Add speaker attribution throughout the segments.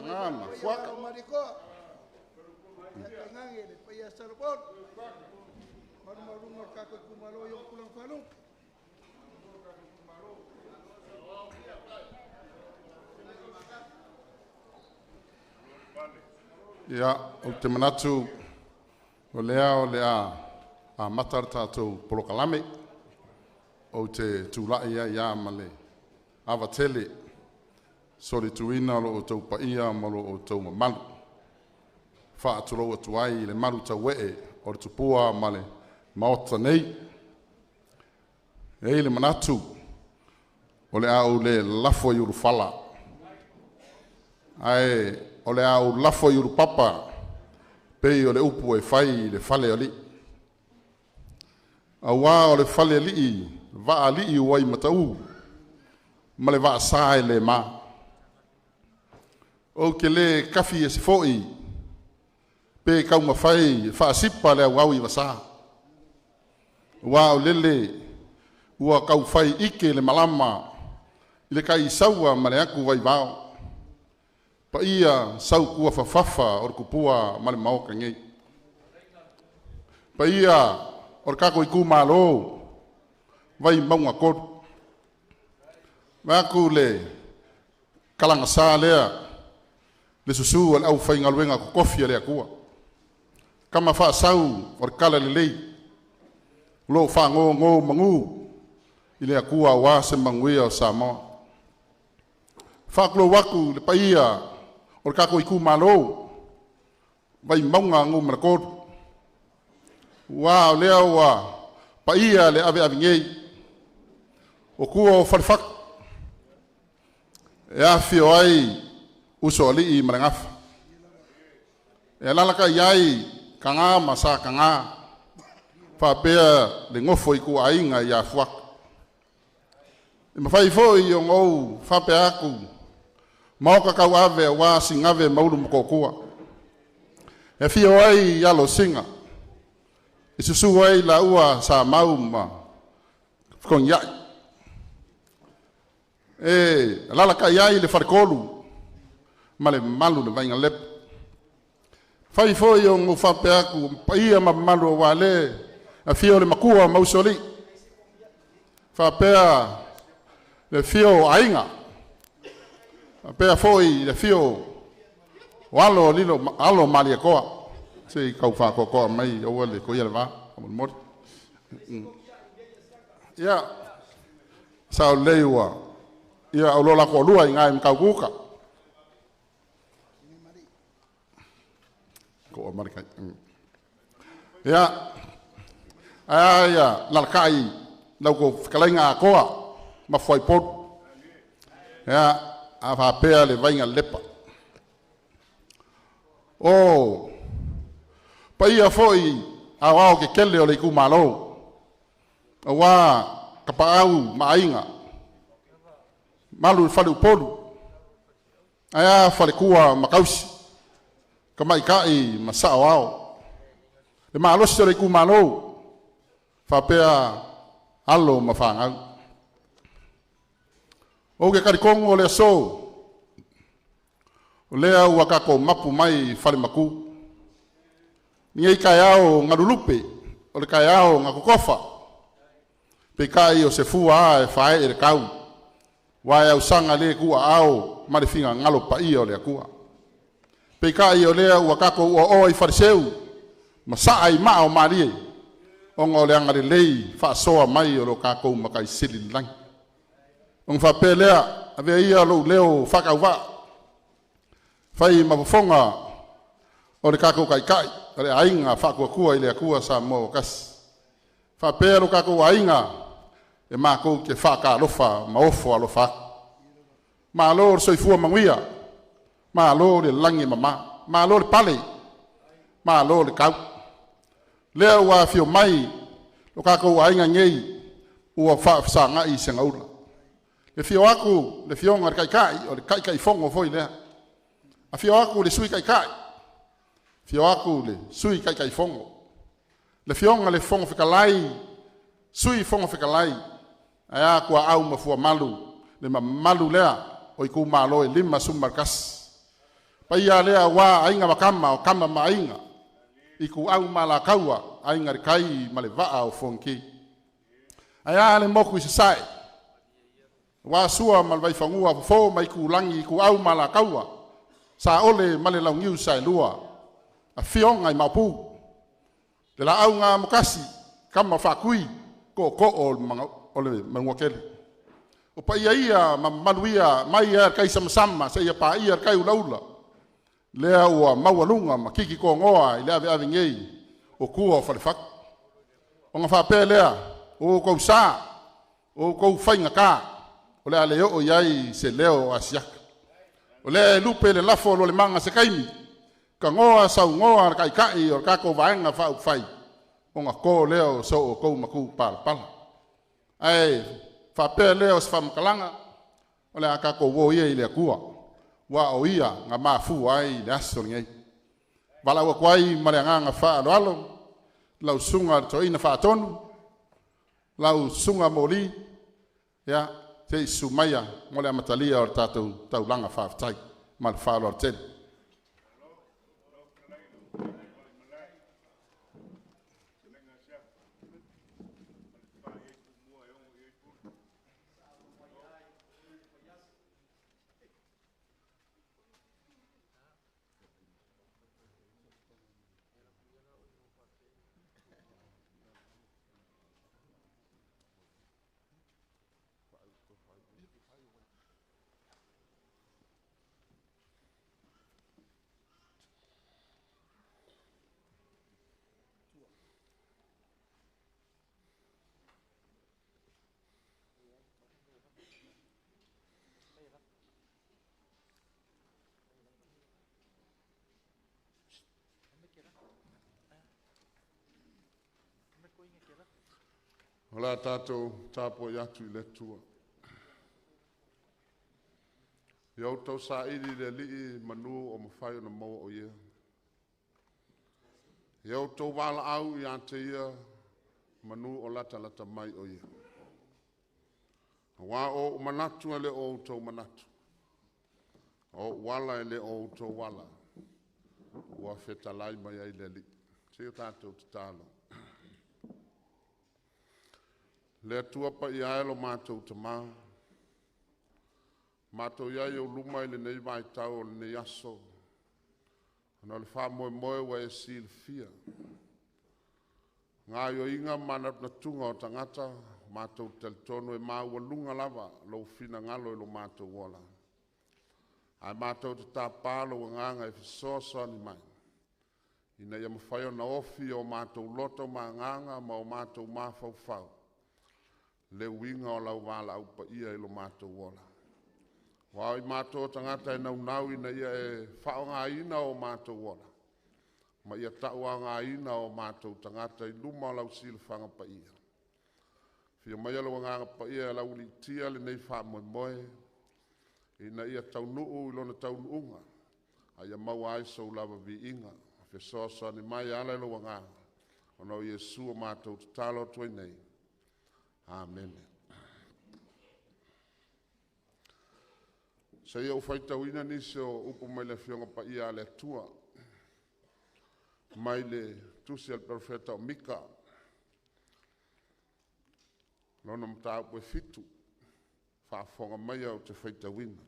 Speaker 1: Ngama, fuaka.
Speaker 2: Mariko. Ya ngange le pa ya salpon. Marunga kako kumalo yung kulang falong.
Speaker 1: Ya, o te manatu o lea a matar tātou polokalame o te tūlai ia male awa tele sori tuina lo o tau paia malo o tau mamalu. Wha aturo atu ai le maru tau wee o le tupua male maota nei. Ei le manatu o le au le lafo i urufala. Ai o le au lafo i urupapa pei o le upu e fai le fale o li. Awa o le fale li vaa li wai matau ma le vaa sae le ma. O ke le kafi e se foi pe kaunga fai faa sipa le au i wasa. Wa o lele ua kau fai ike le malama i le kai saua ma le aku vai vao. Pa ia sau kua fafafa o le kupua ma le maoka ngei. Pa ia o le kako i ku malo vai maunga koru. Aku le kalanga sa lea le susu o le au fai ngaluenga ko kofia lea kua. Kama faa sau o le kala le lei. Lo faa ngō mangu i lea kua wa se manguia o Samoa. Faa kulo waku le pa ia o le kako i ku malo vai maunga ngō manakoru. Wa lea wa pa ia le ave ngei o kua o farfak e afio ai uso ali i marangafa e lalaka iai kanga masa kanga fa pea le ngofo i ku ainga ia fuak e mawhai foi o ngou fa pe aku mauka kau ave wa singave maulu mkokua e fio ai yalo singa e susu ai la ua sa mau ma kon yai e lalaka iai le farkolu ma le malu le vainga lep fai foi o ngu fape aku paia ma malu wa le a fio le makua mausoli fapea le fio ainga fapea foi le fio walo lilo alo malia koa se kau fa ko mai o le ko ia le va mo ya sa leiwa ia o lola ko lua inga im kaukuka ko marika ya aya lalkai lau ko kalainga koa ma foi pot ya ava pea le vainga lepa o paia foi awao ke kele o le ku malo wa kapau mainga malu fale upolu aya fale kua makausi kamai kai masa wao le malo se le ku malo fa pea alo mafanga o ke karikongo le so o lea ua kako mapu mai fale maku ni kai ao ngadulupe o le kai ao ngakokofa pe kai o se fua e fae e kau wa usanga le kua ao ma le finga ngalo pa io le kua pe kai o le ua kako o i fariseu ma sa ai ma o mari o ngole angare lei fa soa mai o lo kako ma kai sili lang on fa pelea ave ia lo leo fa ka va fai ma fonga o le kako kai le ainga fa kua ile kua sa mo kas fa pero kako ainga e ma ko ke fa ka lofa ma ofo alofa ma lo so fu manguia ma lo le langi mama ma lo le pale ma lo le kau le wa fio mai lo kako ainga ngei u fa sanga i sengaula le fio aku le fio ngar kai o le kai fongo foi le a fio aku le sui kai fio aku le sui kai fongo le fionga le fongo fikalai sui fongo fikalai aya kua au mafua malu le malu lea o iku malo e lima sumarkas Paia lea wā ainga makama o kama mainga. Iku au malakaua ainga rikai male vaa o fonki. Aia le moku i se sae. Wā sua malvai whangua fo mai ku langi iku au malakaua. Sa ole male lau ngiu sae lua. A fionga i mapu. Le la au ngā mokasi kama whakui ko o le manguakele. O pa ia maluia mai ia kai sama sa ia pa ia kai ulaula. Lea ua maualunga ma kiki ko ngoa i lea ave ngei o kua o whalefak. O ngā whapea lea o kou sā o kou whainga kā o lea leo o iai se leo a siaka. O lea lupe le lafo lo le manga se kaimi ka ngoa sau ngoa kai kai o kako vaenga whau whai o ngā ko leo so o kou maku pala. Ai whapea leo se whamakalanga o lea kako wo ia i lea kua. Wa o ia ngā mafu ai le aso ngei. Wala ua kwai maleanganga wha alo lau sunga toina wha tonu, lau sunga moli, ya, te sumaya mole amatalia o tātou taulanga wha tai, mal wha alo tene. Ola tātou tāpo i atu i le tua. Iau tau sa iri le lii manu o mawhai o na maua o ia. Iau tau wala au i ante ia manu o lata mai o ia. Wā o manatu e le o tau manatu. O wala e le o tau wala. Ua whetalai mai ai le lii. Teo tātou te tālo. Le atua pa i aelo mātou te mā. Mātou iai o luma i le nei vai tau o le nei aso. Ana le wha moe moe wa e sil fia. Ngā yo inga mana na tunga o tangata, mātou tel tono e mā ua lunga lava, lau fina ngalo i lo mātou wala. Ai mātou te tā pālo wa nganga e fisoso ni mai. Ina ia mawhaio na ofi o mātou loto mā nganga ma o mātou mā fau fau. Le winga o lau wala au pa ia ilo mātou wola. Wao i mātou tangata e nau ina ia e whao ngā ina o mātou wola. Ma ia taua ngā ina o mātou tangata i luma o lau silwhanga pa ia. Fia mai alo ngā pa ia lau li tia le nei wha moe moe. Ina ia tau nuu i lona tau nuunga. Aia mau ai sou lava vi inga. Fia sosa ni mai ala ilo ngā. Ono Yesu o mātou talo toi nei. Amen. Sa ia ufaita wina nisi o upo mai le fionga pa ia le tua. Mai le tusi al profeta o Mika. Lona mta upo e fitu. Whaafonga mai au te faita wina.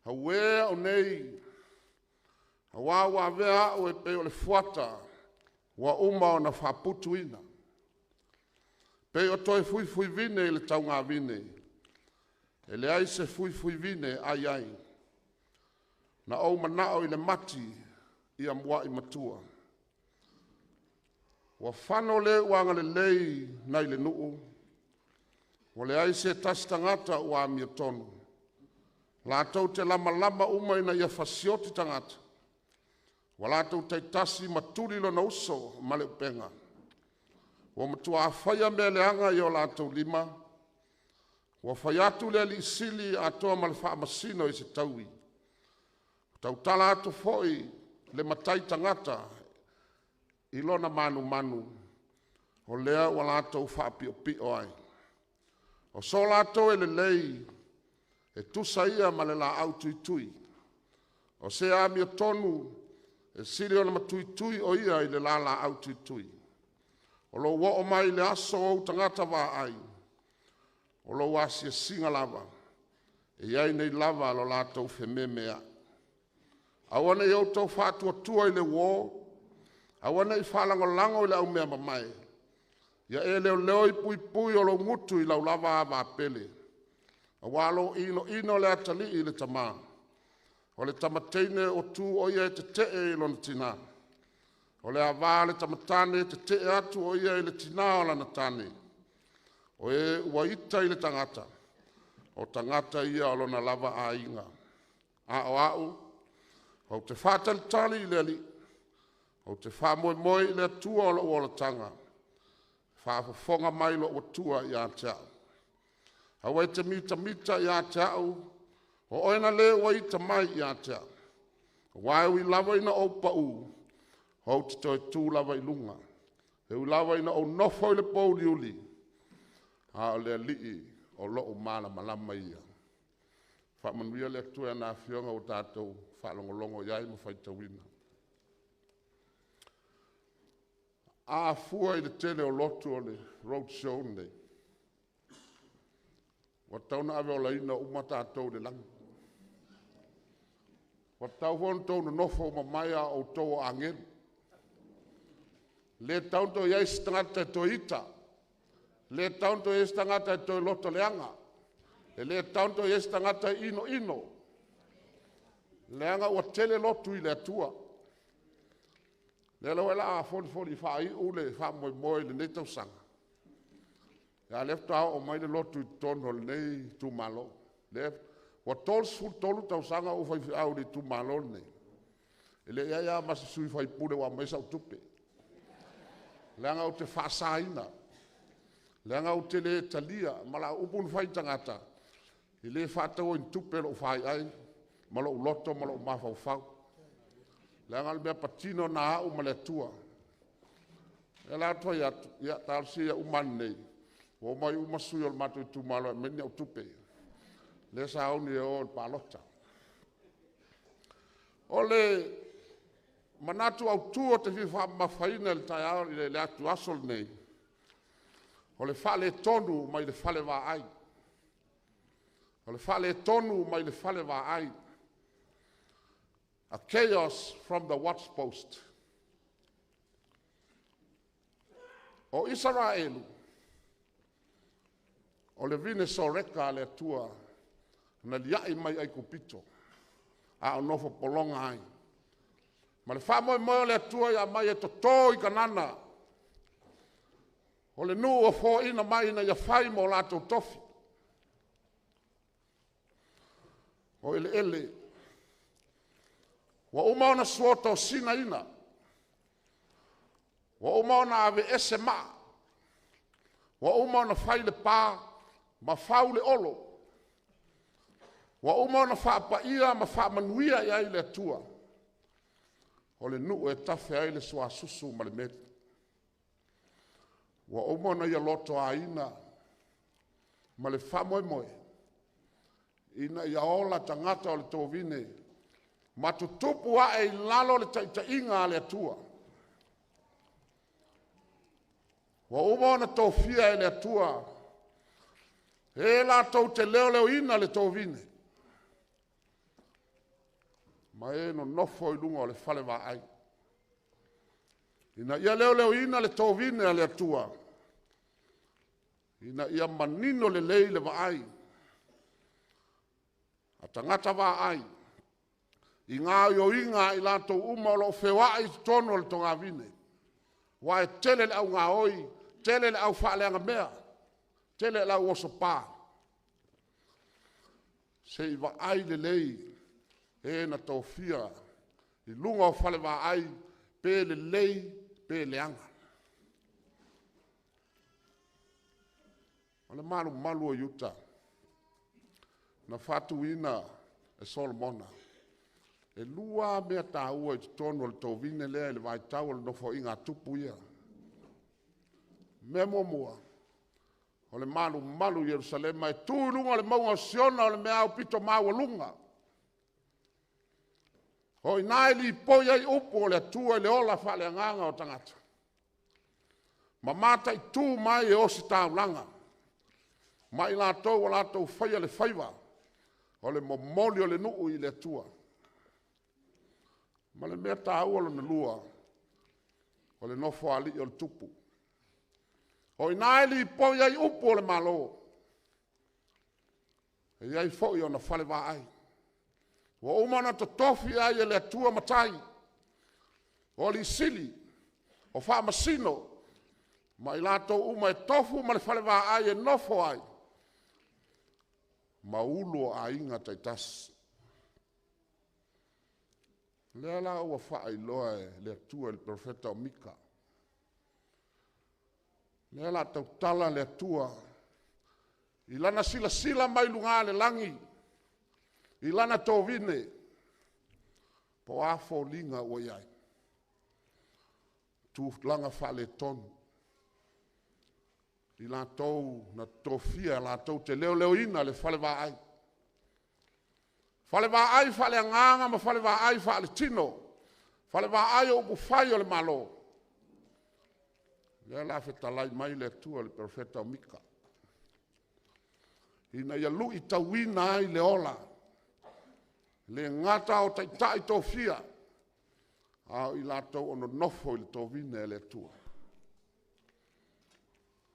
Speaker 1: Hawea o nei. Hawawa vea o e peo le fuata. Wa uma o na whaputu ina. Pei o toi fui vine i le tau ngā vine. E le ai se fui vine ai ai. Na au manao i le mati i amua i matua. Wa whano le uanga le lei na i le nuu. Wa le ai se tastangata ua mia tonu. La tau te lama uma ina ia fasioti tangata. Wa la tau te tasi maturi lo na uso ma le upenga. Wa matua awhaia mea leanga i o lātou lima. Wa whaiatu le li sili atoa ma le wha masino i se taui. Tau tala atu foi le matai tangata i lona manu. O lea wa lātou wha pio ai. O so lātou e le lei e tusa ia ma le la au tui.
Speaker 3: O se a mi tonu e siri o na matui o ia i le lala au tui. O lo wa o mai le aso o tangata wa ai. O lo wasi e singa lava. E iai nei lava lo lātou whememea. Awana i au tau whātua tua i le wō. Awana i whalango lango i le au mea mamai. Ia e leo i pui o lo ngutu i lau lava a pele. A walo ino le atali i le tamaa. O le tamateine o tu o ia e te tee i lona tina. O le awa le tamatane te tee atu o ia i le tina o lana tane. O e uaita i le tangata. O tangata ia o lona lava a inga. A o au. O te whātali tali i le ali. O te whā moe i le atua o lo o tanga. Whāwhonga mai lo o tua i a te au. Hawa i te mita i a te au. O oina le wa i te mai i a te au. Wai ui lava ina o pa u. Ho te toi tū lava i lunga. He ui lava ina o nofo i le pouli uli. Ha o le lii o lo o mana malama ia. Whamanuia le atua na fionga o tātou. Whalongolongo iai mo whaita wina. A fua i le tele o lotu o le Roadshow nei. Wa tauna ave o laina umata atou le langi. Wa tau hon tau no nofo ma maia o tau angel. Le taunto iai stangata to ita. Le taunto iai stangata to loto leanga. Le taunto iai stangata ino. Leanga ua tele lotu i le atua. Le lo la foni fai ule fa moi le nei tau sanga. Ya left out o mai le lotu tono nei tu malo. Left wa tolu tau sanga o fai au le tu malo nei. Ele ya mas sui fai pule wa mai sa tupe. Leanga o te fa saina. Leanga o te le talia mala upun fai tangata. Ile fa tau in tupe lo fai ai. Malo loto malo mafau. Leanga le mea patino na au ma le tua. E la tua ia tarsi ia umani nei. O mai umasui o le matu i tumalo e meni au tupe. Le sa au ni e o le palota. O le manatu au tua te fifa mafaina le tai au le atu asol nei. O le fale tonu mai le fale wa ai. O le fale tonu mai le fale wa ai. A chaos from the watch post. O Israelu. O le vine soreka le tua. Na liai mai ai kupito. A o nofo polonga ai. Ma le wha moe le tua ia mai e to i kanana. O le nu o fo ina mai na ia whai mo lato tofi. O ele. Wa umaona suoto sina ina. Wa umaona ave ese maa. Wa umaona whaile pā ma whaule olo. Wa umaona whaapa ia ma whaamanuia ia i le atua. O le nuu e tawhi ai le sua susu ma le meti. Wa umaona ia loto a ina ma le whamoe. Ina ia ola tangata o le tovine. Matutupu a e lalo le tainga le atua. Wa umona tofia e le atua. E la tau te leo ina le tovine. Ma e no nofo i lunga o le fale wa ai. Ina ia leo ina le tovine le atua. Ina ia manino le leile wa ai. A tangata wa ai. I ngā yo inga i lātou uma o lo whewa i tono le tonga vine. Wa e tele le au ngā oi, tele le au whaaleanga mea, tele le au oso pā. Se i wa ai le lei, e na tau fia, i lunga o whale wa ai, pe le lei, pe le anga. O le malu o yuta, na whatu ina e Solomona. E lua mea tā ua i tono le tovine lea le vai tau le nofo inga tupu ia. Mea mua. O le malu Jerusalema e tūlunga le maunga siona o le mea au pito maua lunga. O ina li poia I upo o le atua le ola fa le nganga o tangata. Ma mata I tu mai e o si taulanga. Mai la tau o la tau whaia le whaiwa. O le momoli o le nuu I le atua. Ma le mea tau o le lua. O le nofo ali o le tupu. O ina li poia I upo o le malo. E iai fo I o na whale wa ai. Wa umana to tofi ai le atua matai. O li sili. O wha masino. Ma I lato uma e tofu ma le whale wa ai e nofo ai. Ma ulo a inga taitas. Lea la ua wha ai loa e le atua le profeta o Mika. Lea la tau tala le atua. I lana sila sila mai lunga le langi. I lana tō vine, po a fo linga o iai. Tu langa whale tonu. I la tau na trofia, la tau te leo leo ina le whale wa ai. Whale wa ai, whale anganga, ma whale wa ai, whale tino. Whale wa ai o bufai o le malo. Lea la whetalai mai le tua le profeta o Mika. Ina ia lu I tauina ai le ola. Le ngata o taitai tō fia. Au I lātou ono nofo I le tō vine e le tua.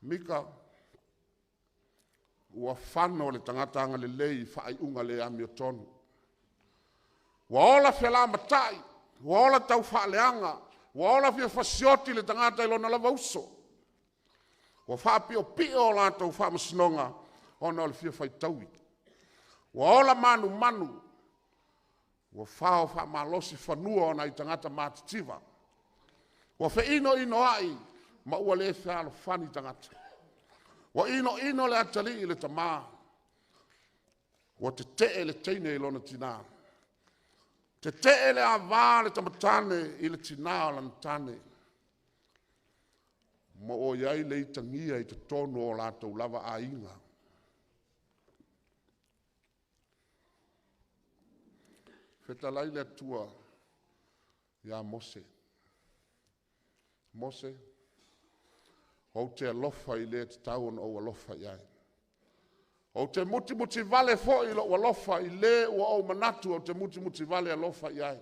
Speaker 3: Mika, ua whano le tangata anga le lei whaai unga le ami o tonu. Wa ola whiala matai, wa ola tau whaaleanga, wa ola whia whasioti le tangata ilona lava uso. Wa whaapio pio o lātou whaamasinonga, ona o le whia whaitaui. Wa ola manu manu, wa whao wha malosi whanua ona I tangata mātitiva. Wa wha ino ai, ma ua le whialo whani tangata. Wa ino le atali I le tamā. Wa te tee le teine I lona tina. Te tee le avā le tamatane I le tina o lana tane. Ma o iai le itangia I te tonu o lātou lava a inga. Fetalai le tua ia Mose. Mose, o te alofa I le te taun o alofa iai. O te muti vale fo I lo alofa I le ua o manatu o te muti vale alofa iai.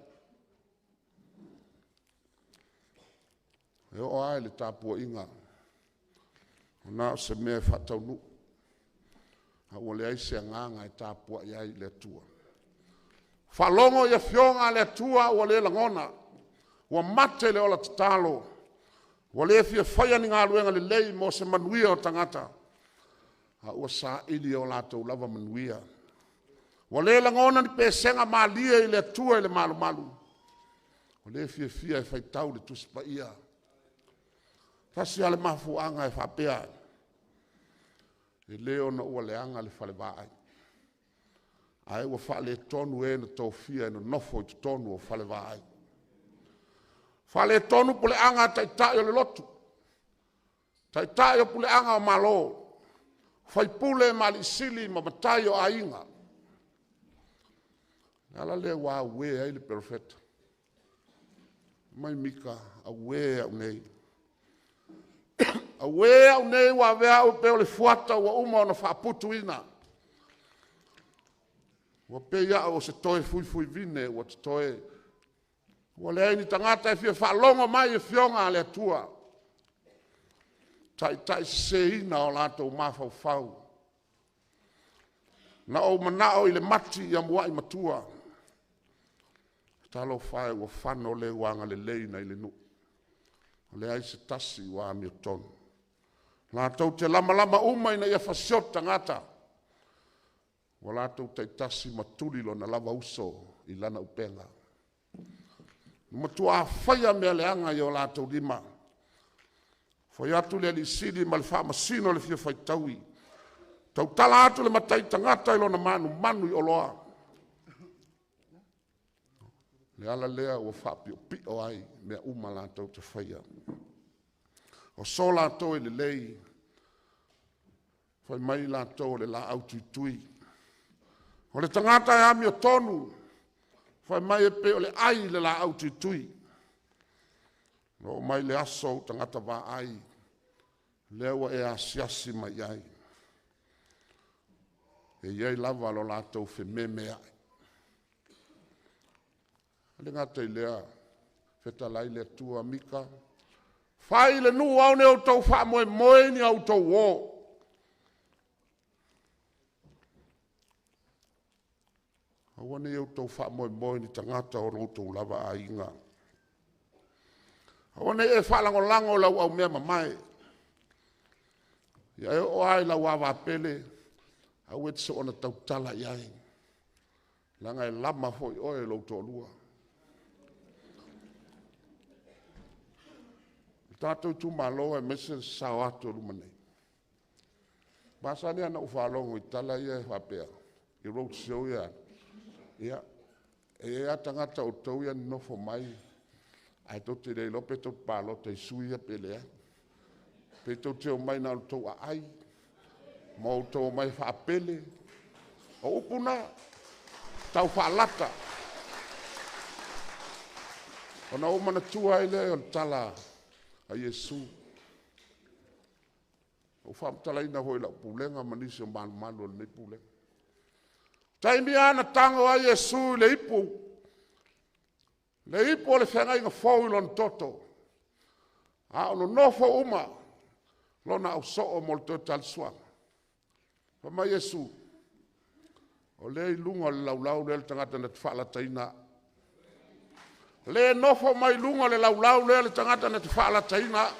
Speaker 3: E o ai le tāpua inga. O nā se mea whatau nu. A ua le aise nganga I tāpua iai le tua. Whalongo ia fionga le tua ua le langona. Ua mate le ola tatalo. Ua le fia whaia ni ngā luenga le lei mo se manuia o tangata. A ua sa ili o lātou lava manuia. Ua le langona ni pēsenga mālia I le tua I le malu malu. Ua le fia e whaitau le tuspa ia. Tasi ale mafuanga e whapea. E leo na ua leanga le whale vaai. Ai ua whale tonu e na tōwhia e na nofo I te tonu o whale vaai. Whale tonu pule anga taitai o le lotu. Taitai o pule anga o malo. Whai pule mali sili ma matai o ainga. Ala le wa ue ai le perfeta. Mai Mika a ue au nei. A ue au nei wa vea o peo le fuata wa uma o na whaaputu ina. Wa peia o se toe fui vine wa te toe. Wa le aini tangata e fia whaalongo mai e fionga le atua. Tai se ina o lātou mawhau whau. Na o manao I le mati I amua I matua. Talo whae wa whano le wanga le leina I le nu. Le ai se tasi wa ami o tonu. Lātou te lama uma ina ia whasiot tangata. Wa lātou te tasi matulilo na lava uso I lana upenga. Matua whaia mea leanga I o lātou lima. Foi atu le alisiri ma le whaamasino le fia whaitaui. Tau tala atu le matai tangata I lona manu I oloa. Le ala lea ua whaapio pio ai mea uma lātou te whaia. O so lātou I le lei. Foi mai lātou le la au tui. O le tangata E ami o tonu. Whai mai e pe o le ai le la au tui. No mai le aso o tangata wā ai. Lewa e asiasi mai ai. E iei lava lo lātou whi me ai. Ale ngata i lea, whetalai le tua mika. Whai le nu au ne au tau wha moe ni au tau wō. Awane au tau wha moe ni tangata o roto lava a inga. Awane e whalango lango lau au mea mamae. Ia e o ai lau awa pele. Au e tse ona tau tala iai. Langa e lama hoi oe lau tō lua. Tātou tu malo e mese sao ato lumane. Basa ni ana ufalongo I tala ia e whapea. I Roadshow ia. Ia. E atangata o tau ia nofo mai. Ai tau te rei lope tau palo te suia pelea. Pe tau te o mai na tau a ai. Mau tau mai whapele. O upuna. Tau whalata. O na umana tua ele o tala. A Yesu. O whamtala ina hoi lau pulenga manisi o manu le pulenga. Taimi ana tango a Yesu le ipu. Le ipu le whenga inga fau ilon toto. A ono nofo uma. Lona au soo mo le total suanga. Pama Yesu. O le ilunga le laulau le tangata na tfala taina. Le nofo mai lunga le laulau le tangata na tfala taina.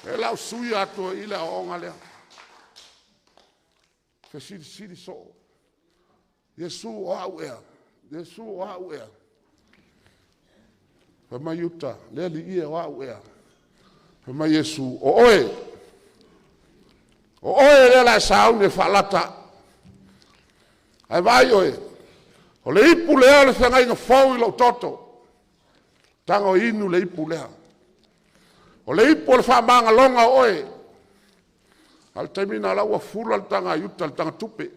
Speaker 3: E lau sui ato I le aonga lea. Fe siri so. Yesu o au ea. Yesu o au ea. Pama yuta. Le li ia o au ea. Pama Yesu o oe. O oe le la saun e falata. Ai vai oe. O le ipu lea le whenga inga fau I lau toto. Tango inu le ipu lea. O le ipu le whamanga longa oe. Al taimina laua fula le tanga yuta le tanga tupe.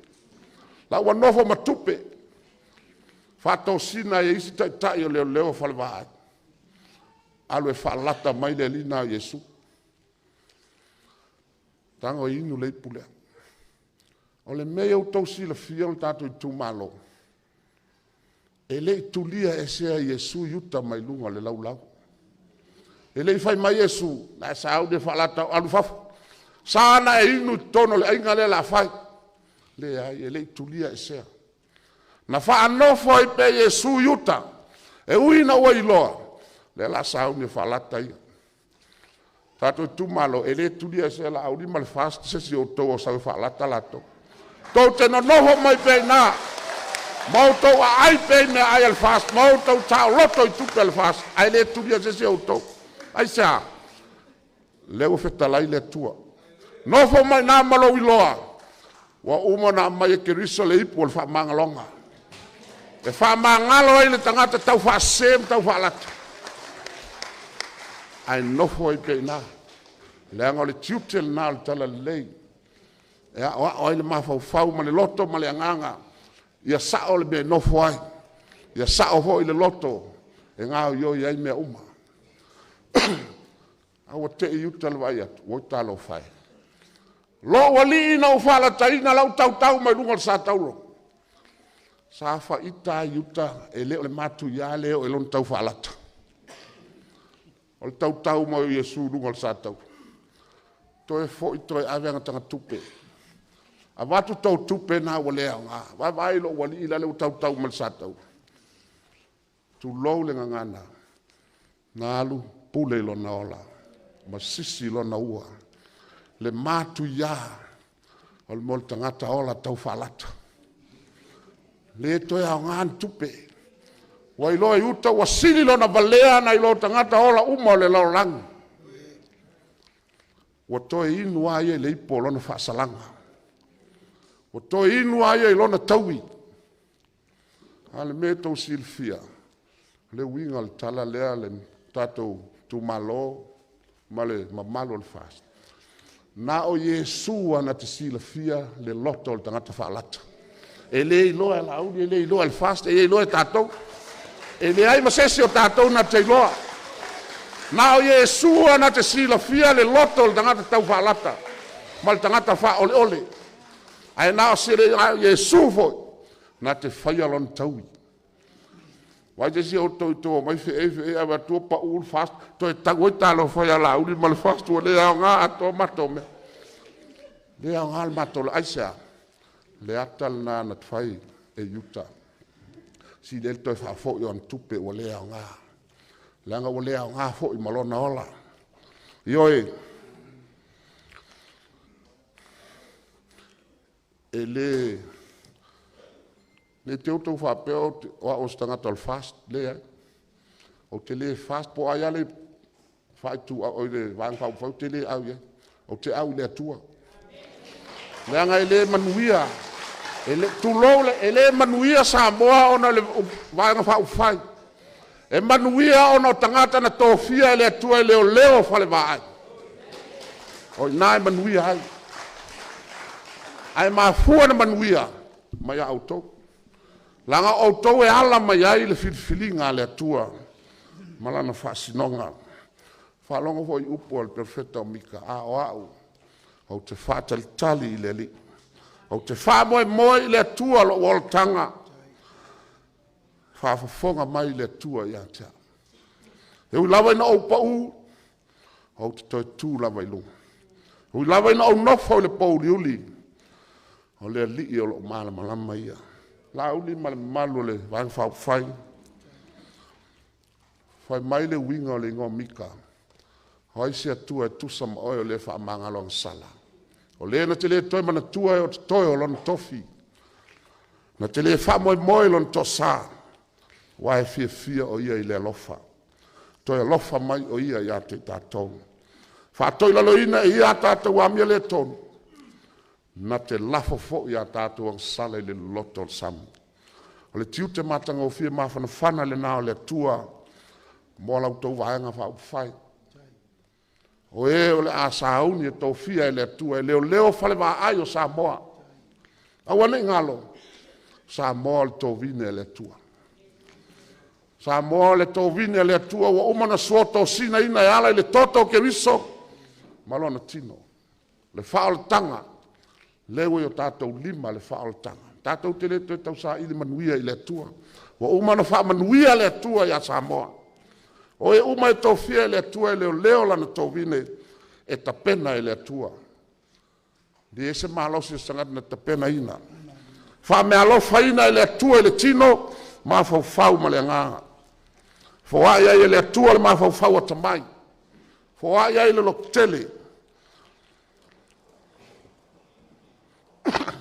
Speaker 3: Laua nofo ma tupe. Whato sina e isi tai o leo whalewaa. Alu e whalata mai le lina o Yesu. Tango inu le ipu lea. O le mea o tau si le fia o tato I tu malo. E le tulia e sea Yesu yuta mai lunga le laulau. E le fai mai Yesu. Na sao de falata alu fafu. Sana e inu tono le inga le la fai. Le ai e le tulia e sea. Na fa anofo I pe Yesu yuta. E uina ua iloa. Le la sao de falata ia. Tato tu malo e le tulia e sea la aurima le fast se si o to o sa falata lato. Tau te no noho mai pe na. Mau tau a ai pe me ai al fast. Mau tau tau loto I tupe al fast. Ai le tulia se si o to. Ai sea. Leo fetalai le tua. Nofo mai na malo iloa. Wa uma na mai e keriso le ipu al whamanga longa. E whamangalo ai le tangata tau whasem tau whalata. Ai nofo ai pe na. Leanga le tiutel na al tala lei. E a oa le mawhau ma le loto ma le anganga. Ia sao le me nofo ai. Ia sao ho I le loto. E ngā yo I ai mea uma. Awa te I uta le vai atu. Woi talo whai. Lo wali ina o whala taina lau tau mai lunga le sa tauro. Sa wha ita I uta e leo le matu ia leo e lon tau whalata. O le tau mai o Yesu lunga le sa tau. Toe fo I toe awenga tanga tupe. A watu tau tupe na walea ngā. Vai lo wali ila leo tau mai le sa tau. Tu lou le ngangana. Ngalu pule lo na ola. Ma sisi lo na ua. Le matu ia. O le mol tangata ola tau whalata. Le toe au ngan tupe. Wa ilo I uta wa sili lo na valea na ilo tangata ola uma le lau lang. Wa toe inu aia le ipo lo na whaasalanga. Wa toe inu aia ilo na taui. Ale me tau silfia. Le winga le tala lea le tatou tu malo. Male mamalo le fast. Na o Yesu ana te silfia le loto le tangata whaalata. E le iloa la uni, e le iloa le fast, e le iloa tātou. E le ai masese o tātou na te iloa. Na o Iesua na te sila fia le loto le tangata tau whaalata. Ma le tangata wha ole ole. Ai na o sere o Iesu foi. Na te whaia lon taui. Wai te si o tau tō mai fe e awa tua pa ul fast. To e tau e talo whaia la uli ma le fast ua le au ngā ato mato me. Le au ngā mato le aisea. Le atal na na twai e yuta. Si le toi fa fo yo tupe o le nga. La nga o le nga fo I malona ola. Yo e te auto fa pe o stanga tol fast le o te le fast po ai ale fa tu o le van fa fo te le au ye o te au le tua. La nga ele manuia ele tu lole ele manuia sa moa ona le vai fa fai e manuia ona tangata na tofia ele tua le leo fa le vai o nai manuia ai ma fu na manuia mai auto langa auto e ala mai ai le filinga le tua malana fa sinonga fa longo foi upo al perfetto mika a o te fa tali le o te wha moe le tua lo waltanga. Wha fonga mai le tua ia tea. E ui lawa ina au pau, o te toi tū lawa ilu. Ui lawa ina au nofo le pau liuli. O le li o lo mala malama ia. La uli ma le malu le vang whau whai. Whai mai le winga o le ngō mika. Hoi sia tua e tusa ma oi o le wha amanga long sala. O le na te le toi mana tua e o te toi o lon tofi. Na te le wha moe lon to sa. Wae fia o ia I le lofa. Toi lofa mai o ia ia te tātou. Wha toi lalo ina ia tātou amia le tonu. Na te lafo fo ia tātou ang sale le loto samu. O le tiu te matanga o fia mawhana whana le nao le tua. Mo lau tau waenga wha upwhai. O o le a sauni e tau fia e le tua e leo fale wa ai o Samoa. Awane ngalo. Samoa le tau vine e le tua. Samoa le tau vine e le tua wa umana suoto sina ina e ala le toto ke wiso. Malona tino. Le whaol tanga. Lewe o tātou lima le whaol tanga. Tātou te le tau sa ili manuia I le tua. Wa umana wha manuia le tua ia Samoa. O e uma e tau fia le tua e leo lana tau vine e tapena e le tua. Di ese mahalosi e sangat na tapena ina. Wha me alofa ina e le tua e le tino, ma fau ma le nganga. Fua ia e le tua le ma fau a tamai. Fua ia e le loktele.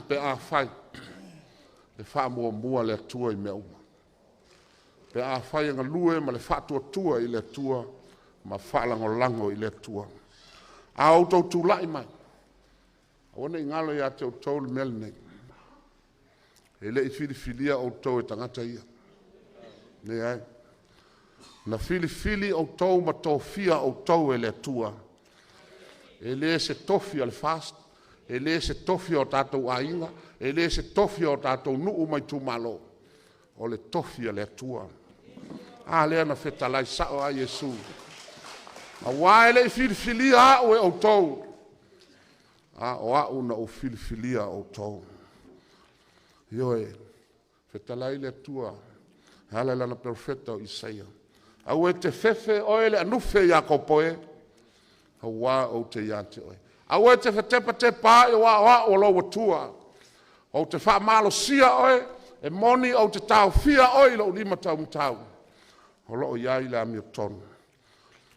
Speaker 3: Pe a fai. Le wha mua le tua I mea uma. Pe a whai nga lue ma le whatua tua I le tua, ma whalango lango I le tua. A autou tu lai mai. Awane ngalo ia te autou le mele nei. E le I fili autou e tangata ia. Ne ai. Na fili autou ma tofia autou e le tua. E le se tofia le fast. E le se tofia o tātou ainga. E le se tofia o tātou nuu mai tu malo. O le tofia le tua. A lea na whetalai sao a Iesu. A wae le filifilia a o e o tau. A o a una o filifilia o tau. Io e whetalai le tua. Hala lana profeta o Isaia. A ue te fefe o ele anufe ia kopoe. A wa o te iate oe. A ue te whetepa te pā e wa o lo tua. O te wha malo sia oe. E moni o te tau fia oi lo lima tau mtau. O lo iai la mi tonu.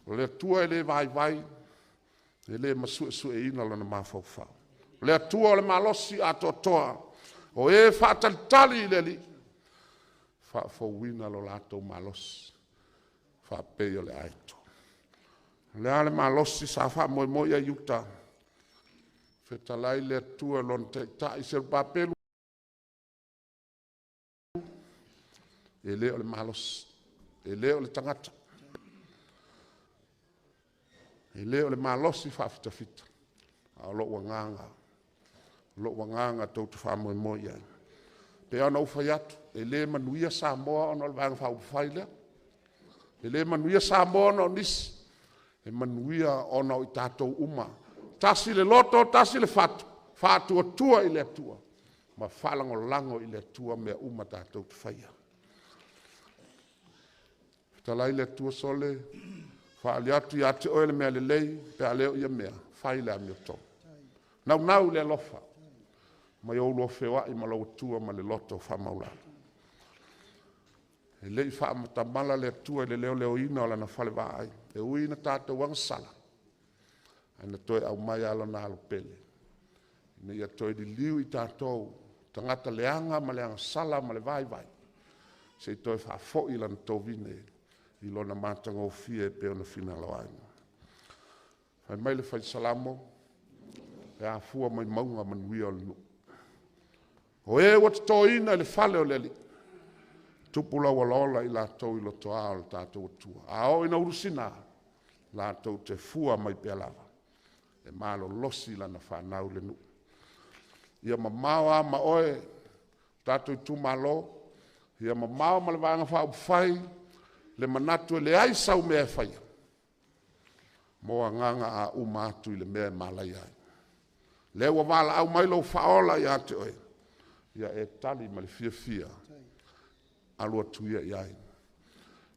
Speaker 3: O le tua e le vai. E le masu e ina lana mawhau. O le tua o le malosi a toa. O e whaatalitali I le li. Whaafauina lo lato malosi. Whaapei o le aito. Le ale malosi sa wha moi a yuta. Whetalai le tua lon te tai ser papelu. E leo le malos, e leo le tangata. E leo le malosi whaafitafita. A lo wanganga tau te wha moi ai. pe ana ufa yatu e le manuia Samoa ona le vanga fa faile e le manuia Samoa no nis e manuia ona o tatou uma tasi le loto tasi le fatu tua i le atua ma falango i le atua mea uma tatou te faia talai le atua sole faali atu ia te oe le mea lelei pe a leo ia mea fai le amio tau nau le alofa ma yo lo fewa i malo tua ma le loto fa maula e le fa matamala le tua le leo ina ola na fale vai e uina tatou wang sala ana toi au mai ala na alo pele ina ia toi di liu i tatou tangata leanga ma leanga sala ma le vai se toi fa fo i lan tovine i lona matanga o fie pe ona fina lawaina fai mai le fai salamo e a fua mai maunga manuia o le nu o e wat toina le fale o leli tupula walola i la tau i lo toa o le tatou tua a o ina urusina la tau te fua mai pe lava e malo losi lana whanau le nu ia mamawa ma oe tatou tu malo ia mamawa ma le vanga whau fai le manatu le ai sau mea whaia mo nganga a umatu i le mea malai ai le ua wala au mai lo whaola ia te oe ia e tali ma le fia alua tuia iai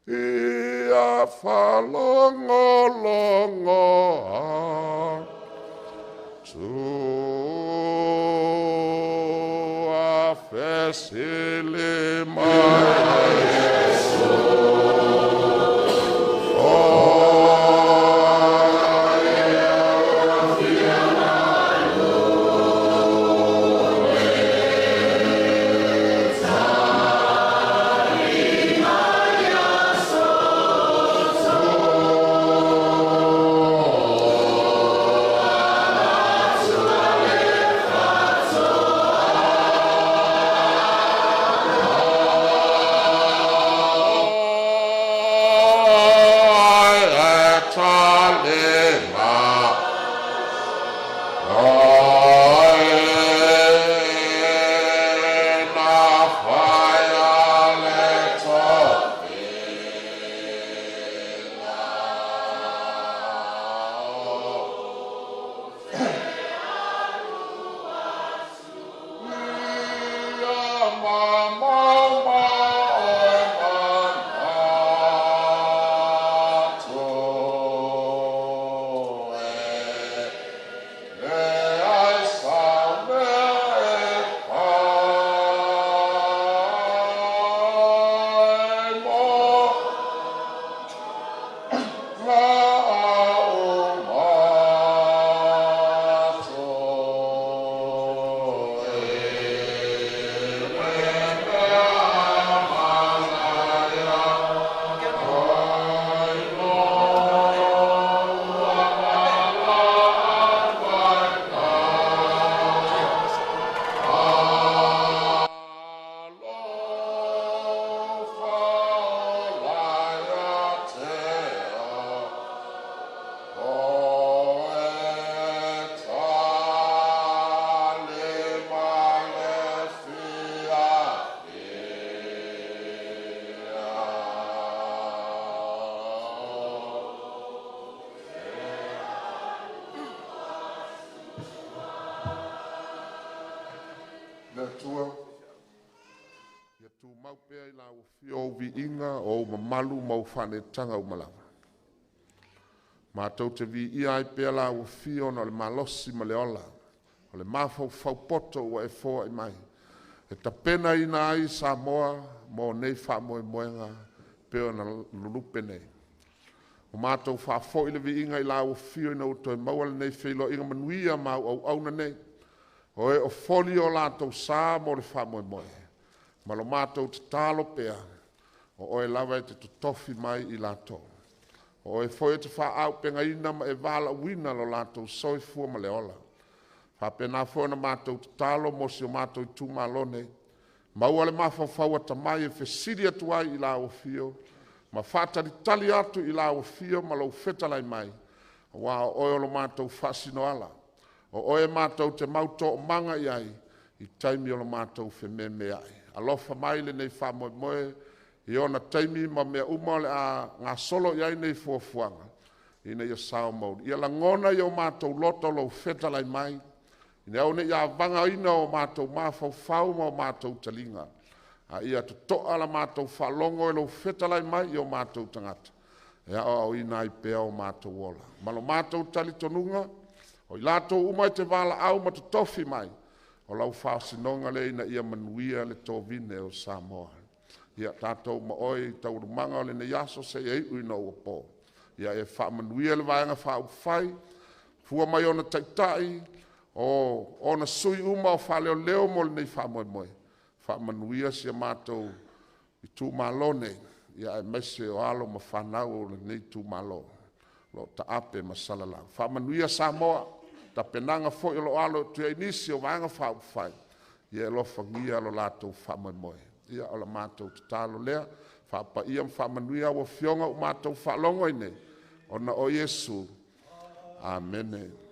Speaker 3: ia whalongolongo tua fesile mai malu mau fane tanga umalawa. Mātou te vi ia i pēla o fio no le malosi ma le ola. O le mafau fau poto ua e fōa i mai. E ta pena ina ai Samoa mo nei wha moe moenga pēo na lulupe nei. O mātou wha fō i le vi inga i la o fio ina uto e mauale nei whilo inga manuia mau au auna nei. O e o foli o lātou sā mo le wha moe moe. Ma lo mātou te tālo pēa. O e lawa e te tutofi mai i lātou. O e foi te wha au penga ina ma e wala wina lo lātou soi fua ma le ola. Wha pena fua na mātou te talo mo si o mātou i tū malone. Maua le mawhawhaua ta mai e whesiri atu ai i la o fio. Ma whatari tali atu i la o fio ma lo whetalai mai. Wa o lo mātou whasino ala. O e mātou te mauto o manga i ai. I taimi o lo mātou whememe ai. alofa mai le nei whamoemoe, i ona taimi ma mea uma le a ngā solo iai nei fuafuanga, i nei o sao mauri. Ia la ngona i o mātou loto lo feta lai mai, i nei au nei a vanga ina o mātou mawhau ma o mātou talinga. A ia to toa la mātou whalongo e lo feta lai mai i o mātou tangata. Ea o ina i pea o mātou ola. Malo mātou tali tonunga, o i lātou umai te wala au ma te tofi mai, o lau whaasinonga le ina ia manuia le tō vine o Samoa. Ia tātou ma oi tau rumanga o le ne yaso se e ui no ua pō. Ia e wha manuia le vaenga wha uwhai, fua mai ona taitai, o ona sui uma o wha leo leo mo le nei wha moe moe. Wha manuia si a mātou i tū malo nei, ia e mese o alo ma whanau o le nei tū malo. Lo ta ape ma salala. Wha manuia Samoa, ta penanga fo i lo alo tu e nisi o vaenga wha uwhai. Ia e lo whangia lo lato wha moe moe. Ia o la mātou te tālo lea, whapa ia whamanuia o fionga o mātou whalongo ine, o na o Yesu. Amen.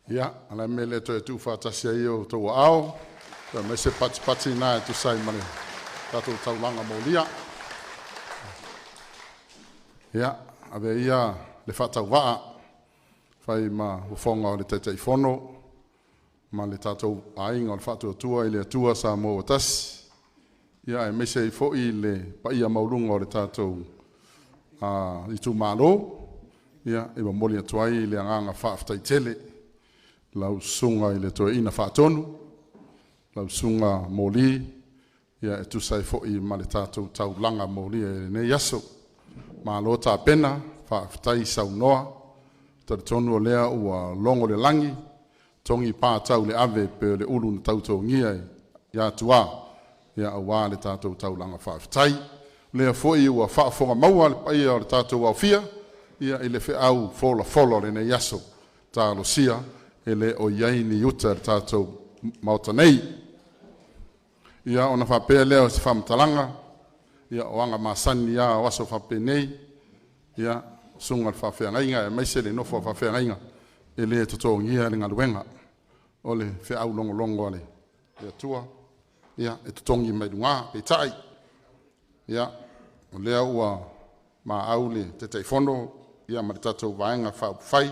Speaker 1: Ia, ala mele to e tu whātasia i o tō ao, ka me se pati nā e tu sai mane, tātou taulanga mō lia. Ia, ave ia le whātau waa, whai ma ufonga o le teitei whono, ma le tātou ainga o le whātua tua i le atua sa mō o tasi. Ia, e me se i fōi le paia maurunga o le tātou i tu mālo, ia, e wa moli atuai le anganga whaaftai tele, lau sunga i le toe ina whaatonu, lau sunga mōli, ia e tu sai fo i ma le tātou tau langa mōli e ne yaso. Ma lo tā pena, whaaftai sau noa, tar tonu o lea ua longo le langi, tongi pā tau le ave pe le ulu na tautou ngia ia tua, ia awa le tātou tau langa whaaftai. Lea fo i ua whaafonga maua le paia o le tātou au fia, ia i le whi au fola le ne yaso, tā lo sia, ele o iai ni uta tātou mauta nei. Ia ona whapea leo si whamtalanga, ia o anga masani ia o aso whape nei, ia sunga whawhea ngainga, e meise le nofo whawhea ngainga, ele e toto ngia le ngaluenga, o le whea au longo ale, ia tua, ia e totongi mai dunga, e tai, ia o lea ua ma au le te teifono, ia ma le tātou vaenga whai,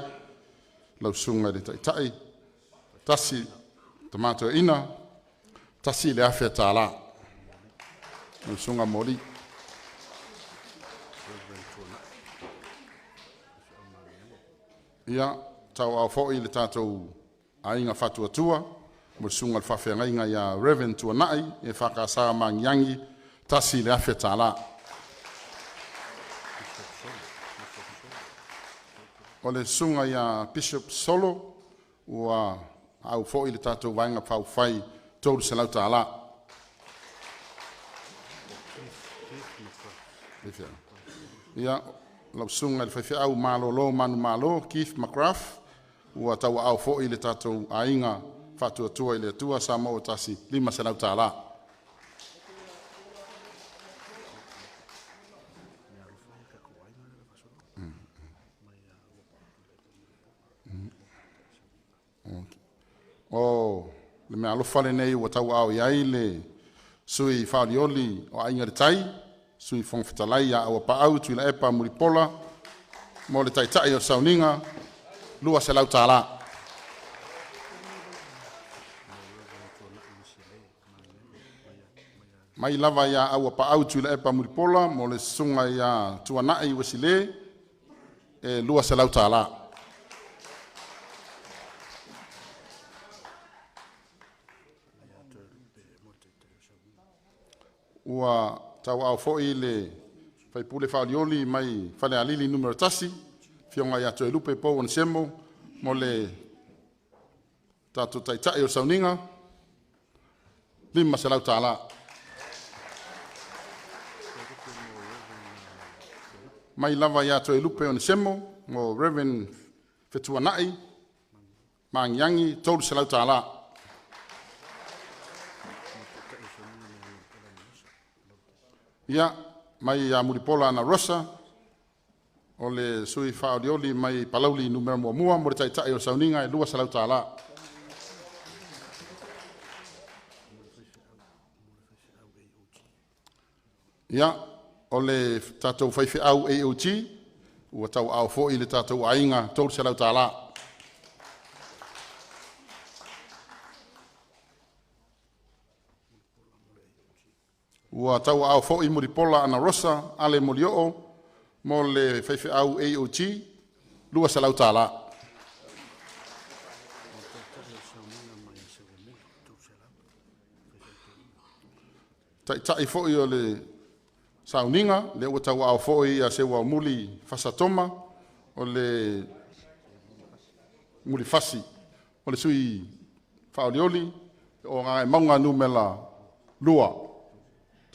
Speaker 1: lau sunga le taitai, tasi tomato ina, tasi le afea tāla, lau sunga mori. Ia, tau au fōi le tātou ainga whatua tua, mo sunga le whawhea ngainga ia Reverend Tuanai, e whakasā mangiangi, tasi le afea tāla. O le sunga ia Bishop Solo, ua au fōi le tātou wainga pau whai tōru se lau tāla. Ia, lau sunga le whaiwhi au mālo manu mālo, Keith McGrath, ua tau au fōi le tātou ainga whatua tua i le tua sa mo tasi 5 se lau tāla. O le mea alofa le nei ua tau au iai le sui whaolioli o ainga le tai, sui whongwhitalai a awa pa au tui la epa muripola, mo le taitai o sauninga, lua se lau tāla. Mai lava ia awa pa au tui la epa muripola, mo le sunga ia tuanai wasile, e lua se lau tāla. Ua tau au fo'i le faipule whaolioli mai whale alili numero tasi, fionga ia toe lupe po on semo, mo le tātou taitai o sauninga, lima se lau tāla. Mai lava ia toe lupe on semo, mo Reverend Fetuanai, Mangiangi, tolu se lau tāla. Ia, mai a muripola ana rosa, o le sui whaorioli mai palauli numera mua mo le taitai o sauninga e lua se lau tāla. Ia, o le tātou whaiwhi au AOT, ua tau au fo'i le tātou ainga tolu se lau tāla. Ua tau au fo'i muripola ana rosa, ale molioo, mo le whaiwhi au AOT, lua se lau tāla. Tai fo'i o le sauninga, le ua tau au fo'i a se wa muli fasatoma, o le muli fasi, o le sui whaolioli, o ngā maunga numela lua.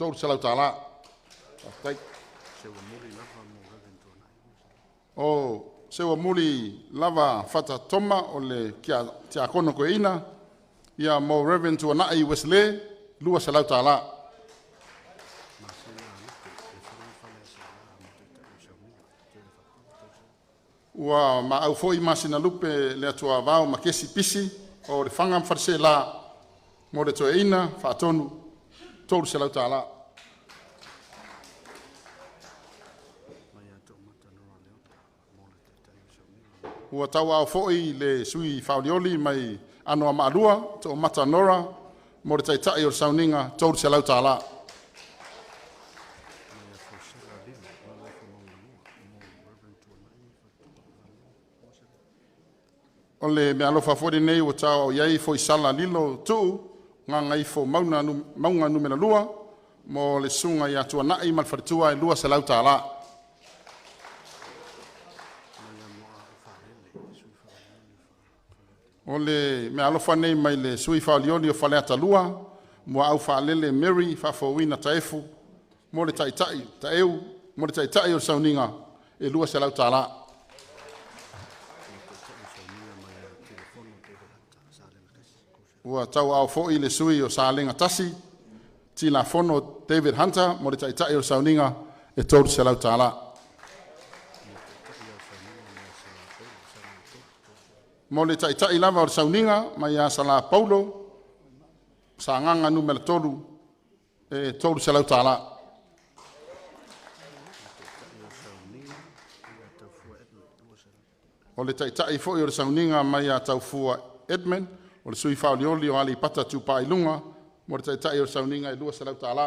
Speaker 1: Tolu se lau tāla. O sewa muli lava fata toma o le kia tia kono ko ina, ia mo Reverend Tuanai Wesley, lua se lau tāla. Ua ma au foi masina lupe le atua vau ma kesi pisi o le fanga mfarse la mo le toe ina whaatonu tolu se lau tāla. Ua tau au foi le sui whaolioli mai anoa maalua to mata nora mo le taitai o sauninga tolu se lau tāla. O le mea lofa fori nei o tau iai fo i sala lilo tuu, ngā ngai fo maunga numera lua, mo le sunga i atua nai malwharitua e lua se lau tāla. O le mea lofa nei mai le sui whaolioli o whaleata lua, mo au whaalele Mary whafowina taefu, mo le taitai taeu, mo le taitai o sauninga e lua se lau tāla. Ua tau au fo'i le sui o Salenga Tasi, tila fono David Hunter, mo le taitai o sauninga e tolu se lau tāla. Mo le taitai lava o sauninga, mai a Sala Paulo, sa nganga numela tolu, e tolu se lau tāla. O le taitai fo'i o le sauninga, mai a taufua Edmund, o le sui whaolioli o ali pata tupa ilunga, mo le taitai o sauninga e lua se lau tāla.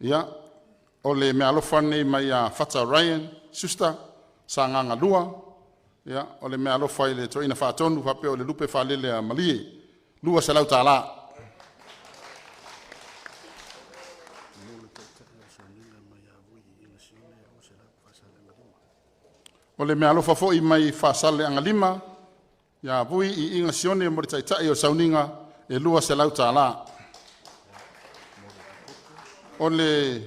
Speaker 1: Ia, o le mea alofa nei mai a Fata Ryan, susta, sa nganga lua, ia, o le mea alofa i le toina whaatonu, whape o le lupe whalele a malie, lua se lau tāla. O le mea alofa fo'i mai whaasale anga lima, ia vui i inga sione mo le taitai o sauninga e lua se lau tāla. O le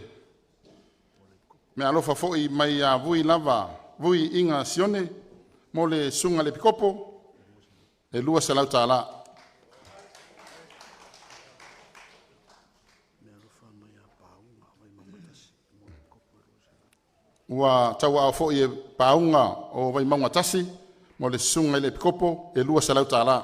Speaker 1: mea alofa fo'i mai a vui lava, vui inga sione mo le sunga le pikopo e lua se lau tāla. Ua tau au fo'i e paunga o Vaimauga tasi, mo le sunga le pikopo e lua se lau tāla.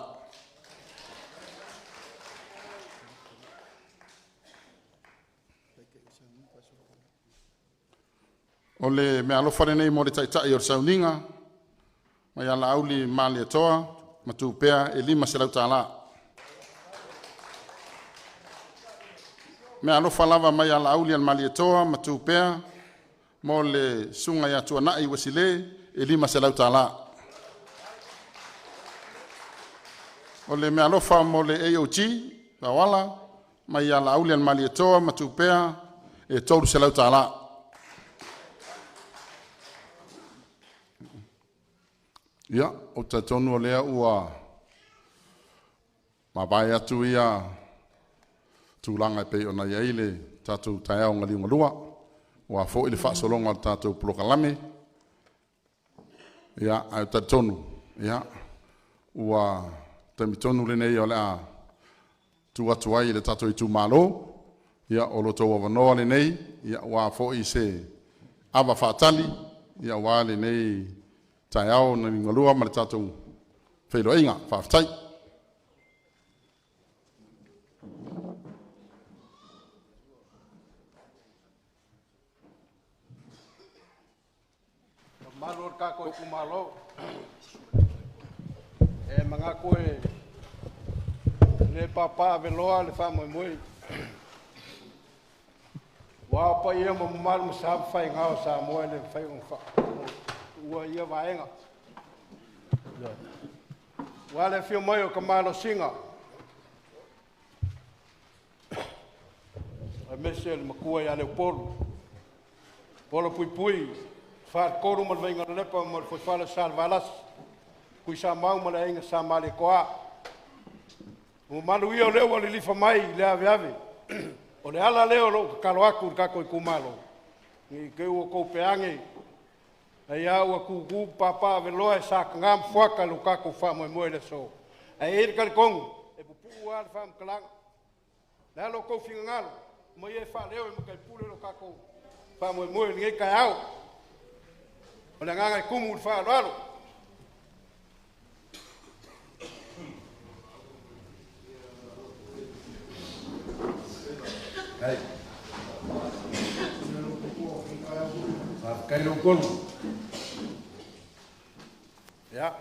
Speaker 1: O le mea alofare nei mo le taitai o sauninga, mai ala auli mali atoa, matu pea e lima se lau tāla. Me alofa lava mai ala auli al malietoa matupea mo le sunga ya tuana i wasile e lima se lautala. O le me alofa mo le AOG wala mai ala auli al malietoa matupea e tolu se lautala. Ia, o tatonu o lea ua mabai atu ia tūlanga pe ona iai le tātou taiao ngali ngalua ua fo ili whaasolonga tātou polokalame ia au tatonu ia ua tamitonu le nei o lea tu atuai le tātou i tū malo ia o loto wawanoa le nei ia ua fo i se awa whaatali ia ua le nei taiao ngali ngalua ma le tātou whailo inga whaafitai.
Speaker 2: Malo ka ko kumalo e mga ko le papa veloa le famo moi wa pa ia mo mal mo sa fai ngao sa mo le fai un fa wa ia vaenga wa le fio moi o kamalo singa a mesel mo ko ia le polo pui far koru mal venga lepa mal foi fala salvalas kui sa mau mal ainga sa male koa o malu ia le o le lifa mai le ave o le ala leo lo kalo aku ka ko kumalo ni ke o ko peange ai au ku papa velo e sa ngam foka lu ka ko fa mo le so ai kal kong e pupu al fam klang la lo ko fingalo mo ye fa leo mo kai pule lo ka ko fa mo ni ka au Olha nganga kumu fa lalo. Ai. Kai lo kol. Ya.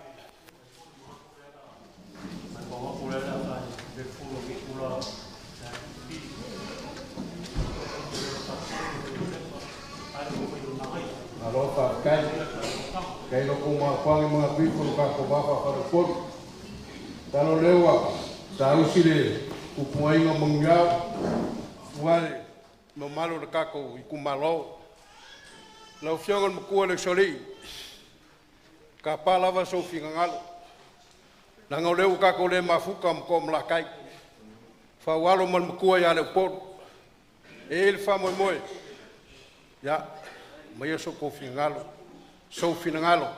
Speaker 2: Alo pa kai lo kuma kwang mga bipo ka ko ba pa por talo lewa ta usile ku kuai ngo mangya wale no malo de kako i kumalo lo fiongo mo ku le soli ka pala va so fingalo na ngo lewa kako le mafuka mo la kai fa walo mo ku ya le por el famo moi ya mai so ko fingalo so finangalo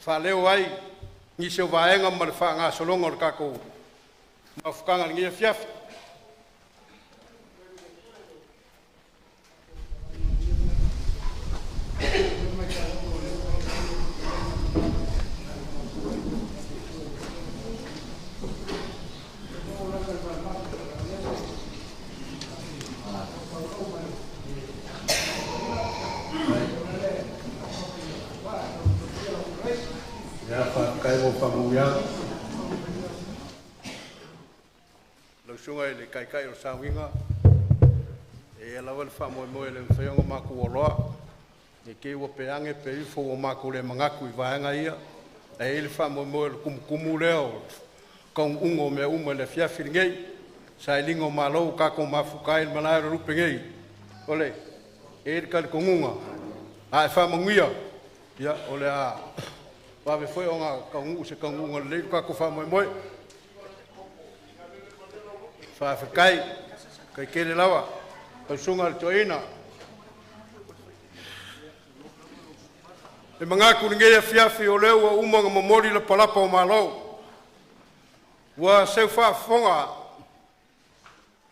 Speaker 2: fa leo ai ni se vaenga mal fa nga solongo ka ko mafukanga ngi fiaf kai mo pamuya lo sunga le kai o sawinga e la wal fa mo le fengo maku oloa e ke o peange pe fo o maku le mangaku I vaenga ia e le fa mo le kumu leo con ungo me umo le fiafi ngei sai lingo malo ka ko mafukai malai rupe ngei ole e kal kongunga ai fa mo ngia ya ole a wa ve foi onga kangu se kangu le ka ko fa moi fa kai kele lawa o sunga toina e manga ku nge fiafi o le o uma ngo mori le palapa o malo wa se fa fonga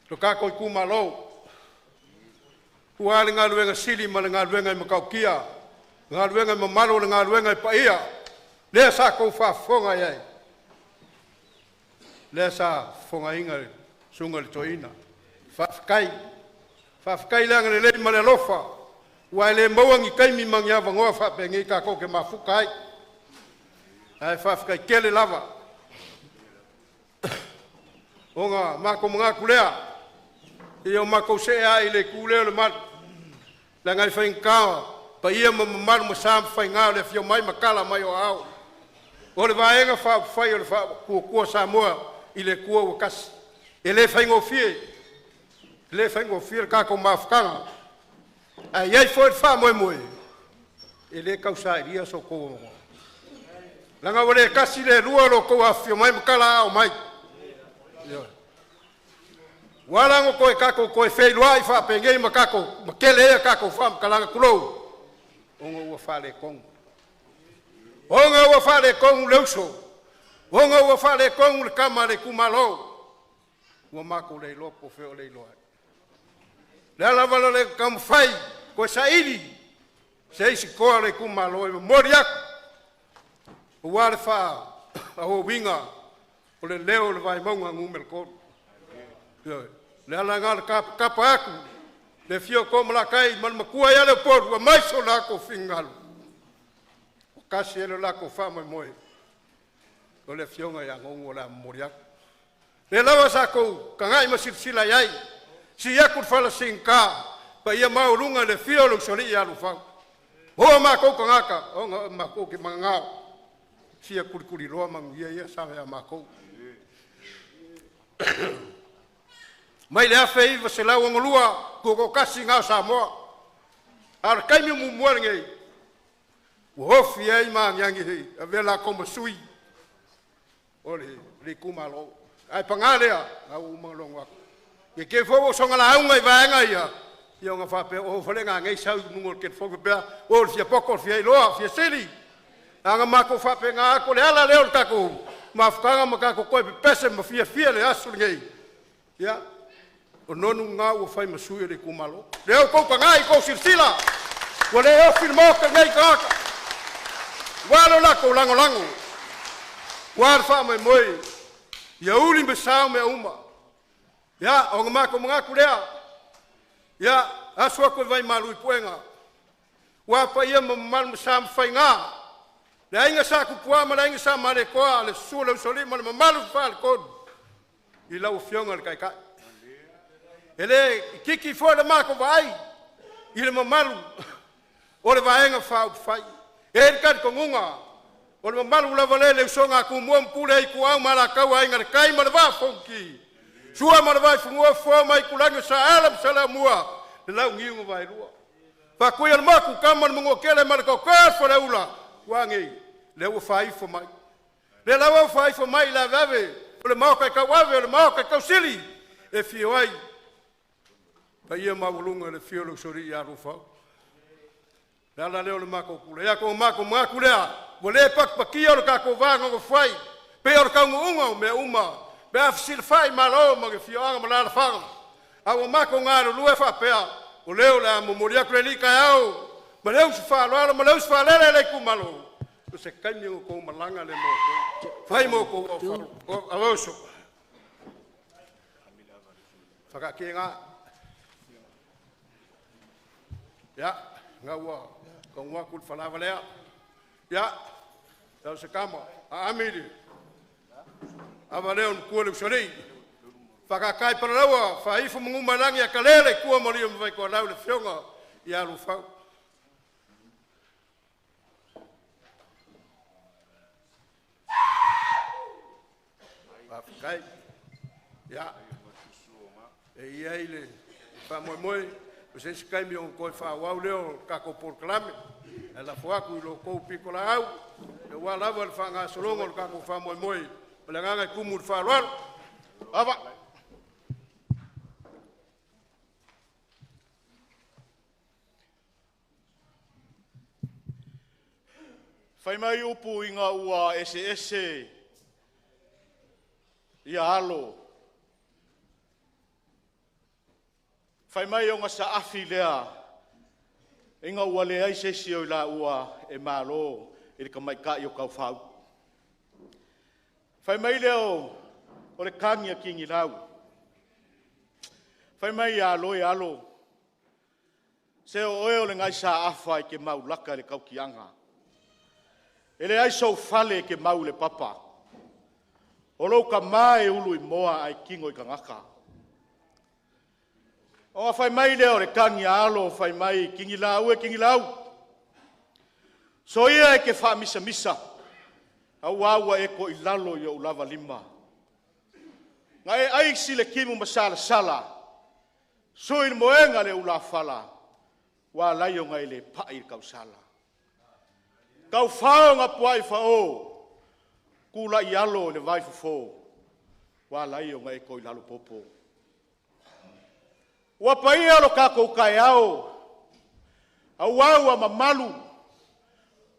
Speaker 2: to ka ko ku malo wa nga luenga sili ma nga luenga makaukia nga luenga malo nga luenga paia le sa ko fa fonga ye le sa fonga inga sunga le toina fa kai la ngale le male lofa wa le mawang kai mi mangya vango fa pengi ka ko ke mafukai ai fa kai kele lava onga ma ko mga kulea Ia mako se ai le kule le mat. La ngai whainkawa. Pa ia mamamaru ma sam whaingao le fio mai makala mai o au. O le vaenga whai o le kua Samoa i le kua wakasi. E le whaingo fie. Le whaingo fie le kako mawhakanga. A iai fo le wha moe moe. E le kausa iria so kou. Langa wale kasi le rua lo kou a fio mai makala au mai. Walango koe kako koe whailua i wha pengei ma kako. Ma kele ea kako wha makalanga kulou. Onga ua wha le kongu. Onga ua wha le kongu leuso. Onga ua wha le kongu le kama le kumalo. Ua mako le loko feo le loa. Le alavalo le kamwhai koe sa iri. Se isi koa le kumalo e mori aku. Ua le wha a ho winga. O le leo le Vaimauga ngumel koru. Le alanga le kapa aku. Le fio ko malakai man makua ya le por wa mai so la ko fingalu. O kasi ele la ko fama moe. O le fio nga ya ngongo la moria. Le lawa sa ko kangai ma sila yai. Si ya ku fala sinka pa ia mau lunga le fio lo sori ya lu fa. Ho ma ko kangaka o ma ko ki manga. Si ya kuri roa mang ia sa ya ma ko. Mai le afei va se la ngolua ko kasi nga Samoa. Ar kai mi mu mornge. Wo fi ai ma nyangi he avela como sui. Ole le kumalo. Ai pangale a au malongwa. Ye ke fo so ngala unga va nga ia. Yo nga fa pe o fole nga ngai sau nungol ke fo pe o fia poko fia loa fia seli. Anga mako fa pe nga ko le ala le ka ko. Ma fkanga ma ka ko ko pese ma fia le asul ngai. Ya. O nonu ngā ua whai masui le kumalo. Leo kou ka ngai kou sirsila. Wa leo filmo ka ngai kaka. Walo lako lango lango. Wal wha mai moe. Ia uli me sao me uma. Ya, o ngamako mga kulea. Ya, asua koe vai malu i puenga. Wa pa ia mamal masam whai ngā. Le inga sa kupua ma le inga sa mare koa. Le sula usoli ma le mamalu wha le kodu. I lau fionga le kai kai. Ele kiki fo le mako vai. Ile mamalu. O le vaenga fa fai. E ka ko ngunga. O le mamalu la vale le songa ku mo mpule i ku au mala ka wa inga kai ma le va fonki. Sua ma le vai fungua fo mai kulanga sa alam salamua. Le lau ngiu vai rua. Fa ku le mako kama mo kele ma ko ka fo le ula. Wangi. Le u fai fo mai. Le lau fai fo mai la vave. O le mako ka wave le mako ka sili. E fio ai. Pa ia maulunga le fiolo sori ya rufa. Dala leo le mako kule. Ya ko mako lea. Mo le pak pakia o ka ko vanga ko fai. Pe o ka unga me uma. Pe afsil fai malo ma ke fioanga ma la fanga. Awo mako ngaro lue fa pea. O leo la mo moria kreli ka au. Ma leo se fa lo ma leo se fa le ku malo. O se kaimi ko malanga le mo. Fai mo ko o avoso. Faka kinga. Ya, ngawa, kong wakul falava lea. Ya, tau se kama, a amiri. Ava leo nkua le usori. Whakakai paralaua, whaifu mungumarangi a kalele, kua moria mwai kua lau le fionga, i alu whau. Whakakai, ya, e iai le, whamoemoe, o se se kaimi o koe whawau leo kako porklame. E la fuaku i lo kou piko la au. E wā lawa le whanga solongo le kako whamoe moe. O le nganga i kumu le wharoaro. Awa.
Speaker 4: Whai mai upu i ngā ua ese i alo. Whai mai o ngā sa afi lea, e ngā ua lea i sesi o i la ua e mālo, e le ka mai ka i o kau whau. Whai mai leo o le kangi a kingi lau. Whai mai i alo e alo, se o oe o le ngai sa afa i ke mau laka le kau kianga. E le ai sou fale ke mau le papa. O lou ka mai ulu i moa ai kingo i ka ngaka. O fai mai leo le kangi alo fai mai kingi lau. So ia e ke wha misa. Awa e ko ilalo yo ulava lima. Ngai ai sile kimu masala. So il moenga le ula fala. Wa layo ngai le pai kau sala. Kau whao ngā puai whao. Kula i alo le vai fufo. Wa layo ngai ko ilalo popo. Wa pai alo kako kai au. Au a mamalu.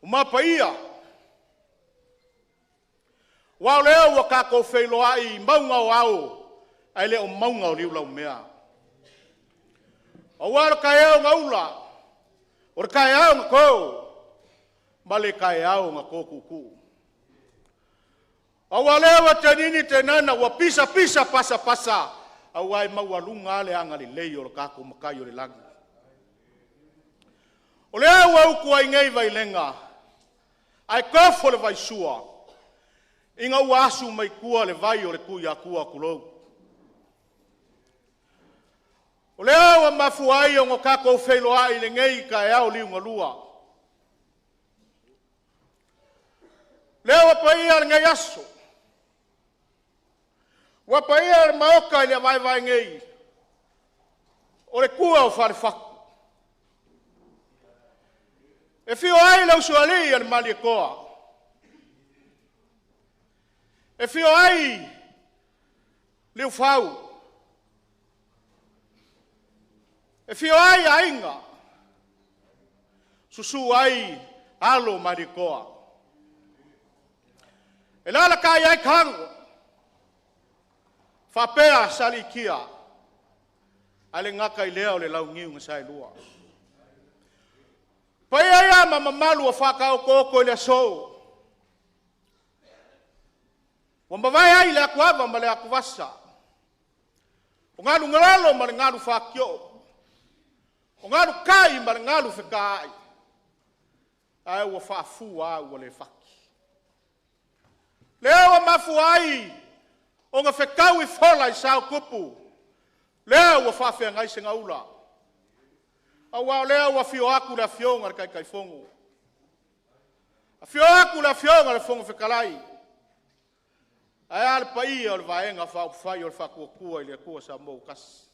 Speaker 4: Uma paia. Wa leo wa kako feilo ai maunga au. Ai le o maunga o liu lau mea. Au alo kai au ngaula. Ora kai au ngako. Male kai au ngako kuku. Au leo wa tenini tenana wa pisa pasa. Au ai mawalunga le anga le lei o kako makai o le lagi. O leo wa uku ai ngai vai lenga. Ai kofo le vai sua. Inga uasu mai kua le vai o le kuia kua kulou. O leo wa mafuai o ngokako feilo ai le ngei ka eao liu ngalua. Leo wa paia le ngei aso. Wa paia le maoka i le vai ngei. O le kua o whare whaku. E fio ai lau suali al mali koa. E fio ai liu fau. E fio ai ainga. Susu ai alo mali koa. E lala kai ai kango. Whapea sali kia. Ale ngaka i leo le lau ngiu ngasai lua. Pai ai mamalu o whakao koko le so. Wa mawai ai le aku ava ma le aku vasa. O ngāru ngalalo ma le ngāru whakio. O ngāru kai ma le ngāru whikai. Ai ua whaafu au o le whaki. Leo wa mafu ai. O ngā whekau i whola i sao kupu. Leo wa whawhia ngai se ngaula. Awa leo wa fio aku la fionga kai fongo. A fio aku la fionga le fongo fekalai. Ai al pai o vaenga fa fai o fa ku ile ku sa mo kas.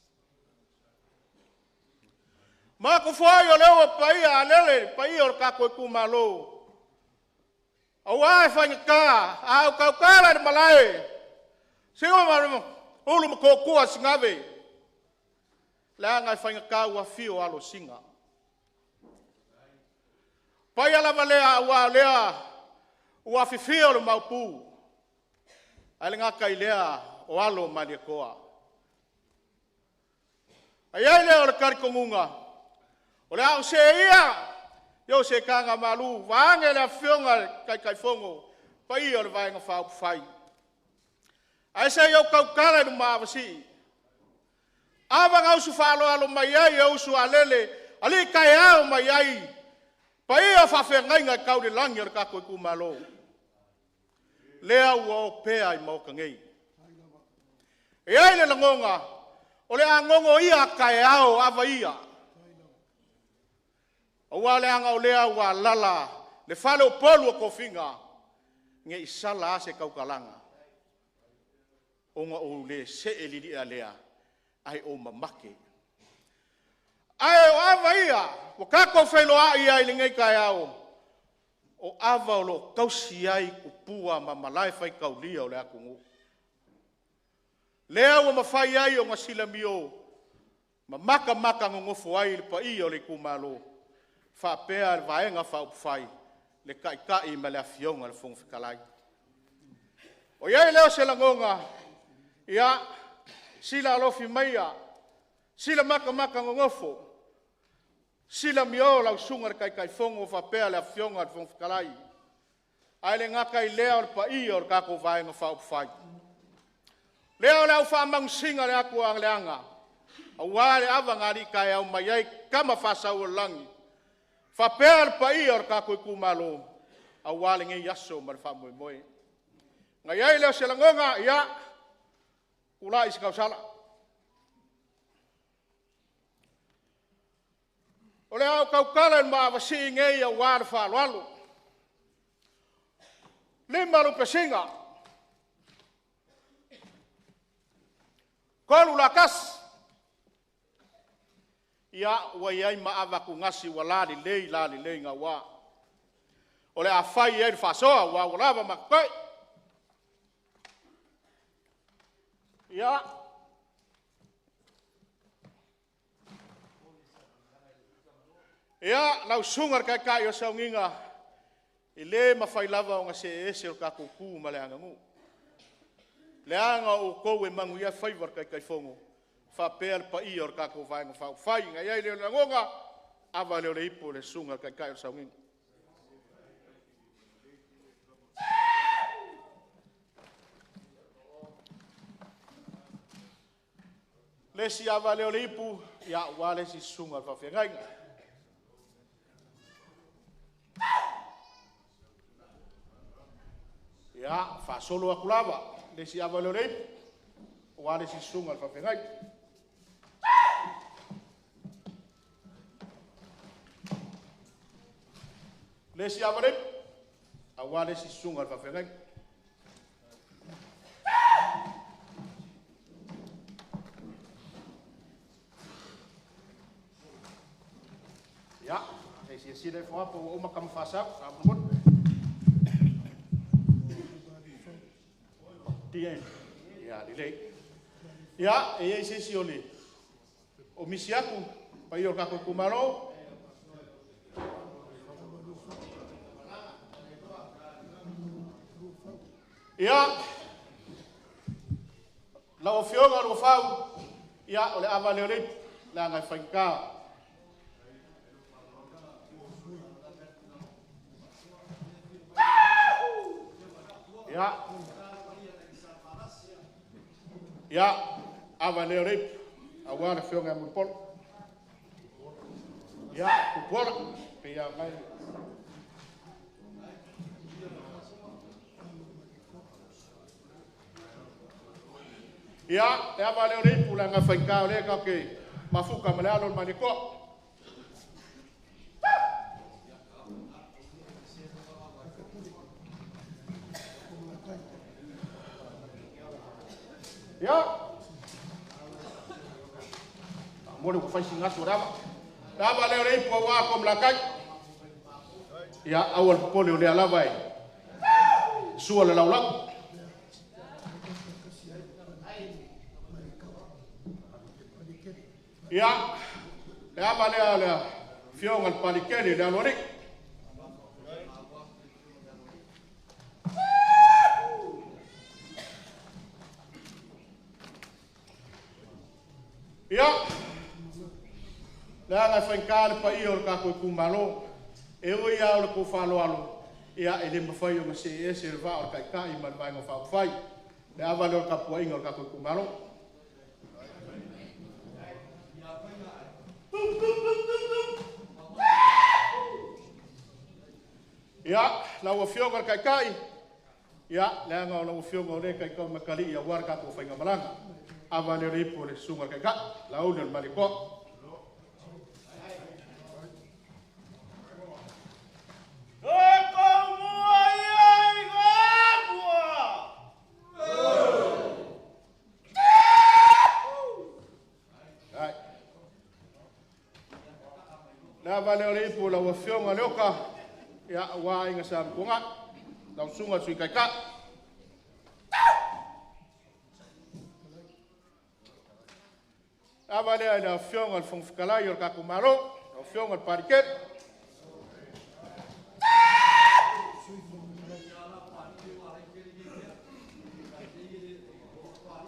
Speaker 4: Ma ku fai o leo pai alele pai o ka ku malo. Awa fa ka au ka kala de malai. Singo ma ulu mo ku asingave. La ngai whainga ka ua fio alo singa. Pai ala malea ua lea ua fifio le maupu. Ale ngā kai lea o alo mali koa. Ai ai lea o le karikongunga. O lea o se ia. Yo se kanga malu. Waange lea fionga kai fongo. Pai o le vaenga whau fai. Ai se yo kaukara nu maavasi. Ava ngau su falo alo mai ai au su alele ali kai au mai ai pai a fa fe ngai ngai kau de langi o ka ko ku malo lea o pe ai mo ka ngai e ai le ngonga o le ngongo ia kai au ava ia o wale anga o lea wa lala le falo polu ko finga ngai sala se kau kalanga o nga o le se elili alea ai o mamake. Ai o ava ia, o kako whailo ai ai le ngai kai au. O ava o lo kausi ai kupua ma malai whai kaulia o le akungu. Lea o mawhai ai o ngasila mio, ma maka ngongofo ai le pa ia o le kumalo. Whapea le vaenga whaupuwhai, le kai ma le afionga le fonga whikalai. O iai leo se langonga, ia, sila alofi maia, sila maka ngongofo, sila mio lau sunga kai fongo whapea le afionga le fonga whikalai. Ai le ngaka i lea o le pa ia o le kako vaenga whaupuwhai. Leo leo whamang singa le aku ang leanga. A wale ava ngari kai au mai ai kama whasa ua langi. Whapea le pa ia o le kako i kumalo. A wale nge yaso ma le whamoe moe. Ngai ai leo se langonga ia. Ula isi kau sala. O le au kaukala ma avasi ngei a wāra whālualu. Lima rupe singa. Kolu lakas. Ia wai ai maawaku ngasi wa lali lei ngā wā. O le a whai e whasoa wa walawa makai. Ia. Ia, lau sungar kai o saunginga. I le mawhai lava o ngā se ese o ka kuku ma le anga ngu. Le anga o kou e mangu ia whaiwar kai whongo. Whapea le pa i o ka kou whainga whau whai. Ngai ai leo na ngonga. Awa leo le ipo le sungar kai o saunginga. Le si awa leo le ipu. Ia wale si sungar whawhengainga. Ya, fa solo aku lava. Le si awa leo reipu. Wale si sunga alfa whengai. Le si awa reipu. A wale si sunga alfa whengai. Ya, se si le fwa po o makam fasak. Sabun. Tien. Ya, dilei. Ya, e ai se si ole. O misi aku, pa i o kako kumaro. Ya. La o fionga ro fau. Ya, ole ava le rip, la ngai fainka. Ya. Ya, ava leo rip, awana whionga mupol. Ya, kupola, pia mai. Ya, ava leo rip, ulanga whaikao lea ka ke mafuka malealo maniko. Ya. Mole ko fai singa surava. Tava leo rei po wa ko mlakai. Ya awal pole le alava ai. Sua le laulau. Ya. Le ava le fionga al palikeni le alori. Ya, le anga whaikale pa i o ka koe kumalo, e o ia o le ko whalo alo, ia e le mawhai o ngase e se rwa o kai kai man vai ngā whau whai, le awa leo ka pua inga o ka koe kumalo. Ia, lau o whionga kai kai, ia, le anga o lau o whionga o le kai kai makali ia wara ka koe whainga malanga. Ava le ripo le sunga kai ka, la ule le maliko. La ava le ripo la wafionga leoka, ia wa inga sa mkunga, la sunga sui kai ka. Ava lea da fionga al fongfikalai o kako maro, o fionga al pariket.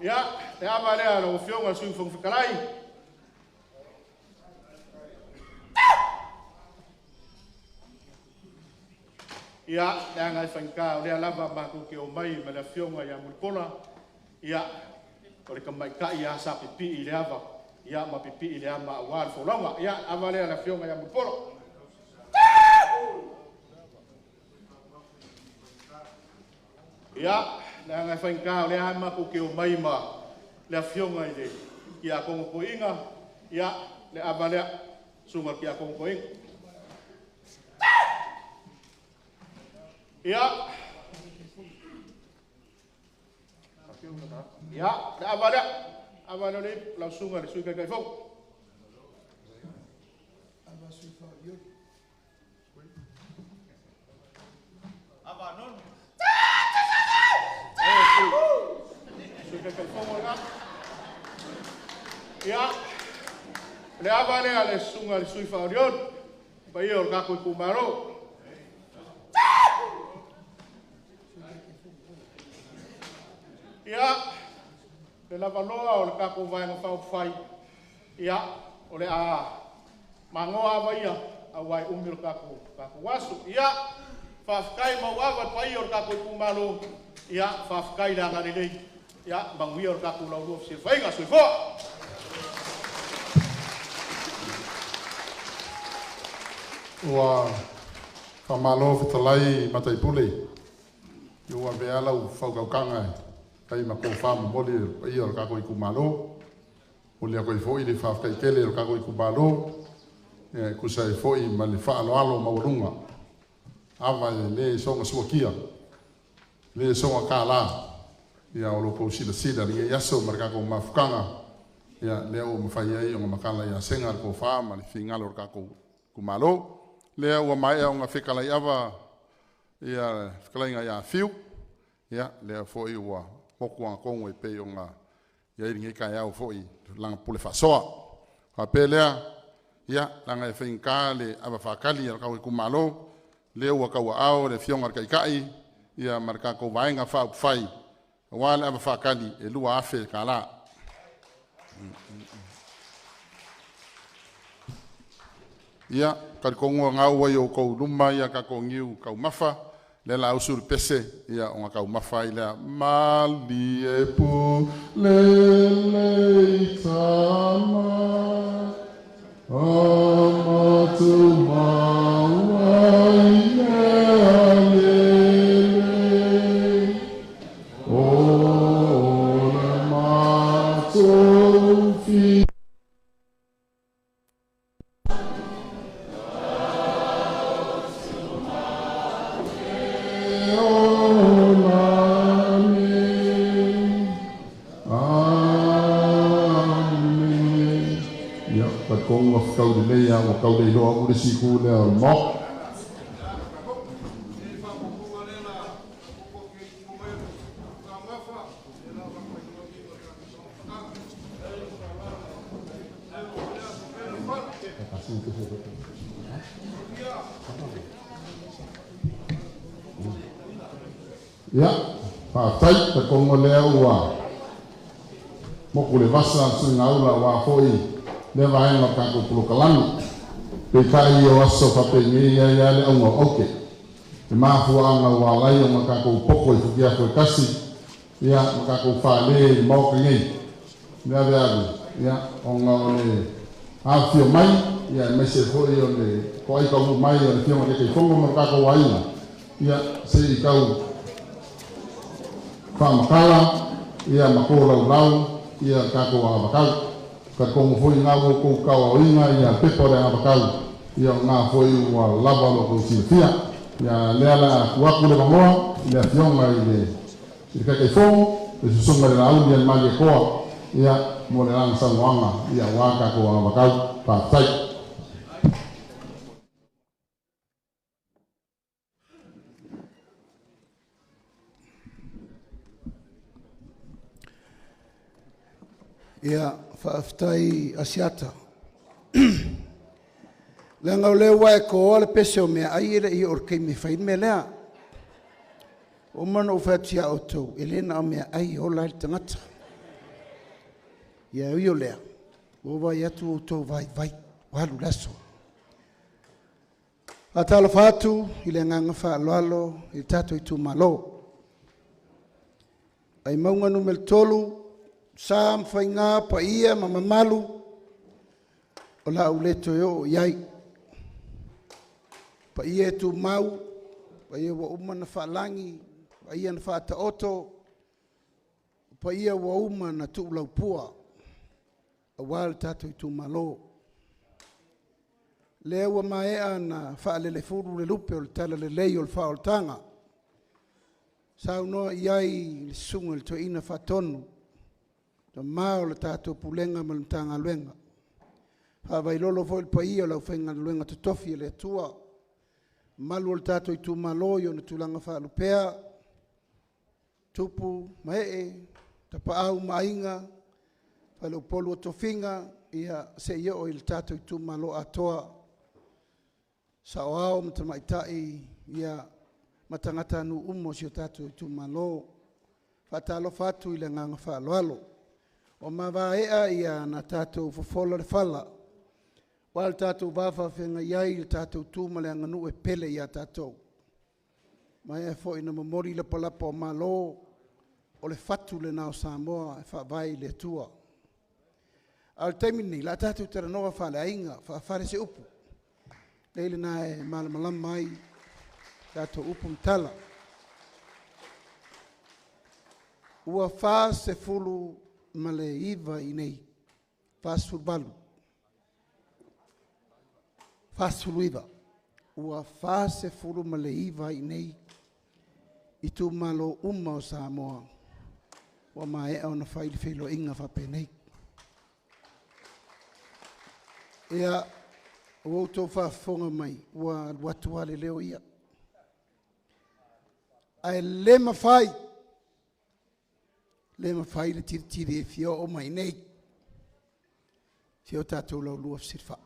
Speaker 4: Ya, te ava lea o fionga al sui fongfikalai. Ya, te anga i whainka o lea lava mako ke o mai ma lea fionga ia mulpola. Ya, o le kamai ka ia sa pipi i le ava. Ya ma pipi ile ama awal folonga ya avale la fionga ya muporo ya la nga fainka le ama ko ke o mai ma la fionga ile ya ko ko inga ya le avale sunga kia kong koing. Ia. Ia, da avada. Avada ni lau sunga ni suika kai fong. Ava suifa yo. Ava non. Suika kai fong ora. Ia. Le ava le ale sunga ni suifa yo. Pa yo ka ko kumaro. Ia, le lava loa o le kako vai no whau whai. Ia, o le a mangoa vai a wai umi o kako wasu. Ia, whawhikai mau awa pai o le kako i kumalo. Ia, whawhikai le angari nei. Ia, mangui o le kako lau lua fsir whainga sui fua.
Speaker 1: Ua whamalo fitalai matai pule. Ua vea lau whaukaukanga kai mako whamu moli i o kako i kumalo. O lea koe foi le whawhikai kele o kako i kumalo. Kusai foi ma le whaaloalo maurunga. Awa le songa suakia. Le songa ka la. Ia o loko sida ringa yaso marikako mafukanga. Ia leo mawhai ai o makala ia senga ko whaama le whingalo o kako kumalo. Lea ua mai au ngā whekalai awa ia whekalai ngā ia whiu. Ia lea foi ua moku ang kongo i pei o ngā ia iringi kai au foi langa pule whasoa. Ka pe lea ia langa e whainka le awa whakali al kau i kumalo. Lea ua kaua au le whionga kai kai ia marika kou vaenga whau whai. Wale awa whakali e lua afe ka la. Ia, kari kongo ngau wai o kou luma ia ka kou ngiu kau mafa. Le la usur pese ia o kau mafa i lea mali e pu le le tama amatu mawai lea lele o le matu fi Kong of kau de lea o kau de loa ure siku lea o mo. Ya, patai te kongo lea ua. Moku le vasa su ngaula wa foi. Le vai no kako pulukalani pe kai o aso pape ni ya ya le ongo oke te mafu anga wa lai o makako poko i fukia ko kasi ya makako fa le mo kini ya ya onga le afio mai ya mese ho i o le ko ai ko mai o le fio ke te fongo makako wa ina ya se i kau fa makala ya makora lau ya kako wa makala ka kongo foi ngā woko kawa oinga ia pepore a bakau ia ngā foi ua lava lo ko silfia ia leala kuaku le mangoa ia fionga i le kakai fongo e susunga le launi ia mali e koa ia mo le langa sangoanga ia waka ko a bakau pātai.
Speaker 5: Ia whaaftai asiata. Le ngau leo wae ko ole pese o mea ai ere i orkei me whain me lea. O mana o whatia o tau, elena o mea ai o lai tangata. Ia ui o lea. O vai atu o tau vai, walu laso. A tala whatu, i le nganga wha aloalo, i tato i tu malo. Ai maunga numel tolu, Sam whainga pa ia mamamalu o la uleto yo iai. Pa ia tu mau, pa ia wa uma na whaalangi, pa ia na whaata oto, pa ia wa uma na tu laupua, a wale tato i tu malo. Le ua maea na whaalele furu le lupe o le tala le lei o le whaoltanga. Sau noa iai le sunga le to ina whatonu. To mao le tātou pulenga ma le tanga luenga. Hawai lolo fo il pai o lau whainga luenga to tofi le tua. Malu o le tātou i tu maloi o na tulanga whaalupea. Tupu, mae, tapa au mainga, whalau polu o tofinga, ia se ia o il tātou i tu malo atoa. Sa o ao matamaitai, ia matangata anu umo si o tātou i tu malo. Whatalo fatu i le nganga whaaloalo. O mawaea ia na tātou fofola le whala. Wal tātou wafa whenga iai le tātou tūma le anganu e pele ia tātou. Mai e fo ina mamori le palapa o malo o le fatu le nao Samoa e whawai le tua. Al taimini, la tātou tera noa whale ainga, whawhare se upu. Leile na e malamalam mai, tātou upu mtala. Ua wha se fulu male iwa i nei, wha se fulu balu. Wha se fulu iwa. Ua wha se fulu male iwa i nei, i tu malo uma o Samoa. Ua mai e au na whaili whilo inga whape nei. Ea, o auto whafonga mai, ua watua le leo ia. Ai le mawhai le tiri e fio o mai nei. Fio tātou lau lua sirfa.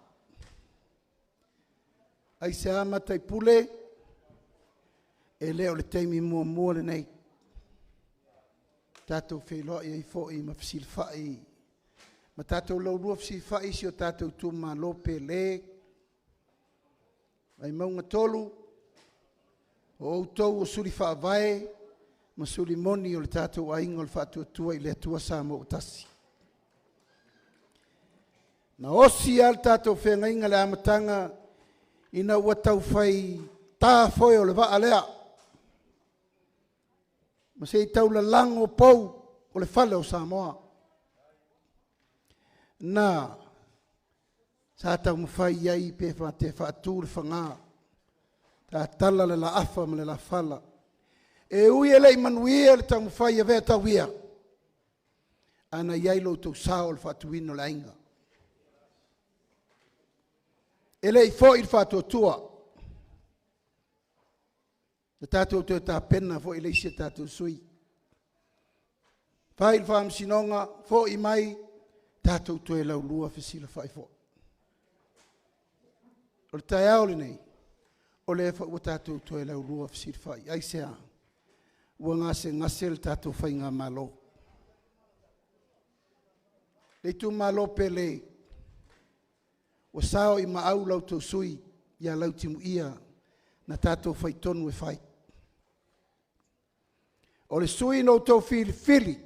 Speaker 5: Ai se amata i pule, e leo le teimi mua le nei. Tātou wheloa i fo i mawhasirfa i. Ma tātou lau lua sirfa i si o tātou tūma lope le. Ai maunga tolu, o outou o suri whaavae, ma suri moni o le tātou ainga o le whaatua tua i le atua Samoa o tasi. Na osi al tātou whenga inga le amatanga, ina ua tau whai tā foi o le waa lea. Ma se i tau la lango pou o le whale o Samoa. Na, sa tau mawhai iai pe te whaatu le whanga. Ta tala le la afa ma le la whala. E ui e lei manuia le tau mawhai a vea tau ia. Ana iai lo tau sao le whaatu ino le ainga. E lei fo i le whaatu tua. Le tātou te tā pena fo i lei se tātou sui. Whai le whaam sinonga fo i mai tātou tue lau lua whisila whai fo. O le tai au le nei, o le wha ua tātou tue lau lua whisila whai. Ai sea, ua ngase le tātou whai ngā malo. Le tu malo pe le, o sao i maau lau tau sui, ia lau timu ia, na tātou whai tonu e whai. O le sui no tau fili,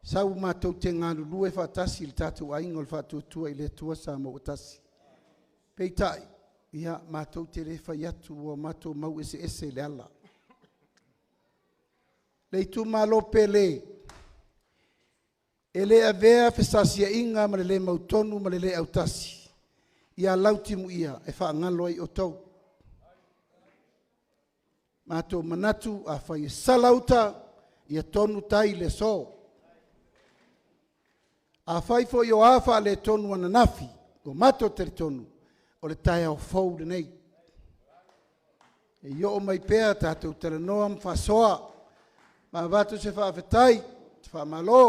Speaker 5: sau mātou te ngānu lue whaatasi le tātou aingo le whātua tua i le tua Samoa o tasi. Peitai, ia mātou te re whai atu o mātou mau ese le ala. Le tu malo pe le, e le a vea whesasia inga ma le mautonu ma le au tasi. Ia lautimu ia e whaangalo ai o tau. Mātou manatu a whai salauta ia tonu tai le so. A whai fo i o awha le tonu ana nafi, o mato te tonu, o le tai au fau le nei. E i o mai pēa tātou tera noam whasoa, ma watu se whaafetai, te whaamalo.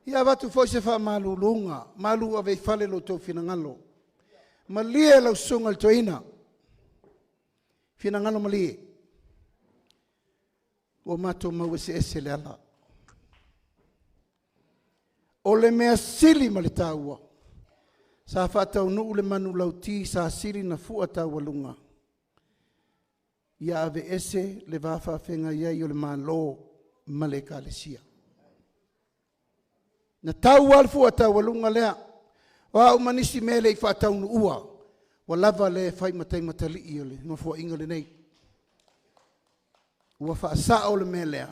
Speaker 5: Ia watu fo se whaamalu lunga, malu a vei whale lo tau whinangalo. Ma lie lau sunga le toina, whinangalo ma lie. O mato mau ese le ala. O le mea sili ma le tāua. Sa whatau nuu le manu lau ti sa sili na fua tāua lunga. Ia ave ese le wafa whenga iai o le malo ma le kālesia. Na tāua al fua tāua lunga lea. Wa umanisi mele i whatau nu ua. Wa lava le whai matai matali i ole. No fua inga le nei. Ua whaasa o le melea.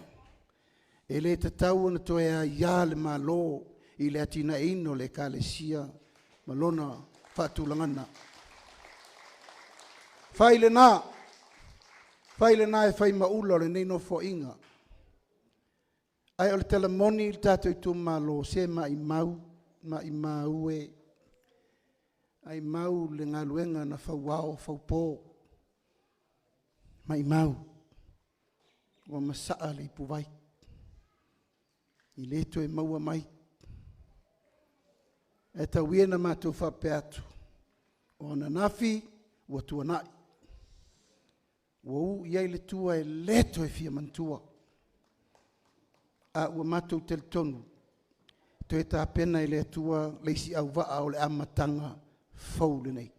Speaker 5: E le tāua na toea ia le malo. I le atina ino le kālesia, malona whaatulangana. Whaile nā e whai maula le nei no fo inga. Ai o le telemoni il tātou i tū malo se ma i mau e ai mau le ngā luenga na whauao, whaupō. Ma i mau. Wa masaa le ipu vai. I leto e maua mai. E ta wiena mātou whape atu. O na nafi, ua tua nai. Ua iai le tua e leto e fia mantua. A ua mātou tel tonu. To e tā pena i le tua leisi au waa o le amatanga fau le nei.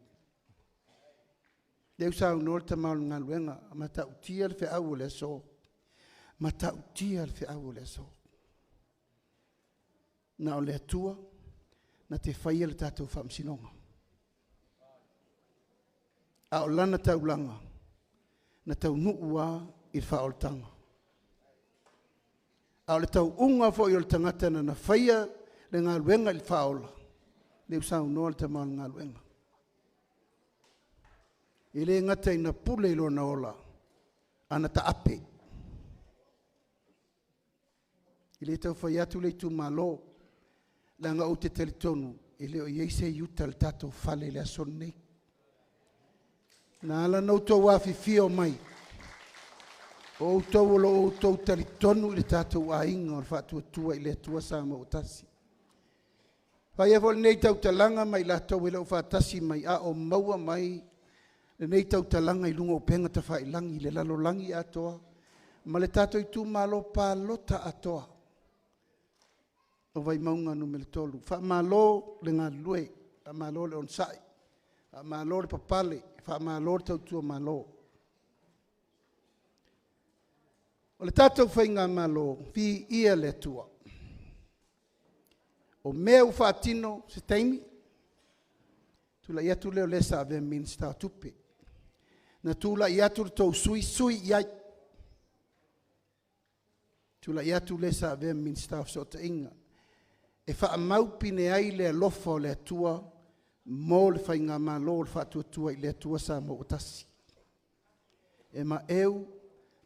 Speaker 5: Deu sa unol ta maul ngā luenga. Mata utia le fe au le so. Mata utia le fe au le so. Na o le atua, na te whaia le tātou whamsinonga. A o lana tau langa, na tau nuua i whaoltanga. A o le tau unga fo i o le tangata na na whaia le ngā luenga i whaola. Leu sau noa le tamau ngā luenga. I le ngata i na pule ilo na ola, ana ta ape. I le tau whaiatu le tu malo, langa o te teletonu, i leo ieise iuta le tatou fale le ason nei. Na ala nau tau wafi fio mai. O tau olo o tau teletonu i le tatou a inga o le whaatua tua i le tua sa ma o tasi. Whai e nei tau talanga mai la tau i leo whaatasi mai a o maua mai. Le nei tau talanga i lunga o penga ta whai langi, le lalo langi atoa. Ma le tatou i tu malo pa lota atoa. O Vaimauga numele 3. Whaamalo le ngā lue, whaamalo le onsai, whaamalo le papale, whaamalo le tautua malo. O le tātou whainga malo, fi ia le tua. O mea u whaatino se taimi, tula iatu leo lesa ave minsta tupe. Na tula iatu le tau sui iai. Tula iatu lesa ave minsta sota inga. E wha maupine ai le alofa o le atua, mo le whainga malo le whaatua i le atua sa mo utasi. E ma eu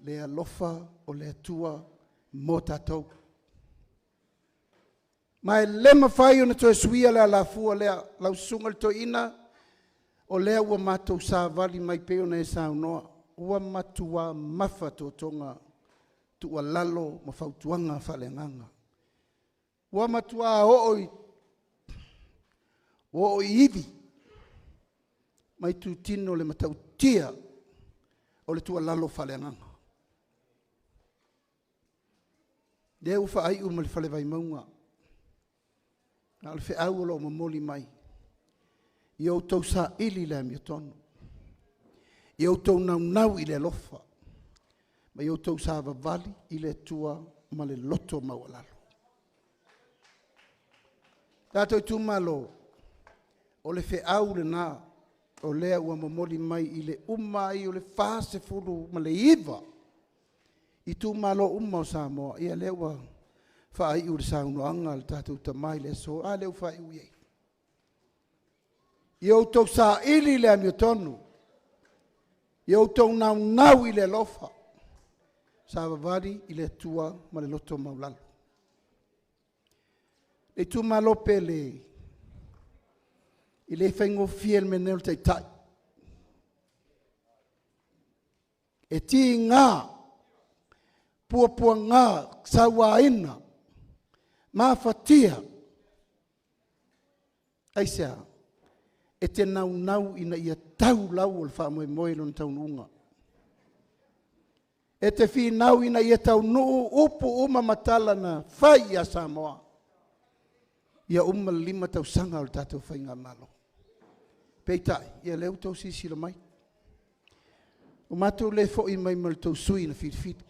Speaker 5: le alofa o le atua mo tatou. Ma e lema whai o na toi suia le alafua lea lau sunga le toi ina, o lea ua mātou sa vali mai peo na e sa unoa. Ua matua mafa tō tonga, tua lalo ma whautuanga whalenganga. Ua matua o iwi, mai tu tino le matau tia o le tua lalo whaleanganga. Lea uwha ai uma le whale Vaimauga. Nga le whiau lo mamoli mai. I au tau sa ili le amia tonu. I au tau nau i le lofa. Ma i au tau sa vavali i le tua ma le loto maualalo. Tātou tu malo, o le whiau le nā, o lea ua mamoli mai i le umai o le whase furu ma le iwa. I tu malo o Samoa, ia lea ua whaai ure saunoanga le tātou tamai le so, a leo whaai ui. I au tau sa ili le amio tonu, i au tau nau i le lofa, sa wavari i le tua ma le loto maulalo. E tu malo pele, i le whaingo fiel menel te tai. E ti ngā, pua ngā, sawa ina, mā whatia. Aisea, e te nau ina ia tau lau o le wha moe lona tau nuunga. E te whi nau ina ia tau nuu upu uma matala na whai a Samoa. Ia uma 5 tau sanga o le tātou whainga malo. Peitai, ia leo tau sisila mai. O mātou le fo i mai mal tau sui na whirwhiri.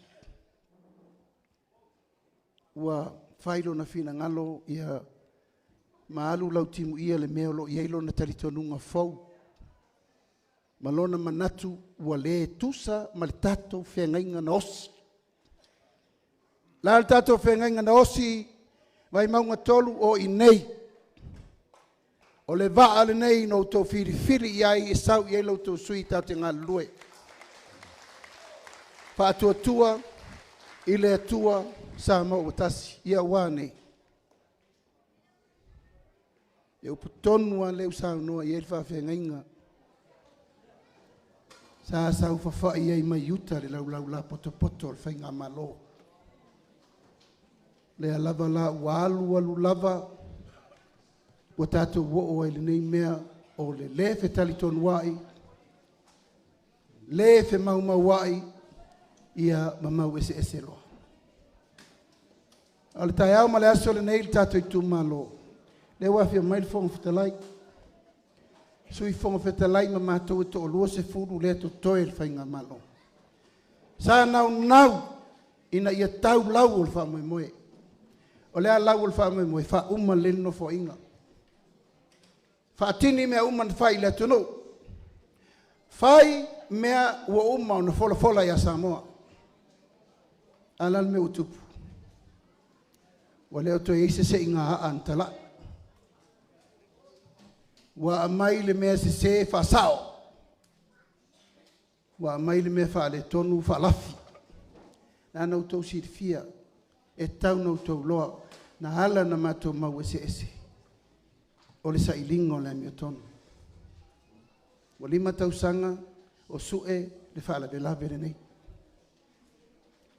Speaker 5: Ua whailo na whina ngalo ia maalu lau timu ia le meolo i eilo na talitonunga fau. Malona manatu ua le tusa ma le tātou whengainga na osi. La le tātou whengainga na osi, Vaimauga 3 o i nei. O le vaa le nei no tō whiri iai e sau i elo tō sui tau te ngā lue. Wha atua tua, i le atua, sa mau o tasi, ia wāne. E upu tonua leu sa noa i elfa whengainga. Sa sau whawha i ei mai uta le lau la poto le whainga malo. Le lava la walu lava, o tātou wo ai le nei mea o le fe tali tonu wai, le fe mau wai, ia mamau ese loa. Ale tai au ma le aso le nei le tātou i tu malo. Le wafia mai le fonga whetalai. Sui fonga whetalai ma mātou e to o lua se furu le to toe le whainga malo. Sa nau, ina ia tau lau o le wha moe. O lea lau o le wha moe, wha uma leno fo inga. Whaatini mea uma na whai le tunu. Whai mea ua uma o na fola ia Samoa. Alal me utupu. Wa leo to eise se inga haa antala. Wa amai le mea se whasao. Wa amai le mea wha le tonu whalafi. Na nau tau sirifia. E tau nau tau loa. Na hala na mato mau ese. O le sailinga o le amia tonu. O 5 tausanga o sue le whaalawe nei.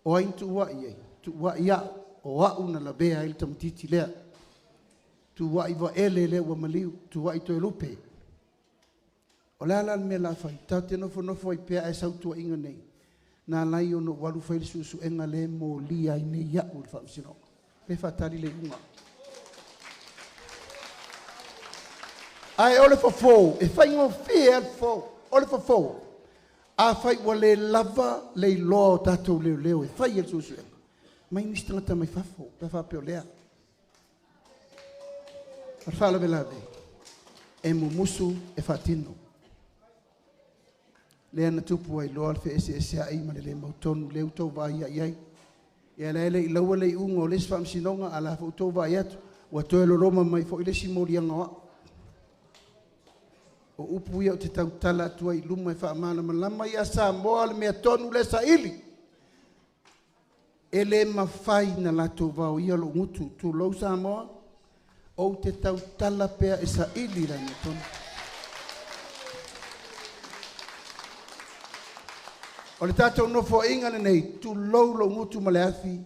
Speaker 5: O ain tu wa ia o au na la bea il tamtiti lea. Tu wa iwa ele le wa maliu, tu wa ito elupe. O le ala me la fai, tau te nofo i pea e sautua inga nei. Na lai o no walu fai su enga le mo lia i nei ia ul whausino. Le whatari le unga. Ai ole fo e fai ngo fia fo ole fo a fai wa le lava le lo tato leo e fai el susu mai ni stata mai fafo pa fa pe lea per fa la velave e musu e fatino le na tupu ai lo al fe ese ai ma le moton le uto va ia ia le lo le ungo le fam sinonga ala foto va ia wa to lo roma mai fo ile simolianga o upu ia o te tautala atua i luma e whaamana malama ia Samoa le mea tonu le sa ili. E le mawhai na lato vau ia lo ngutu tu lau Samoa o te tautala pea e sa ili la mea tonu. O le tātou nofo inga nei tu lau lo ngutu ma le afi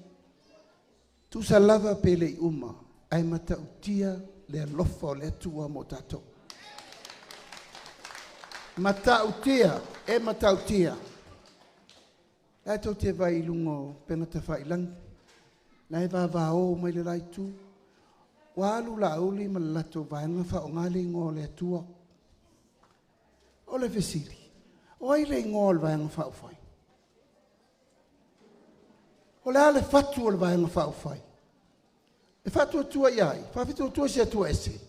Speaker 5: tu sa lava pe le uma ai mata utia le alofa o le atua mo tātou. Matautia. Lai tau te vai lungo pena te whai lang. Lai o mai le lai tu. Walu la uli ma lato vaenga wha o ngali ngō le atua. O le fesiri. O ai le ngō le vaenga wha o whai. O le ale fatu o le vaenga wha o whai. E fatu atua iai. Whawhitu atua si atua ese.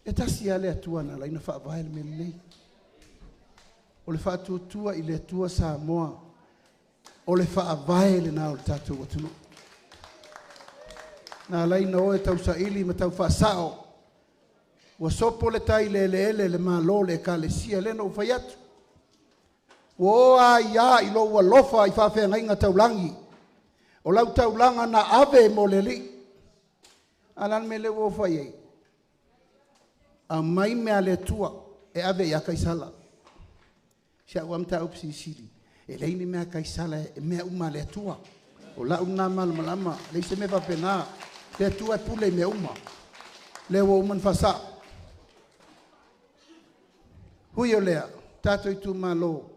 Speaker 5: E tasi ale atua na laina whaavaele me lei. O le whaatuatua i le atua Samoa. O le whaavaele na o le tātou watunu. Na laina o e tau saili ma tau whaasao. Wa sopo le tai le malo le ka le sia le no whaiatu. O a ia i lo ua lofa i whawhea ngainga taulangi. O lau taulanga na ave mo le li. Alan me le wo whaiei. A mai mea le tua e ave ia kaisala. Sia ua mta upsi siri. E leini mea kaisala e mea uma le tua. O la una malama. Leise me vapena. Le tua e pule mea uma. Le ua uman fasa. Hui o lea. Tato i tu malo.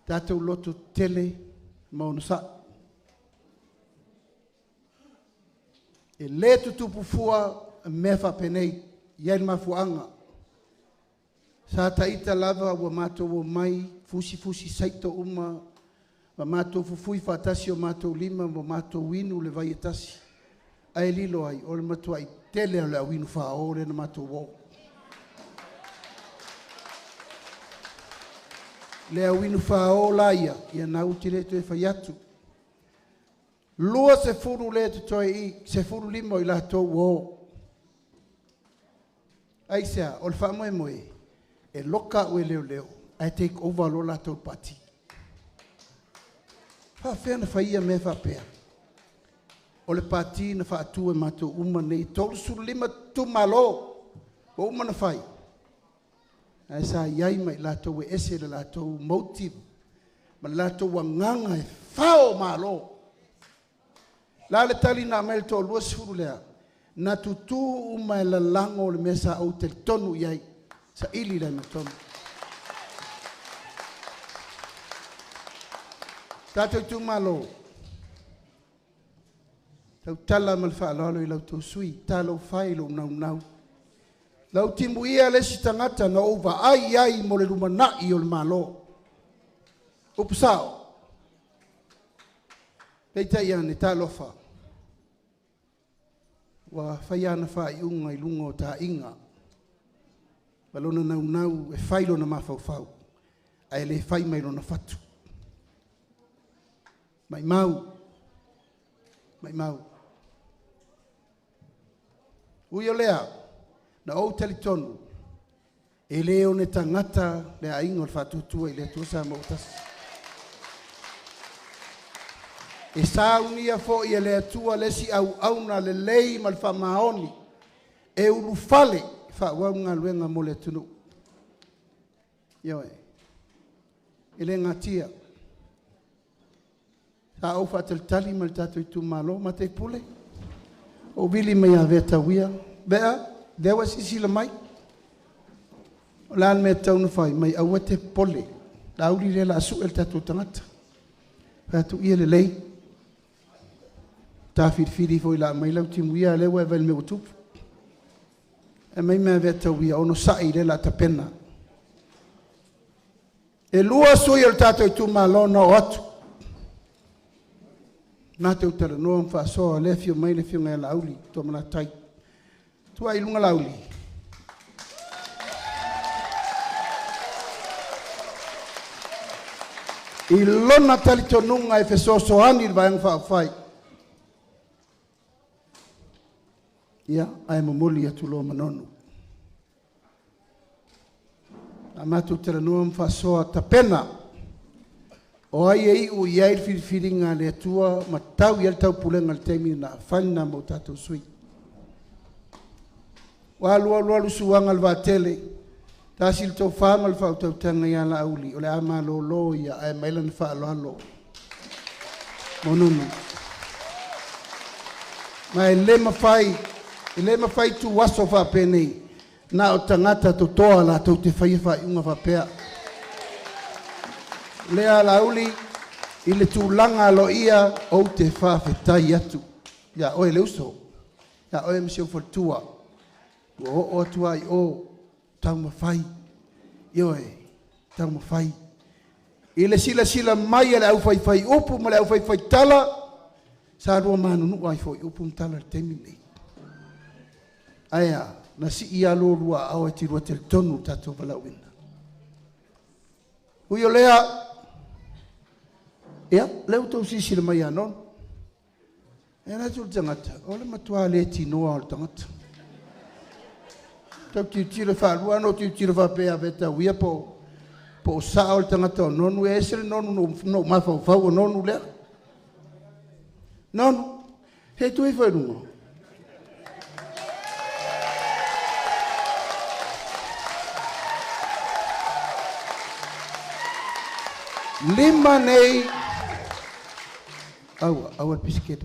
Speaker 5: Tato loto tele maunusa. E le tutupu fua mea vapenei. Iain mafuanga. Sa taita lava wa mato wa mai fusi saito uma wa mato fufui fatasi o mato lima wa mato winu le vai etasi. Ai lilo ai o le mato ai tele le winu fa o le na mato wo. Le winu fa o laia ia na utile to e faiatu. Lua se furu le to i se furu limo i la to wo. Ai sea, o le whamoe e loka ue leo leo, ai take over lo lato pati. Whawhea na whaia me whapea. O le pati na whaatua mato uma nei, tolu suru lima tu malo, o uma na whai. Ai sa iai mai lato we ese le lato motive, ma lato wanganga e whao malo. La le tali na mele to lua suru lea, na tutu uma e la lango le mesa au te tonu iai, sa ili le me tonu. Tātou tu malo. Tau tala mal whaalalo I lau tō sui, tā lau whai lau nau. Lau timu ia lesi tangata na ova ai mo le lumanai o le malo. Upusao. Peita iane tā lofa. Wa whai ana whai unga I lunga o tā inga. Walona nau e whailo na mawhau. Ai le whai mailo na whatu. Mai mau. Ui o lea, na ou talitonu, e leo ne tangata le a ingo le whatutua I le tuasa mautas. E sa unia fo I le atua lesi au na le lei mal whamaoni, e urufale whauaunga luenga mo le tunu. Ioe, e le ngatia. Sa au whateltali mal tatu I tu malo, ma te pule. O vili mai a veta wia. Bea, dewa sisi la mai. O lan me tau na whai, mai aua te pole. La uri le la asu el tatu tangata. Patu ia le lei. Ta whirwhiri fo I la mai lau timu ia lewa e vel me utupu. E mai mea veta wia, ono sai le la tapena. E lua sui el tatu I tu malo na o atu. Nā te utara noa mwhaasoa le fio mai le fio ngai lauli, tō mana tai. Tua I lunga lauli. I lona tali tonunga e fesoso ani I vaeng whaafai. Ia, ai mamuli atu loa manonu. A matu utara noa mwhaasoa tapena. O ai e I iai whiriwhiringa le atua ma tau I al tau pulenga le teimi na whanina mo tātou sui. Wa lua suanga le vātele, tāsi le tau whāma le whautau tanga I ala auli, o le ama lo ia ai maila ni whaaloalo. Monunu. Ma e le mawhai tu waso whapenei, na o tangata to toa la tau te whaiwha I unga whapea. Lea lauli I le tūlanga lo ia o te whawhetai atu. Ia oe le uso. Ia oe msio whatua. O atua I o tau mawhai. Ioe, tau mawhai. I le sila mai le au whai upu ma le au whai tala. Sa rua manunu ai whai upu mtala le temi nei. Aia, na si ia lo rua au e tirua te tonu tato walauina. Ui o lea, ia, leu tau sisi le mai anon. E na tu tangata, o le matua le tinoa o le tangata. Tau tiutira whaarua, no tiutira whapea veta uia po saa o le tangata o nonu, e esere nonu no mawhau o nonu lea. Nonu, he tui whairunga. Lima nei aua pisket.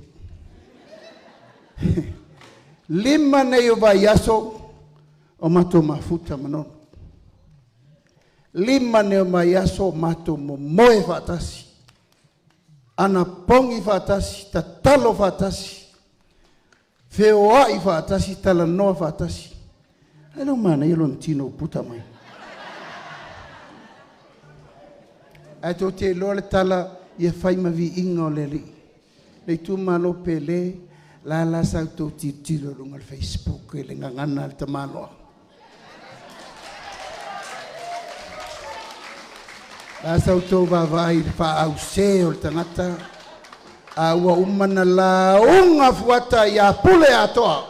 Speaker 5: Lima nei o vai aso o mato mafuta manon. Lima nei o mai aso mato mo moe fatasi. Ana pongi fatasi, ta talo fatasi. Feoa I fatasi, tala noa fatasi. Elo mana ilo ntino puta mai. Ai tō te loa le tala ia whai mavi inga o le li. Nei tū malo pele, la sau tō tiro runga le Facebook, e le ngangana le tamaloa. La sau tō vavai le wha au se o le tangata, a ua umana la unga fuata ia pule atoa.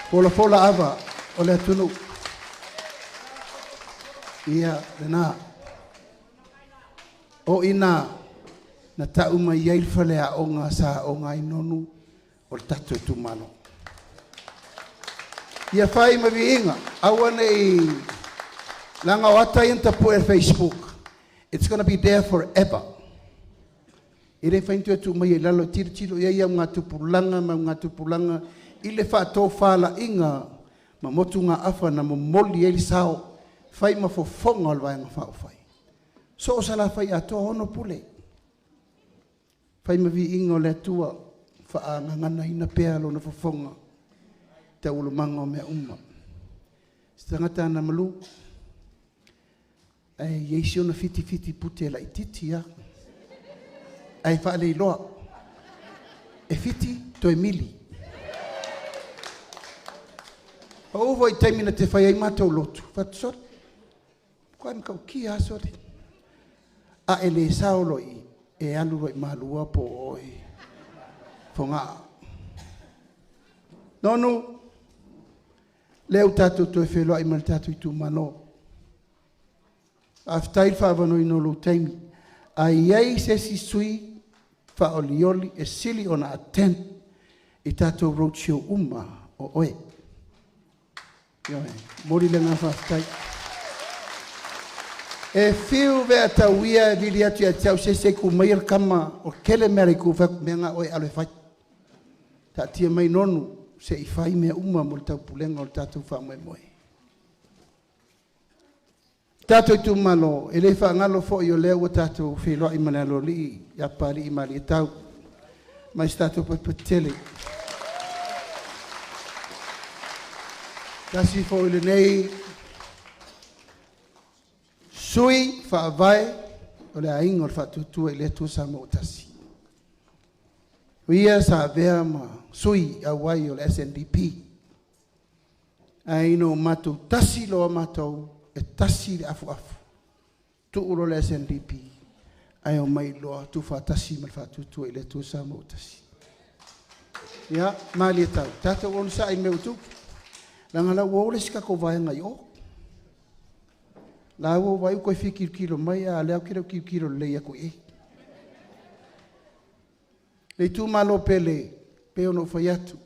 Speaker 5: Fola ava, o le atunu. Ia, lena. O ina, na tau mai iai whale a onga sa onga inonu o le tatu e tumalo. Ia whai mawi inga, awane I langa wata inta po e Facebook. It's going to be there forever. Ire whaintu e tu mai e lalo tiro ia ia ngā tupulanga, ma ngā tupulanga, ile whātō whāla inga, ma motu ngā awha na mo moli e li sao, whai ma fofonga o waenga whao whai. So o sala whai ato hono pule. Whai ma vi inga o le atua, wha ngangana ina pēa lo na fofonga, te ulumanga o mea umma. Stangata na malu, ai yeisi ona fiti pute la ititi ya. Ai wha le loa. E fiti to e mili. Pa uvo I taimina te whai ai mātou lotu. Whatu sori. Koe mkau ki a sori. A e le saolo I e alu roi malua po oi. Whonga. Nonu. Leo tātou to e wheloa I mal tātou I tu mano. Aftai whaavano I no lo taimi. A iei se si sui whaolioli e sili ona aten I tātou roadshow uma o oe. Mori le ngā whaftai. E whiu vea tau ia vili atu ia tau se ku mair kama o kele meri ku whaku mea ngā oe aloe whai. Ta tia mai nonu se I whai mea uma mo le tau pulenga o le tātou wha moe. Tātou I tu malo, e le wha ngalo fo I o leo o tātou wheloa I manalo li, ia pari I mali e tau, mai tātou patele. Tasi fo I le nei, sui wha vai, o le aingo le wha tutua I le tu sa mo tasi. Uia sa vea ma sui a wai o le SNDP. Aino matou tasi loa matou, e tasi le afu. Tu uro le SNDP. Ai o mai loa tu wha tasi mal wha tutua I le tu sa mo tasi. Ia, mali e tau. Tātou onu sa I meu tu. Langa la wole sika ko vai ngai o. La wo vai ko fi kilo mai a le kilo kilo le ia ko e. Le tu malo pele pe ono foi atu.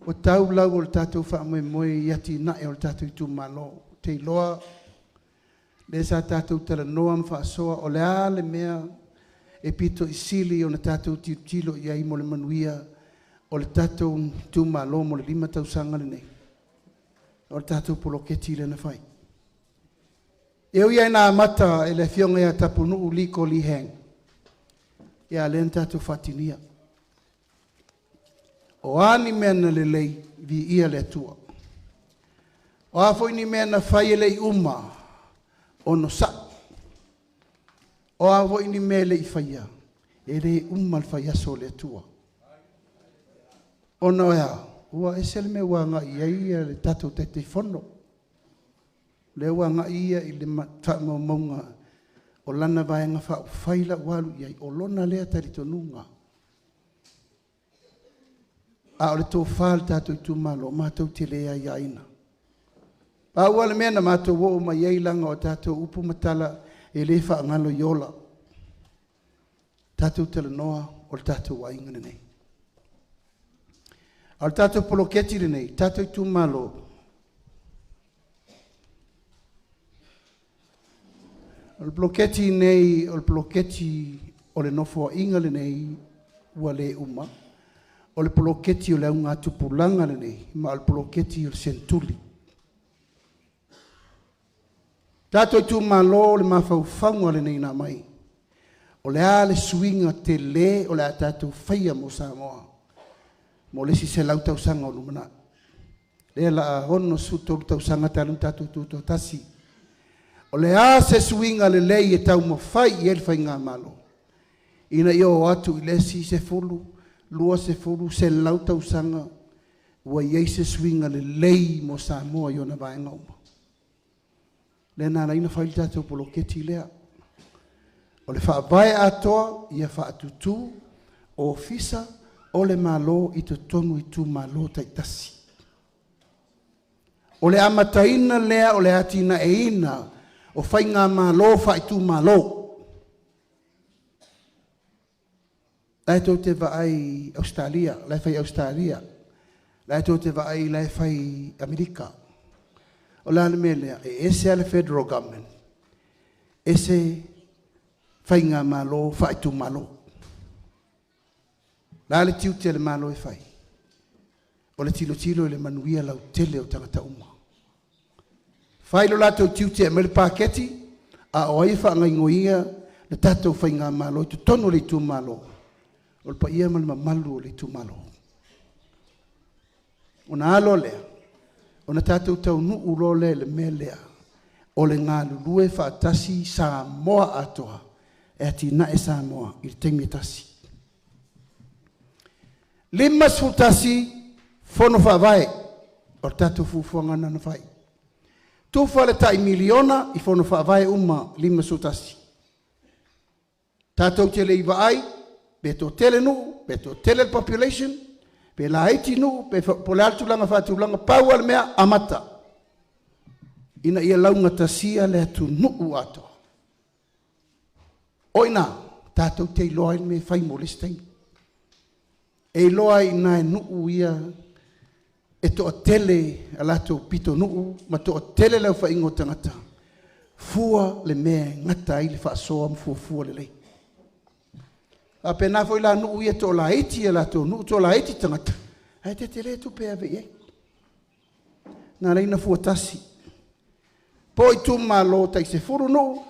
Speaker 5: O tau lau o le tātou wha moe iati na e o le tātou tu malo. Te loa, le sa tātou tala noa mwha soa o le ale mea e pito I sili o le tātou tilo I ai mo le manuia o le tātou tu malo mo le 5 tausanga le nei. O le tātou poloketi le na whai. Eo ia ina mata e le fionga ia tapunu uliko li heng. Ia le tātou whatinia. O ani mena le lei vi ia le tua. O afo ni mena whai e lei uma o no sa. O afo ni me lei whaia e le uma le whaia so le tua. O no ea, ua esele me wanga ia le tatou te fono. Le wanga ia I le matama maunga o lana vaenga whaila walu ia o lona lea taritonunga. A o le tō whāle tātou I tu malo, mātou te lea I aina. A ua le mena mātou wo o mai eilanga o tātou upu matala e le wha ngalo yola. Tātou tala noa o le tātou waingana nei. A le tātou poloketi le nei, tātou I tu malo. O le poloketi nei, o le poloketi o le nofo inga le nei, ua le uma. O le poloketi o le unga tupulanga le nei, ma o le poloketi o le sentuli. Tātou I tu malo o le mawhauwhaunga le nei na mai. O le a le suinga te le o le a tātou whaia mo Samoa. Mo le si se lau tausanga o lumana. Le la hono su tau tausanga talu tātou tūtou tasi. O le a se suinga le lei e tau mo whai I el whai ngā malo. Ina I o atu I le si se fulu. Lua se furu se lau tausanga ua iei se swinga le lei mo Samoa I ona vaenga uma. Le nana ina whaili tātou poloketi lea. O le whaavae atoa ia whaatutu o fisa o le malo I te tonu I tu malo taitasi. O le amataina lea o le atina e ina o whainga malo whaitu malo. Lai tō te vai Australia, lai whai Australia. Lai tō te vai lai whai Amerika. O la me lea, e ese ale federal government. Ese whainga malo whaitu malo. La le tiu te le malo e whai. O le tilo le manuia lau tele o tangata uma. Whai lo lato tiu te me le paketi, a o ai wha ngoia le tatou whainga malo, i tu tono le tu malo. O le pa ia ma le mamalu o le tu malo. O na alo lea, o na tatou tau nuu lo le me lea, o le ngā lulue whaatasi sa moa atoa, e ati na e sa moa, i le tengi tasi. Lima sfutasi, fono whaavai, o tatou fufuanga nana whai. Tufa le tai miliona, i fono whaavai uma lima sfutasi. Tatou te le iwa ai, pe to tele nu, pe to tele population, pe la haiti nu, pe le altulanga whaatulanga, pau al mea amata. Ina ia launga tasia le atu nuu ato. Oina, tatou te iloa in me whai molesting. E iloa ina e nuu ia, e to tele alato pito nuu, ma to tele lau wha ingo tangata. Fua le mea ngata ili wha soa mfua le lei. A pena foi la nuu ia to la haiti alato nuu to la haiti tangata. Ai te tele tu pe ave ye. Nā reina fua tasi. Poi tu malo tai se furu no.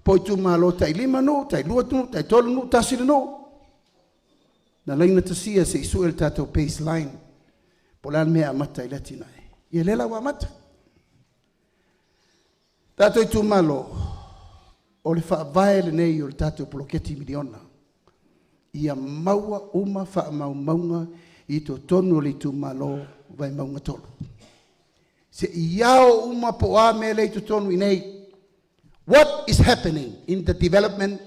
Speaker 5: Poi tu malo tai lima no, tai lua no, tai tolu no, tasi no. Na leina tasia se isu el tato baseline. Polan mea mata i latina e. Ia lela wa mata. Tato i tu malo. O le wha vaele nei o le tato poloketi miliona. Ia maua uma wha maunga i to tonu le tu malo vai maunga tolu. Se iao uma po a me le tu tonu i nei. What is happening in the development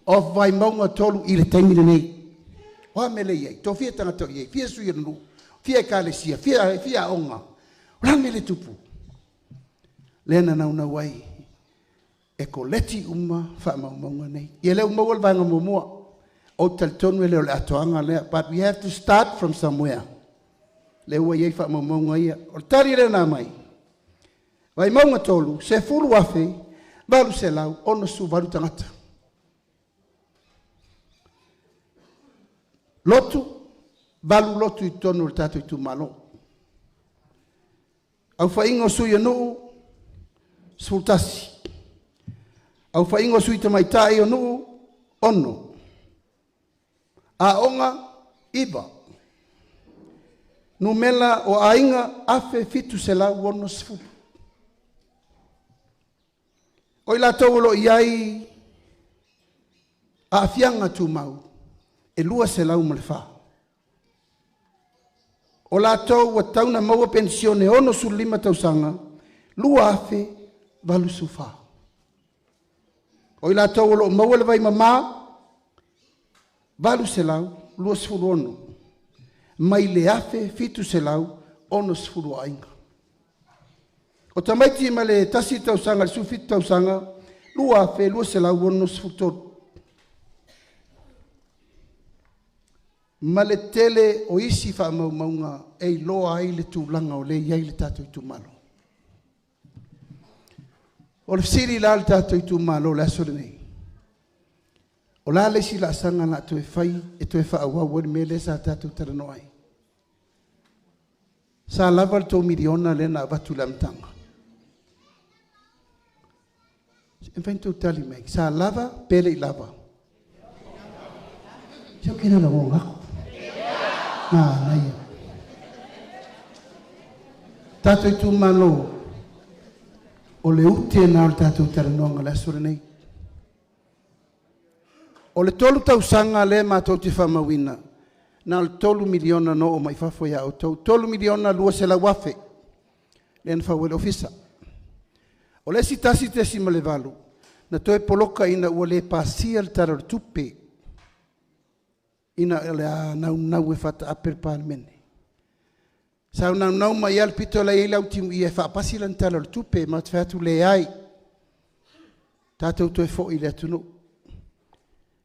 Speaker 5: of Vaimauga tolu i le taimile nei? Wa me le iei, to fia tangata iei, fia sui ranu, fia kalesia, fia onga. Ula me le tupu. Lena nauna wai, e ko leti uma wha maunga nei. Ia leo mawal vanga mumua, o tal tonu e leo le atoanga lea, but we have to start from somewhere. Leo wa iei wha maunga ia, o tari leo na mai. Vaimauga tolu, se fulu wafe, balu se lau, ono su varu tangata. Lotu, balu lotu i tonu le tato i tu malo. Au whaingo sui anu, sultasi. Au whaingo sui te maitai anu, ono. A onga, iba. Numela o ainga, afe fitu se lau, ono sfulu. O i la taulo iai a fianga tu mau, e lua se lau ma le wha. O la tau wa tauna maua pensione ono su lima tausanga, lua afe valu su wha. O i la taulo maua le vai mama, valu se lau, lua sfuru ono. Mai le afe fitu se lau, ono sfuru ainga. O tamaiti ma le tasi tausanga, le sufit tausanga, lua fe lua se lau ono sfutor. Ma le tele o isi wha maunga, ei loa ai le tūlanga o le iai le tato i tu malo. O le siri la le tato i tu malo le aso le nei. O la le si la sanga na to e fai, e to e wha awa wani me le sa tato tarano ai. Sa lava le tō miliona le na watu lamtanga. En fainto tali mai, sa lava, pele i lava. Sio kena la wonga. Naia. Tato i tu malo, o le ute na o le tato taranonga le asura nei. O le tolu tausanga le mātou te whamawina, na o le tolu miliona no o mai whafoia o tau. Tolu miliona lua se la wafe, le na whawele ofisa. O le si tasi te si male valu, na toe poloka ina ua le pasia le tarar tupe, ina le a nau e whata aper parmene. Sau nau mai al pito la ilau timu i e whaapasi lan tala le tupe ma te whatu le ai. Tātou toi fo i le atunu.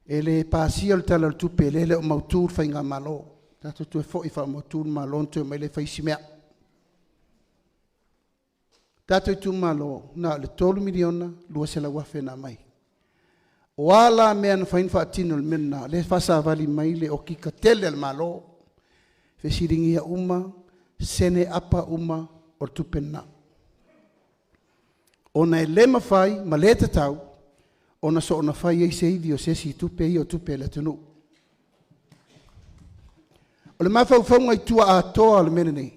Speaker 5: E le pāsia le tala le tupe le le o mautur whai ngā malo. Tātou toi fo i wha mautur malo nto mai le whaisi mea. Tātou tu malo na le 3 miliona lua se la wafe na mai. O ala mea na whain whaatino le mena le whasa vali mai le o kika tele le malo. Whesiringi a uma, sene apa uma o tupena. Ona e lema whai, ma le tatau, ona so ona whai ei se iwi o sesi tupe i o tupe le tunu. O le mawhauwhaunga i tua a toa le mene nei.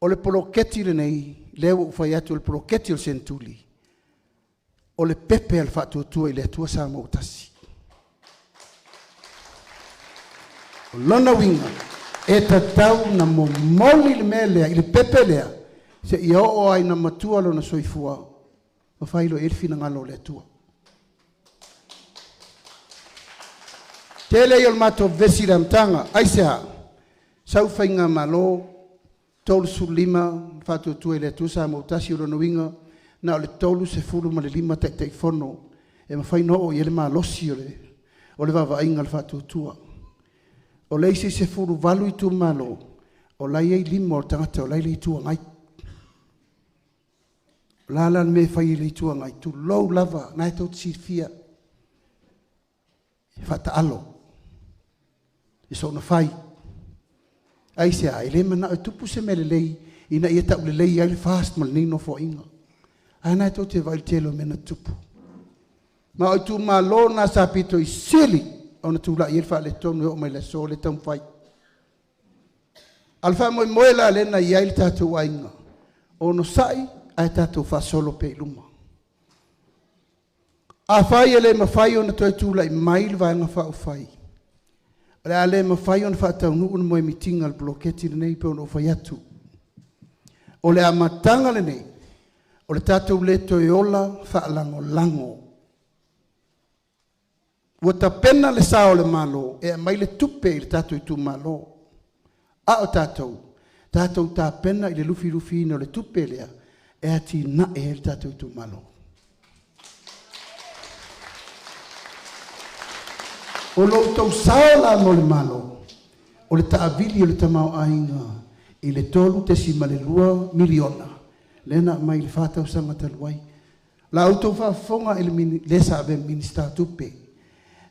Speaker 5: O le poloketi le nei, leo whai atu le poloketi o sentuli. O le pepe al whatuatua i le atua sa mautasi. O lona winga, e tatau na momoli le melea, i le pepe lea, se i o ai na matua lo na soifua, ma whailo elfi na ngalo le atua. Tele i o mato vesi ramtanga, aisea, sau whainga malo, tolu su lima, whatuatua i le atua sa mautasi o lona winga, na o le tolu se fulu ma le lima te fono, e ma whaino o i ele maa losi o le wawa inga le whatuatua. O leise se fulu valu i tu malo, o lai ei lima o tangata, o lai le i tua ngai. Lala me whai le i tua ngai, tu lou lava, nai tau tsi fia. Whata alo. I so na whai. Aise a, ele mana o tupu se mele lei, ina ia tau le lei ai le fast mal nino fo inga. Ana to te vai telo mena tupu. Ma o tu malo na sapito i sili ona tu la ia fa le tonu o mai le so le tam fai. Alfa mo moela le na ia il tatu wainga. Ono sai ai tatu fa solo pe luma. A fai ele ma fai ona to tu la mai va nga fa o fai. Ole ale ma fai ona fa tau nu un mo mitinga al bloketi nei pe ono fai atu. Ole a matanga le nei. O le tātou leto e ola whaalango lango. Ua ta pena le sao le malo, e mai le tupe i le tātou i tu malo. A o tātou, tātou tā pena i le lufi ina o le tupe lea, e ati na e le tātou i tu malo. O lo tau sao la mo le malo, o le taavili o le tamau ainga, i le tolu te si malelua miliona. Lena mai le whātau sanga taluai. La auto whaafonga le sa ave minister tupe.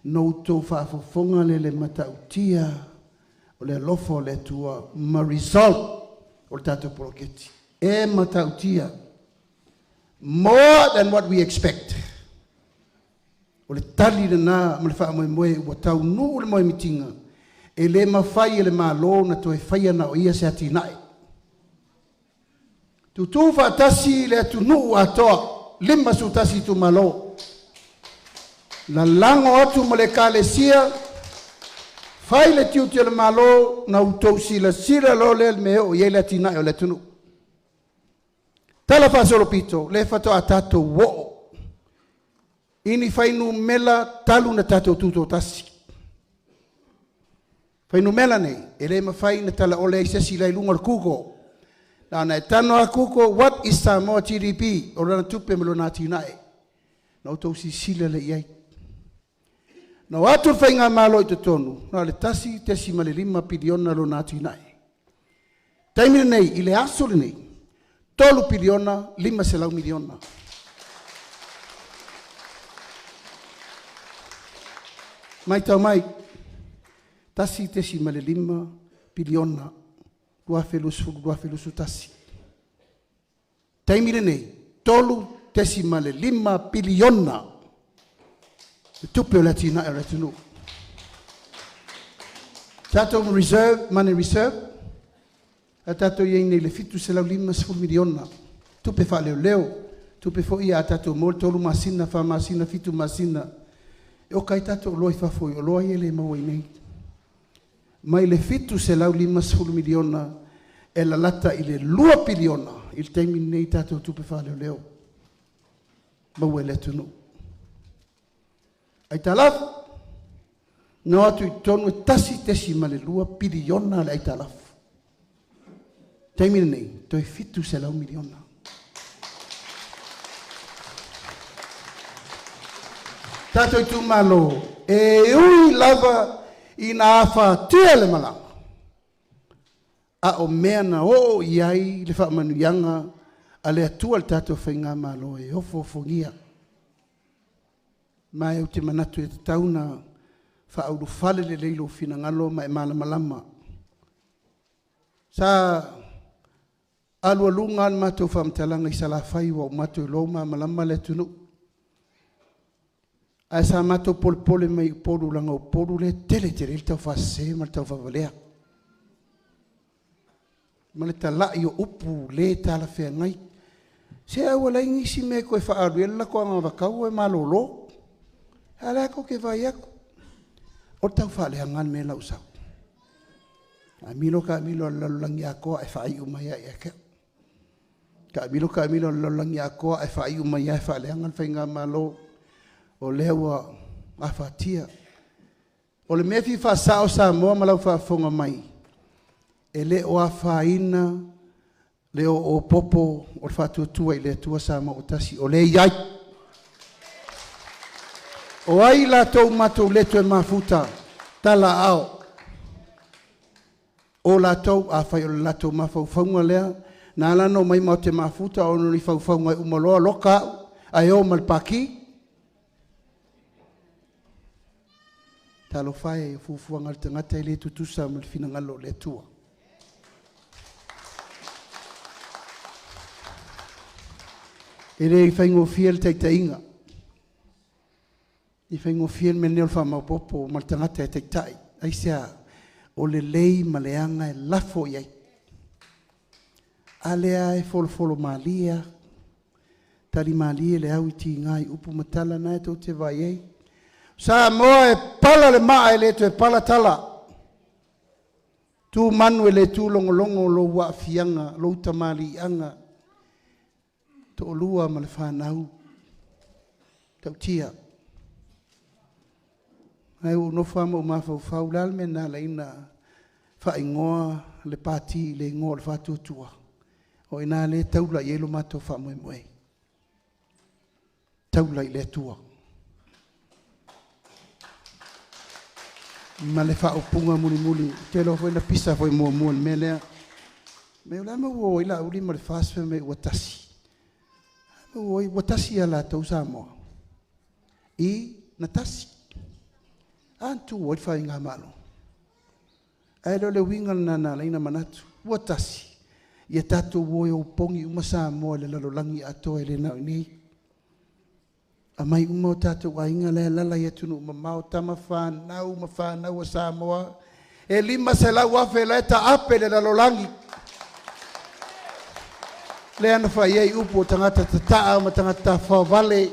Speaker 5: No auto whaafonga le matautia o le lofo le tua Marisol o le tātou poloketi. E matautia. More than what we expect. O le tali le nā ma le whaamoe ua tau nu le moe mitinga. E le mawhai e le malo na toe whaiana o ia se ati nai. Tu tu fatasi le tu nu atoa lima su tasi tu malo la lango atu mo le kalesia fai le tiu le malo na utou sila lo le me o ye le tina o le tunu tala fa solo pito le fato atato wo ini fai nu mela talu na tato tuto tasi fai nu mela nei ele ma fai na tala ole se sila ilunga kuko. Na e tano a kuko, what is Samoa GDP? O rana tupe me lo nati nae. Na o tau si sila le iai. Na o atur whainga malo i te tonu. Na le tasi te si male 5 piliona lo nati nae. Taimine nei, i le asole nei. 3 piliona, 5 selau miliona. Mai tau mai. Tasi te si male 5 piliona. Dua felusu tasi. Taimire nei, 3.5 piliona. Tupe o latina e ratunu. Tato reserve, money reserve. A tato iei nei le fitu se lau 5 miliona. Tupe fa leo. Tupe fo ia a tato mol tolu masina, fa masina, fitu masina. E o kai tato o loi fa foi, o loi ele maua nei. Mai le fitu se lau 5 miliona e la lata i le 2 piliona il temi nei tato tupe fa leo. Ma ue le tunu. Ai talaf, no atu i tonu e tasi tesi ma le 2 piliona le ai talaf. Taimina nei, toi fitu se lau miliona. Tato i tu malo, e ui lava i na awha tia le malanga. A o mea na o iai le wha manu yanga, a le atua le tato whainga malo e ofo fongia. Mai au te manatu e te tauna, wha auru whale le leilo fina ngalo mai malama lama. Sa alua lunga an matou whamtalanga i sala whai wa matou loma malama le tunu. Ai sa matou pole mai poru langa o poru le tele il tau whase ma tau whavalea. Ma le tala i o upu le tala whea ngai. Se au ala ingisi me koe whaaruela ko anga wakau e malolo. Ala ko ke vai aku. O tau whalea ngan me lau sau. A milo ka milo lalulangi a koa e whai umaya e ake. Ka milo lalulangi a koa e whai umaya e whalea ngan whainga malo. O lewa a whatia. O le mefi whasao sa moa malau whafonga mai. E le o a whaina, le o popo, o le whatuatua i le atua sa mo o tasi. O le iai. O ai la tau matou leto e mafuta, tala ao. O la tau a whai o le lato mawhauwhaunga lea, na lano mai mau te mafuta o noni whauwhaunga i umaloa loka, ai o malpaki. Talo whae e fufuanga le tangata i le tutusa ma le finangalo le atua. E re i whaingo fiel teitainga. I whaingo fiel me neo whamaupopo ma le tangata e teitai. Aisea o le lei ma le anga e lafo iai. A lea e folofolo malia. Tari malia le au iti ngai upu matala na e tau te vai ei. Sa moa e pala le maa e le to e pala tala. Tu manu e le tu longo lo wa fianga, lo utamali anga. To olua ma le whanau. Tau tia. Ai o no whama o mawhau whau lalme na leina wha ingoa le pati le ingoa le whatuatua. O ina le taula i elo mato wha moe moe. Taula i le tua. Ma le wha upunga muli. Te lo foi na pisa foi mua me lea. Me o lama uo ila uri ma le whaswe me watasi. O i watasi ala tau sa moa. I na tasi. Antu o i whai ngā malo. Ai lo le winga na leina manatu. Watasi. Ia tato o i o pongi umasa moa le lalolangi ato e le nau nei. A mai uma o tato wa inga le lala ia tunu mamao tama whanau a sa moa. E lima se lau afe le ta ape le lalolangi. Le ana whai ei upo tangata tataa ma tangata whawale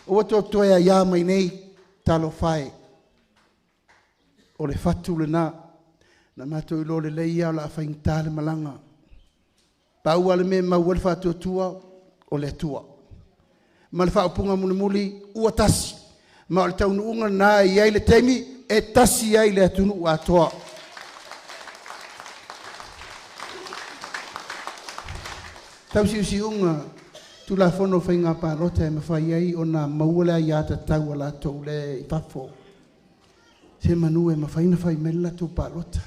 Speaker 5: o to toea ia mai nei talo whai. O le whatu le na mato i lo le leia o la whaingta le malanga. Pau ale me mau le whatu tua o le tua. Ma le whaupunga muli ua tasi. Ma o le taunu unga na iai le teimi e tasi iai le atunu a toa. Tau si unga tu la fono whainga pālota e mawhai ai o nā mauala i ata tau ala tau le i pafo. Se manu e mawhaina whai mela tu pālota.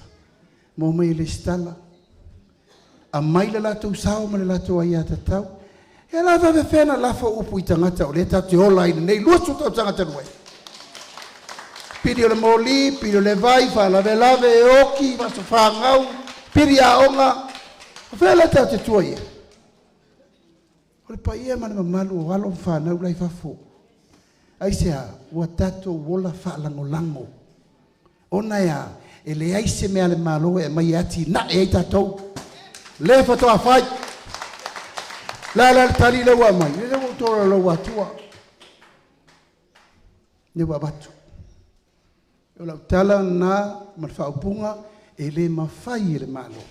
Speaker 5: Mō mai le stala. A mai le latou sao ma le latou ai ata tau. E la vave whena lafa upu i tangata o le tate ola i nei lua su tau tangata nuai. Piri o le moli, piri o le vai, whalave lave e oki, vaso whangau, piri a onga. Whela tau te tua ia. O le pa ia mana mamalu o walo whanau lai whafo. Aisea, ua tato wola whaalangolango. Ona ea, e le aise mea le malo e mai ati na e tatou. Le whatoa whai. La tali le wa mai. Le wa tora lo wa tua. Ne wa batu. O la tala na ma whaupunga e le mawhai le malo.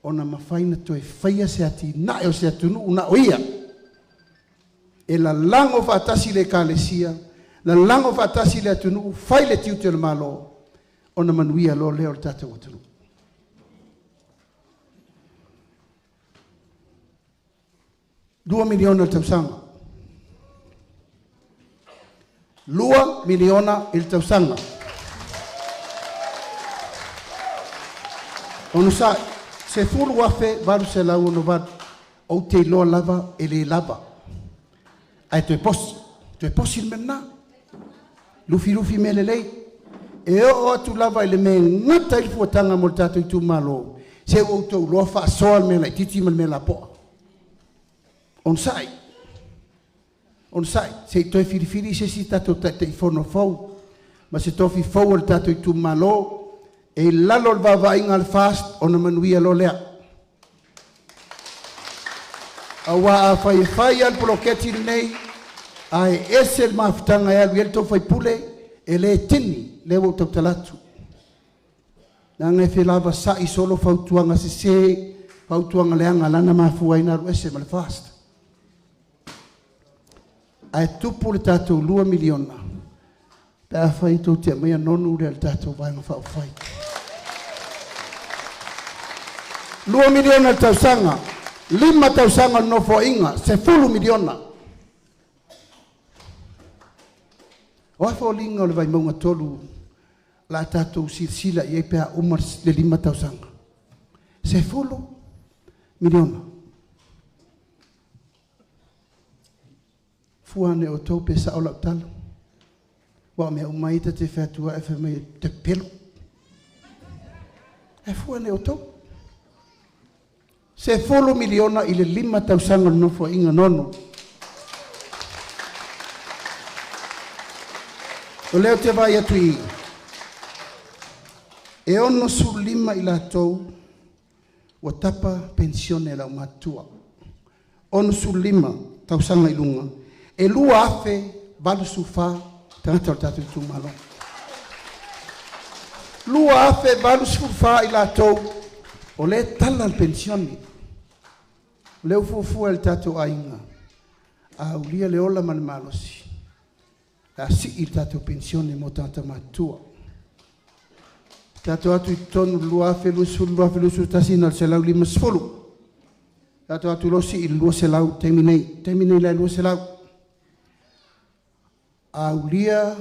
Speaker 5: Ona mawhai na toi whaia se ati na e o se atunu una oia. E la lango whaatasi le kālesia, la lango whaatasi le atunu, whai le tiute le malo, ona manuia lo leo le tātou atunu. 2 miliona tausanga. 2 miliona il tausanga. Ono sa se fulu wafe valu se lau ono vadu o te loa lava e le lava. Ai tu e posi il menna. Lufi me le lei. E o atu lava ele me ngata il fuatanga mo tato i tu malo. Se o tau loa fa soa me la titi me la poa. On sai, se toi firifiri se si tato te fono fou, ma se tofi fou al tato i tu malo, e lalo al vavainga al fast, ona manuia lo lea. Awa a fai al poloketi nei, ai ese il maftanga e alu elto fai pule, e le tini, lewo tau talatu. Nanga e lava sai solo fautuanga se, fautuanga leanga lana mafua ina alu ese mal fast. Ai tupu le tātou 2 miliona. Pea whai tau te mea nonu le tātou vainga whao whai. 2 miliona tausanga. 5 tausanga no fo inga. Se 10 miliona. O afo linga o le Vaimauga tolu. La tātou sila i e pea umar le 5 tausanga. Se 10 miliona. Fuane o tau pe sa o lau talo. Wa mea umaita te whatua e whamei te pelo. E fuane o tau. Se 10 miliona i le 5 tausanga nofo inga nono. O leo te vai atu i. E ono su 5 i la tau. Wa tapa pensione la umatua. Ono su 5 tausanga i lunga. E lua afe balu sufa tangata o tatu tu malo. Lua afe balu sufa i la tau o le tala al pensioni. Le ufufu el tatu ainga. A ulia le ola man malosi. A si il tatu pensioni mo tanta matua. Tatu atu i tonu lua afe lusu tasina se lau 5 sfulu. Tatu atu losi il lua se lau terminei la lua se lau. Aulia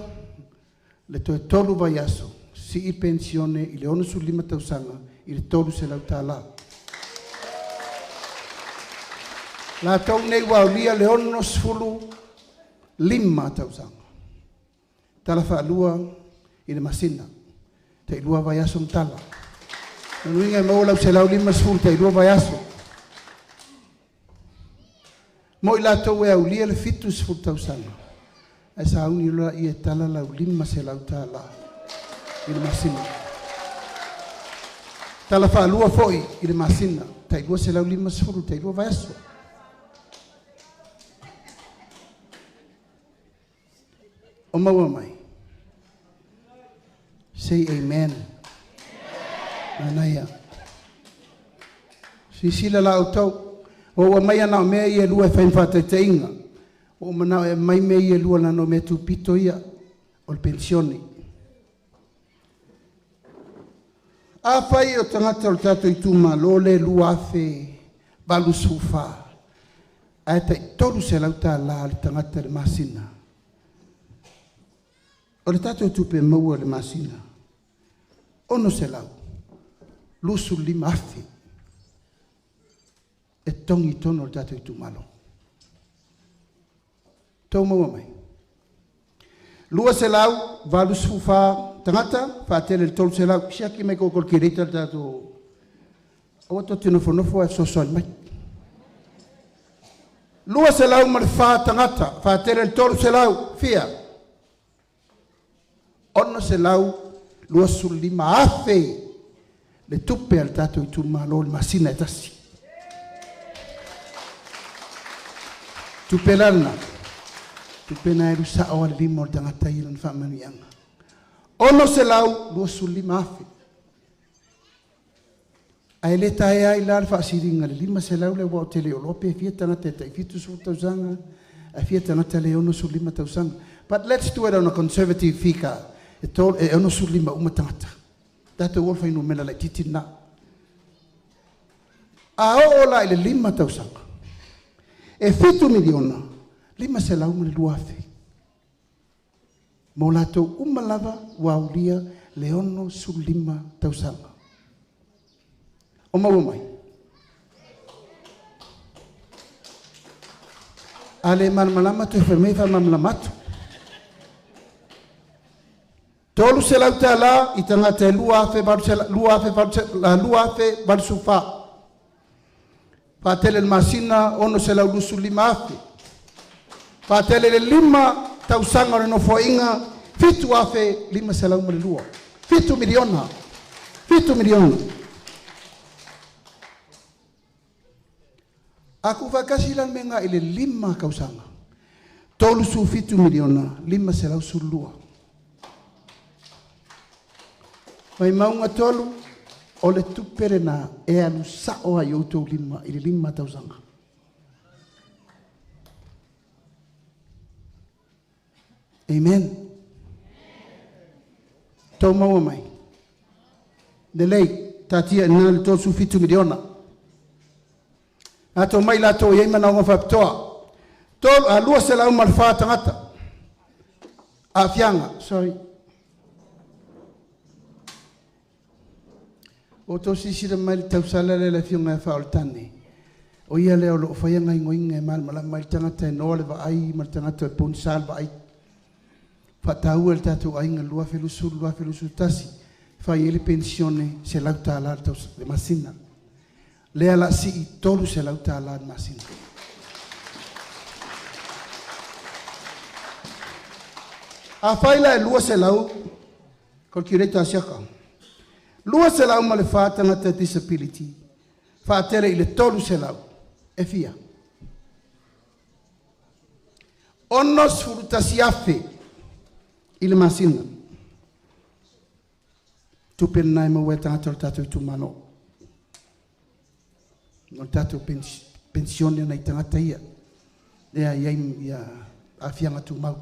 Speaker 5: le toe tolu vai aso, si i pensione i le ono su 5 tausanga, i le tolu se lau tala. La tau nei wa aulia le ono sfulu 5 tausanga. Tala fa lua i le masina, te lua vai aso mtala. Nuinga e maula se lau 5 sfulu, te lua vai aso. Mo i la tau e aulia le fitu sfulu tausanga. E sa uni loa i e tala lau 5 se lau tala i le masina. Tala wha lua foi i le masina. Tai lua se lau 5 sfuru, tai lua vai aso. O maua mai. Say amen. Anaya. Si sila lau tau. O mai ana o mea i e lua e whainwhata te inga. O mana e mai mei e lua lano me tu pito ia o le pensioni. A whai o tangata o tato i tuma lo le lua afe balu sufa. A e tai toru se lauta la le tangata le masina. O le tato i tupe maua le masina. Ono se lau. Lusu 5 afe. E tongi tono o tato i tumalo. Tau maua mai. Lua se lau, valu sufa tangata, whaatele le tolu se lau, siaki mai kokol ki reita tato. Awa to tino fonofo e sosoi mai. Lua se lau mar wha tangata, whaatele le tolu se lau, fia. Ono se lau, lua su 5 afe, le tupe al tato i tu malo, le masina e tasi. Tupe lana. Tu pena e rusa o al 5 o tangata i lan whamanianga. Ono se lau, lua su 5 afe. Ai le tae ai la alfa asiringa le 5 se lau le wao tele o lope, fia tangata e tai fitu su tausanga, a fia tangata le ono su 5 tausanga. But let's do it on a conservative fika. E ono su 5 uma tangata. Tato wolfa inu mela le titina. A o la i le 5 tausanga. E 7 miliona, 5,2. Mo latou uma lava waulia leono su 5 tausanga. O mau mai. Ale malama tu fermei fa mamlamatu. Tolu se lauta la itanga te lua fe barsufa. Fatele il masina ono se lau lusu 5 afe. Fatele le 5 tausanga no foinga 7 afe 5 se lau mele lua. 7 miliona. 7 miliona. Aku vakasilan menga ile 5 kausanga. Tolu su 7 miliona 5 se lau su lua. Vaimauga tolu o le tupere na e alu sao ai outou 5 i le 5 tausanga. Amen. Tau maua mai. De lei, tatia ina le tolu su 7 miliona. Ato mai la to ye mana ngo faptoa. Tol a lua se la uma fa tangata. A fianga, sorry. O to sisi le mai tau sala le fianga fa oltani. O ia le o fa yanga ngoinga mal mala mai tangata no le va ai mal tangata pon salva ai. Fa tau el tatu ai nga lua felusu tasi. Fa ile pensione se la tala tau le masina. Le ala si tolu se lauta ala masin. A faila e lua se lau, kol kireta asiaka. Lua se lau ma le whātanga te disability. Whātere i le tolu se lau. E fia. Onos furutasi afe i le masina. Tupena i mawe tātou tātou tu mano. No tato pensione na itangata ia. Ia afianga tu mau.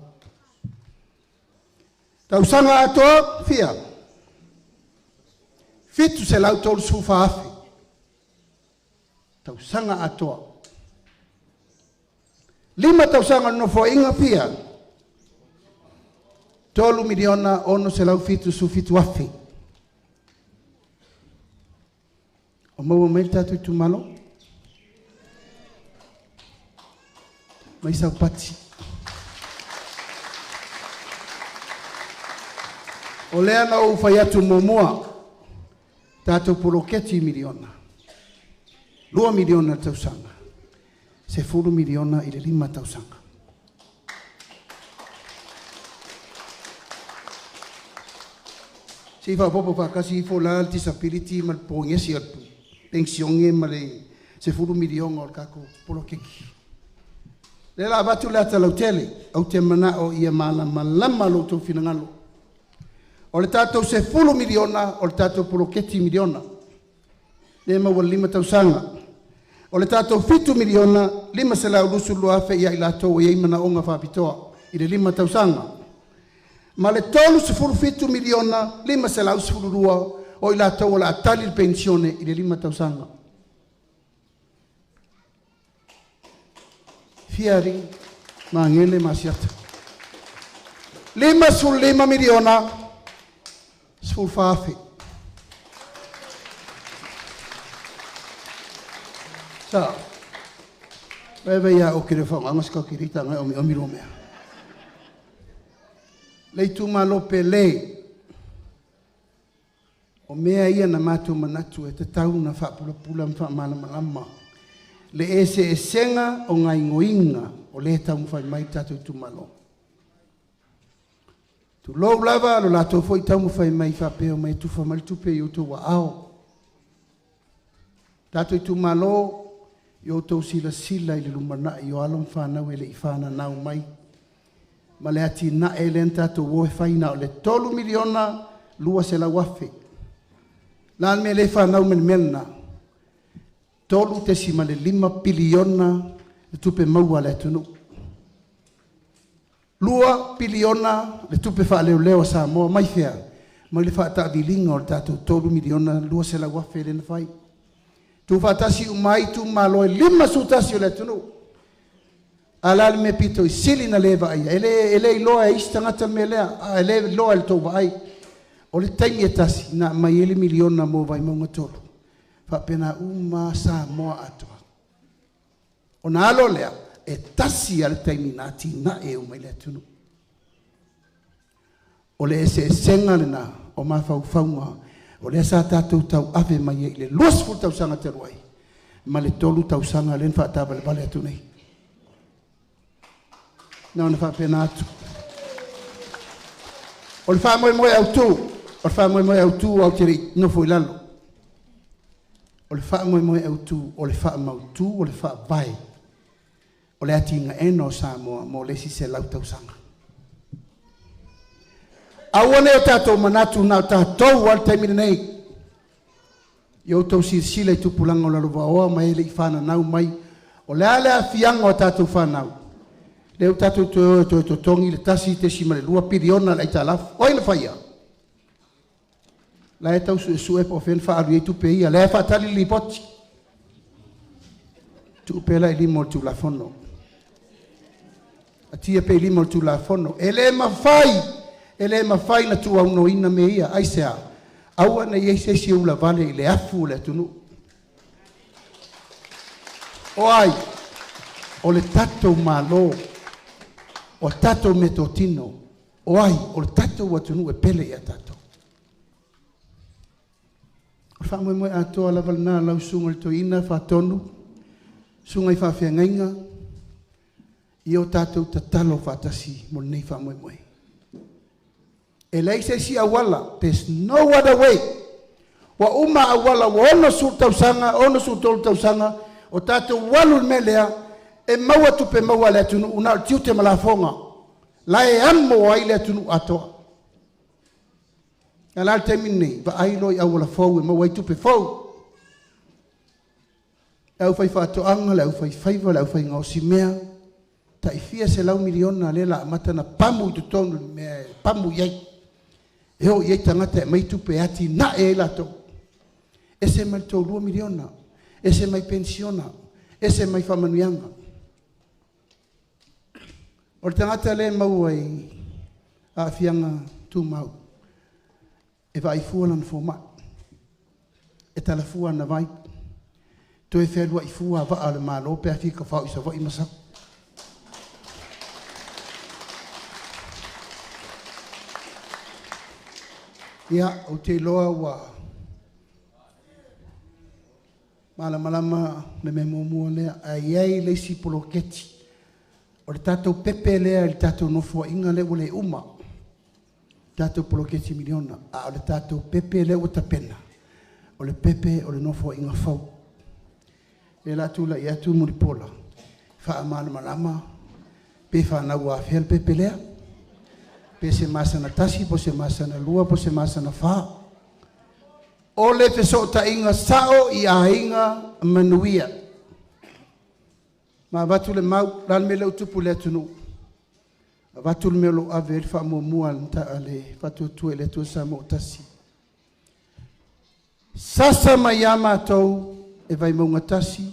Speaker 5: Tausanga ato fia. Fitu se lau tolu sufa afi. Tausanga ato. 5 tausanga no fo inga fia. Tolu miliona ono se lau fitu su fitu afi. O mau mai tatu tu malo. Mai sa pati. O lea na o fai atu momoa. Tato poroketi miliona. 2 miliona tausanga. Se 4 miliona i le 5 tausanga. Si fa popo fa kasi fo la disability mal pongesi atu. Pensionge male se 4 miliona o kako porokeki. Le la batu le ata lautele, au te mana o ia malama lo tau finangalo. O le tatou se 10 miliona, o le tatou poroketi miliona. Le maua 5 tausanga. O le tatou 7 miliona, 5 se lau lusu lua fe ia i latou ia imana onga whapitoa, i le 5 tausanga. Ma le tolu se 7 miliona, 5 se lau se lua, o i latou o la atali il pensione, i le 5 tausanga. Fiari, mangele masiata. 5 sul 5 miliona, sul fafe. Sa, bebe ya o kire fong, angas ka kirita ngai o milomea. Lei tu malo pele. O mea ia na matu manatu e te tau na whapula mwha malama. Le ese senga o ngai ngoinga o le tau mwhai mai tatu tu malo. Tu lou lava lo la tau foi tau mwhai mai whapeo mai tu whamali tupe i uto wa ao. Tatu tu malo i uto sila i le lumana i o alom whanau e le i whana nau mai. Ma le ati na e le tatu woe whaina o le 3 miliona lua se la wafe. Lan me le whanau men melna. Tolu te si ma le 5 piliona le tupe maua le tunu. 2 piliona le tupe wha leo sa moa mai fea. Ma le wha ta bilinga o le tatu 3 miliona lua se la wafe le na whai. Tu wha tasi umai tu malo e 5 su tasi o le tunu. Ala me pito sili na leva ai. Ele loa e istangata me lea. Ele loa le tau ai. O le taimi e tasi na mai ele miliona mo Vaimauga tolu. Whapena uma sa moa atua. O na alo lea e tasi ale taimi na ti na e umai lea tunu. O le ese senga le na o mawhau whaunga. O le sa tātou tau ave mai e le luas fu tau sanga te ruai. Ma le tolu tau sanga len whaataba le bale atu nei. Nā na whapena atu. O le wha moe au tū. O le wha moe au tū au te rei nofo I lalo. O le wha moe au tū. O le wha mau tū. O le wha vai. O le ati inga eno sa moa. Mo le si se lau tau sanga. Awane o tātou manatu nā tātou al taimina nei. Iau tau sile tupulanga o laluwa oa mai ele I whana nau mai. O le ale a fianga o tātou whanau. Leo tātou to tongi le tasi te si male lua piriona la ita laf. Oi le whaia. La e tau su e po fen whaaru e tupe ia. Le e whaatali li poti. Tupe la I limo tu la fono. A tia pe limo tu la fono. Ele e mawhai. Ele ma fai na tu au no ina me ia ai se a au na ye se si ula vale le afu le tunu o ai o le tato malo o tato metotino o ai o le tato wa tunu e pele ia tato o fa mo a to la valna la sunga le to ina fa tonu sunga I fa fengainga io tato tatalo fa tasi mo nei fa mo Ele se si awala, there's no other way. Wa uma awala, wa ono su tausanga, ono su tolu tausanga, o tato walu melea, e maua tupe maua le tunu, una tiute malafonga. La e amo wa ile tunu atoa. Ala te minne, va ailo I awala fau, e maua I tupe fau. Au fai whaatoanga, lau fai faiva, lau fai ngausi mea, ta I fia se lau miliona lela matana pamu I tutonu, pamu yai. Eo I tangata mai tupe ati na e lato. Ese mai tau 2 miliona. Ese mai pensiona. Ese mai whamanuianga. O le tangata le mau ai a fianga tu mau. E vai fuana na foma. E tala fuana vai. To e whelua I fua va ale malo pe a fika whau isa vai masak. Ia, o te loa wa malama le me momua lea a iei le si poloketi o le tatou pepe lea le tatou nofua inga le ule uma tatou poloketi miliona a o le tatou pepe le ua tapena o le pepe o le nofua inga fau e la tula I atu muripola wha malama pe wha nau a whiel pepe lea pe se masana tasi, po se masana lua, po se masana wha. O le te sota inga sao I a inga manuia. Ma watu le mau, lan me leu tupu le tunu. Watu le melo ave el wha mua nta ale, watu tue le tu sa mo tasi. Sasa mai ama tau, e Vaimauga tasi,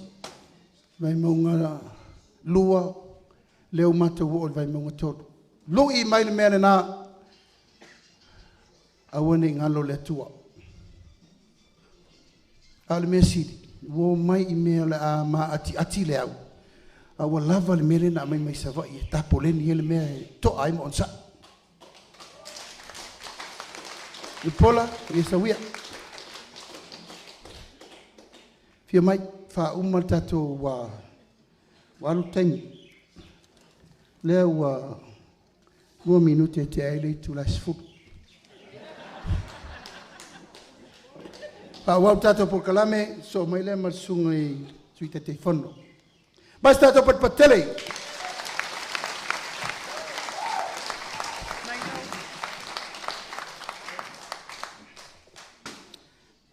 Speaker 5: Vaimauga lua, leo mata wo Vaimauga tolu. Lui mai le mea na awane ngalo le tua. Ale mea siri. Wo mai I mea le a ma ati le au. Awa lava le mea na mai sawa I e tapo le ni le mea to ai mo onsa. I pola I sa wia. Fia mai fa uma tato wa walu taimi. Lea wa 2 minute te aile tu la sfu. Pa wau tato po kalame so mai le mal sungai suite te fono. Basta to pat patele.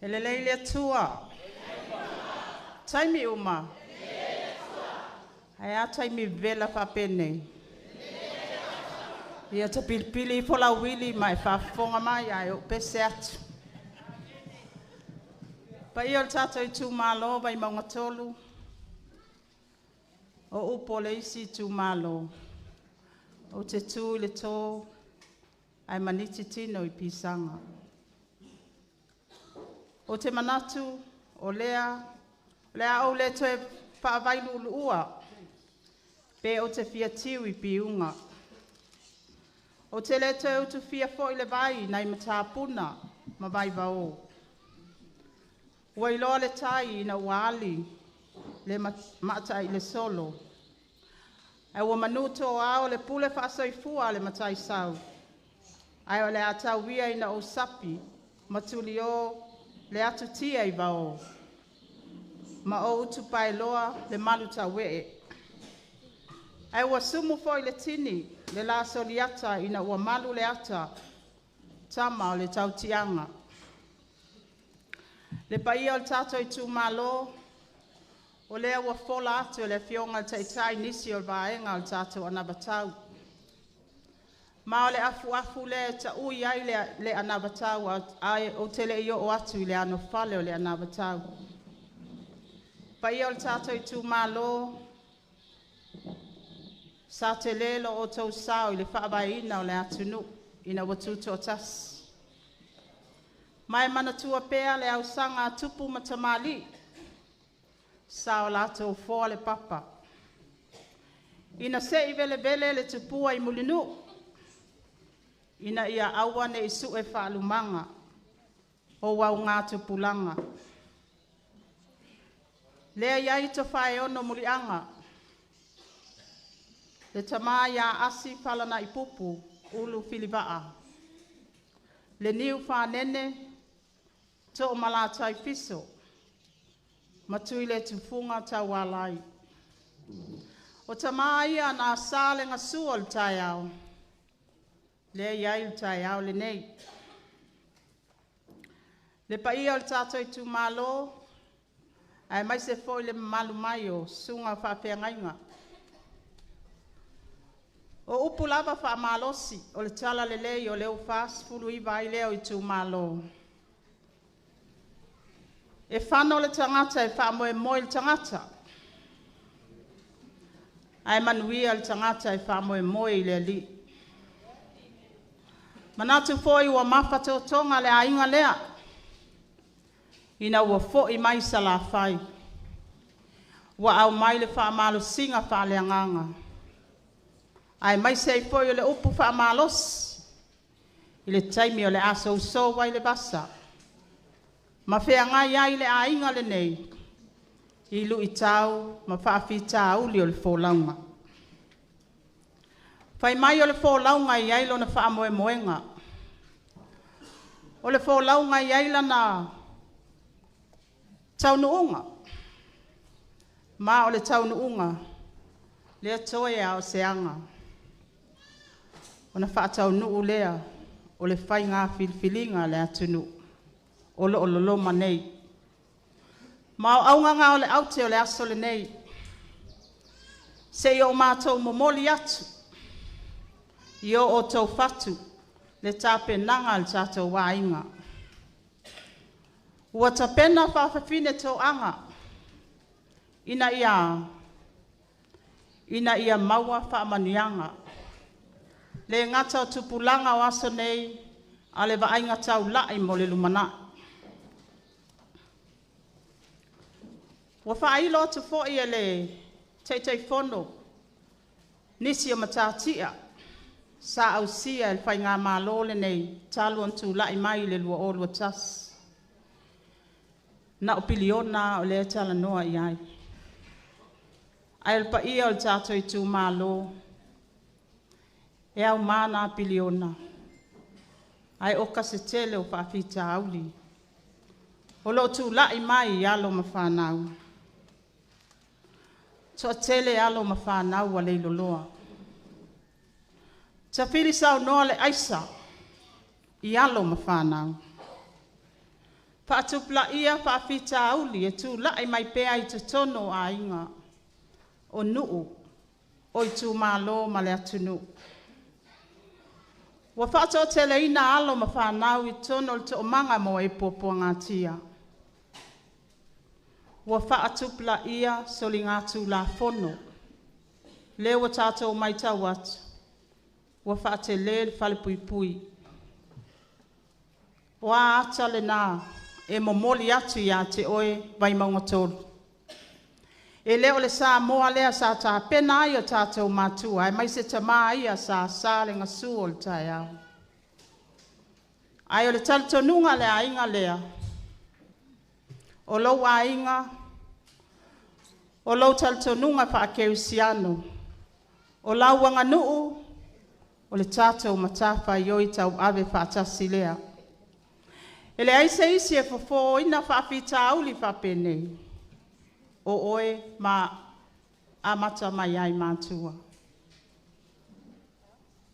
Speaker 6: Ele leile tua. Taimi uma. Ai a taimi vela fa pene. Ia te pilipili fola wili mai whafonga mai ai o pese atu. Pa ia o tato I tu malo Vaimauga tolu. O upo le isi tu malo. O te tū le tō ai maniti tino I pisanga. O te manatu o lea au le toe whaavailu ua. Pe o te fia tiu I piunga. O te le toe utu fia fo I le vai nai matapuna ma vai vao. Ua iloa le tai ina uali le mata I le solo. Ai ua manuto ao le pule whaasoifua le matai sau. Ai o le atau wia ina o sapi matuli o le atu tia I vao. Ma o utu pailoa le malu tawee. Ai ua sumu fo I le tini le la soliata ina ua malu le ata tama o le tautianga. Le paia o le tato I tu malo o lea ua fola atu o le fionga taitai nisi o le vaenga o le tato anabatau. Ma o le afu le ta ui ai le anabatau ai o tele I o atu I le ano fale o le anabatau. Paia o le tato I tu malo sa te lelo o tau sao I le whaabaina o le atunu ina watuto o tas. Mai manatua pea le au sanga tupu matamali sa o lato foa le papa. Ina se I vele le tupua I mulinu. Ina ia awa ne isu e whaalumanga o wau ngā tupulanga. Lea iai to whae ono mulianga. Le tama ia asi falana I pupu ulu filibaa. Le niu whanene to o malatai fiso. Matui le tufunga tawalai. O tama ia na sale ngasua o le tai au. Le iai le tai au le nei. Le paia o le tato I tu malo. Ai mai se foi le malu mai o sunga whawhiangainga. O upu lava wha malosi o le tala le lei o leo fast fulu I vai leo I tu malo. E whano le tangata e wha moe le tangata. Ai manuia le tangata e wha moe le li. Manatu foi ua mawhato tonga le ainga lea. Ina ua foi mai sa la whai. Ua au mai le wha malo singa wha le anganga. Ai mai sei foi o le upu wha malos. I le taimi o le aso uso wai le basa. Ma whea ngai ai le ainga le nei. I lu I tau ma whaafi tau li o le fōlaunga. Whai mai o le fōlaunga I ailo na wha moenga. O le fōlaunga I aila na taunuunga. Ma o le taunuunga. Le atoe a o seanga. O na whaatau nuu lea, o le whai ngā whilwhilinga le atunu, o lo loma nei. Ma o aunganga o le aute o le aso le nei, se I o mātou momoli atu, I o tau whatu, le tāpe nanga le tātou wāinga. Ua tapena whawhawhine tō anga, ina ia maua whaamanianga, le ngata o tupulanga o aso nei, a le vainga tau lai mo le lumana. Wa whailo atu fo'i e le teitei fono, nisi o matatia, sa au sia el whai ngā mālole nei, talu on tū lai mai le lua o lua tas. Na o piliona o le tala noa I ai. Ai el pa ia o le tātou I tū mālo, e au mana piliona. Ai oka se tele o whaafita auli. O lo tū lai mai I alo ma whanau. So tele alo ma whanau a leilo loa. Ta whiri sau noa le aisa I alo ma whanau. Whaatupla ia whaafita auli e tū lai mai pea I te tono a inga. O nuu, o I tū mālo ma le atunu. Wa whaato tele ina alo ma whanau I tono le to manga mo e popo ngā tia. Wa whaatupla ia soli ngā tū la fono. Le ua tātou mai tau atu. Ua whaate le whale pui pui. Wa ata le nā e momoli atu ia te oe Vaimauga tolu. E leo le sā moa lea sā tā pena ai o tātou mātua. E mai se tamā ia sā le ngasu o le tai au. Ai o le talitonunga le ainga lea. O lou ainga. O lou talitonunga whaakeusiano. O lau wanga nuu. O le tātou matafa i oi tau ave whaatasi lea. Ele aise isi e fofo ina whaafita auli whapene. O oe ma amata mai ai mātua.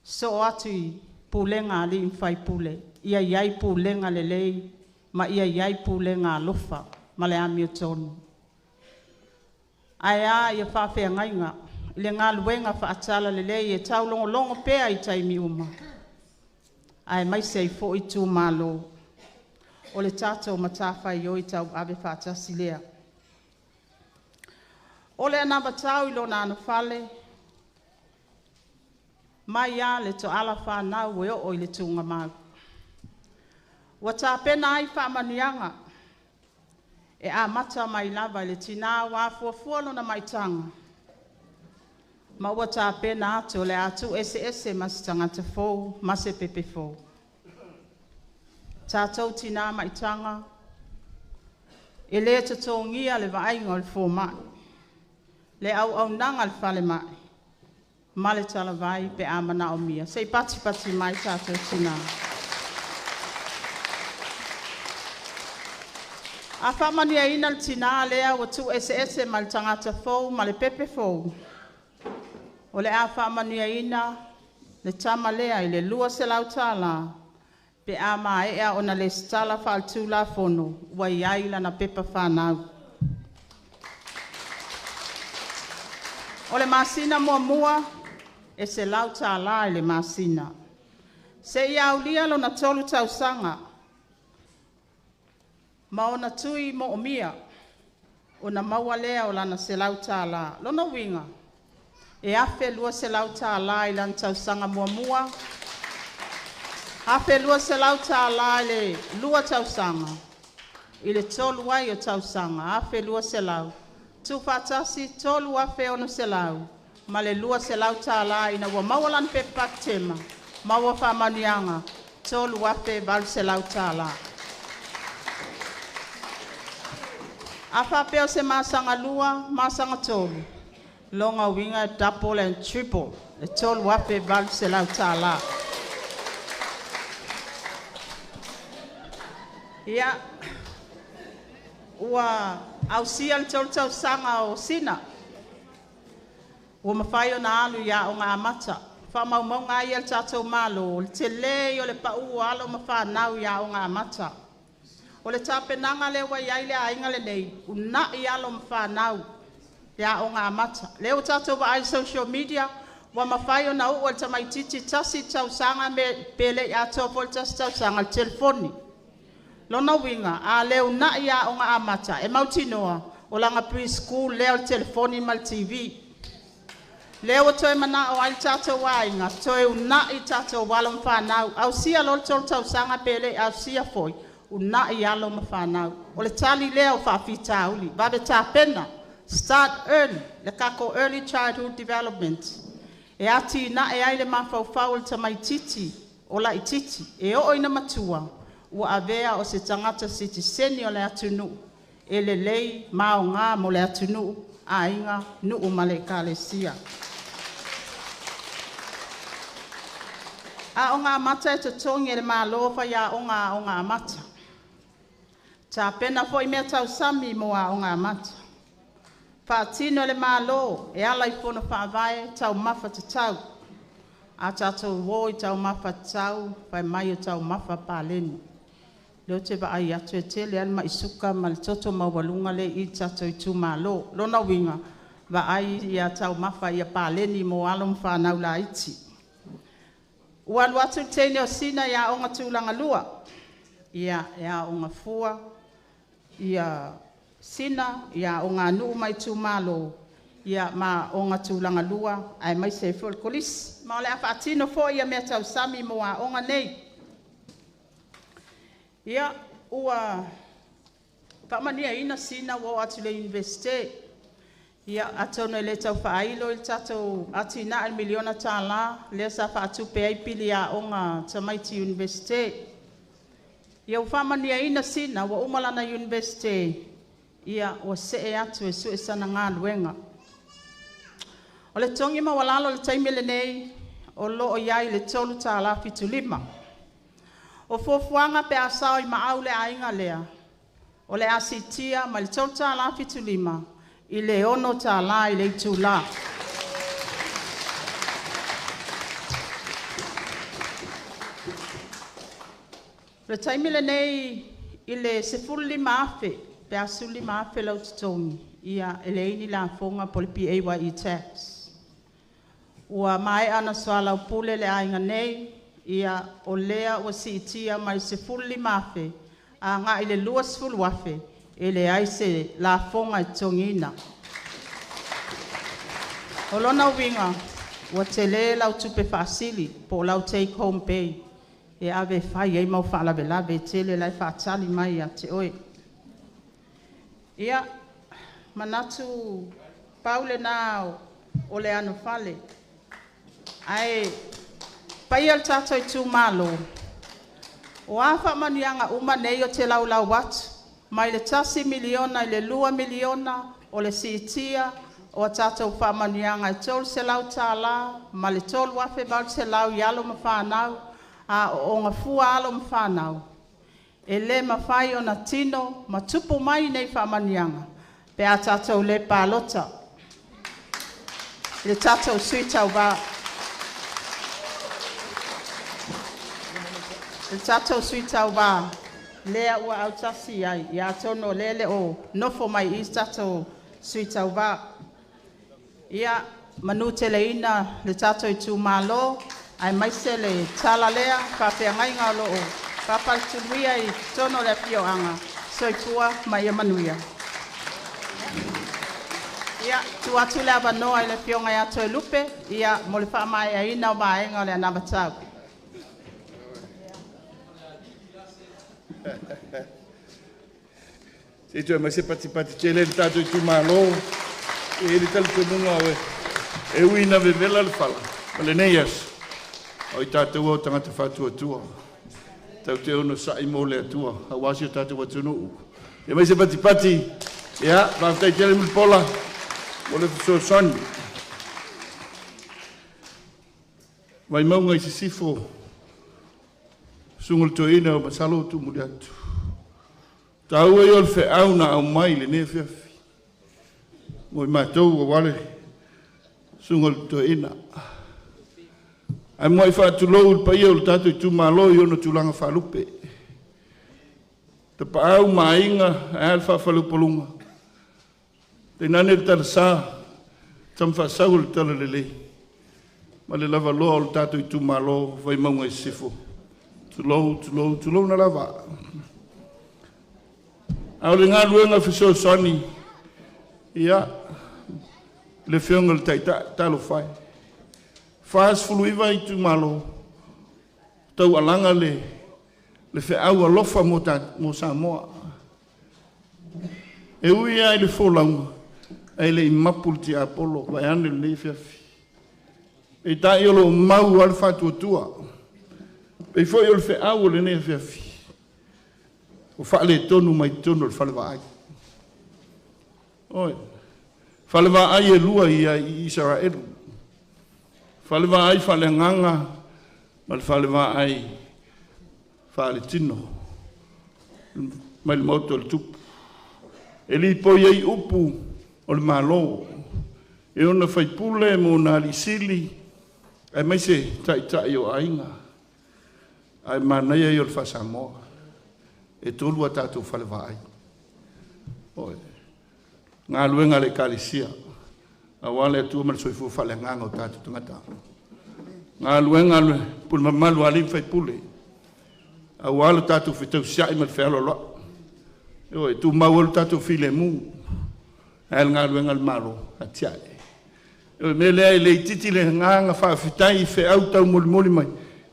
Speaker 6: So atu i pulenga ali mwhai pule. Ia iai pulenga lelei, ma ia iai pulenga alofa, ma le ami o tonu. Ai a ia whawhea ngainga, le ngā luenga whaatala lelei e tau longo pea i taimi uma. Ai mai sei fo i tū mālo. O le tātou matawhai i oi tau ave whaatasi lea. O le anaba tau i lona anu whale, mai a le to ala whanau e o i le tūnga mau. Wa tā pena ai whaamanianga, e a mata mai lava le tina wa fuafua lona mai tanga. Ma ua tā pena atu le atu ese mas tangata fōu, mas e pepe fōu. Tātou tina mai tanga, e le tatongia le vainga le fō mai. Le au nanga le whale mai. Ma le tala vai pe amana o mia. Sei pati mai tātou tina. A whamania ina le tina lea wa tu ese ma le tangata fōu, ma le pepe fōu. O le a whamania ina le tama lea i le lua se lautala. Pe ama ea ona le stala whaltu la fono. Wa iai la na pepa whanau. O le masina mua e se lauta ala le masina. Se ia ulia lo na tolu tausanga. Ma ona tui mo omia. O na maua lea o lana se lauta ala. Lona winga. E afe lua se lauta ala i lana tausanga mua. Afe lua se lauta ala i le lua tausanga. I le tolu ai o tausanga. Afe lua se lau. Tu fatasi tolu afe ono se lau. Ma le lua se lau tāla ina ua mawalan pe paktema. Mawa whamanianga. Tolu afe val se lau tāla. Afa peo se masanga lua, masanga tolu. Longa winga double and triple. Le tolu afe val se lau tāla. Ia. Ua au sia le tau sanga o sina. Ua mawhai o na alu ia o ngā amata. Whamau ngā ia le tātou malo. Le te le o le pau alo mawhanau ia o ngā amata. O le tāpenanga le wa iai le ainga le nei. Una i alo mawhanau ia o ngā amata. Le o tātou wa ai social media. Ua mawhai o na ua le tamaititi tasi tau sanga me pele ia tōpol tasi tau sanga le telefoni. Lona winga, a leo na ia o ngā amata, e mautinoa, o langa preschool, leo telefoni mal TV. Leo toe mana o ai tātou wainga, toe una i tātou walom whanau, au sia lol tol tau sanga pele, au sia foi, una i alom whanau. O le tali leo whawhita uli, vabe tā pena, start early, le kako early childhood development. E ati na e ai le mawhauwhau le tamaititi, o la ititi, e o ina matua. Ua avea o se tangata siti seni o le atunu. E le lei mao ngā mo le atunu a inga nuu ma le kalesia. A o ngā mata e tatongi e le mālofa ia o ngā mata. Tā pena fo i mea tau sami mo a o ngā mata. Whaatino le mālo e ala i fono whaavae tau mafa te tau. A tātou woi tau mafa tau, pai mai o tau mafa pāleni. Leo te wa ai atu e tele an ma isuka ma le toto mawalunga le i tato i tu malo. Lona winga wa ai ia tau mafa ia pāleni mo alom whanau la iti. Ua luatu teine o sina ia o ngā tūlanga lua. Ia o ngā fua. Ia sina ia o ngā nuu mai tu malo. ia ma o ngā tūlanga lua, ai mai se fol kolis. Ma ole a whaatino fo ia mea tau sami mo a onga nei. Ia ua whamania ina sina wo atu le universite. Ia atonu e le tau whaailo il tatou atina al miliona tā la, lea sa whaatu pe ai pili a onga Tamaiti Universite. Ia whamania ina sina wa umalana universite, ia o se e atu e su e sana ngā luenga. O le tongi ma walalo le taimele nei, o lo o iai le tolu tā la fitu lima. O fofuanga pe asao i maau le ainga lea, o le asitia ma le tolu tā la fitu lima, i le ono tā la i le itu la. Le taimele nei i le sefulu lima afe, pe asu lima afe lau tutongi, ia ele ini la fonga pole PAYE tax. Ua mai ana soala upule le ainga nei, ia o lea ua siitia mai sefulu lima afe, a ngā i le lua sefulu afe, e le aise la fonga i tongina. O lona winga, ua te le lau tupe fasili, po lau take home pay, e ave fai ei mau whaalawe lawe, te le lai whaatali mai a te oe. Ia, manatu paule nao o le anu fale, ai pai al tato i tū malo, o awha manianga uma nei o te lau watu, mai le tasi miliona i le lua miliona o le siitia o tatou whamanianga i tolu se lau tā la, ma le tolu wafe bau se lau i alo ma whanau, a o ngā fua alo ma whanau. E le ma whai o na tino, ma tupu mai nei whamanianga, pe a tatou le pālota. Le tatou suitau wā. Le tatou suitau wā. Lea ua au tasi ai, ia tono lele o nofo mai i tatou suitau wā. Ia manu te leina le tatou i tū malo, ai maise le tala lea, ka whea ngā lo o, ka palturuia i tono le pioanga, soipua mai e manuia. Ia, tu atu le avanoa i le pionga i ato e lupe, ia mo le wha mai a ina o maenga o le anamatau.
Speaker 2: Se tu mai se pati tele le tatou i tū malo, e le tala te munga oe, e uina vevela le fala, ma le nei asu. O i tātou o tangata whātua tua. Tau te ono sai mō le atua. Hawasi o tātou atunu. E mai se pati. Ia, whāwhtai tele mil pola. O le whaso soni. Vaimauga i se sifo. Sungul to ina o masalo tu muli atu. Tau e o le wheau na au mai le ne whiawhi. Mo i mātou o wale. Sungul to ina. Ai moi fa tu lo pa ia o tatu tu malo i ono tulanga fa lupe. Te pa au mainga alfa fa lupolunga. Te nane ta sa tam fa saul ta lele. Ma le lava lo o tatu tu malo vai maunga sifo. Tu lo na lava. Au le ngā luenga fiso soni. Ia le fionga le talo fai. Fas fuluiva i tu malo. Tau alanga le wheau alofa mo Samoa. E ui ai le fōlaunga. Ai le imapul ti Apollo. Vai ane le whiawhi. E tai olo mau al whātua tua. E foi o le wheau le ne whiawhi. O whaale tonu mai tonu le whalewa ai. Oi. Whalewa ai e lua i Israelu. Whalewa ai whale nganga, ma le whalewa ai whale tino, mai le mauto le tupu. E li po iei upu o le malo, e ona whaipule mo nā li sili, ai mai se tai o ainga, ai manai ai o le whasamoa, e tolu a tātou whalewa ai. Oi, ngā luenga le kalisia, a wale atua ma le soifu whale nganga o tātou tangata. Ngā luenga le pule mamalu alim whai pule. A wale tātou whitau siai ma le whealo loa. Oi, tu mau alu tātou while mu. Ael ngā luenga le malo, a tiae.
Speaker 7: Me lea le titi le nganga whaafitai fe au tau moli mai.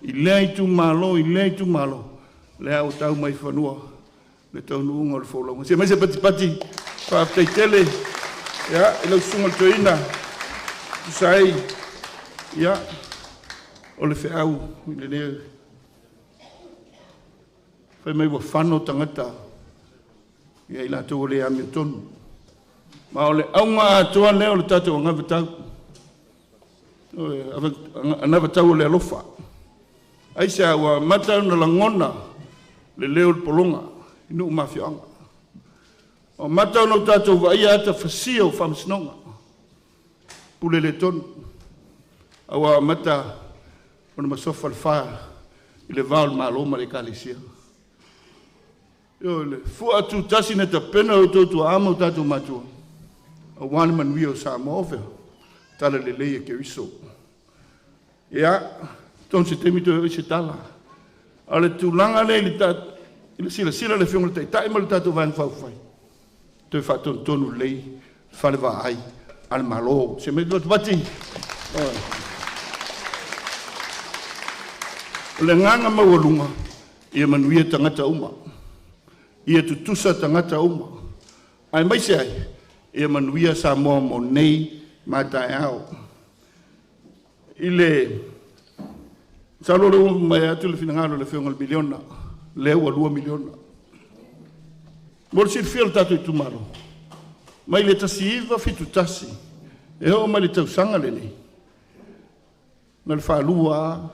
Speaker 7: I lea i tu malo. Lea o tau mai whanua. Le tau nuunga o le wholaunga. Se mai se pati whaafitai tele. Ia, i lau sunga toina. Tusai. Ia, o le whaau. I le nea. Whai mai wa whano tangata. Ia i la tau le ame tonu. Ma o le aunga atoa leo le tatou o ngava tau. Anava tau le alofa. Aisa wa matau na langona le leo le polonga. Inu umawhianga. O matau na tatou wa ia ata whasia o whamsinonga. Pule le tonu. Awa mata o na masofa le whaa. I le vau le maaloma le kalisia. Yo le fua tu tasi na ta pena o tōtu ama o tatou matua. A wani manui o sa mōwhea. Tala le leia ke riso. Ia, ton se temito e se tala. Ale tūlanga le li tat, ili sila le whiunga le tai ma le tatou vang whauwhai. Toi whaton tonu lei, whale wa ai, ale malo. Se me dot bati. Le nganga mawalunga, ia manuia tangata uma. Ia tutusa tangata uma. Ai mai se ai, ia manuia sa moa mo nei matai au. Ile salo le mai atu le finangalo le whiunga le miliona. Leo a 2 miliona. Mor si fiel tatu i tumaro. Mai le tasi iwa fitu tasi. E ho mai le tausanga le nei. Na le whalua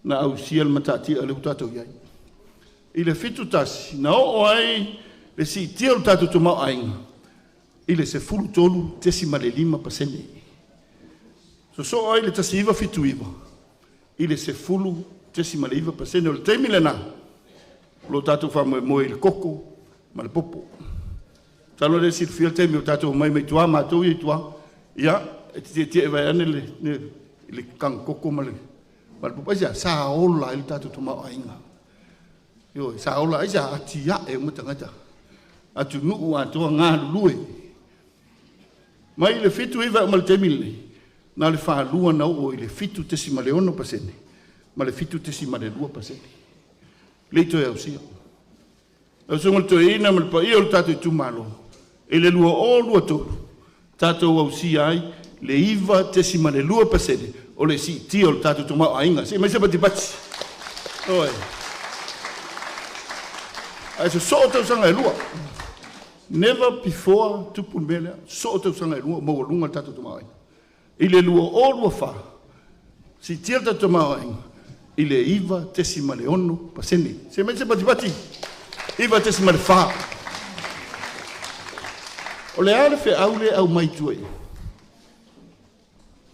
Speaker 7: na au sia le matati a le utatou iai. I le fitu tasi. Na o ai le si tia le tatu tumau ainga. I le se fulu tolu tesi ma le 5%. So ai le tasi iwa fitu iwa. I le se fulu tesi ma le 5%. O le teimi le na. Lo tatou fa mo il koko ma le popo. Talo le sil fiel teimi o tatou mai tua ma tu i tua. Ia, e te vai ane le kang koko ma le popo. Ia, sa ola il tatou tuma ainga. Yo, sa ola ia atia e mo tangata. Atu nu atu nga lue. Mai le fitu iwa ma le teimi le. Na le fa lua na o le fitu tesi ma le 1%. Ma le fitu tesi ma le 2%. Leito e au sia. Au sunga to ina mal pa ia o tatou tu malo. E le lua o lua tolu. Tatou au sia ai le iva tesi ma le 2% o le si ti o tatou tu malo ainga. Se mai se pati pati. Oi. Ai so tau sanga e lua. Never before tupun mele so tau sanga e lua mo lunga tatou tu malo. I le lua o lua fa. Si ti o tatou tu malo ainga. I le iva tesi ma le 1%. Se mai se pati pati. Iva tesi ma le wha. O le ale fe au le au mai tue.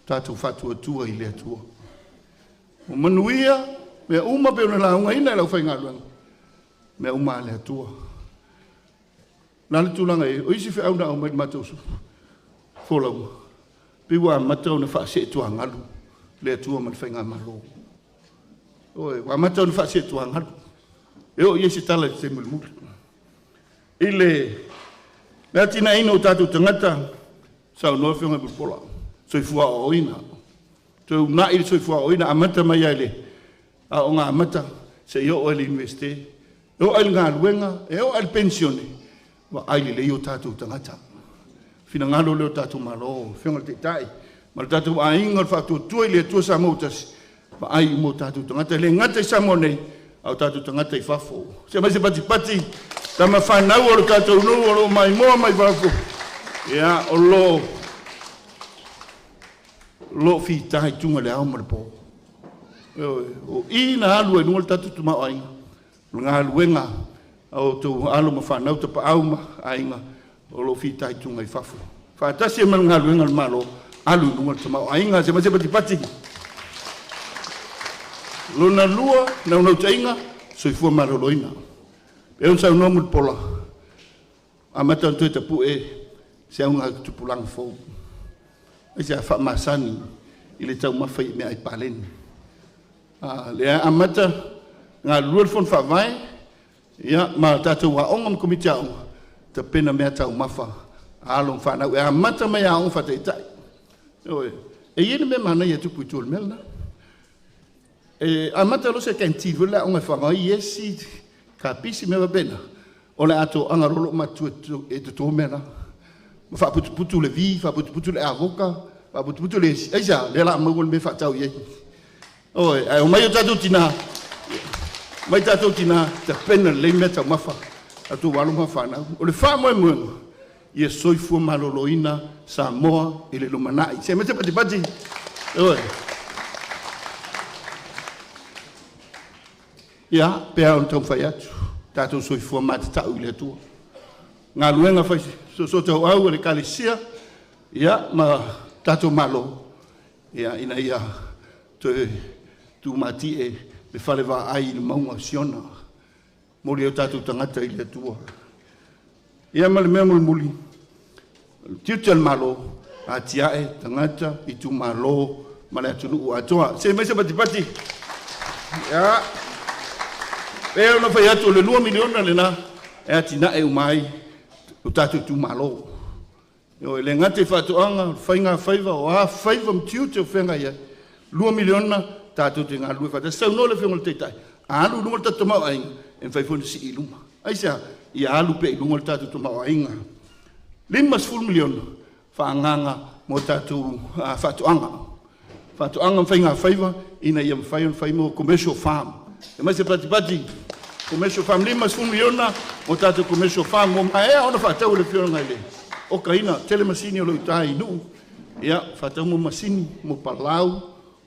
Speaker 7: Tātou whatua tua i le atua. O manuia, mea uma pe ona la unga ina e lau whainga luanga. Mea uma le atua. Nale tūlanga e, o isi fe au na au mai matau su. Fōlaunga. Piwa matau na wha se tua ngalu. Le atua ma le whainga malo. Oe, wa matau na wha se tua ngalu. Eo iesi tala te mulmul. Ile, mea tina ina o tātou tangata, sau noa whiunga bulpola. Soi fua o oina. Toi una ili soi fua o oina, amata mai aile. A o ngā amata, se io o ele investe. Eo aile ngā luenga, eo aile pensione. Wa aile le o tātou tangata. Fina ngalo leo tātou malo, whiunga te tai. Ma le tātou a inga le whātua tua ili atua sa mautasi. Wa ai mo tātou tangata. Le ngata i sa mo nei. Au tātou tangata i whafo. Se mai se pati, tama whanau o tātou nu, o lo mai moa mai whafo. Ia, o lo whitai tunga le au mara po. O i na alu e nua le tātou tumau ainga. Ngā aluenga, au tau alu ma whanau tapa au ma ainga, o lo whitai tunga i whafo. Whaatasi e mana ngā aluenga le malo, alu nua le tumau ainga, se mai se pati. Lona lua, na unau tainga, soifua maroloina. E un sau nomu pola. A mata un tueta pu e, se au ngā tupulanga fau. E se a wha masani, i le tau mawhai mea i paleni. Le a mata, ngā lua fon wha vai, ia, ma tātou wa onga mkomiti a onga, ta pena mea tau mawha, a along whanau. E a mata mai a onga wha teitai. E yene me mana ia tupu tol melna. E amata lo se kenti vela onga fanga yesi ka pisi me bena. Ona ato anga rolo matu e to mena. Fa putu le vi, fa putu le avoka, fa putu le eja le la mo me fa tau ye. Oi, ai o mai tatu tina. Mai tatu tina te pena le meta mafa. Atu walu mafa na. O le fa mo mo. Ia soifua maloloina Samoa i le lumanai. Se mete pati. Oi. Ia, pea on tau fai atu. Tātou soifua matatau i le atua. Ngā luenga fai so tau au le kalisia. Ia, ma tātou malo. Ia, ina ia tu mati e le fale wa ai le maunga siona. Mori au tātou tangata i le atua. Ia ma le mea muli. Tiutel malo a tiae tangata i tu malo ma le atunu ua atoa. Se mai se pati. Ia. Pea ona fai atu le 2 miliona le na e atina e umai o tātou tu malo. Io le ngate whatuanga whainga whaiva o a whaiva mtiu te whenga ia. 2 miliona tātou te ngā lue whata. Sau no le whenga le teitai. Alu lunga le tātou mau ainga en whaifone si i luma. Aisa, i alu pe i lunga le tātou mau ainga. 5 miliona whaanganga mo tātou whatuanga. Whatuanga whainga whaiva ina ia mwhai mo commercial farm. E mai se pati. Commercial farm 5 miliona mo tātou commercial farm mo maea ona whatau le whionga ile. O kaina, telemasini o loitai nu. Ia, whatau mo masini mo palau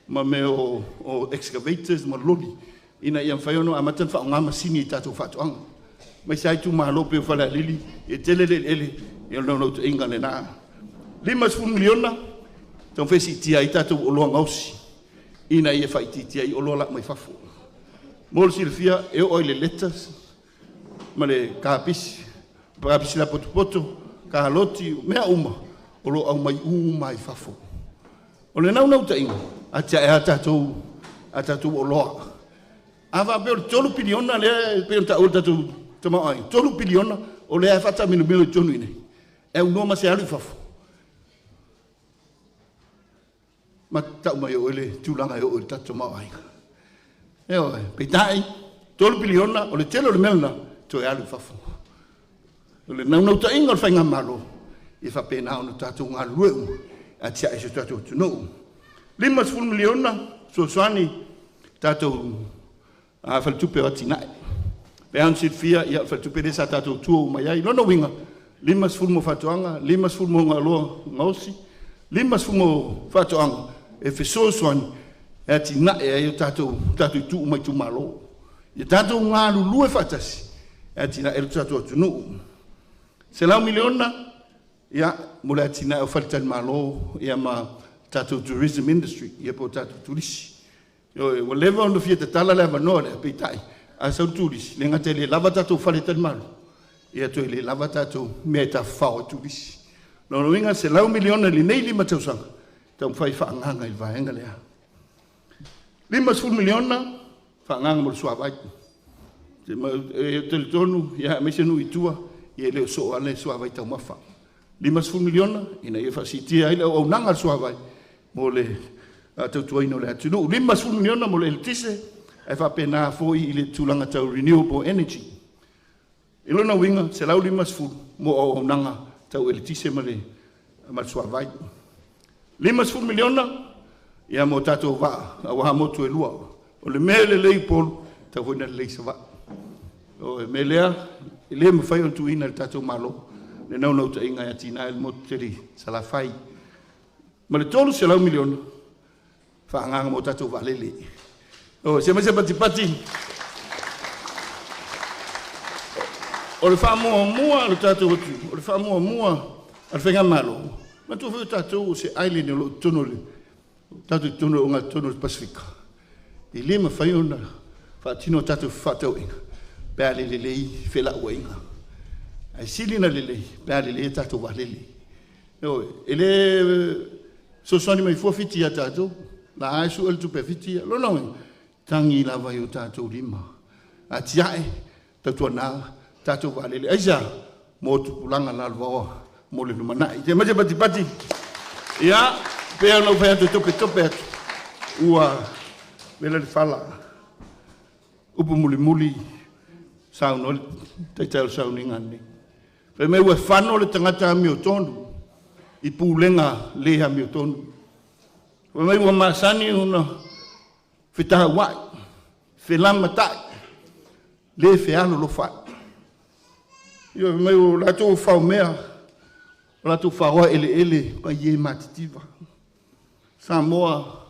Speaker 7: ma me o excavators ma loli. Ina ia mwhaiono a matan whaonga masini i tātou whatuanga. Mai sai tu mahalope o whala lili e telelele e no te inga le nā. 5 miliona tau whesi tia i tātou o loa ngausi. Ina ia whaiti tia i o loa lak mai whafo. Molo si le fia e o le letters ma le kāpisi. Kāpisi la poto, ka haloti, mea uma o lo au mai mai whafo. O le nau ta inga a tia e a tātou o loa. Awa peo 3 piliona le peo ta o tātou tama ai. 3 piliona o le a whata minu tonu ine. E un noma se alu whafo. Ma tau mai o ele tūlanga e o ele tātou mau ai. Eo e, peitai, 3 piliona o le telo le melna to e alu whafo. O le nau ta inga o whainga malo. I whapena o na tātou ngā lueu a tia e se tātou tunou. 5 miliona so swani tātou a whaltupe o tinae. Pe an sit fia ia whaltupe de sa tātou tua o mai ai. Lono winga. 5 mo whatuanga, 5 mo ngā loa ngausi, 5 mo whatuanga, e wheso swani, e ati nae e o tātou tu mai tu malo. I tātou ngā lulue whatasi, e ati nae e tātou atunu. Se lau miliona, ia, mo le ati nae o whalitan malo, ia ma tātou tourism industry, ia po tātou turisi. O lewa ono fia te tala lewa noa le peitai, a sau turisi, le ngate le lava tātou whalitan malo. Ia toi le lava tātou mea ta whao turisi. Nono inga se lau miliona li nei 5 tausanga. Tau mwhai whaanganga i vaenga lea. 5 miliona whaanganga mo le sua vai. E tele tonu, ia meise nu i tua, ia leo so ane sua vai tau mawha. 5 miliona, ina ia whasitia ila o nanga sua vai. Mo le tau tuaino le atunu. 5 miliona mo le eltise, e whapena foi i le tūlanga tau renewable energy. Ilona winga se lau 5 mo o nanga tau elitise ma le sua vai. 5 miliona ia mo tātou wa a waha motu e lua. O le mele lei polu tau hoina le lei sa wa. O e melea, i le mawhai on tu ina le tātou malo. Le nau ta inga ia tina il motu teri sa la fai. Ma le tolu se lau miliona whaanganga mo tātou wa lele. O se mai se pati. O le whamua le tātou atu, o le whamua al whenga malo. Ma tu whu tātou se island o tono le, tātou tono o ngā tono le Pasifika. I le ma whai ona, whaatino tātou whatau inga, pēa le lei whela ua inga. Ai silina le lei, pēa le lei tātou wa lele. E le sosoni mai fuafiti a tātou, la aisu el tupe fiti a, lo nau tangi la vai o tātou 5. A tiae, tātou nā, tātou wālele, aisa, mō tupulanga nā lwaoa, mō le numanai. Te maja pati. Ia, Pea no fai atu tope atu. Ua, vela le fala. Upu muli sauna le taitau sauna ngani. Pe me ua whano le tangata mi o tonu. I pūlenga leha mi o tonu. Pe me ua masani una whitaha wai. Whelama tai. Le wheano lo whai. Ia me ua lato whau mea. Lato whaua ele pa ie matitiva. Samoa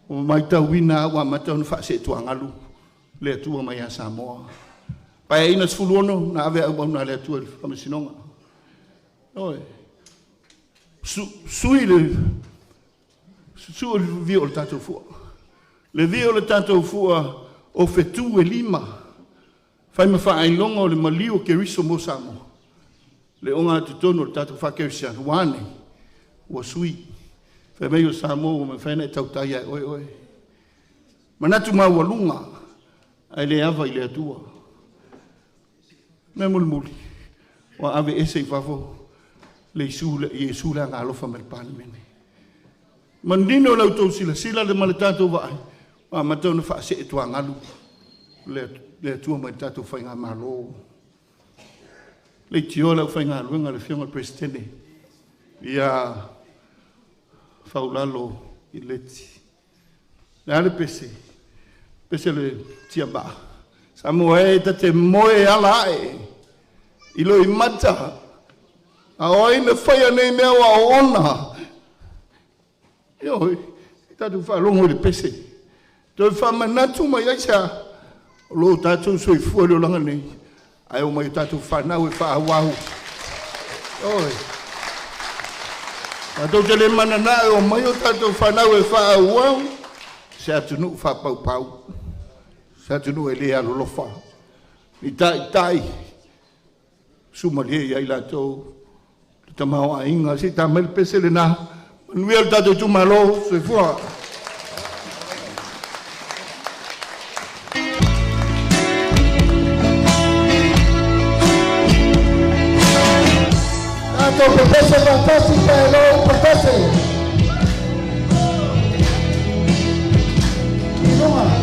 Speaker 7: o mai tau wina wa matau na whaase tuangalu. Le atua mai a Samoa. Pai ina sfuluono na ave au na le atua le whamasinonga. Oi. Sui le vio le tatou fua. Le vio le tatou fua o fetu e lima. Fai ma wha ailonga o le malio ke riso mo Samoa. Le onga atu tono le tatou wha kerisian wane. Ua sui. Fai mei o Samoa me whaina e tautai ai oi. Manatu mau walunga. Ai le ava i le atua. Me muli. Wa ave ese i fafo. Le Iesu le anga alofa me le pāni mene. Mandino lau tau sila le male tātou vai. Wa matau na whaase e tua ngalu. Le atua mai tātou whainga malo. Le tio lau whainga luenga le whionga presidente. Ia faulalo i leti. Le ale pese. Pese le tia ba. Samoa e ta te moe ala e. Ilo i mata. A oi me whaia nei mea wa ona. Ioi, tatu whalongo le pese. Toi whamanatu mai aisa. Lo tatu soi fualo langa nei. Ai o mai tatu whanau e whaawahu. Oi. Tatu te le manana e o mai o tatu whanau e whaawahu. Se atu nu whapau. Se atu nu e lea lolofa. Ni tai. Sumalie iai latou. Tamau a inga si tamel pese le na. Manuel tato tu malo se fua.
Speaker 5: Tato pese fantástica hello pese. Iloma.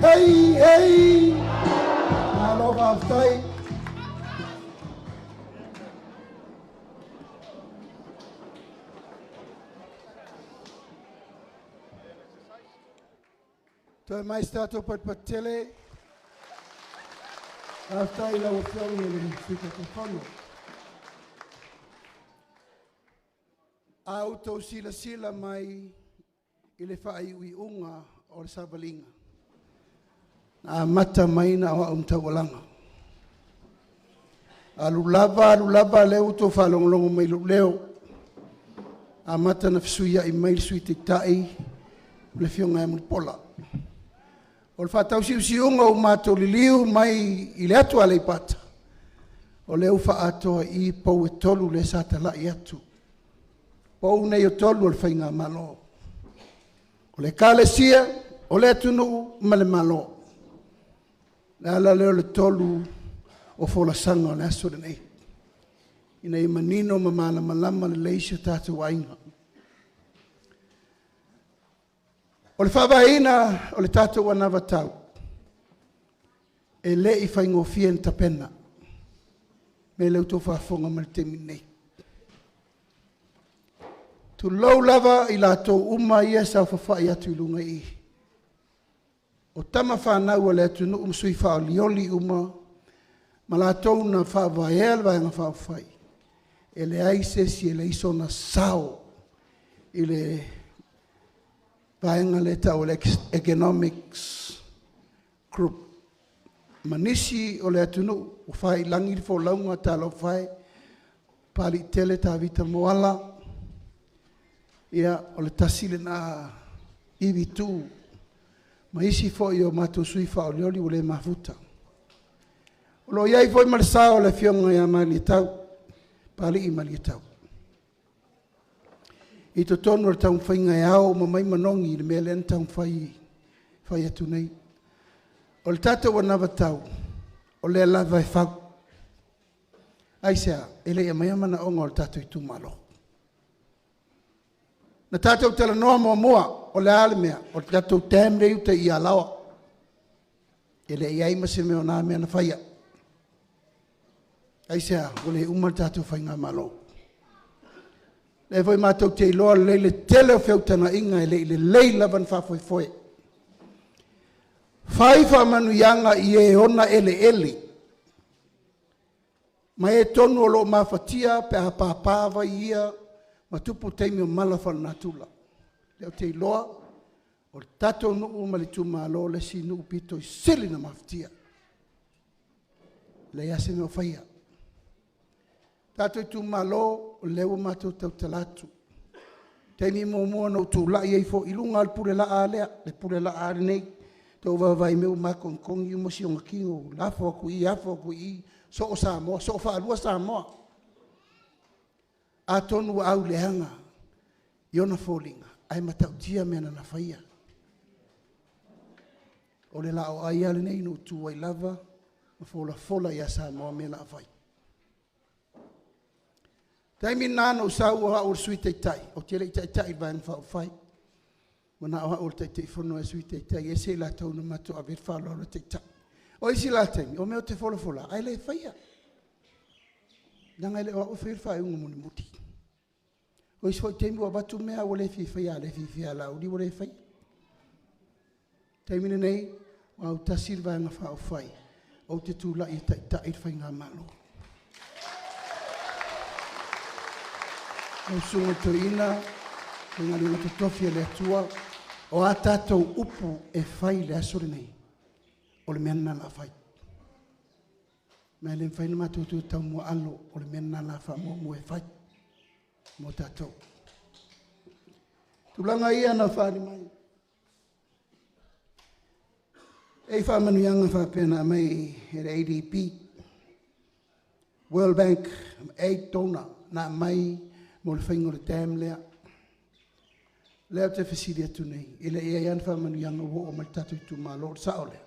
Speaker 5: tai ei. Aloha tai. Toi mai stato per patele. After I was telling you, auto sila mai ile fai ui unga o Savalinga. Na mata mai na wa umtawalanga. Alulava leo to falonglongo mai leo. A mata na fisuia I mai sui tai le fionga mo pola. O le whatau siunga o mātou liliu mai I le atu ale pata. O leo whaatoa I pou e tolu le sata lai atu. Pou nei o tolu o le whainga malo. O le kālesia, o le atunu ma le malo. Le ala leo le tolu o fola sanga o le aso le nei. Ina I manino ma malama le leisio tātou wainga. O le whawaina o le tātou wanawa tau. E le I whaingofia n tapena. Me leu tō whafonga ma le temi nei. Tu lau lava I lātou uma ia sa whawhai atu I lunga I. O tama whanau o le atu nu sui whao lioli uma. Ma lātou na whawaea le vaenga whawhai. E le aise si e le iso na sao. I le vaenga le tau le economics group. Manisi o le atunu o whai langi fo launga talo whai pali tele ta vita moala. Ia o le tasile na iwi tu. Ma isi fo I o mato sui whao leoli o le mafuta. O lo iai fo I marisa o le fionga ia mali tau. Pali I mali tau. I to tonu o tau whainga e ao ma mai manongi le mele en tau whai atu nei. O le tata wa nawa tau, o le lava e whau. Aisea, ele ia mai amana onga o le tata I tu malo. Na tata o tala noa mua o le alemea, o le tata o temre uta I alawa. Ele ia ima se meo nā mea na whaia. Aisea, o le umar tata o whainga malo. Le foi mātou te iloa le tele o whiautana inga le leila van whawhoi. Whai whamanu ianga I e ona ele. Ma e tonu o lo mawhatia pe a pāpāwa ia ma tupu teimi o malawhana natula. Leo te iloa o tatou nuu ma le tumalo le si nuu pito I sili na mawhatia. Le ase me o whaia. Tato tu malo leo mato tau talatu. Temi mo no tu la ye fo ilunga al pure la alea, le pure la ale nei. To vai meu ma con yu mo si on kingo, la fo ku I so sa mo, so fa lua sa mo. A tonu au leanga. Iona folinga, ai matau tia mena na faia. O le la o ai ale nei no tu ai lava, ma fola ya sa mo me la fai. Taimi nana o sau o hao sui teitai. O tele I teitai vaen whao whai. Wana o hao teitai whanua sui teitai. E se la tau na mato a ver whalo o teitai. O isi la taimi. O meo te whola. Ai le whaia. Nanga le o whir whai unga muni muti. O isi whai taimi o batu mea o le whiwhaia. Le whiwhaia la uri o le whai. Taimi nei. O au tasir vaenga whao whai. O te tūla I teitai whai ngā malo. O sunga toina, o ngā runga te tofia le atua, o a tātou upu e whai le asore nei, o le mena la whai. Mea le mwhai na mātou tau mua alo, o le mena la wha mo e whai, mo tātou. Tulanga ia na whāri mai. E wha manu yanga wha pēna mai e re ADP, World Bank, aid donor, nā mai, mo le whaingo le tam lea. Leo te whesiri atu nei. Ele e ian whamanu yanga wo o mai tatu I tu mā lor sao lea.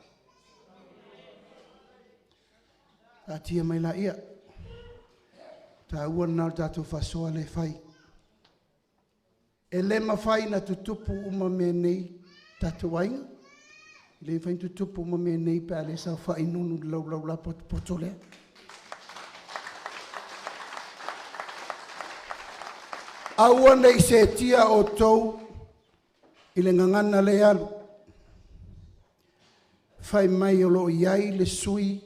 Speaker 5: Tā tia mai la ia. Tā ua nao tātou whasoa le whai. E le ma whai na tutupu uma me nei tātou wainga. Le fain tutupu ma me nei pa le sa fa inunu lau la potole. Aua nei se tia o tou i le ngangana le alu. Fai mai o lo iai le sui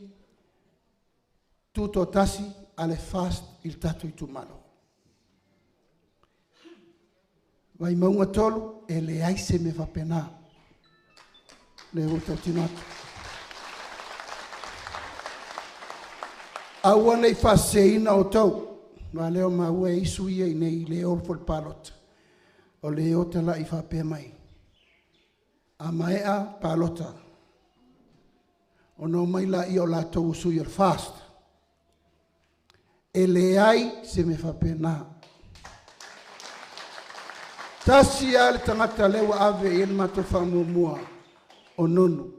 Speaker 5: tuto tasi ale fast il tatu i tumalo. Vaimauga tolu e le ai se me whapena. Le o tau tinatu. Aua nei whaseina o tau. Ma leo maua e isu ia i nei le orfol palota. O le o te la i whapea mai. A maea palota. O no mai la i o la tau sui al fast. E le ai se me whapena. Tasi ale tangata lewa ave i el mato whamumua o nonu.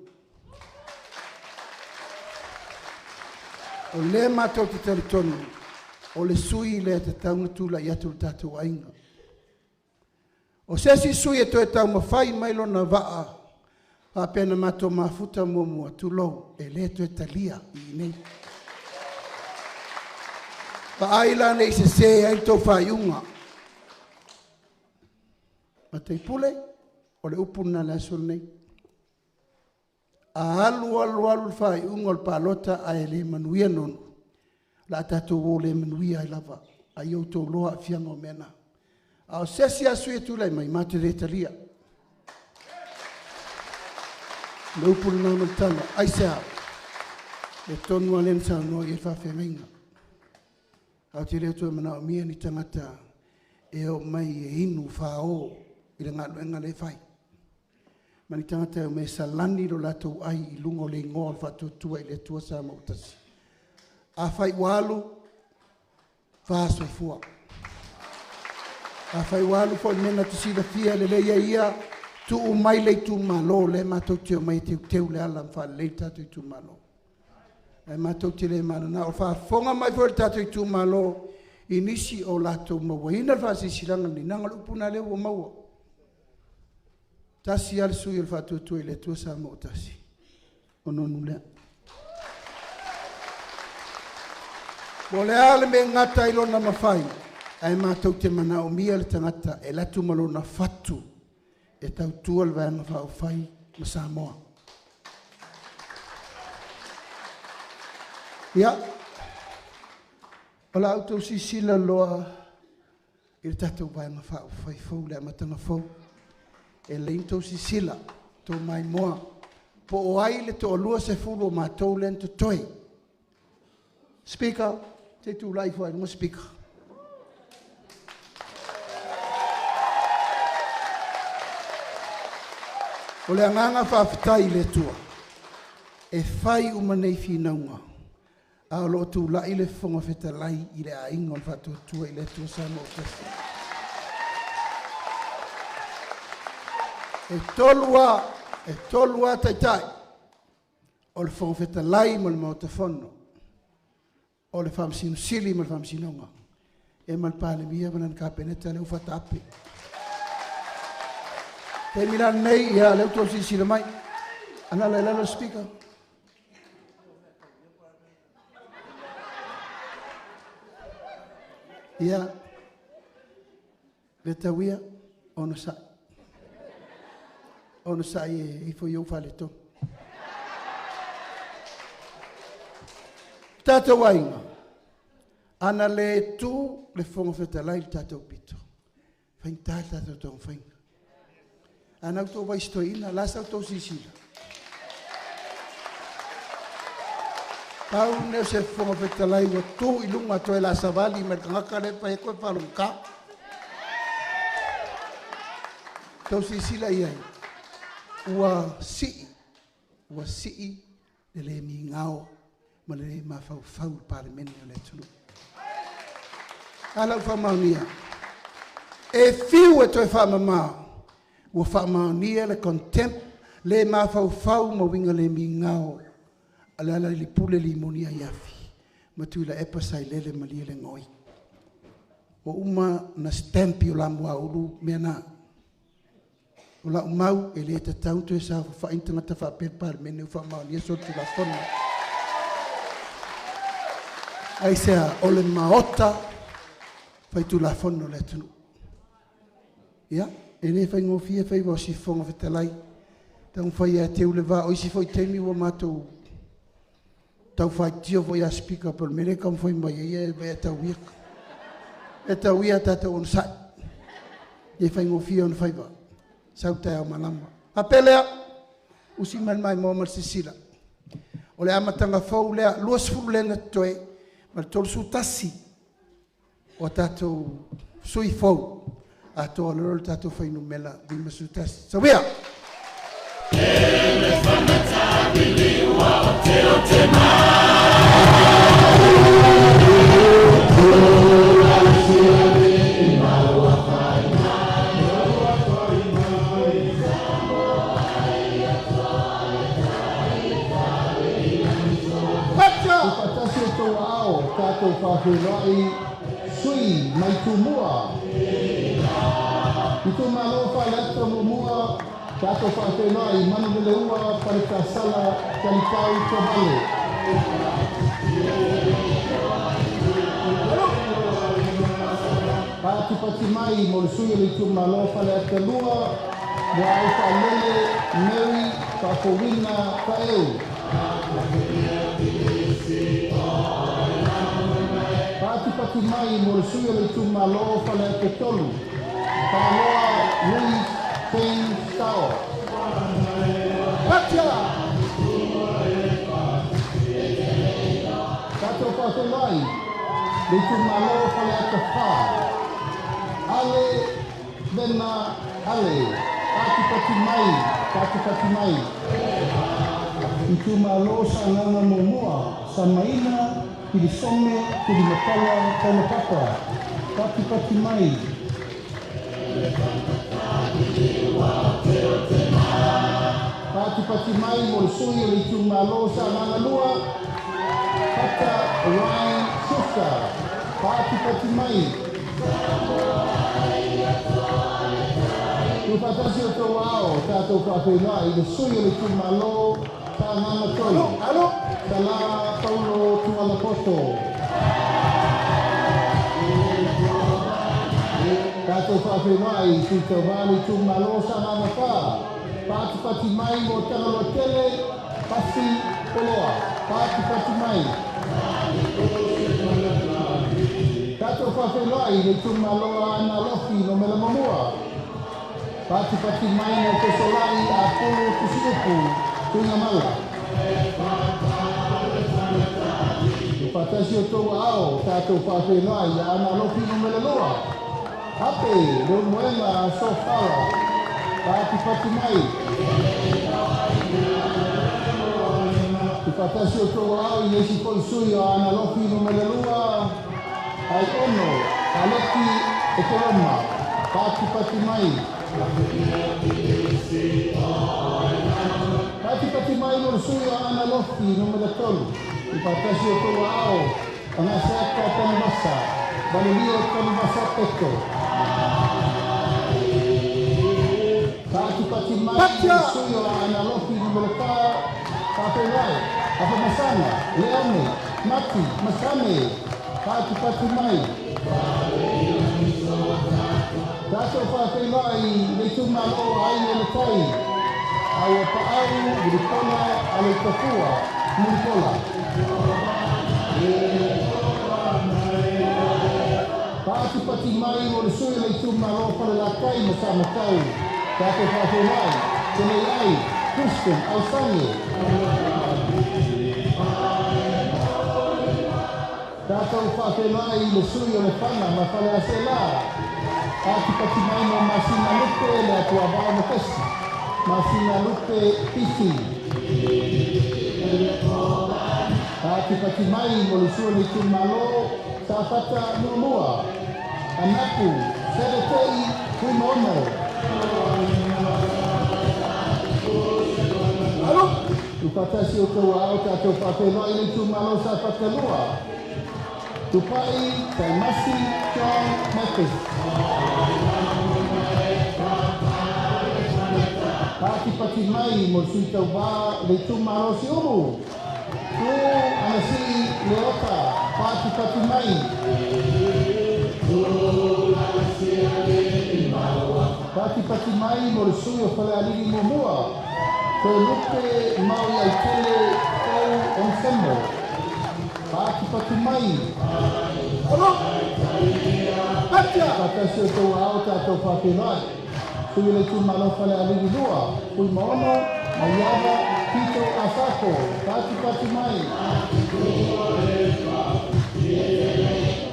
Speaker 5: O le mato te teritonu. O le sui le te taunga tula i atu tatu ainga. O sesi sui e toe tau mawhai mailo na waa. Apena mato mafuta mua tulou e le toe talia i nei. Pa aila nei se ai tau whaiunga. Ma te pule o le upuna le asul nei. A alu whaiunga o palota a ele manuia nonu. La tatu o le manuia i lava. A iau tau loa fianga o mena. A o sesi asu e tulai mai mate re talia. Le upuna na tala. Ai se hao. Le tonu alen sa no i whawhenga. Au te reo tu mana o mia ni tangata e o mai e inu whao i le ngā luenga le whai. Mani tangata e o me salani lo latou ai i lungo le ngoa al whatutua i le tua sa mautasi. A whai walu whaaso fua. A whai walu fo mena tu sida fia le leia ia tu o mai le tu malo le matou te o mai teu le ala mwha le tatu i tu malo. E matou te le marana o whaafonga mai fo le tatu i tu malo i nisi o latou maua. Hina le whaasisiranga ni nanga lupuna le ua maua. Tasi al sui al whatutua i le tua sa mautasi. O nonu lea. Mo le ale me ngata ilo na mawhai. Ai mātou te mana o mia le tangata e latu malo na fatu. E tau tua le vanga whao whai ma Samoa. Ia. O la auto si sila loa i le tatou vanga whao whai fau le amatanga fau. E le into si sila tō mai moa. Po o ai le tō lua se fulu o mātou le nto toi. Speaker. Te tu lai fai mo speaker. O le anganga whaafitai le tua. E whai umanei whinaunga. A lo tu lai le whonga wheta lai i le a ingon whatuatua i le tua sa mo tasi. E tolua taitai. O le whonga wheta lai mo le mautafono. O le whamsino sili ma le whamsinonga. E mal pāle mia manan ka peneta leu whatape. Te mira nei ia leu tō si sila mai. Ana le lalo speaker. Ia. Le tawia ono sa. Ono sa i fo iau whale tō. Tātou ainga. Ana le tu le whonga whetalai tātou pito. Whaintā tātou tōng whainga. Ana au tō waistoina, lasa au tō sisila. Pau neo se whonga whetalai wa tō i lunga tō e la savali me ngaka le pa e koe whalunga. Tō sisila iai. Ua sii le mi ngao. Ma le ma fau parlemeni o le tulu. Ala whamaunia. E fiu e toi whamamau. Ua whamaunia le contempt le ma fau ma winga le mi ngao. Ala ala li pule li monia iafi. Ma tui la epa sai lele ma lia le ngoi. O uma na stampi o la mua ulu mea na. O la umau e le tatau tu e sa whaintanga ta whapepar mene u whamau ni so tu la whona. Ai sea o le maota whai tu la whono le tunu. Ia, e le whai ngofia whai wa si whonga whetalai. Tau whai a te ule wā, o isi whai teimi wa mātou. Tau whai tio whai a speaker por mene kam whai mai e e tau wiaka. E tau ia tātou on sai. E whai ngofia on whai wā. Sau tai au malama. Apelea, usi man mai mo mal sisila. O le amatanga fau lea, luas furu lenga toe, mal tolu su tasi. O tātou sui fau. A toa loro tātou whainu mela, bima su tasi. So wea. Ele whanata biliwa o te maa. Tātou whawhirai sui mai tu mua. I tu malo whailata mo mua, tātou whawhirai manu mele ua pare ka sala kalikau te vale. Pāti mai mo le sui li tu malo whailata lua, wa au whailele, Mary, whawhowina, whaeu. Pati mai mo le sui le tu malo fale te tolu. Paloa Louis Ken Stao. Patia! Tato Patelai, le tu malo fale te wha. Ale, Bena, Ale. Pati mai. I tu malo sa nana mo mua, sa maina, Kiri some, kiri matala, kona papa. Pati mai. Pati mai mo le sui le tu malo sa nana lua. Pata Ryan Susta. Pati mai. Tu patasi o tau ao, tātou whawhenai, le sui le tu malo sa nana toi. Alo? Sala Paulo Tualapoto. Tātou whawhenai, tu te wāli tu malo sa nana whā. Pati mai mo tangalo tele, pasi poloa. Pati mai. Tātou whawhenai, le tu malo ana lofi no mela mamua. Pati mai mo te solai a polo kusiupu, tunga mala. Patasi o tau ao, tātou whawhenai, ana lofi no mele loa. Hape, leo moenga so whawa, pati mai. Patasi o tau ao, i nesi koi sui o ana lofi no mele loa. Ai ono, aleki e te roma, pati mai. Pati mai no sui o ana lofi no mele tolu. I patasi o tau ao, ana seka tani masa, balilio tani masa peto. Pati mai, sui o ana lofi ni meleka, whawhenai, masana, leone, mati, masame, pati mai. Tātou whawhenai, le tu malo ai le tai, au a paau, murikola, ale tafua, murikola. Pati mai mo le sui le tu malo pale la kai mo sa matau. Tātou whawhenai, tenei ai, Kristen, au sange. Tātou whawhenai le sui o le whanga ma whale a se la. Pati mai mo masina lupe le atua wao mo tesi. Masina lupe pisi. Pati mai mo le sui le tu malo sa fata mua. Anapu, seretei, kui mono. Alo? Tu patasi o tau ao tātou whawhenai le tu malo sa fata lua. Tupai, Taimasi, John Mathis. Pati mai mo sui tau wā le tu maro si uru. Tu anasi leota pati mai. Pati mai mo le sui o whale aliri mo mua. Te lupe mau ai tele tau on sembo. Pati mai. Ono! Patia! Patasi o tau au tātou whawhenai. Kui le tu malo whale aliri lua. Kui maono, maiava, pito asako. Pati mai.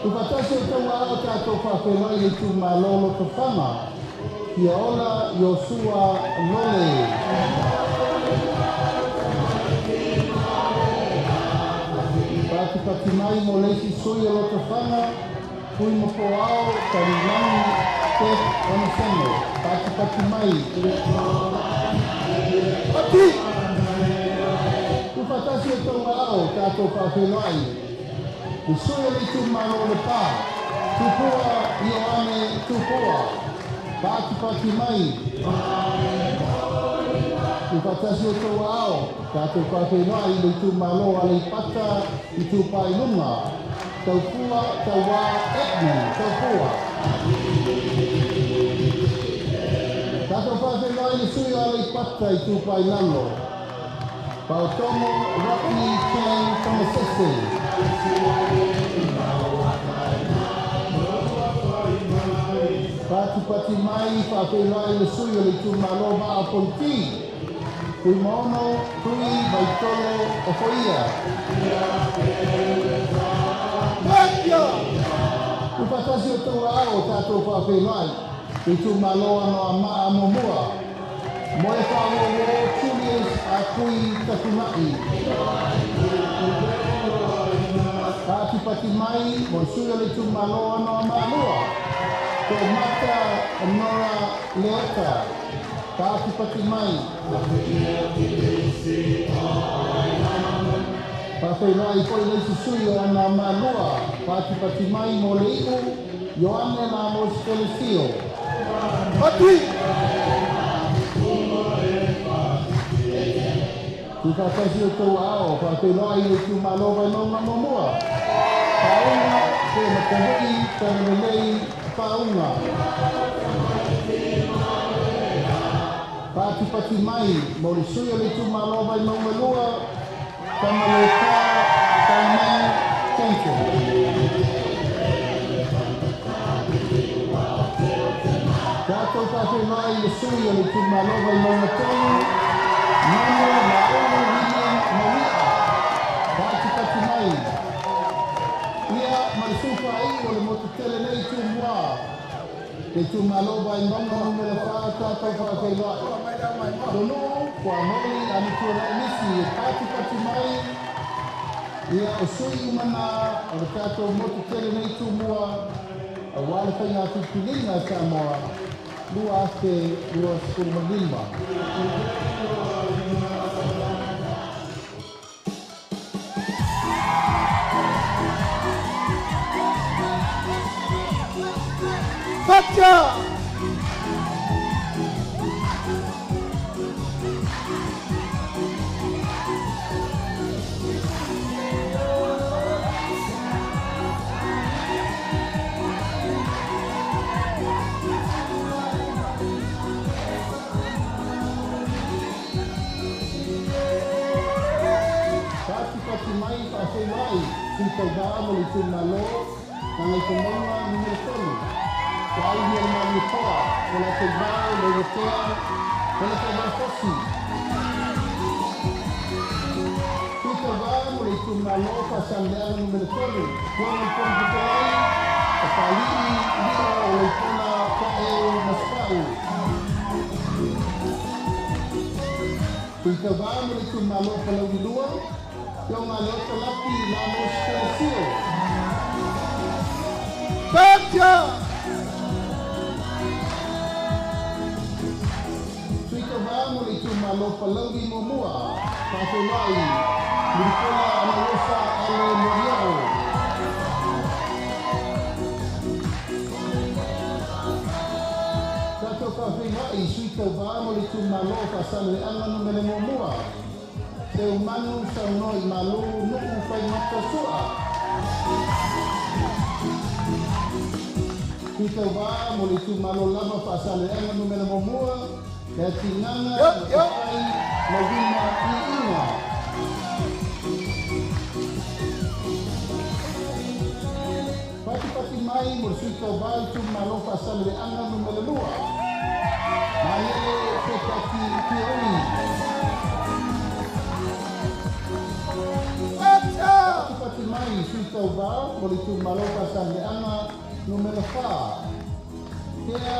Speaker 5: Tu patasi o tau au tātou whawhenai le tu malolo to whanga. Kia ola Yosua Lole. Pati mai mo leisi sui o loto whanga. Kui mo po ao, tarinani, tek, ono seno. Pati mai. Pati! Tu patasi o tau ao, tātou whawhenai. I sui o le tu malo le pā. Tupua, Ioane, tupua. Pati mai. Tu patasi o tau ao, tātou whawhenai le tu malo ale pata i tu painunga. Tau pua, tau wā, etni, tau pua. Tātou whawhenai le sui ale pata i tu painalo. Pautomo, Rocky, Ken, Tamasese. Pati mai whawhenai le sui o le tu malo maa ponti. Kui mono, kui baitolo o whaia. Patia! Tu patasi o tau ao tātou whawhenai. Le tu malo ano a maa momua. Moe whawo o Julius a kui takunai. Pati mai, mo sui o le tu malo ano a maa mua. Ko mata Nora Leota, pati mai. Pawhenai poi le susui o ana malua, pati mai mo le iu, Ioane na mo skelesio. Pati! Tu kakasi o tau ao, pawhenai le tu malo vai maunga mamua. Paunga, te makahui, tanelei, paunga. Pati mai, mo le sui o le tu malo vai maungalua, tamaleka, tamai, tenke. Tātou pawhenai le sui o le tu malo vai maungatonu, Namo na ono William Maria. Pati mai. Ia masufa ai o le mototele nei tu mua. Te tu malo vai monga me le wha tātou whakailoa. Tono, kua mori anu tua na emisi e pati mai. Ia o sui umana o le tātou mototele nei tu mua. A wale whainga tupilinga Samoa. Lua ake lua skulmanimba. Gotcha! Pati mai whawhenai, si tau wāmo li tu malo, ngai te monga numero tonu. Kai ni o mai toa, o la te bao, le rotea, o la te bao fosi. Si tau wāmo li tu malo, whasandeana numero tonu. Kona pongo te ai, a palii, lira o le kona kaeo maspau. Si tau wāmo li tu malo, palau lua, Yo ngā lota lapi la mos telesio. Gotcha! Tuika vāmo li tu malo palaugi mo mua. Pawhenai, Murikola Anarosa Ale Moriao. Tato Pawhenai, suita vamo li tu malo pasale anga no mele mua. Se umanu sa no I malu no fai mata sua. Suita vamo li tu malo lava pasale anga no mele mua. Ya tinganga ai magina ina. Pati mai mursito vai tu malo pasale anga no mele lua. Maele pekati kioi. Pati mai suito vai mursito malo pasale anga no mele fa. Kea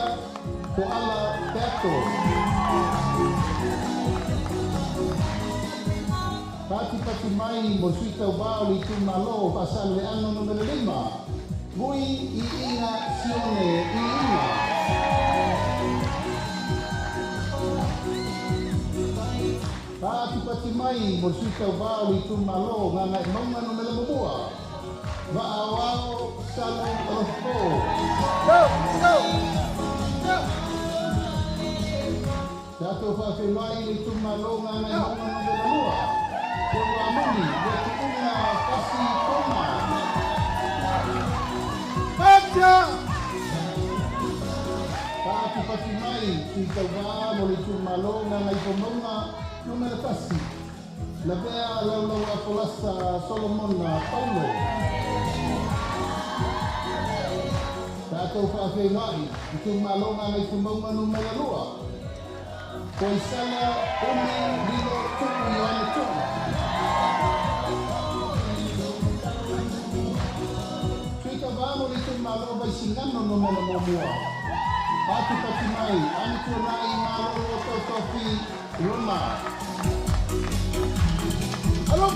Speaker 5: ko ala teto. Pati mai mursito vai tu malo pasale anga no mele lima. Bui I ina sione I ina. Pati mai morsuita vau I tu malo ngana monga no mele mobua. Va awao salo rofo. Go. Tato fa felai I tu malo ngana monga no mele mobua. Ko amuni wa kuna kasi koma. Pati mai kita va moli tu malonga ngai pomonga no me kasi la bea la apolasa Solomon Paulo tato fa fe mai tu malonga ngai pomonga no me lua koi sala umi dilo tu yana tu kita va moli tu malonga singano no me mua. Pati mai, aniko nai malo tofi Roma. Halo.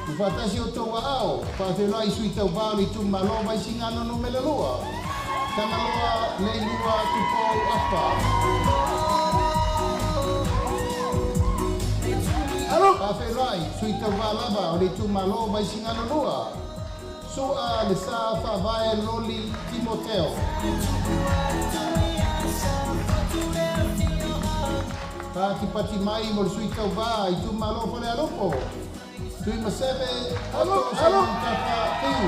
Speaker 5: Ufatashi o tō wao, whawhenai sui tau wāli tu malo mai singano no mele lua. Tana loa le lua tu pōu apa. Halo. Whawhenai sui tau wālava o le tu malo mai singano lua. Soa le sa whawhae loli Timoteo. Pati mai mo sui tau wā I tu malo pone aropo. Tui masebe ato sa mtapa tiu.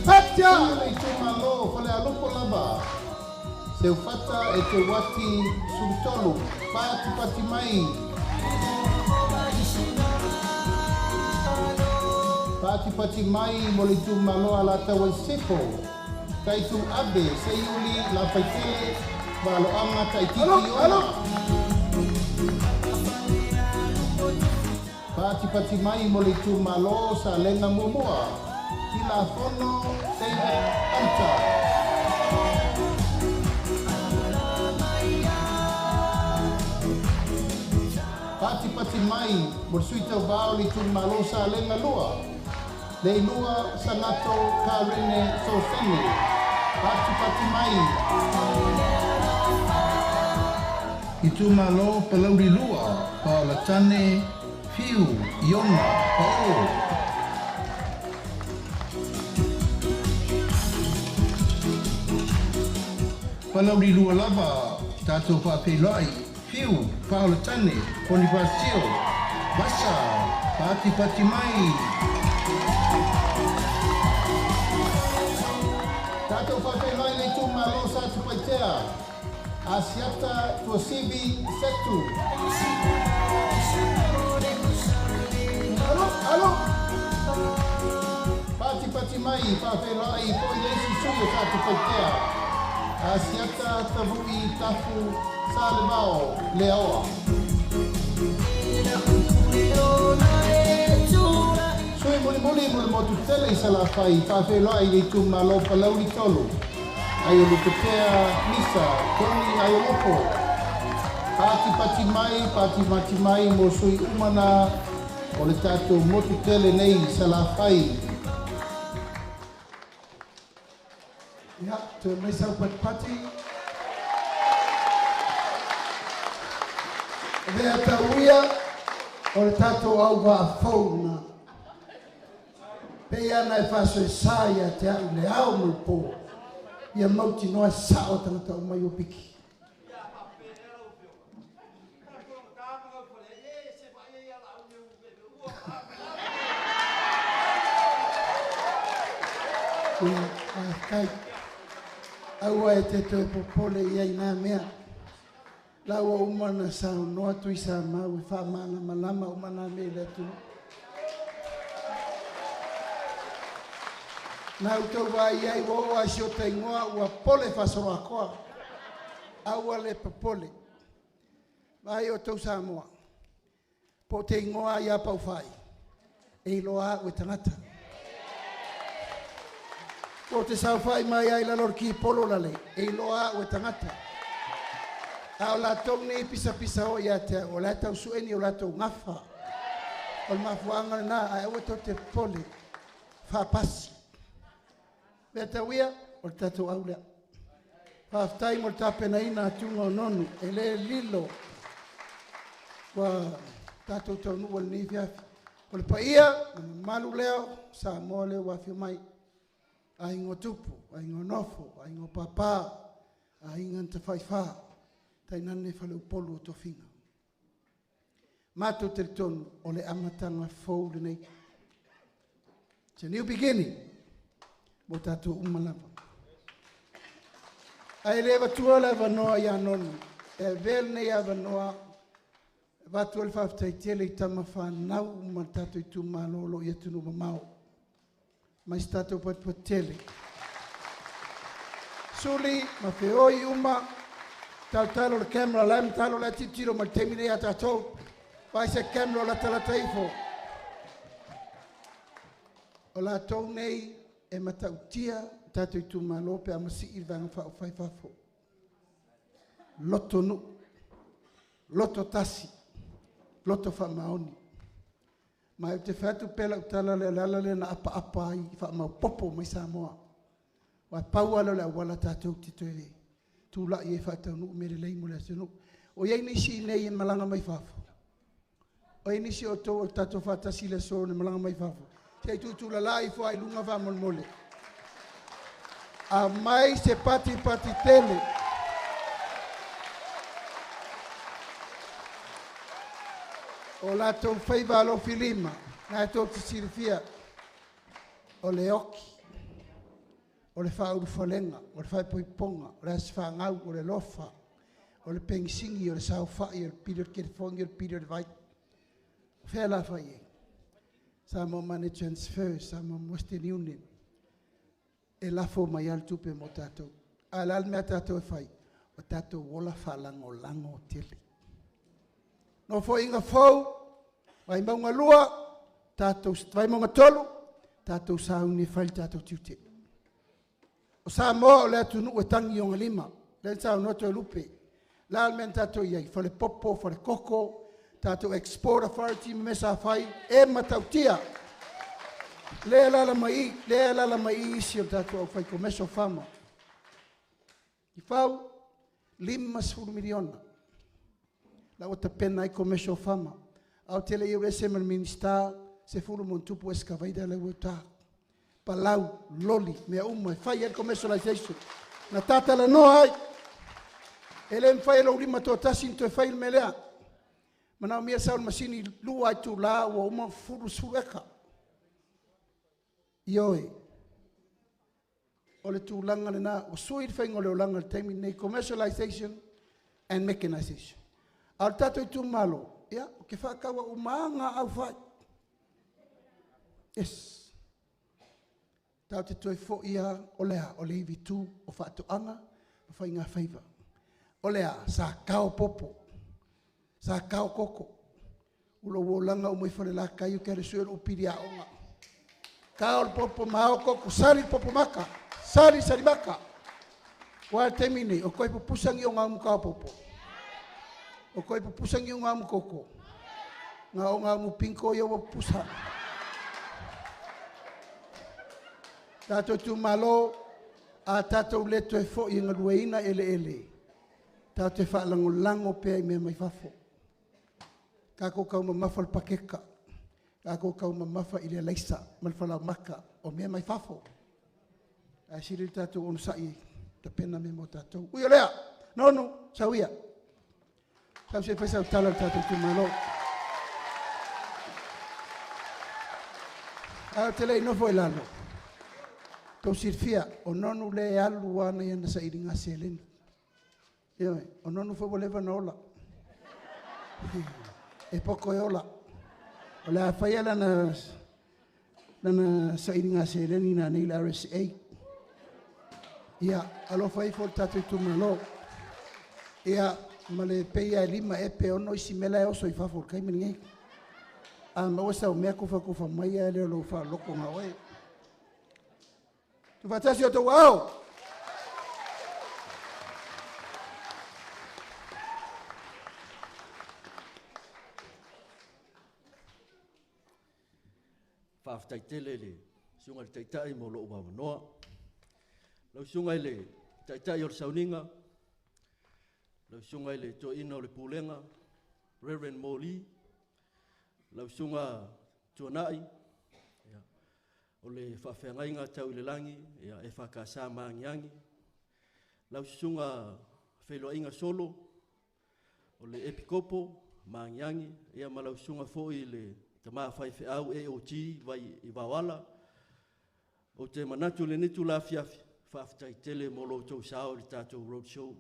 Speaker 5: Patia! I tu malo pone aropo lava. Se ufata e te wati sumtolu. Pati mai. Pati mai mo li tu malo ala tawa sepo. Kai tu abe se yuli la paitele balo ama kai tiki ona. Pati mai mo li tu malo sa lenga momoa. Kila fono se anta. Pati mai mo suita bao li tu malo sa lenga lua. Le lua sanato karene sosene. Pati mai. I tu malo palauri lua. Pa la tane fiu iona pao. Palauri lua lava. Tato pa pelai. Fiu pa la tane. Ponifasio. Basa. Pati mai. Tato whawhenai nei tu malo sa tu paitea. Asiata tua sivi setu. Alo. Pati mai whawhenai po Yesu suyo sa tu paitea. Asiata tavui tafu sa le mao le aoa. Sui muli mo tu tele I sala fai whawhenai nei tu malo palauri tolu. Ai o lupetea misa, koni ai o lopo. Pati mai mo sui umana o le tātou motu tele nei sala fai.
Speaker 8: Ja, to myself with Patty. Vea tauia o le tātou au wa fauna.
Speaker 5: Pea na e whaso e saia te au le au mo po. Ia mauti noa sao tangata o mai o piki. Kai aua e te toi popole ia i nā mea. Laua umana sao noa tui sa mau e wha mana malama umana me le tu. Nā utau wā iai wo a sio te ingoa ua pole whasoro a koa. Aua le popole. Vai o tau sa moa. Po te ingoa ia pau whai. E loa ue tangata. O te sau whai mai ai la lor ki polo lale, e loa o tangata. A o la tau nei pisa o ia te, o la tau sueni o la tau ngafa. O ma fuanga na, a o to te pole, wha pasi. Mea tau ia, o tatou aulea. Wha aftai mo tapena ina atunga o nonu, e le lilo. Wa tatou tau nuwa ni fiafi. O le pa ia, malu leo, sa mo leo wa fiu mai. Aingo tupu, aingo nofo, aingo papa, ainga te whaiwha, tai nane whale upolu o to whinga. Mato te tonu o le amatanga fau le nei. It's a new beginning, mo tātou umalama. Ai lewa tua lewa noa ia nonu, e vel nei ava noa, watu le whaftai tele i tama whanau, ma tātou i tu malolo i atunu mamau. Mai stato patele. Suli, ma feoi uma, talo le camera lam, talo la titiro ma temine a tato, vai se camera la tala taifo. O la tau nei e matautia, tato i tu malope a masi i vanga fa o fai fafo. Loto nu, loto tasi, loto fa maoni. Ma te whatu pela utala le lala le na apa i wha mau popo mai Samoa. Wa pau alo le awala tātou titoe. Tūla i e whatau nuku mere lei mo le atunu. O iei nisi nei en malanga mai whafo. O iei nisi o tō tātou whatasi le so ne malanga mai whafo. Sei tūtula la i fua i lunga wha mon mole. A mai se pati tele. O la tau whaiva alo filima, nā tau te sirifia, o le oki, o le whauru whalenga, o le whaipoiponga, o le asi whangau, o le lofa, o le pengisingi, o le sau whai, o le piro ke fongi, o le piro vai. Whela whai e. Sa mo money transfer, sa mo Western Union. E lafo mai al tupe mo tātou. A lal mea tātou e whai, o tātou wola whalango lango tele. No fo inga fau, vai maunga lua, tātou, vai maunga tolu, tātou sauni whai tātou tiute. O sa moa o le atunu e tangi o ngalima, le sa noto e lupe. La almen tātou iai, whale popo, whale koko, tātou export authority mesa whai, e matautia. Le lala mai isi o tātou au whai komeso whama. I whau, 5 miliona. La o te pena i komeso fama. Au tele i urese mal minister, se fulu montupu escavaida le uta. Palau, loli, mea uma, fai el commercialization. Na tata la noa ai. Ele fai lo lima to tasinto e fai il melea. Mana mia sa un masini lua ai tu la o uma fulu sueka. Ioi. Ole tu langa le na, o sui fai ngole langa le temi nei commercialization and mechanization. Al tato i tu malo, ya, ke whakawa umanga au whai. Yes. Tau te toi fo ia o lea, o le iwi tū, o whatuanga, o whai ngā whaiva. O lea, sa kao popo, sa kao koko. Ulo wolanga o mai whare la kai o kere suer o piri a onga. Kao popo mao koko, sari popo maka, sari maka. Wa temine, o koi pupusangi o ngā mukao popo. O koe pupusangi o ngā mu koko. Ngā o ngā mu pinko i o pusa. Tātou tu malo, a tātou leto e fo i ngā rueina ele. Tātou e whaalango lango pēa i mea mai whafo. Kako kau ma mawhal pakeka. Ako kau mamafa i le laisa, mal whalau maka, o mea mai fafo. A siri tātou onu sai, ta pena me mo tātou. Ui o lea, nonu, sau ia. Sau se whaisau tala tātou tu malo. A te lei nofo e lalo. Tau sirfia, o nonu le alu wana ia na sa iringa se leni. Ioi, o nonu fo lewa na ola. E poko e ola. O le a whaia lana sa iringa se leni na neila RSA. Ia, alo whai fo tatu i tu malo. Ia, ma le peia e lima e pe ono isi mela e oso i whafo kai mani ei. A maua sau mea kufa mai e leo lo wha loko ngā oe. Tu whatasi o tau au.
Speaker 9: Whaafitai tele le sunga le taitai mo loo wawanoa. Lau sunga le taitai o le sauninga. Lau sunga le to ina o le pulenga. Reverend Moli. Lau sunga tuanai. O le whawhengainga tau i le langi. E whakasa maangiangi. Lau sunga wheloainga solo. O le epikopo maangiangi. Ia ma lau sunga foi le ta maa whai whiau e o ti vai i wawala. O te manatu le nitu la fiafi. Whaafitai tele mo lo tau sao le tātou Roadshow.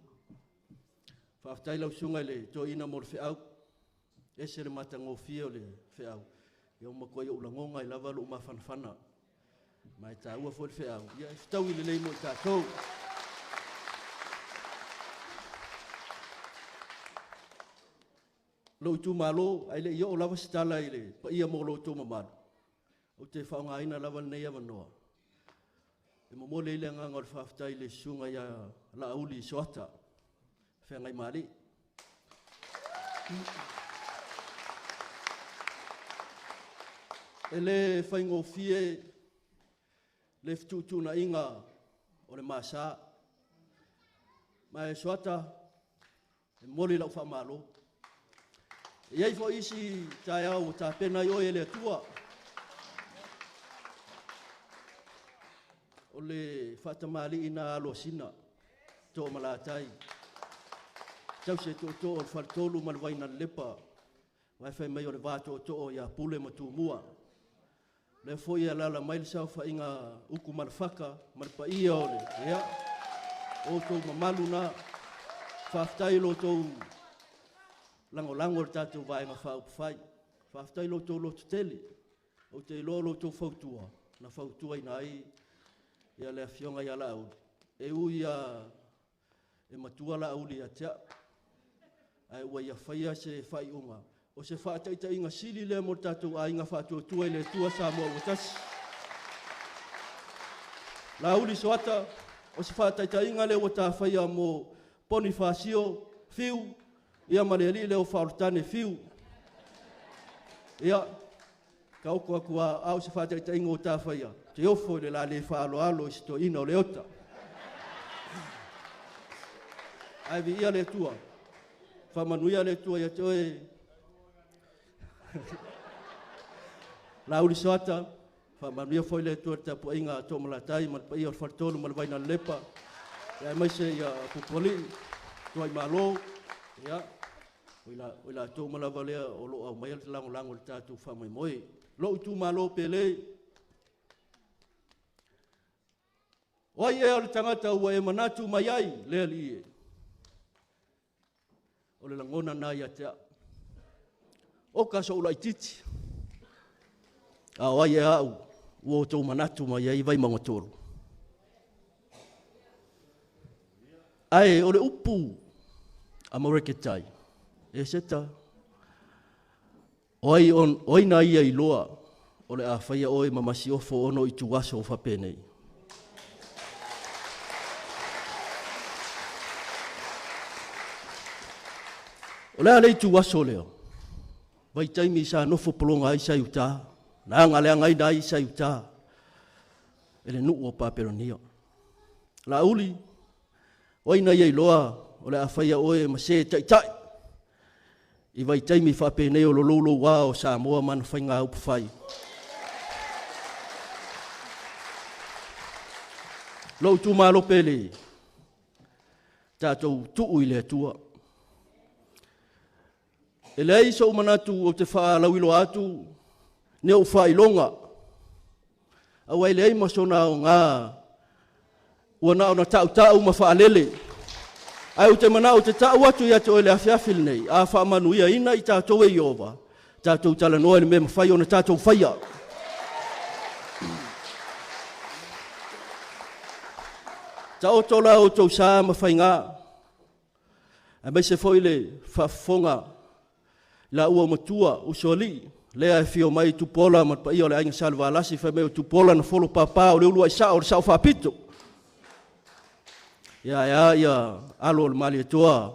Speaker 9: Whaafitai lau sunga le to ina mo le whiau. Ese le matango fia o le whiau. Ia o makoi o ulangonga i lava lo mawhanawhana. Mai tā ua fo le whiau. Ia e whitau i le lei mo i tātou. Lo tu malo ai le yo lava stala ile pa ia mo lo tu mamalo o te whaonga ina lava nei avanoa e mo le ile nga ngol fafta ile sunga ya la uli soata whenga i mari ele whaingo fie le ftutu na inga o le masa mai soata e moli la fa malo Iai fo isi tai au ta pena yo ele tua. O le fatamali ina alosina to malatai. Tau se to o fartolu malwaina lepa. Vai fai mai o le vato to ia pule matumua. Le foi ala la mail sa fa inga uku malfaka malpa ia ole. Ia. O to mamaluna faftai lo to lango tātou vai ma whau whai. Whaftai lo tō lotu tele. O te lo tō whautua. Na whautua ina ai. Ia lea whionga ia la au. E ui e matua la au li a tea. Ai ua ia whaia se whai unga. O se whaataita inga sili lea mo tātou a inga whātua tua ile tua sa mua watasi. La uli soata. O se whaataita inga lea wata whaia mo poni whāsio. Whiu. Ia mareli leo whaorotane whiu. Ia, ka oko akua au se whātaita ingo tā whaia. Te ofo le la le whaalo alo i sito ina o le ota. Aivi ia le tua. Whamanuia le tua ia te oe. La uri soata. Whamanuia foi le tua tapu inga tō malatai. Malpa ia o whartolu malwaina lepa. Ia mai se ia pupoli. Tuai malo. Ia. Oila tō malawa lea o lo au mai al lango le tātou whamai moe. Lo tu malo pele. Wai e al tangata ua e manatu mai ai lea li e. O le langona na ia tea. O ka so ulai titi. A wai e au. Ua o tō manatu mai ai vai mangotoro. Ai o le upu. Amoreketai. E seta. Oi na ia i loa. O le a whaia oi mamasi ofo ono i tuwaso o whapenei. O lea lei tuwaso leo. Vai taimi sa nofo polonga ai sa iuta. Na ngalea ngai na ai sa iuta. Ele nuu o paperonia. La uli. Oi na ia i loa. O le a whaia oe ma se taitai. I vai taimi whapene o lolo wā o Samoa mana whainga upu whai. Lau tu malo pele, tātou tuu I le atua. E lei sa umanatu o te wha lauilo atu, ne o wha ilonga. Awai lei masona o ngā, ua na o na tau ma wha alele. Ai o te mana o te tau atu ia to ele afiafil nei, a wha manu ia ina I tātou e Iova. Tātou tala noa ni me mawhai o na tātou whaia. Ta o tola o tau sā mawhai ngā. A mai se foile whafonga la ua matua o soli. Lea e fio mai tupola ma pa ia o le ainga salva alasi wha meo tupola na folo papa o le ulua isa o le sao whapito. Ia alo le mali toa.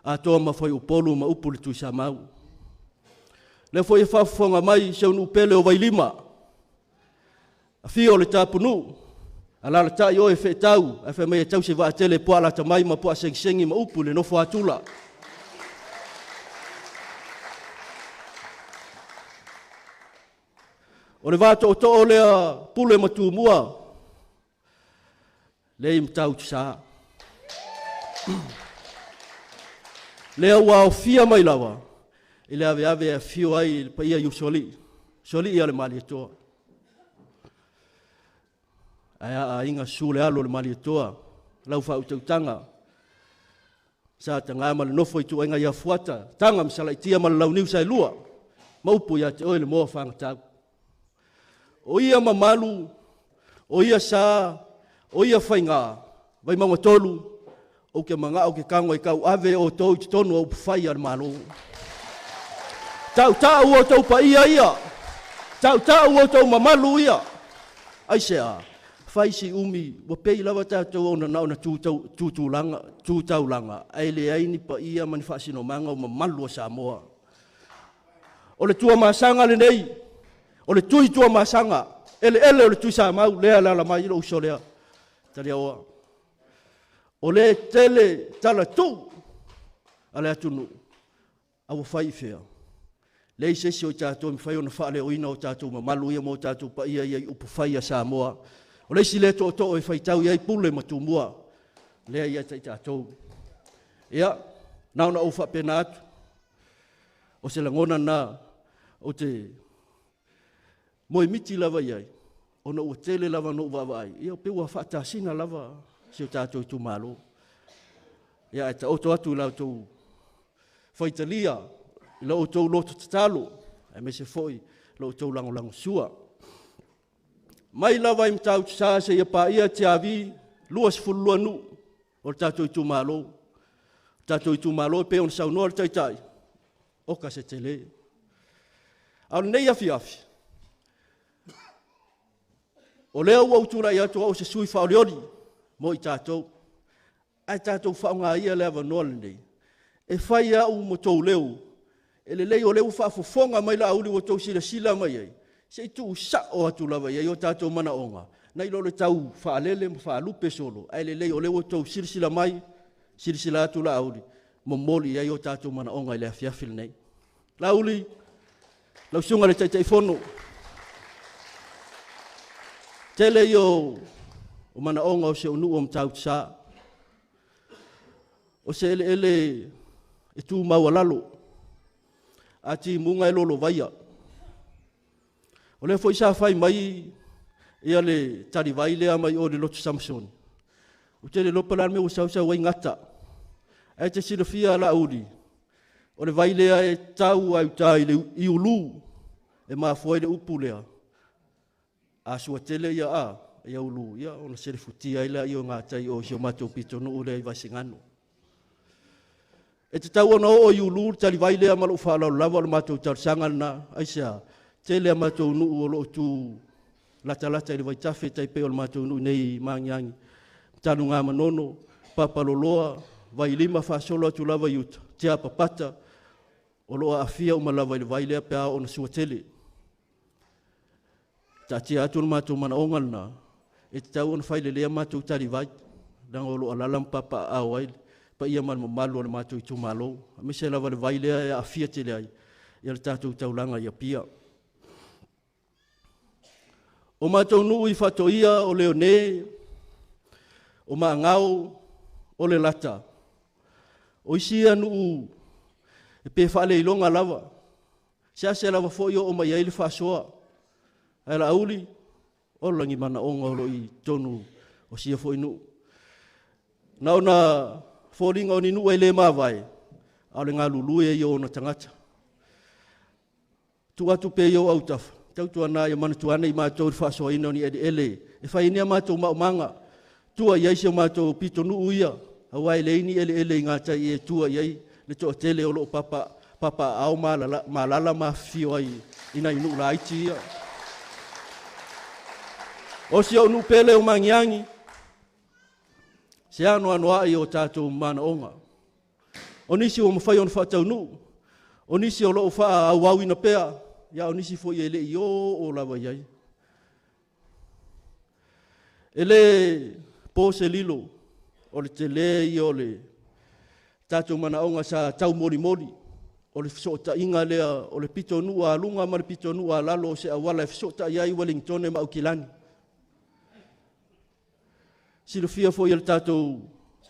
Speaker 9: A toa ma foi upolu ma upu le tuisa mau. Le foi e whafonga mai se unu pele o Vailima. A fio le tapunu. Ala le tai o e whetau. E wha mai e tau se wa tele po ala tamai ma po a sengi ma upu le nofo atula. O le vato o to lea pule matu mua. Le im tau tsa. Lea ua o fia mai lawa. I le ave a fio ai pa ia yu soli. Soli ia le mali toa. Aia a inga su le alo le mali toa. Lau fa utau tanga. Sa tanga ma le nofo I tu inga ia fuata. Tanga msala itia ma le lau niu sa lua. Maupu ia te oe le moa whanga tau. O ia mamalu, o ia sa, o ia whainga, Vaimauga tolu, o ke manga o ke kango I kau ave o tau I tonu au pwhai ar malo. Tau o tau pa ia. Tau o tau mamalu ia. Ai sea, whai si umi, wa pei lawa tātou o na nao na tūtau langa. Ai le aini pa ia mani whaasino manga o mamalu o Samoa. O le tua masanga le nei, o le tui tua masanga, ele o le tui sa mau, lea la mai ilo uso lea. Tari aoa. O le tele tala tu, a le atunu, awa whai fea. Lei sesi o tātou mi whai o na whaale o ina o tātou mamalu ia mo tātou pa ia iai upu whai a Samoa. O leisi le to e whai tau iai pule matu mua, lea ia tai tātou. Ia, nauna o whapena atu, o se langona na, o te moe miti lava iai, o na ua tele lava no wawai, ia o peua whaatasina lava, se o tātou I tu malo. Ia e ta oto atu lau tau whaitalia, I lau tau loto tatalo, e me se foi, lau tau lango sua. Mai lava I mtau tsa se ia pa ia te avi, luas fulua nu, o tātou I tu malo. Tātou I tu malo, pe on sau noa taitai, oka se tele. Au nei afi. O lea ua utura I atu au se sui whaoleori, mo I tātou. Ai tātou whaonga ia lea wanoa nei. E whai au mo tau leo. E le lei o leo whaafofonga mai la auli o tau sila mai ai. Se I tu sa o atu lava ia, I o tātou mana onga. Nai lo le tau whaalele mo whaalupe solo. Ai le lei o leo tau sila mai, sila atu la auli. Mo moli ia I o tātou mana onga I le afiafil nei. La auli, lau sunga le taitai fono. Tele o mana onga o se unu o mtau tsa. O se ele e tu maua lalo. Ati munga lolo vaia. O le foi sa fai mai ia le tari vai lea mai o le lotu Samson. O te le lopalar me o sau wai ngata. E te silofia la uri. O le vai lea e tau au tai le iulu. E maa foi le upu lea. A sua tele ia ia ulu, ia ona sere futia ila ia ngatai o sio matou pito no ule vai singano. E te tau ona o ulu tali vai lea malu fala lava o matou tar sangana aisa tele matou no o lo tu lata ile vai tafe tai pe o matou no nei mangiangi. Tanu nga manono papaloloa vai lima fa solo tu lava yuta. Tia papata o lo afia o malava ile vai lea pe ona sua tele. Tati atu matou mana ongal na e tau on faile le matou tari vai dan o lo alalam papa awai pa ia man malu le mātou i tū malo. A me se lava le vai lea e a fia te lea ia le tātou taulanga ia pia. O mātou nuu i whatoia o leo ne, o maa ngau o le lata. O isia nuu e pe whaale ilonga lava. Se lava fo i o mai ai le whasoa. Ai la auli, o langi mana onga olo i tonu o sia fo inu. Nau na fōringa o ni nu e le mawai, au le ngā lulue i o na tangata. Tu atu pe i o au tafa, tau tu ana i manatuana i mātou i whasoa ina ni ele. E whai nia mātou maumanga, tua iai se mātou pito nu uia, awai le ini ele i ngātai e tua iai, le toa tele o loo papa au malala mafio ai ina inu la iti ia. O si au nu pele o mangiangi, se anu ai o tātou mana onga. O nisi o mawhai on whatau nu, o nisi o loo wha au au ina pea, ia o nisi fo i ele i o lava iai. Ele po se lilo, o le tele i o le tātou mana onga sa tau mori mori, o le fisota inga lea, o le pito nua lunga ma le pito nua lalo se awala e fisota iai Wellington e maukilani. Silo fia fo i le tātou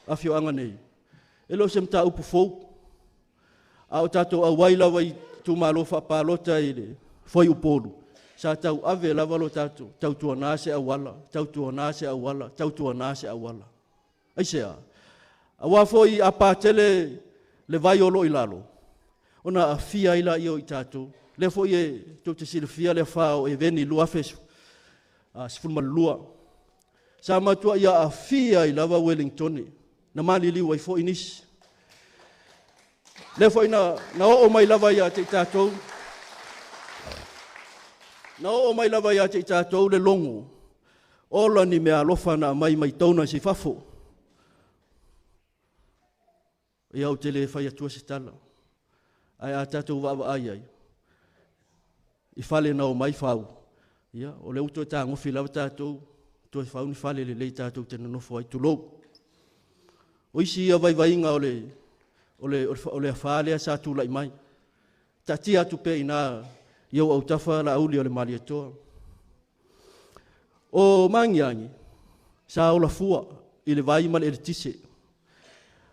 Speaker 9: afio anga nei. E lo se mta upu fou. A o tātou a wailawa i tu malo whapalota i le foi upolu. Sa tau ave lava lo tātou. Tau tua nase awala, tau tua nase awala, tau tua nase awala. Aisea. A wafo i apatele le vai olo i lalo. Ona a fia ila i o i tātou. Le fo i e tau te silo fia le whao e veni lua fesu. Sifulma lua. Sa matua ia a fia i lava Wellington na mali liwa i fo inis. Le fo ina na o mai lava ia te tātou. Na o mai lava ia te tātou le longo. Ola ni mea alofa na mai tauna si fafo. Ia o tele fai atua se tala. Ai a tātou wawa ai ai. I fale na o mai fau. Ia, o le uto ta ngofi lava tātou. Toi fauni fale le lei tātou tena nofo ai tulou. O isi ia vai inga o le afale a sa tūlai mai. Ta tia atu pe ina iau au tafa la auli o le mali atoa. O mangiangi, sa ola fua i le vai ma le tise.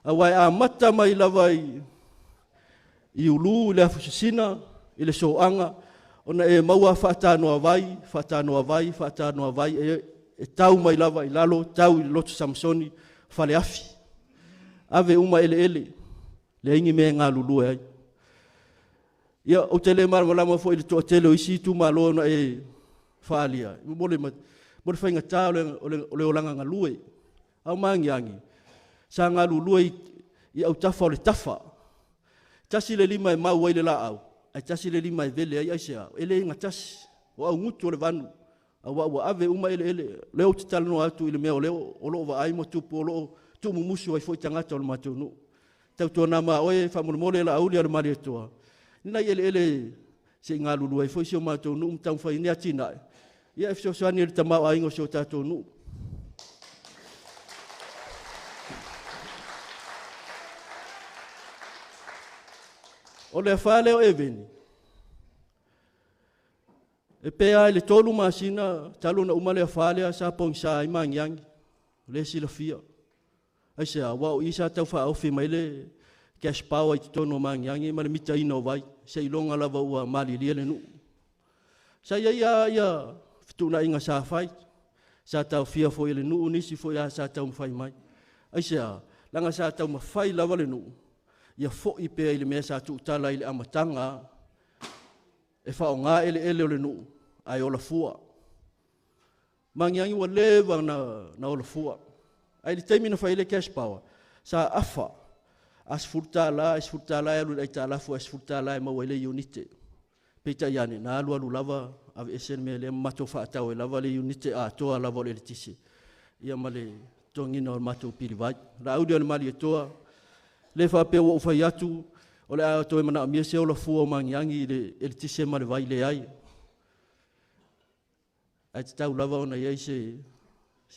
Speaker 9: A wai a mata mai lava i ulu i le afusisina, i le soanga, ona e maua whaatanoa vai, e tau mai lava i lalo, tau i loto Samsoni, fale afi. Ave uma ele, le ingi mea ngā lulue ai. Ia, o tele marama fo i le toa tele o isi tu malo na e whaalia. Mole whainga tā o le olanga ngā lue. Au mangiangi. Sa ngā lulue i au tafa o le tafa. Tasi le lima e mau ai le la au. Ai tasi le lima e vele ai aisea. Ele inga tasi. O au ngutu o le vanu. Awa ave uma ele leo te talano atu i le mea o leo o loo wa aimo tupu o loo tumu musu ai foi tangata o le matou nu. Tau tua nama oe whamole la auli ale mari atua. Nina ele se ngā lulu ai foi si o matou nu mtau whai nea tina. Ia e fsio soani ele tamau aingo si o tātou nu. O le whale o eveni. E pea le tolu masina talo na umale a falea sa pong sa i mangiangi. Le sila fia. Ai sea, wau isa tau wha au whima ele cash power i tono mangiangi ma le mita ina o vai. Se ilonga lava ua mali lia le nu. Sa ia fituna inga sa fai. Sa tau fia fo ele nu unisi fo ia sa tau mawhai mai. Ai sea, langa sa tau mawhai lava le nu. Ia fo i pea ile mea sa tu utala ile amatanga. E whao ngā ele o le nu. Ai ola fua. Mangiangi wa lewa na ola fua. Ai le teimina whai le cash power. Sa afa. Asfurta la e alu lai ta lafu asfurta la e maua le unite. Peita iane, na alu lava ave esen me le mato whaatau e lava le unite a toa lava le tisi. Ia ma le tongina o mato piri vai. La audi o le mali e toa. Le whapea wa ufai atu. O le a toe mana a mia se ola fua o mangiangi le tisi ma le vai le ai. Ai te tau lava ona iai se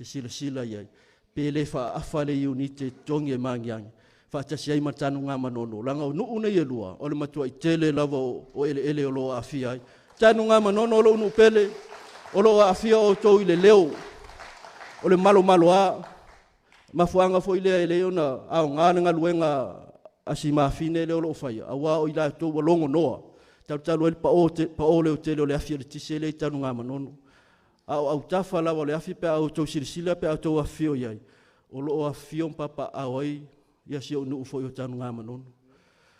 Speaker 9: sila iai. Pe le wha afa le unite tongi e mangiangi. Whaatasi ai matanu ngā manono. Langa o nuu nei e lua. O le matua I tele lava o ele o loa awhia ai. Tanu ngā manono o lo unu pele. O loa awhia o tau I le leo. O le malo a. Mafuanga fo I lea e leo na au ngānanga luenga asi mawhine leo lo whaia. Awa o I la tau walongo noa. Talu ele pa o leo tele o le awhia le tise le tanu ngā manono. Au tafa lawa le awhi pe au tau sirisila pe au tau awhio iai. O lo awhio mpapa au ai. Ia si o nuu fo I o tanu ngā manono.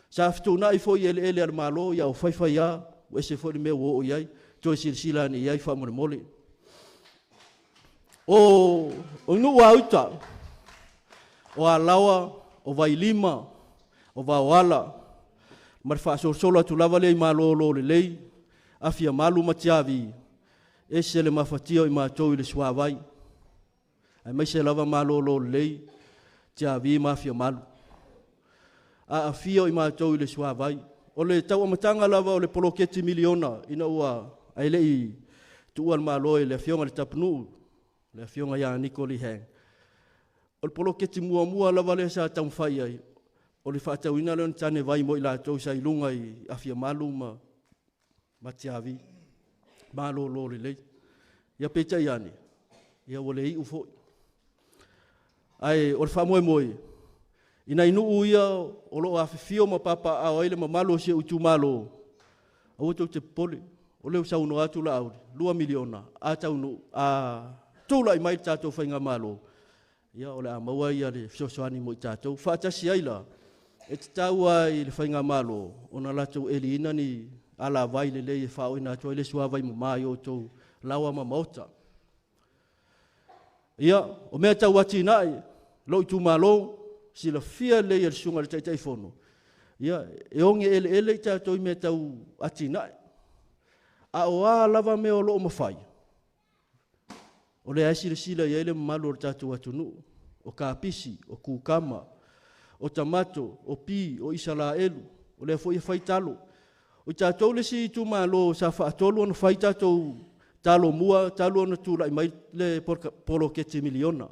Speaker 9: Sa fitu na I fo I ele ar malo ia o whaiwhai ia. O ese fo ni mea o iai. Toi sirisila ni iai wha mole mole. O nuu a uta. O a lawa, o vai lima, o vawala. Mari whaasolo atu lava lei malo lo le lei. Afia malu matiavi. Ese le mafatia I mātou I le suawai. Ai mai se lava malo lo le lei. Tia vi mafia malu. A afia I mātou I le suawai. O le tau amatanga lava o le poloketi miliona. Ina ua ai lei tu al malo le afionga le tapnu. Le afionga ia niko li hang. O le poloketi mua lava le sa tau whai ai. O le whaatauina leon tane vai mo I la tau sa ilunga I afia malu ma tia vi. Malo lo le lei. Ia peta iani. Ia wale I ufo. Ai o le whamoe. Ina inu uia o lo awhifio ma papa a oile ma malo se utu malo. A uto te pole. O leo sauno atu la auri. 2 miliona. A taunu. A tula I mai tātou whainga malo. Ia o le a maua ia le fiosoani mo I tātou. Whaatasi aila. E te taua I le whainga malo. O na latou eli ina ni ala vai le lei e whao ina atua I le suavai mo mai o tau lawa ma maota. Ia, o mea tau ati nai, lo I tu malo, si la fia lei al sunga le taitai fono. Ia, e onge ele I tātou I mea tau ati nai. A o a lava mea o loo mawhai. O le aisi le sila I ele malo le tātou atunu. O kāpisi, o kūkama, o tamato, o pi, o isala elu, o le fo I whai talo. O tātou le si tu malo sa whaatolu anu whai tātou talo mua, talo anu tūla I mai le polo kete miliona.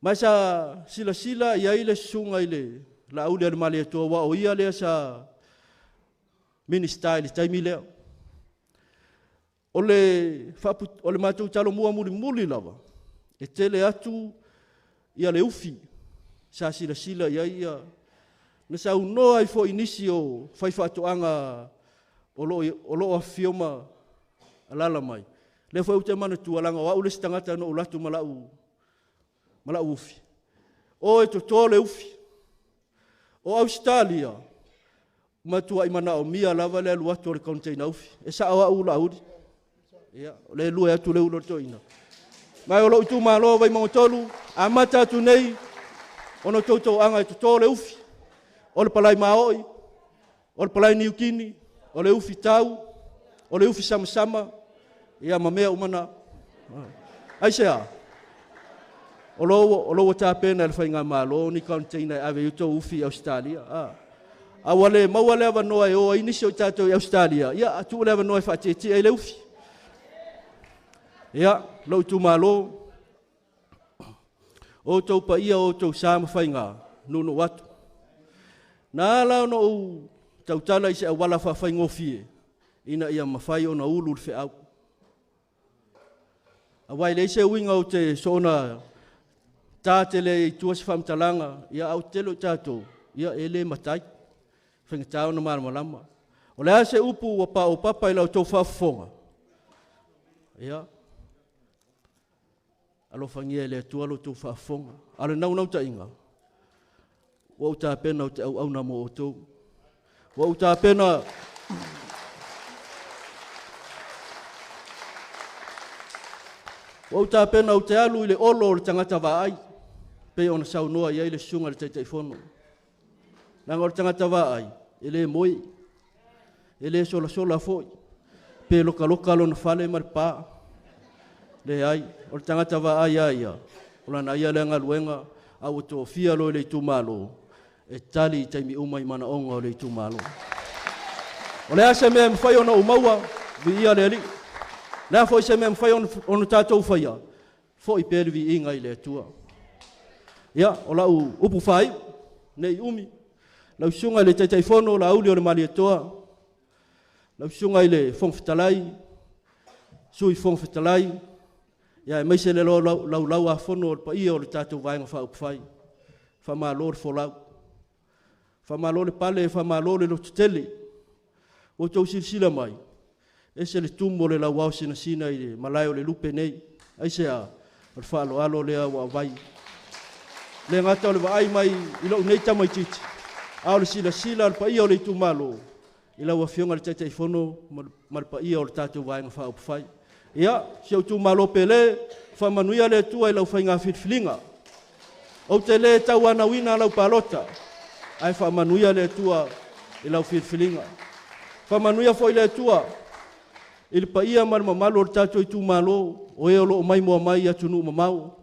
Speaker 9: Mai sa sila I ai le sunga I le la aule ale male atua wa o ia lea sa minister I le taimi lea. O le mātou talo mua muli lava. E tele atu ia le ufi. Sa sila ia ia. Na sa unoa I fo inisi o whaiwhatoanga o loo a fioma alala mai. Le fo ute mana tualanga wa ule stangata no ulatu malau ufi. O e tole ufi. O Australia. Matua I mana o mia lava le aluatu le container ufi. E sa awa ula audi. Ia, le lua atu le ulo toina. Mai o lo utu malo vai mongotolu. A mata atu nei. Ono toto anga e tole ufi. O le palai maoi, o le palai niukini, o le ufi tau, o le ufi sama, ia mamea umana. Aisea, o lo tāpena le whainga malo, ni container ave uto ufi Australia. A wale, mawale ava noa e o inisi o tātou I Australia. Ia, atu wale ava noa e whaateti e le ufi. Ia, lo tu malo. O tau pa ia o tau sama whainga, nuno watu. Na la no tautala I se wala fa fa ngofie ina ia mafai ona ulu fe au a wai le se winga o te sona tatele tuas fam talanga ia au telo tato ia ele matai fenga tau na malama o le se upu o papa I la to fa fonga ia alo fangia le tu alo to fa fonga alo nau ta inga wa uta pena o te au na mo o tau. Wa uta pena o te alu I le olo o le tangata vaai. Pe ona sau noa I le sunga le taitai fono. Nanga o le tangata vaai. Ele moi. Ele sola foi. Pe loka lo na fale maripa. Le ai. O le tangata vaai aia. O lana ia le ngaluenga. Au to fia lo le tumalo. E tali taimi umai mana onga o le tu malo. O le ase mea mwhai ona umaua, vi ia le ali. Lea fo ise mea mwhai ona tātou whaia. Fo I pēri vi inga I le atua. Ia, o lau upu whai, nei umi. Lau sunga le taitaifono la auli o le mali atoa. Lau sunga le fongfitalai, sui fongfitalai, ia e maise le lau a fono o le paia o le tātou vaenga whaupwhai. Whamalo le folau. Whamalo le pale, whamalo le lotutele. O tau sirsila mai. Ese le tumo le lau au sina sina i le malai o le lupe nei. Aise a le whaalo alo lea wa vai. Le ngata o le vaai mai i lau nei tamai titi. Ao le sila sila le paia o le tumalo. I lau a fionga le taitai fono ma le paia o le tātou vaenga whaupwhai. Ia, si au tumalo pele, whamanuia le tua i lau whainga whitwhilinga. O te le tau ana wina lau palota. Ai whamanuia le tua i lau whitwhilinga. Whamanuia fo i le tua. I le paia ma le mamalo o le tātou i tumalo. O e o loo mai mua mai atu nuu mamau.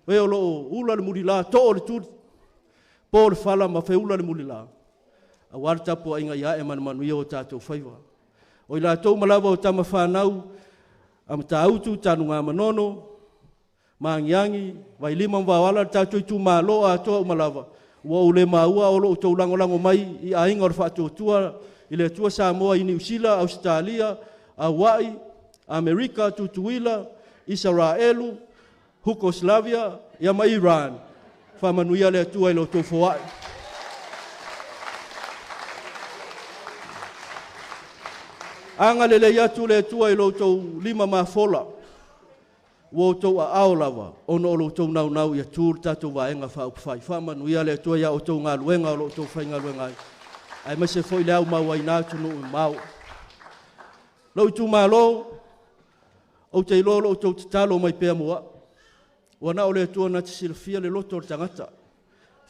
Speaker 9: O e o loo ula le mulila, to o le turi. Po le whala ma fe ula le mulila. A wartapo a inga ia e manuia o tātou whaiwa. O i la tau malawa o tama whanau. Am tautu tanu ngā manono, maangiangi, vai lima mwawala tātou i tumalo a toa umalawa. Ua ule maua o loo tau lango mai i a inga o le whaatotua, i le tua Samoa i New Zealand, Australia, Hawaii, Amerika, Tutuila, Israelu, Hukoslavia, ia ma Iran. Whamanuia le tua i lo tau Hawaii. Anga le lei atu le tua i lo tau lima mafola. Wo tau a aolawa, ono o lo tau nau nau i atu tātou vaenga whaupwhai. Whamanuia le tua ia o tau ngā luenga o lo tau whai ngā luenga ai. Ai mase foi le au mau ai nātu no i mau. Lau i tu malo, o te ilo lo tau tatalo mai pēr mua. Wana o le tua na te silafia le loto o le tangata.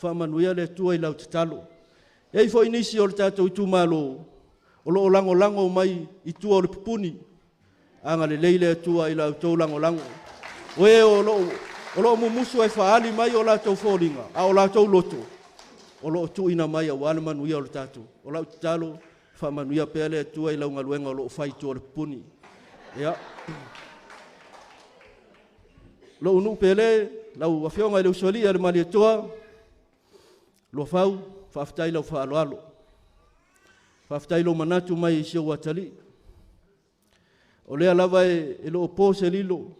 Speaker 9: Whamanuia le tua i lau tatalo. Ei foi nisi o le tātou i tu malo. O lo lango mai i tua o le pupuni. Anga le leile tua i lau tau lango. Oe o lo mumusu ai whaali mai o la tau fōringa. A o la tau loto. O lo tu ina mai a wale manuia o le tātou. O lau tatalo whamanuia pēle tua i lau ngaluenga o lo whai tua o le pupuni. Ia. Lo unu pēle, lau whawhionga i lau suali a le mali toa. Lo whau, whaftai lau whaaloalo. Whaftai lo manatu mai i sio watali. O lea lava e lo po se lilo.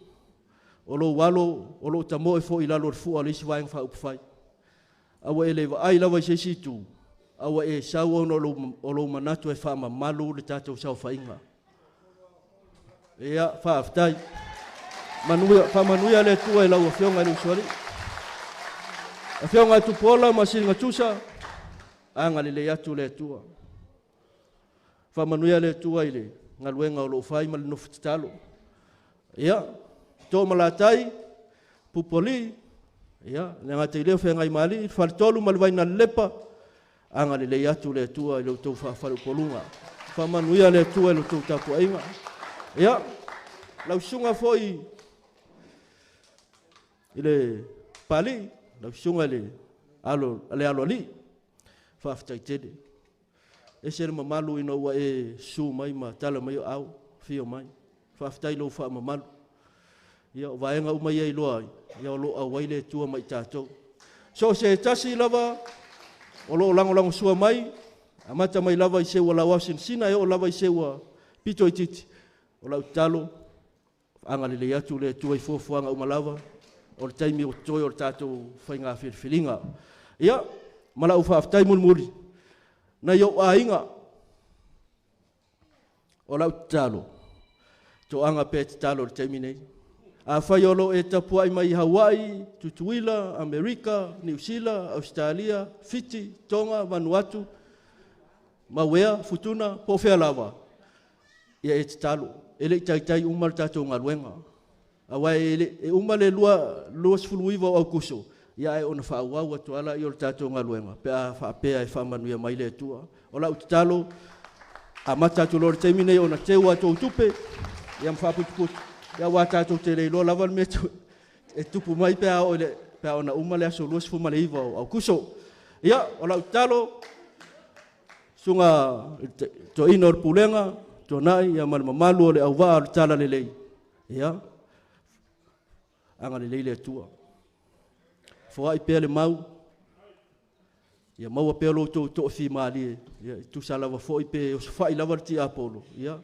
Speaker 9: O lo walo, o lo tamo e fo i lalo rfua le isi waeng whaupwhai. Awa e lewa ai lava i se situ. Awa e sau o lo manatu e wha malu le tātou sau whainga. Ea, whaftai. Whamanuia le tua e lau a whionga i uswari. A whionga tu pola ma siringa tusa. Anga le atu le tua. Whamanuia le tua i le ngaluenga o lo whai ma le nofu tatalo. Ia, tō malatai, pupoli, ia, le ngā te leo whengai mali, wharitolu ma le waina lepa, anga le atu le tua i lo tau whawharu polunga. Whamanuia le tua i lo tau tapu ainga. Ia, lau sunga foi i le pali, lau sunga le alo li, whaftai tede. E sere mamalu ina ua e su mai ma tala mai o au, fio mai. Whaftai lo wha mamalu. Ia o vaenga umai ei loa ai. Ia o lo a waile tua mai tātou. So se tasi lava, o lo lango sua mai, a mata mai lava i sewa lawa sina e o lava i sewa pito i titi. O lau talo, anga le atu le tua i fuafuanga umalava, o le taimi o toi o le tātou whainga whiringa. Ia, mala u whaftai mulmuri. Na yo ainga o lau talo to anga pe talo terminate a faiolo e tapua mai Hawaii, Tutuila, Amerika, New Zealand, Australia, Fiji, Tonga, Vanuatu, Mawea, Futuna, po fea lava. Ia e talo ele tai umal tatou ngaluenga. Awa e umale lua sfuluiva au kuso. Ia e ona whaauau atu ala i o le tātou ngaluenga. Pea whaapea e whamanuia mai le tua. O lau talo, a matatu lor teimine ona teu atu tupe, ia mwhaputuputu. Ia wā tātou te leilo lawa me e tupu mai pea ona umale aso luas fumale iwa au kuso. Ia, o lau talo, sunga to ina o pulenga, to nai, ia malmamalu o le au waa o le tala lelei. Ia, anga lelei le tua. Fua i pea le mau, Ia maua pe lo to fi mali ia tu sala va foi pe o fa ila varti apolo ia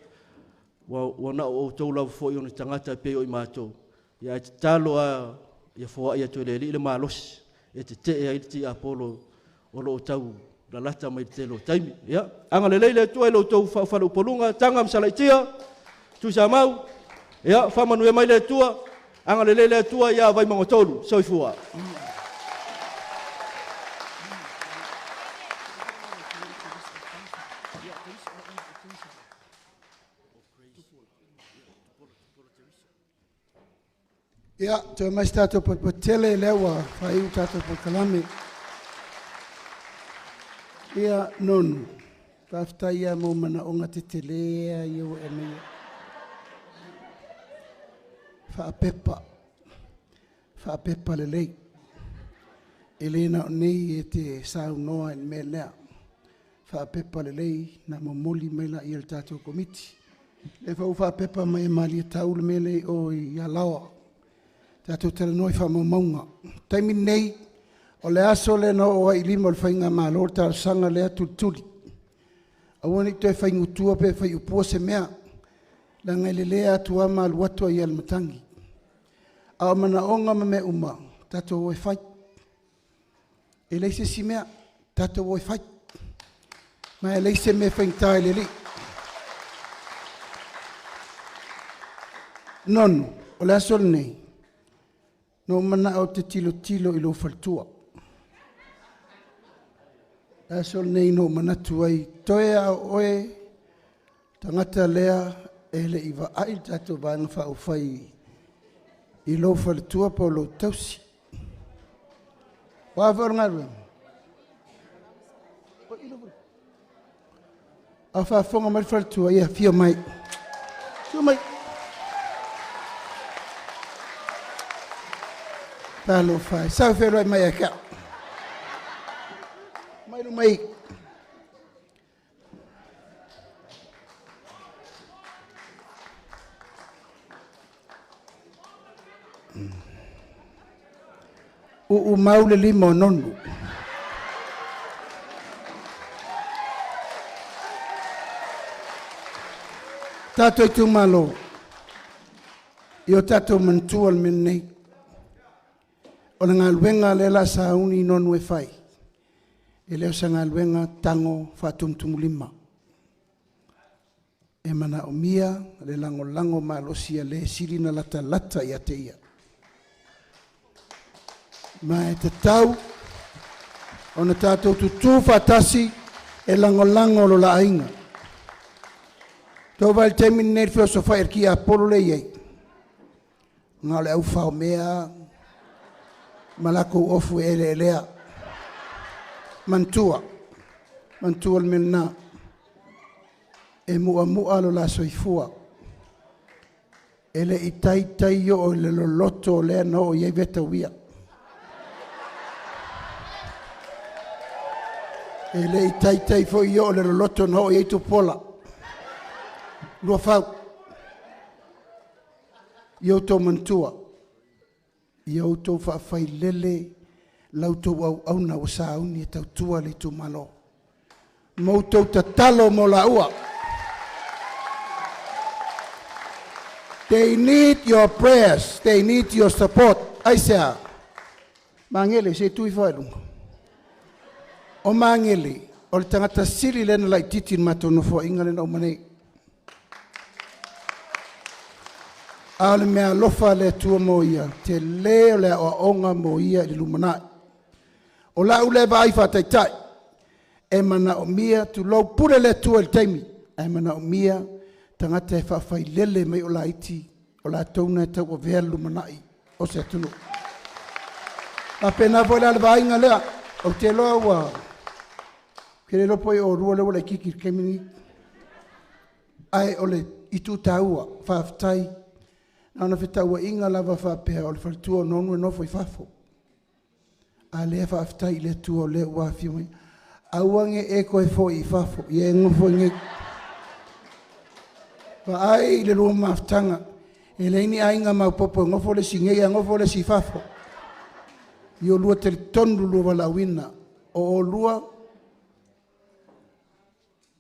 Speaker 9: wa na o to la foi on tangata pe o mato ia talo a ia fo ia to le malos e te ia ti apolo o lo tau la lata mai te lo taimi ia anga le tu lo to fa lo polunga tanga msala tia tu samau ia fa manu mai le tua anga le tua ia vai mangotolu soifua
Speaker 5: Ia, te mai stato per potele lewa, fai un tato per kalame. Ia, non, tafta ia mo mana onga te telea, iu e mea. Fa pepa le lei. Elena o nei e te sau noa in me lea. Fa pepa le lei, na momoli mela i el tato komiti. Le fa pepa mai mali tau le mele o ia lawa. Tato tala noi wha maunga. Taimi nei, o le aso le no o i lima o le whainga maa lor tala sanga lea tulituli. Awani toi whaingu tua pe whai upua se mea. La ngai le lea tua maa luatua i almatangi. Awa mana onga ma me uma, tato oi whai. E leise si mea, tato oi whai. Ma e leise me whaingtai le li. Nonu, o le aso le nei. No mana o te tilo i lo faltua. Asol nei no mana tuai toe a oe tangata lea ele iwa ai tato vanga wha ufai i lo faltua po lo tausi. Wawar ngaru. A wha fonga mai faltua ia fia mai. Fia mai. Talo fai. Sao wheroi mai a kia. Mai no mai. O maule lima o nonu. Tato i tu malo. Io tato mantua al minei. O na ngaluenga le la sauni nonu e fai. E leo sa ngaluenga tango fatumtumu lima. E mana o mia le lango malosia le sirina lata ia te ia. Ma e te tau o na tātou tutu fatasi e lango lo la ainga. Tau vai temi nei filosofia ki a polo le iei. Ngā le au whao mea malako ofu ele elea. Mantua le mena. E mua lo la soifua. Ele i tai yo o le loloto lea no o iei veta wia. Ele i tai fo yo o le loloto no o iei tu pola. Lua fau. Yo to mantua. Yo to fai lele. Lau tau au na o sauni e tau tua le tu malo. Moutou ta talo mo la ua. They need your prayers. They need your support. Aisea. Mangele se tui fai lungo. O mangele. O le tangata siri lena lai titin matono fo inga lena o manei. Ale mea lofa le tua mo ia. Te leo le o onga mo ia i lumanai. O la ule vai fa tai. E mana o mia tu lo pure le tua il taimi. E mana o mia tangata e whawhai lele mai o la iti. O la tauna e tau o vea lumanai. O se atunu. A pena voi la vai inga lea. O te loa wa. Kere lopoi o rua lewa le kikir kemini. Ai o le itu taua. Whawhai. Ana fitaua inga lava whapea o le whaltua nonu e nofo i whafo. A lea whaftai le tua o le ua whiumai. Auange e koe fo i whafo. Ie ngofo nge. Wa ai le lua maftanga. E leini ainga maupopo ngofo le singea ngofo le si whafo. Io lua te tonu lua wala wina. o lua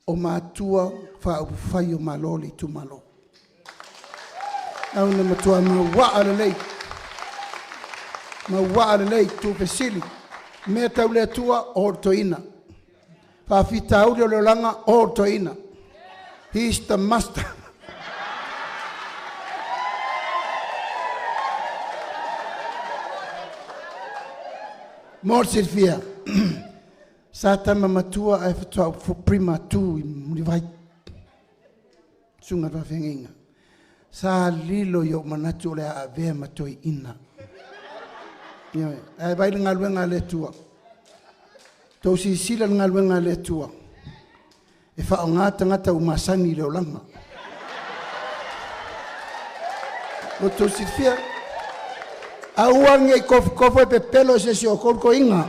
Speaker 5: o matua whaupufai o malo li tu malo. Au na matua mawaa lelei. Mawaa lelei tu pesili. Mea tau lea tua o toina. Whawhita au leo langa o toina. He's the master. Morse fia. Sa tama matua ai fatua prima tu i mulivai. Sunga whawhenginga. Sa lilo yo manatu le a vea matoi ina. Ai vai ngā luenga le tua. Tau si sila ngā luenga le tua. E wha o ngā tangata umasani leo langa. O tau si fia. Auange i kofo e pepelo se si o kolko inga.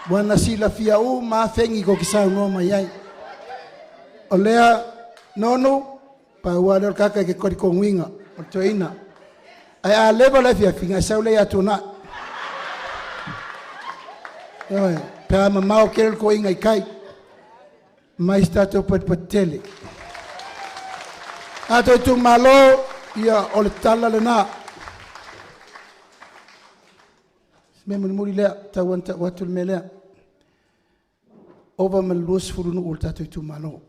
Speaker 5: Wana sila fia u maa whengi ko kisau no mai ai. O lea nonu, pa ua leo kaka ke kori ko nguinga. O to ina. Ai a leva la fia finga sau le atu na. Pea mamao kerel ko inga i kai. Mai stato pat patele. Ato tu malo ia o le tala le na. Me muri lea, tau anta watu me lea. Ova me luas furunu ul tato tu malo.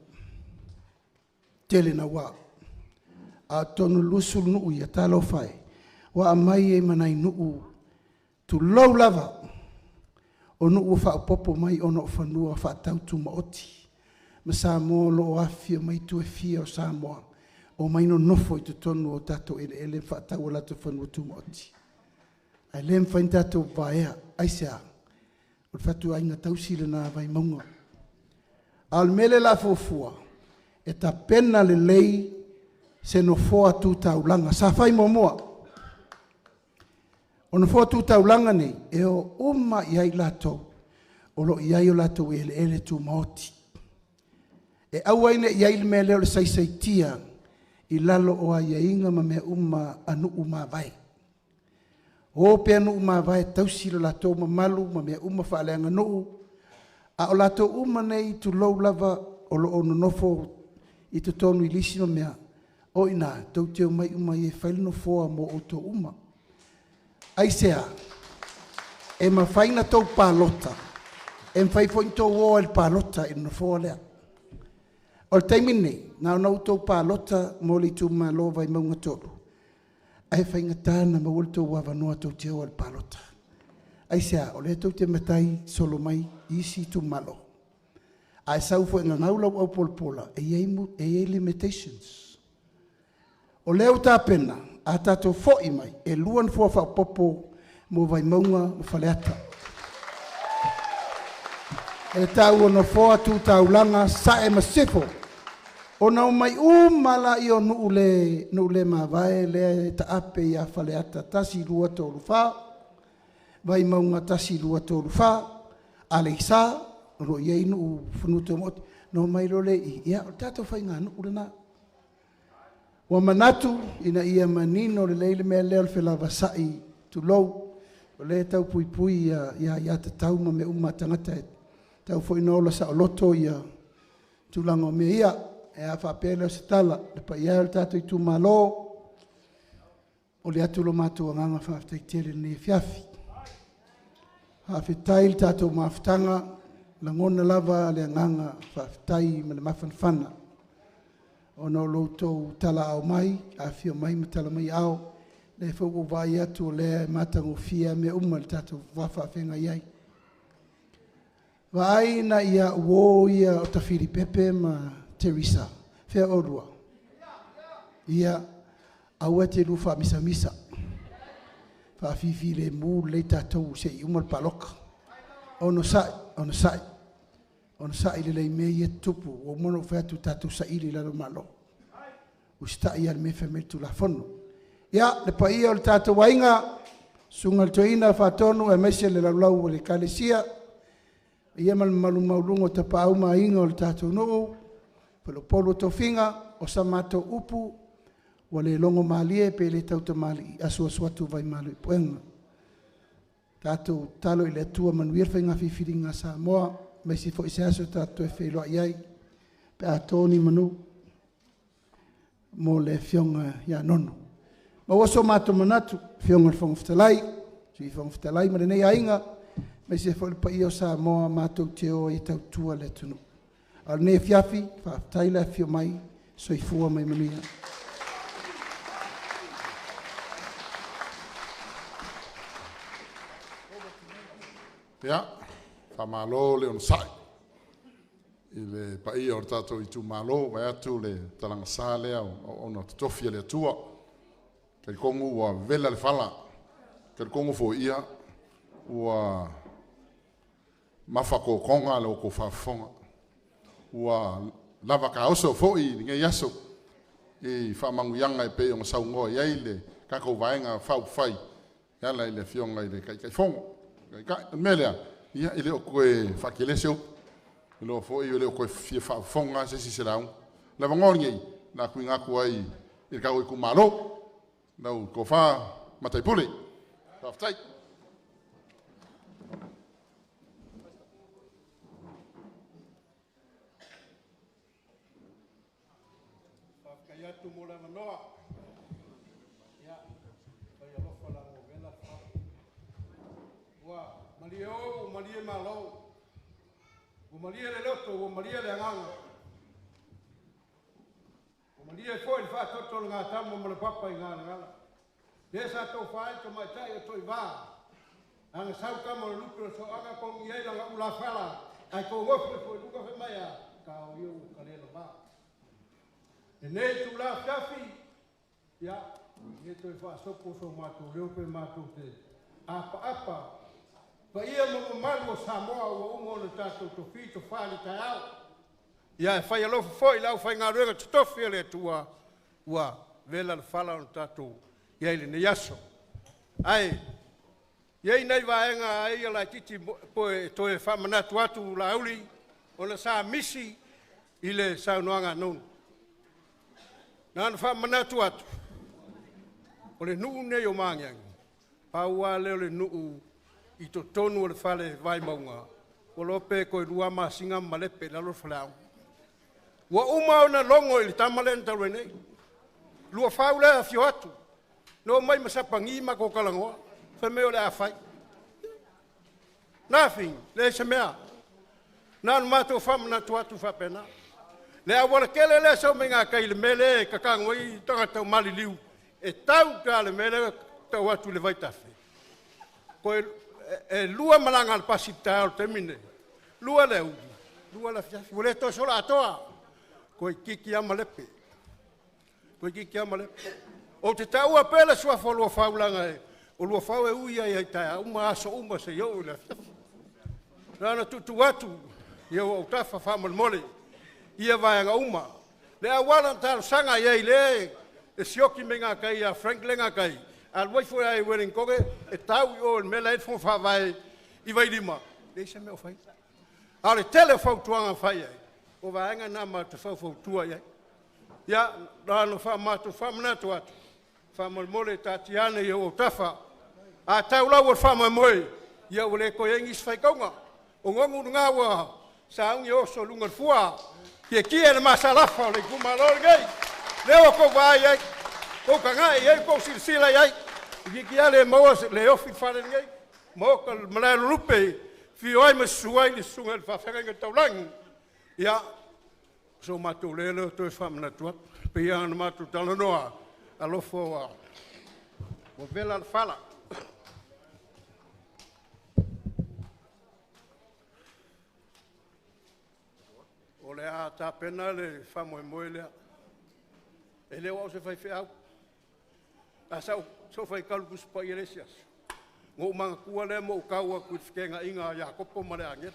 Speaker 5: Tele na wa. A tonu luas furunu ia talo fai. Wa amai e manai nuu. Tu lau lava. O nuu wha popo mai ono whanua wha tau tu maoti. Ma Samoa lo afia mai tu e fia o Samoa. O mai no nofo i tu tonu o tato ele wha tau la tu whanua tu maoti. Ai lem fain tatou vaea, ai sea. O fatu ainga tausile na Vaimauga. Al mele la fofua. E ta pena le lei se no foa tu taulanga. Sa fai momoa. O no foa tu taulanga nei. E o uma iai lato. O lo iai o lato ele tu maoti. E au aine iai le mele o le saisaitia. I lalo o a iainga ma mea uma anu uma vai. O penu uma vai tausilo la to malu ma me uma fa lenga no a o la to uma nei tu low lava o lo ono nofo i to tonu ilisi no mea o ina to te mai uma e fail no fo mo o to uma ai sea e ma faina to palota e fai foi to o el palota in no fo le o taimini na no to palota mo li tu malo vai mo ngotoro ai whainga tāna ma ulto wawa noa tau te al palota. Ai sea, o le tau te matai solo mai isi tu malo. Ai sau fo inga ngaulau au polpola, e ei limitations. O leo tā pena, a tātou fo mai, e luan fo wha popo mo Vaimauga mo whaleata. E tau ono foa tu tau langa sa e masifo. O nau mai umala i o nuu le mawai le ta ape i a whaleata tasi lua tōru wha. Vaimauga tasi lua tōru wha. Ale i sa, ro iei nuu whanuto moti. No mai lo le i, ia o tato whai ngā nuu rana. Wa manatu ina ia manino le leile mea leo whelava sai tu lou. O le tau pui pui ia te tau ma me tangata e. Tau fo inola sa o loto ia tulango me ia. E a whapele o se tala, le pa ia o tātou i tu malo, o le atu lo mātua nganga whaftai tele ni fiafi. Hawhitai le tātou mawhtanga, la ngona lava le nganga whaftai ma le mawhanwhana. O no loutou tala au mai, a fio mai ma tala mai au, le whauko vai atu o le matango fia me le tātou whawhawhenga iai. Vai na ia uo ia o tawhiri pepe ma Teresa, fea orua. Ia, aua te rufa misa. Whawhiwhi le mū le tātou se i umal paloka. Ono sai le lei mea ia tupu, o mono whatu tātou sa ili lalo malo. Usta ia le mefe me tu la fono. Ia, le pa ia o le tātou wainga, sungal toina whatonu e meise le laulau o le kalesia. Ia malu maulungo ta pa au mainga o le tātou noo. Pelo polo tofinga o sa mato upu wa le longo malie pe le tauta mali asu tu vai malu poenga. Tātou talo I le atua manuia whainga whiwhiringa Samoa, mai si fo I se aso tātou e whailoa iai, pe a tōni manu, mō le whionga ia nono. Ma waso mātou manatu, whionga le whangawhitalai, si whangawhitalai ma le nei ainga, mai se fo le pa I o Samoa mātou te o I tau tua le tunu. Al ne fiafi, whaftaila whio mai, soifua mai manuia.
Speaker 1: Ia, whamalo le on sai. I le pai o tato I tu malo, vai atu le talanga sa lea o ona tofia le atua. Kei kongu ua vela le fala. Kei kongu fo ia, ua mafako konga le o ko whafonga. Ua lava ka oso fo I nge yaso. I whamangu yanga pe o ngasau ngoa iai le kako vaenga whau whai. Yala I le fionga I le kai fongo. Melea, ia ile o koe whakelese o. Ile o fo ile o koe fia whafonga se si se raung. La vangoni ei, na kui ngaku ai I kau I kumalo. Nau ko wha matai pule. Taftai.
Speaker 2: Whakaiatu mo la manoa. Ia, kai alofa la mo vela wha. Ua, malie o, malie malo. O malie le loto, o malie le anganga. O malie foi le wha toto le ngā tamo mo le papa I ngā ngala. Desa tau whae to mai tai o toi wā. Anga sau kama le lupi o so anga kongi ei langa ula whala. Ai ko ngofu le foi luka whe mai a ka o iu ka lelo wā. E nei tu la fiafi. Ia, e toi wha sopo so mātou leo pe mātou te apa. Pa ia mo malu o Samoa ua umo le tātou to fi to whali tai au. Ia e whai alofa foi lau whai ngā ruenga tutofi le tua ua vela le whala o tātou iai le ne yaso. Ai, iai nei vaenga ai ala titi poe toe whamanatu atu la auli o le sa misi I le saunoanga nonu. Nāna whamanatu atu. O le nuu nei o māngiang. Paua leo le nuu I to tonu o le whale Vaimauga. O lope koe rua masinga malepe lalo whalau. Ua uma o na longo I le tamalen taru nei. Lua whau lea fio atu. No mai masapangi ma ko kalangoa. Whameo le awhai. Nothing. Le se mea. Nāna mātou whamanatu atu whapena. Le awara kele le sau me ngā kai le mele e kakangoi I tangatau mali liu. E tau ka le mele tau atu le vaitafe. Koe e lua malanga le pasi tau te mine. Lua le udi. Lua la fiafi. Ule to sola atoa. Koe kiki ama lepe. Koe kiki ama lepe. O te tau a pele sua whalua whaulanga e. O lua whau e uia I tai uma aso uma se iau le fiafi. Rana tutu atu. Iau au tafa whamal mole. Ia vaianga uma. Le awala talo sanga iei le. E sioki me ngā kai a Frank le ngā kai. Al waifo ai werin koge. E tau I o me lai fo whawai I vai lima. Le se meo whai. Ale tele whautuanga whai ai. O vaianga nā mātu whautua iei. Ia, rāno whamatu whamanatu atu. Whamalmole tātiane I o tafa. A tau lau o whamamoe. Ia o le koe engis whaikaunga. O ngongu ngā wa. Saungi oso lunga fua. Kia le masalafa o le kumalor gai. Leo ko vai ai. Ko kangai ai ko silsila ai. Kia le moa le ofi whare ngai. Mo ka malai lupe. Fi oi ma suai le sunga le whawhenga taulangi. Ia. So matu lelo toi whamana tuat. Pe ia ana matu talanoa. Alofo a. Mo vela le whala. O le a ta pena le famo e moe lea. E leo au se fai whiau. A sau, so fai kalukus pa I resias. Ngō manga kua le mo kaua kui whikenga inga a kopo ma le anget.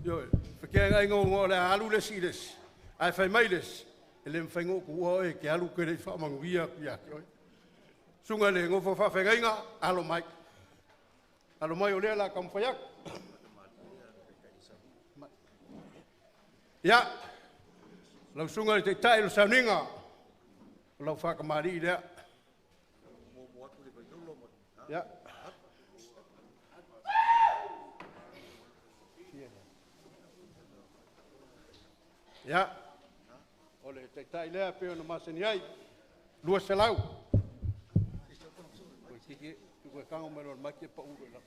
Speaker 2: Yo, whikenga inga o ngō le alu le siles. Ai fai mailes. E le mwhai ngō kua oe ke alu kere I whamanguia ki ake oe. Sunga le ngō whawhenga inga, alo mai. Alo mai o lea la kamwhaiak. Ia, lau sunga te tai lo sauninga, lau whakamari lea. Ia, Ia. O le taitai lea pe ona masani ai. Lua selau. Koe tiki, koe kango mero al maki e pa uro la.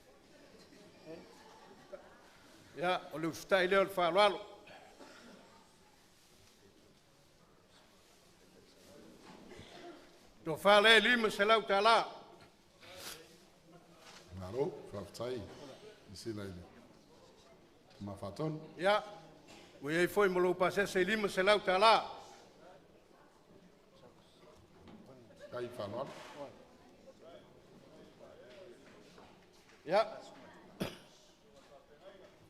Speaker 2: Ia, o le ustai lea o le whaaloalo. Tō whale lima selau tā la.
Speaker 1: Naro, whaftai. Isi lai le. Ma whaton.
Speaker 2: Ia, ui ei foi mo lo pasese lima selau tā la.
Speaker 1: Kai whanoan.
Speaker 2: Ia.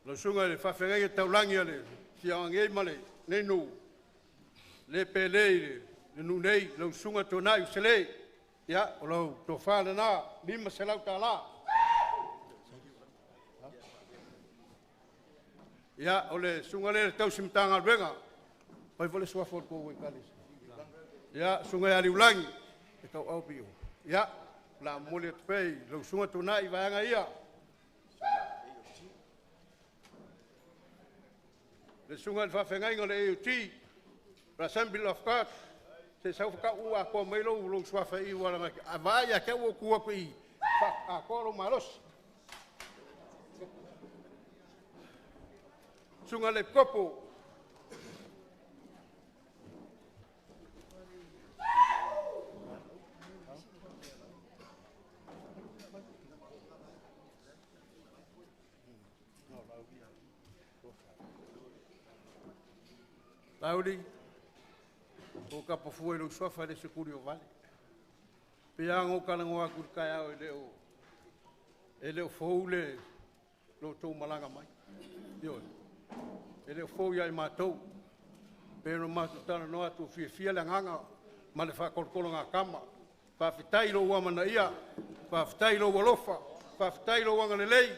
Speaker 2: Lo sunga le whawhengai e taulangi ale. Si awangei male, nei nou. Le pelei le. Le nu nei, lo sunga tonai usele. Ia, o lo to whale na, lima selau tā la. Ia, o le sunga le tau simtanga alwenga. Pai vole suafo ko ue kalis. Ia, sunga e ali ulangi. E tau au pio. Ia, la mole te pei, lo sunga tonai vaanga ia. Le sunga le whawhengai ngale e uti. Assembly of God. Se sau ka ua ko mai lo suafa I wala mai. A vai a ke o kua ko I. A ko lo malos. Sunga le kopo. Lauri, o ka pafua lo sofa de sekuri o vale. Pea ngo kala ngo aku kai au ele o foule lo tau malanga mai. Yo. Ele o fou ia I matou. Pero matu tana no atu fia le nganga ma le fa kolkolo nga kama. Fa fitai lo wa mana ia. Fa fitai lo walofa. Fa fitai lo wanga le lei.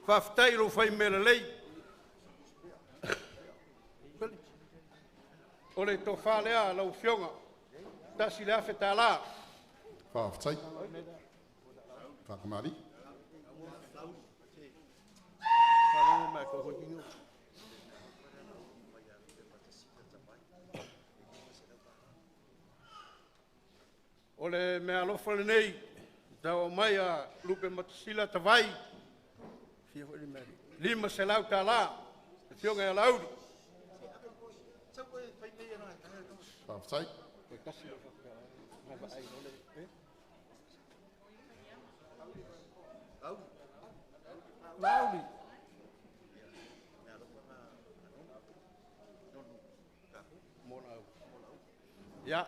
Speaker 2: Fa fitai lo fai mele lei. O le to whalea lau fionga. Tasi le afe tā la.
Speaker 1: Whaftai. Whakamari.
Speaker 2: Whalonga mai ko hokingo. O le mea lofa le nei. Tau mai a lupe matasila ta vai. Fia fo meri. Lima se lau tā la. Fionga e lauri.
Speaker 1: Whaftai.
Speaker 2: Lauri. Ya.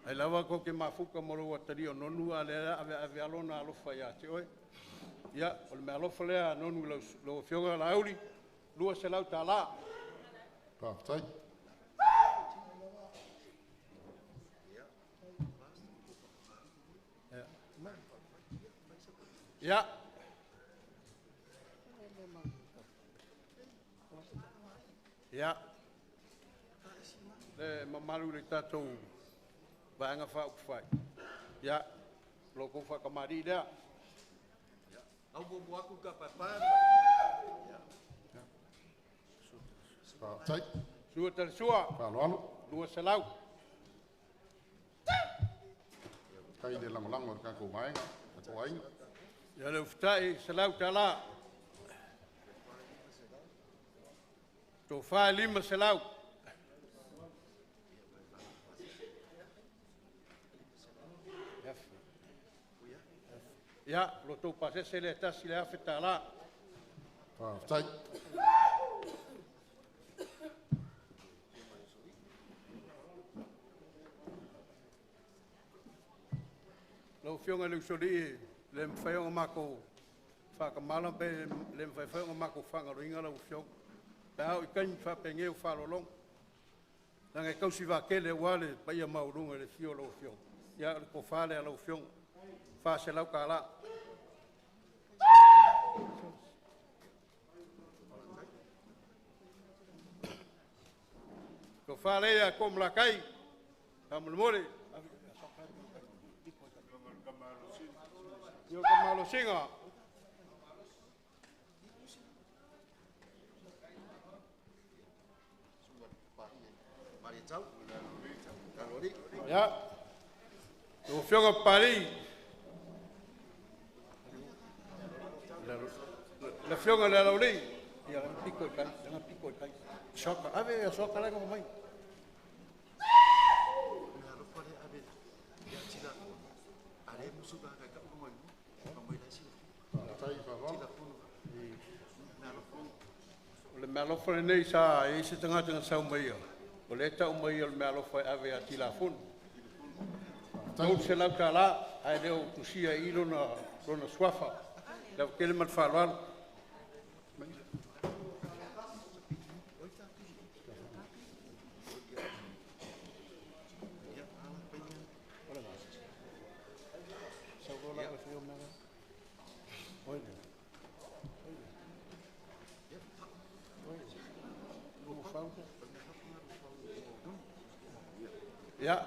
Speaker 2: Ai lava ko ke mafuka moro wa tari o nonu ale ave alona alofa ya te oi. Ya, o me alofa lea nonu lo fionga lauri. Lua se lau tā la.
Speaker 1: Whaftai.
Speaker 2: Ya. Ya. Le mamalu le tatou vaanga fa ukfai. Ya. Loko fa kamari dia.
Speaker 9: Au bo aku ka papa.
Speaker 1: Whaftai.
Speaker 2: Sua tal sua.
Speaker 1: Whanoano.
Speaker 2: Lua selau.
Speaker 1: Kai de langolango ka ko mai. Ko ai.
Speaker 2: Ya le uftai selau tala. To fa lima selau. Ya, lo to pase se le está si le afecta la.
Speaker 1: Whaftai.
Speaker 2: Lo fionga le soli le mfaiong mako fa kamala pe le mfaiong mako fanga ringa lo fiong. Ta o kan fa penge o fa lo long. La ngai kausi va kele wale pa ia maurunga le fio lo fiong. Ya ko fa le lo fiong. Fa se lau kala. Ko fa le ya kom la kai. Amul mole. Yo kamalo singa. Ya. Lo fionga pari. La fionga la lori. Ya pico kai, jangan pico kai. Soka, ave soka la ko mai. Le malofa nei sa e se tanga tanga sa mai. O le ta mai o malofa ave a tilafon. Tau se la kala ai leo kusia ilo na rona swafa. La kele mal falwal. Ya.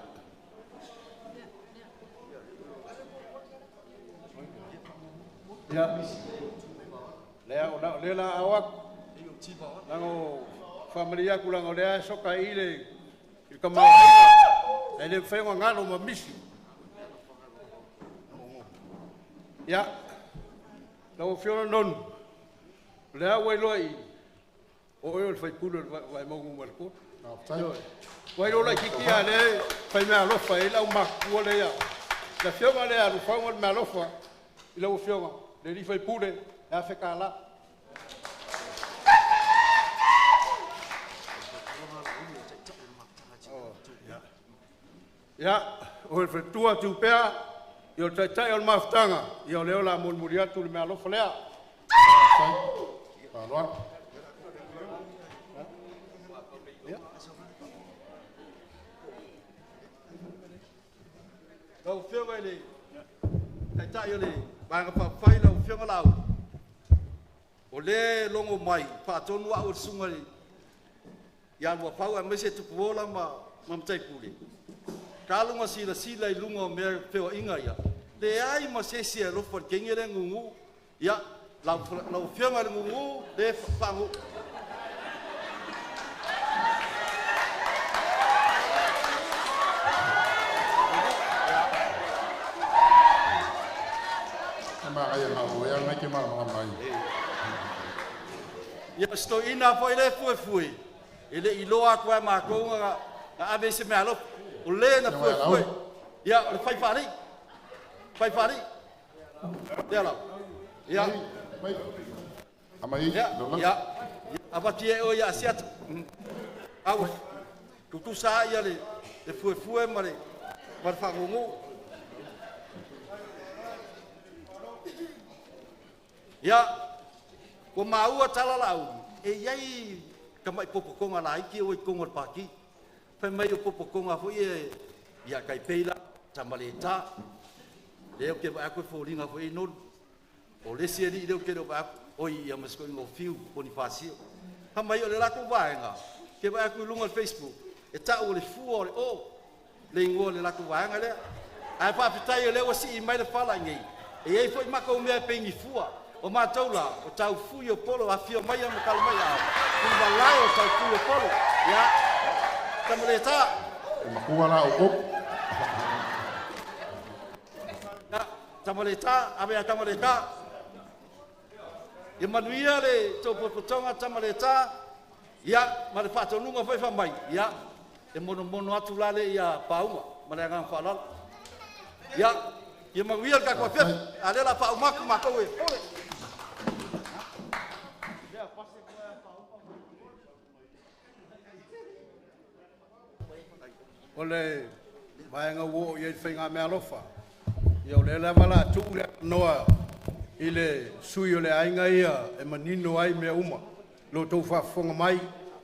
Speaker 2: Ya. Lea awak. Lango familia kulango lea soka ile kama ele fengo ngalo mamisi. Ya. Lango fiona non. Lea wailoi. O eu fai pulo vai mongo marco. Wai rola kikia le fai me alofa e la uma kuole ya. La fioma le alu fa me alofa. I la fioma le li fai pure e a feka la. Ya, o fe tua tu pea io tai al maftanga io le la mon muria tu me alofa le. Alwa. Đâu phiêu vậy đi, tại chạy đi, bạn có phải đâu phiêu nào, ở đây long ở mày, phải chọn vợ ở xung quanh, nhà vợ phao em mới sẽ chụp vô lắm mà chạy bù đi, cá lung mà xí lại lung ở mẹ phiêu ở ngay à, để ai mà sẽ lúc phần kinh nghiệm ngu ngu, ya, làm phiêu mà ngu ngu, để phang ngu. Ya sto ina foi le fui. Ele iloa kwa ma ko nga ave se malo. O le na fui. Ya fai fari. Fai fari. Ya la. Ya.
Speaker 1: Amai.
Speaker 2: Ya. Apa tie o ya siat. Au. Tu sa ya le fui mare. Mar fa ngu. Ya, ko mau atala lau. E yai kamai popokonga lai ki o konga paki. Fa mai o popokonga foi e ya kai peila tamaleta. Leo ke ba ko folinga foi non. O le seri leo ke ba o ia masko ngo fiu Bonifacio. Ha mai o le la ko vaenga. Ke ba ko lunga Facebook. E ta o le fu o le o. Le ngo le la ko vaenga le. Ai pa pitai le o si mai le fala ngi. E ai foi mako me pengi fua. O mataula o tau fui o polo a fio mai mo kalmai a ku balai o tau fui o polo ya tamaleta
Speaker 1: makuala o kop
Speaker 2: ya tamaleta ave tamaleta e manuia le to potonga tamaleta ya ma le fato nunga foi fa mai ya e mono atu lale ya pauma ma le ngang falal ya e manuia ka ko fe ale la pauma ku mako we ole vaenga wo ye fenga me alofa yo le la mala tu le noa ile sui le ainga ia e manino ai me uma lo to fa fonga mai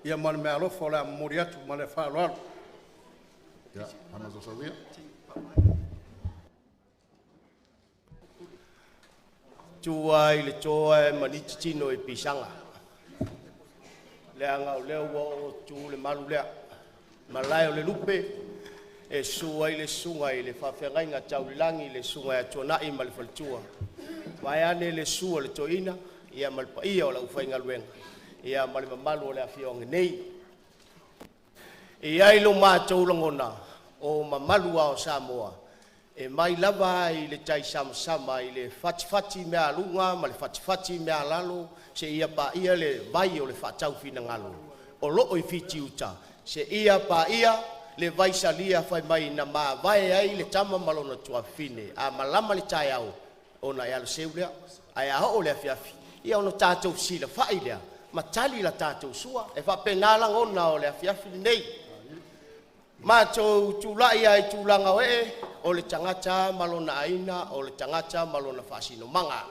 Speaker 2: ia man me alofa la moriatu ma le fa lo
Speaker 1: ya ana zo sabia
Speaker 10: tuai le toa mani tino e pisanga le anga le wo tu le malu le malai le lupe e suai le sunga i le whawhengainga taulangi le sunga e tuanai ma le whaltua. Mai ane le sua le toina, ia malpa ia o la uwhainga luenga. Ia mali mamalu o le awhionga nei. ia ilo mātou langona o mamalua o Samoa. E mai lava i le tai sama i le fati mea alunga, ma le fati mea lalo, se ia pa ia le vai o le whatau fina ngalo. O loo I fiti uta, se ia pa ia le vai salia fai mai na maa vai ai le tama malona tua fine, a malama le tai au, o na ia le seulea, ai a ho le afiafi. Ia ono tātou sila fai lea, ma tali la tātou sua, e fa penala ngona o le afiafi nei. Mātou tūlai ai tūlanga oe, o le tangata malona aina, o le tangata malona whasino manga.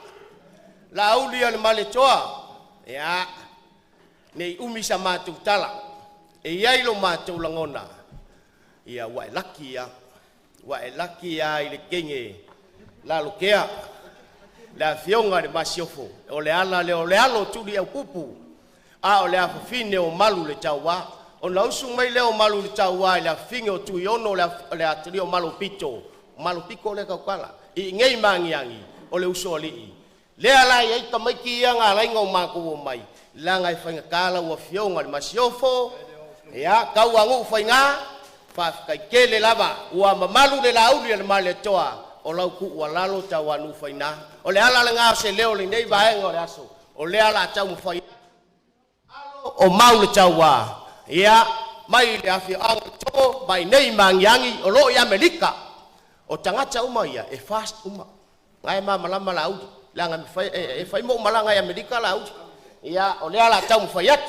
Speaker 10: La aulia le male toa, ea, nei umisa mātou tala, e iailo mātou langona. Ia wae laki ia I le kenge, la lukea, la fionga le masiofo, o le ala le o le alo tuli au pupu, a o le afafine o malu le taua, o na usu mai leo malu le taua, le afinge o tui ono le atiri o malu pito le kaukala, I ngei mangiangi, o le usu o lii. Lea lai ei tamaiki ia ngā lainga o māku o mai, langa I whainga kāla ua fionga le masiofo, ea, kau angu whainga, whafkai kele lava, ua mamalu le lauli le male toa, o lau ku ua lalo tau anu whaina. O le ala le ngā se leo le nei vaenga o le aso, o le ala tau mu whaina. O mau le tau wā, ia, mai le awhi anga tō, mai nei mangiangi, o loo I Amerika, o tangata uma ia, e fast uma. Ngai ma malama laudi, langa mi whai, e whai mo malanga I Amerika laudi. Ia, o le ala tau mu whaiat.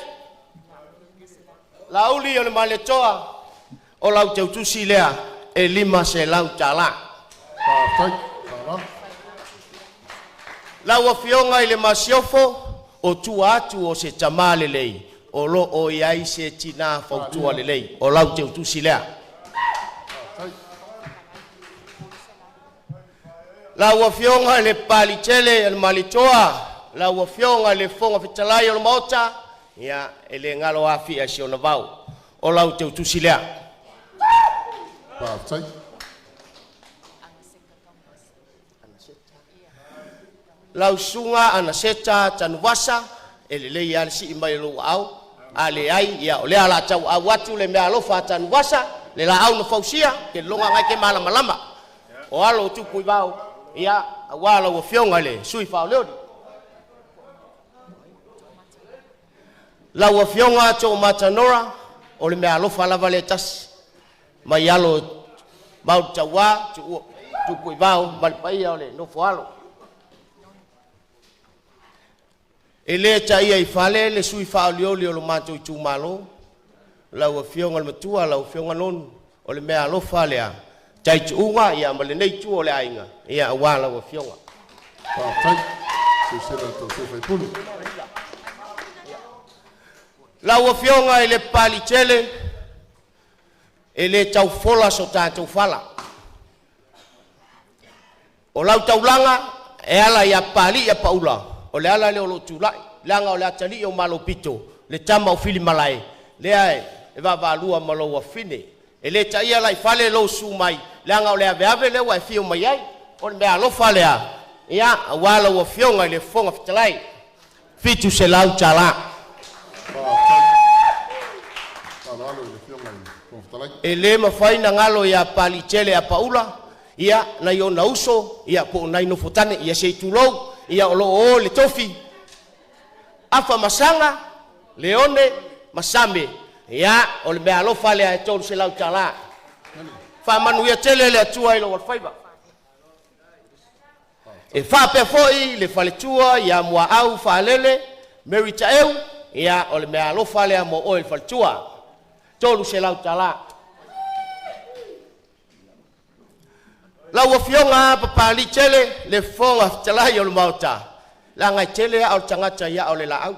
Speaker 10: Lauli o le male toa, o lau tau tusi lea, e lima se lau tala. Lau a fionga I le masiofo, o tua atu o se tamale lei, o lo o iai se tina fautua le lei, o lau tau tusi lea. Lau a fionga le palitele, le malitoa, lau a fionga le fonga fitalai o le maota, ia, e le ngalo afi a siona vau, o lau tau tusi lea. Lau sunga ana seta tanuwasa, ele le ia si mai lo au, ale ai ia ole ala tau awatu le mea lofa tanuwasa, le la au no fausia, ke longa ngai ke malama. O alo tu kuibao, ia awala o fionga le, sui fao leodi. Lau a fionga to matanora, o le mea lofa lava le tasi, mai alo mau tawa, tu kuibao, malpaia ole, no foalo. E le taia I fale, le sui fao lioli o lo mato I tūmalo, lau a fionga le matua, lau fionga nonu, o le mea alofa lea, tai tu unga, ia ma le nei tu o le ainga, ia awa lau a fionga. Lau a fionga I le pali tele, e le tau fola so tātou fala. O lau taulanga, e ala ia pali ia paula, o le ala le o lo tūlai, langa o le atali o malo pito, le tama o fili malai, le ae, e wavalua malo wa fine, e le taia lai fale lo su mai, langa o le ave le wa fio mai ai, o le mea lo fale a, ia, a wala wa fionga le fonga fitalai, fitu se lau tala. E le mawhaina ngalo ia pali tele a paula, ia na yo na uso, ia po na ino fotane, ia se tulou, ia olo o le tofi, afa masanga, leone, masame, ia o le mea alofa le a tolu se lau tala. Fa manu ia tele le atua ilo walfaiba. E fa pe foi le fale tua, ia mua au fa lele, merita eu, ia o le mea alofa le a mo o il fale tua, tolu se lau tala. Lau a fionga papali tele le fonga talai o le mauta. La ngai tele au tangata ia o le la au.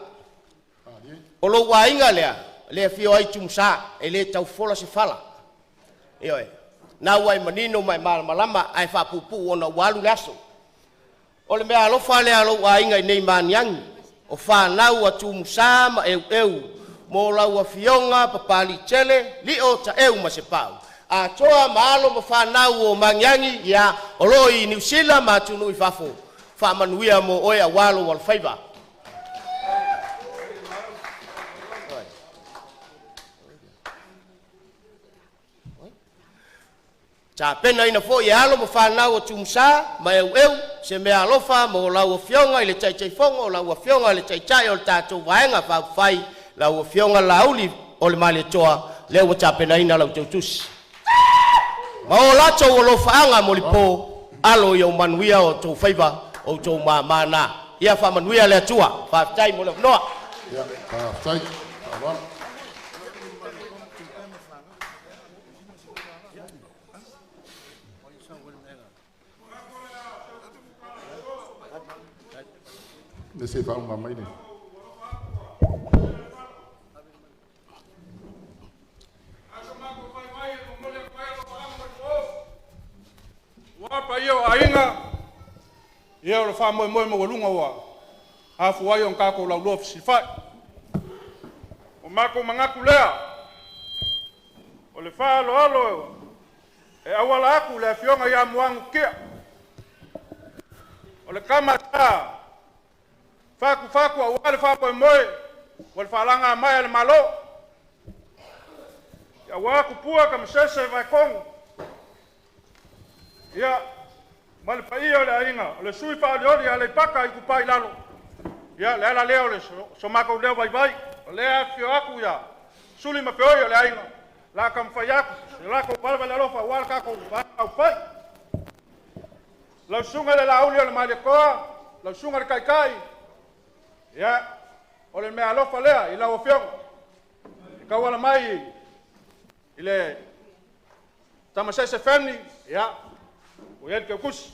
Speaker 10: O lo wainga lea, le fio ai tumsa, e le tau fola se fala. Ioe, na wai manino mai malama ai fa pupu ona walu laso. O le mea alofa lea lo wainga I nei maniangi. O fa nau a tumsa ma eu. Mo lau a fionga papali tele li o ta eu ma se pau. A toa maalo ma whanau o mangiangi ia o loi New Zealand ma tunu I fafo. Whamanuia mo oia walo wal whaiva. cha pena ina fo ya alo mo fa na o tumsa ma eu se me alofa mo la o fionga ile chai chai fongo la o fionga ile chai chai o tatu vaenga fa fai la o fionga la uli o le male toa le o cha pena ina la o tutus ma o la cho o lo faanga mo lipo alo yo manuia o to favor o to mana ia fa manuia le tua fa tai mo le noa
Speaker 3: ya fa tai va ne se fa uma mai ne
Speaker 2: Wapa yo ainga ia o fa mo lunga wa a fu ai on ka ko la lo si fa o ma ko manga kulea o le fa lo alo e awala aku le fionga ya muang kia o le kama ta faku o wale fa po moe o le falanga mai le malo ya wa ku pua kam sese vai kong ya mal pai o le ainga o le sui fa le ale paka i ku pai lalo ya le ala leo le so mako leo vai o le afio aku ya suli ma peo le ainga la kam fa ya la ko palva la lofa wal ka ko va au pai la sunga le la uli le male ko la sunga le kai ya o le me alofa lea i la o fio ka wala mai ile tama sese family ya o ia ke kus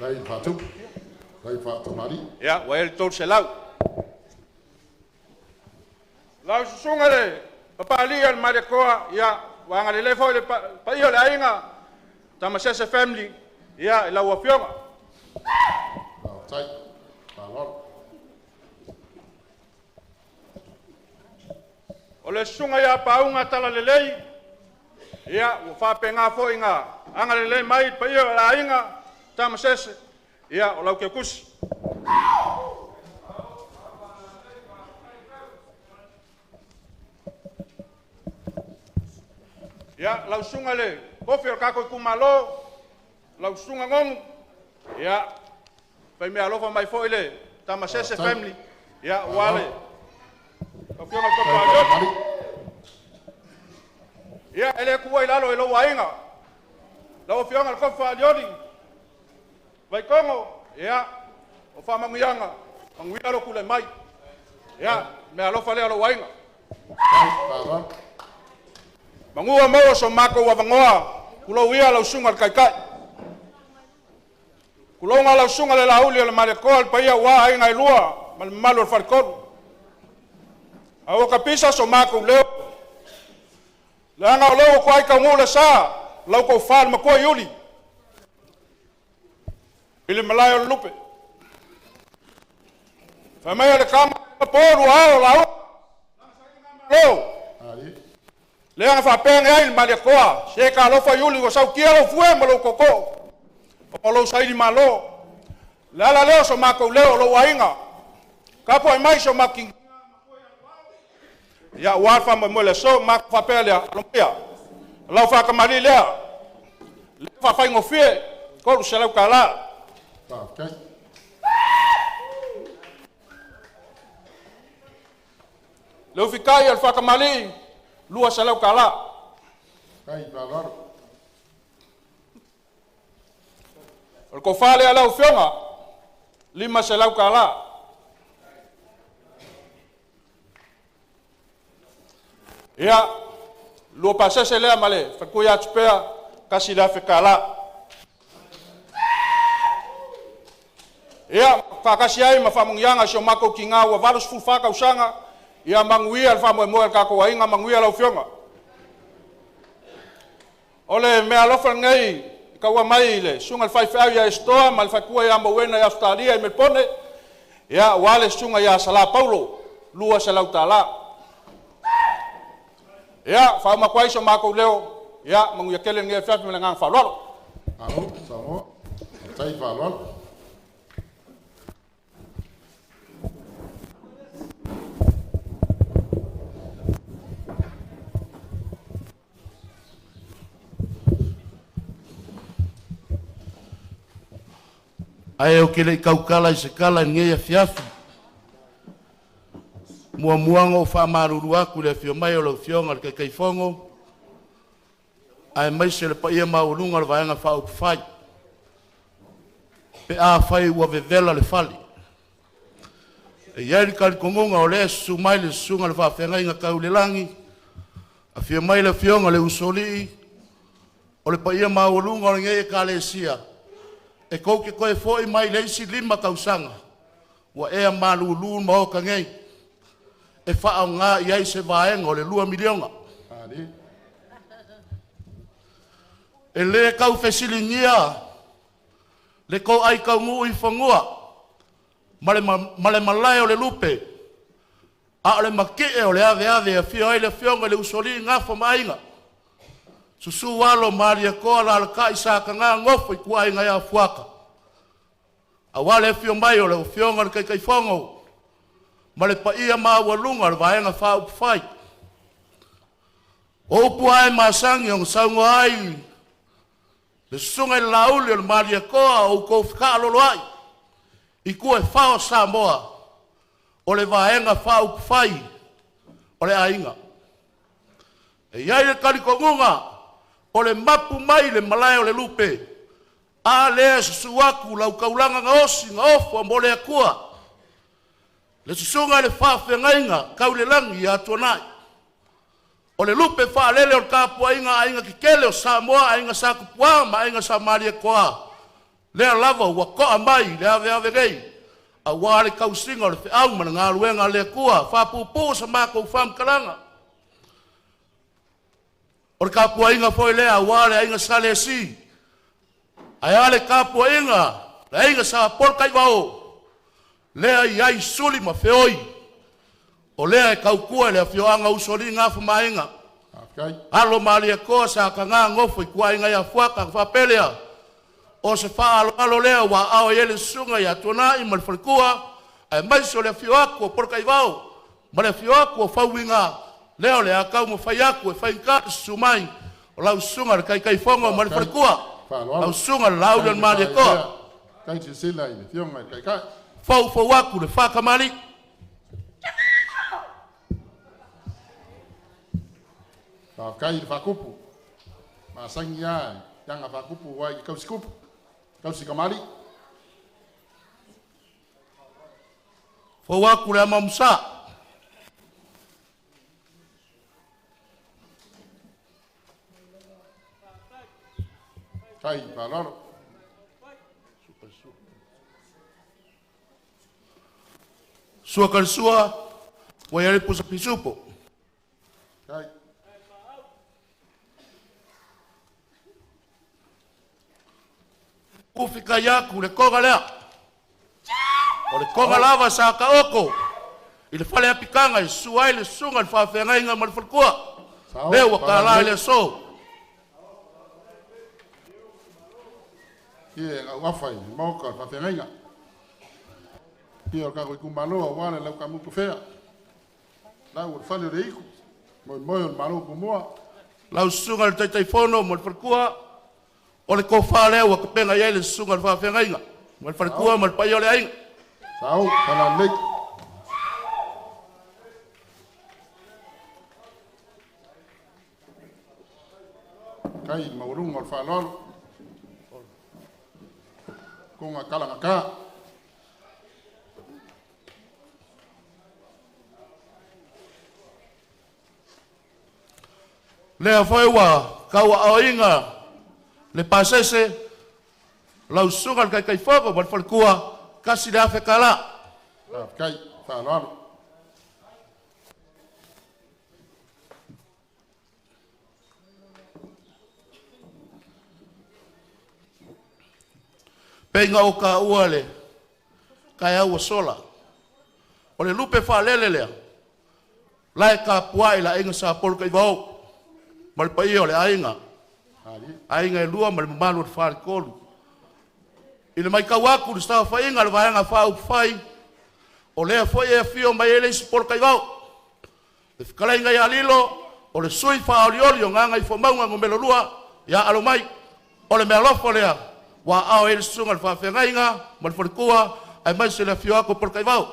Speaker 3: dai fa tu mari
Speaker 2: ya o el tol se lau sunga le papa ali al male ko ya wa ngale le fo le pa io le ainga tama sese family ya i la o fio
Speaker 3: tai pa lo
Speaker 2: o le sunga ya paunga tala lelei ia o fa penga fo inga anga lelei mai pa ia la inga tama sese ia o lau ke kus ia lau sunga le kofi o kako kumalo lau sunga ngong ia pa me alofa mai fo ile tama sese family ia wale o fiona ko pa ia ele kuai lalo elo wainga lo fiona ko fa liodi vai kongo ia o fa mangianga mangia lo kule mai ia me alo fa le alo wainga mangua mo so mako wa vangoa kulo wia lo sunga kai kulo nga lo sunga le lauli le male kol pa ia wa ai ngai lua mal malo far kon awo kapisa so mako leo la nga lo ko ai ka ngula sa lo ko fal ma ko yuli ile malayo lupe fa mai le kam poru ao la lo le nga fa penga ai male ko se ka lo fa yuli ko sa kia lo fue mo lo koko o lo sai di malo la leo so mako leo lo wainga kapo ai mai so making ya wafa mo le so mak fa pele lo pia lo fa ka mali le fa fa ngofie ko se la kala
Speaker 3: okay
Speaker 2: lo fi kai al fa ka mali lua se la kala
Speaker 3: kai valor
Speaker 2: ko fa le ala ufionga lima se la kala ia lo pasa se le male fa ko ya tspea kasi la fe kala ia fa kasi ai ma fa mungyanga so mako kinga wa valus fu fa ka usanga ia mangui al fa mo ka ko inga mangui ala ufionga ole me alofa ngai ka wa mai le sunga al fa fa ya stoa mal fa ko ya mo wena ya Australia me pone ia wale sunga ya sala paulo lua sala utala ya fa ma kwai so mako leo ya mangu yakele nge fa me ngang fa lo
Speaker 3: alo samo tai valor
Speaker 7: Ai o kele kaukala I se kala ngeia fiafi. Mua muango wha maruru aku le fio mai o lau fionga le kai fongo. Ai mai se le pa ia maurunga le vaenga wha whai. Pe a whai ua vevela le fali. E iari kari kongonga o le su mai le sunga le wha whenga inga kau le langi. A fio mai le fionga le usoli. O le pa ia maurunga o le ngeia ka le sia. E kou ke koe fōi mai le isi 5 kausanga. Ua ea malulu ma o ka ngei. E wha ngā iai se vaenga o le 2 milionga. E le kau fesili ngia. Le kou ai kau ngu I whangua. Male malai o le lupe. A o le makee o le ave a fio ai le fionga le usoli ngafo mainga. Susu walo maria koa la ka isa ka ngā ngofo I kua inga ia fuaka. A wale fio mai o le fionga le kai fongo. Ma le pa ia maa walunga le vaenga wha upwhai. O upu ai maasangi o saungo ai. Le sunga I lauli o le maria koa o kou whika alolo ai. I kua whao Samoa. O le vaenga wha upwhai. O le ainga. E iai le karikongunga. O le mapu mai le malai o le lupe. A lea susuaku lau kaulanga nga osi nga ofo a mole akua. Le susunga le whawhengainga kau le langi a tuanai. O le lupe wha lele o kapua inga a inga kikele o Samoa a inga sa kupua ma inga sa maria koa. Lea lava ua koa mai le ave gei. A wale kau singa o le whiau mana ngā luenga le kua. Whapupu sa mako wham kalanga. O le kapua inga foi lea wale a inga sa le si. Ai ale kapua inga. Le inga sa polkai wao. Lea iai suli ma feoi. O lea e kaukua lea fioanga usoli ngafu mainga. Alo malia koa sa ka ngā ngofo I kua inga ia fuaka whapelea. O se wha alo lea wa ao ele sunga ia tonai ma le whalikua. Ai maiso lea fioaku o polkai wao. Ma lea fioaku o whauinga. Leo lea kau mo whaiaku e whainkata sumai. O lau sunga le kai fonga ma le whalikua. Lau sunga le laudan malia koa.
Speaker 1: Kai se sila I le fionga I kai.
Speaker 7: Fau aku le whakamari.
Speaker 1: Kai le whakupu. Ma sangi ai. Yanga whakupu wai I kausikupu. Kausikamari.
Speaker 7: Fau aku le amamusa.
Speaker 1: Kai palaro.
Speaker 7: Sua kalsua, wa yale pusa pisupo.
Speaker 1: Kai.
Speaker 7: Kufika yaku le koga lea. O le koga lava sa ka oko. I le fale apikanga I suai le sunga le whawhengainga ma le whalkua. Leo wa ka lai le so.
Speaker 1: Ie ngā wafai, mauka, whawhengainga. Ia o kako I kumaloa wane lau ka muku whea. Lau o whale re iku. Moi o malo kumua.
Speaker 7: Lau sunga le taitai whono mo le whalkua. O le kofa leo wa kapenga iai le sunga le whawhengainga. Mo le whalkua mo le pai o le ainga.
Speaker 1: Sao, whala nek. Kai maurunga o le whalolo. Kunga kalanga ka.
Speaker 7: Lea whaiwa, kaua aoinga, le pasese, lau sunga le kai whako, ma le whalkua, kasi le awhe kala.
Speaker 1: Kai, whalolo.
Speaker 7: Penga o ka ua le, kai aua sola. O le lupe whalele lea, lai ka puai la inga sa polka I vau. Ma le pai o le ainga. Ainga e lua ma le mamalu le whare kolu. I le mai kawaku le stawa whainga le vaenga whau whai. O lea foi e fio mai ele isi polka I vau. Le whikalainga I alilo, o le sui whaolioli o nganga I whamaunga ngomelo lua, ia alo mai. O le mea lofo lea,
Speaker 3: Wa ao e sunga fa fengainga, mal forkua, ai mai se la fio ko por kai vau.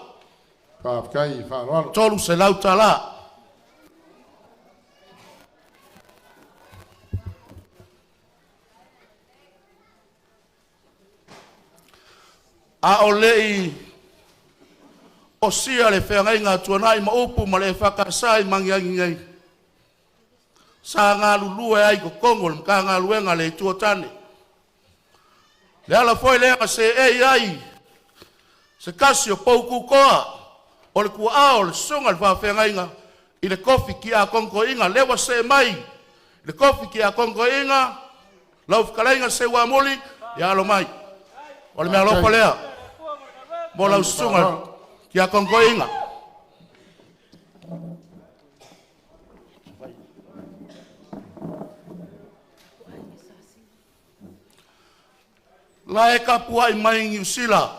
Speaker 1: Fa kai fa lo.
Speaker 3: Tolu se lau tala. A o lei o sia le whengainga tuanai ma upu ma le whakasai mangiangi ngai. Sa ngā lulue ai ko Kongo le mga ngā luenga le tuatane. Le ala foi lea se ai se kasi o pouku koa o le kua ao le sunga le whengainga i le kofi ki a Kongo inga lewa se mai le kofi ki a Kongo inga lau whakalainga se wamuli i alo mai. O le mea lopo lea mo lau sunga ki a Kongo inga. La e kapua i mai New Zealand.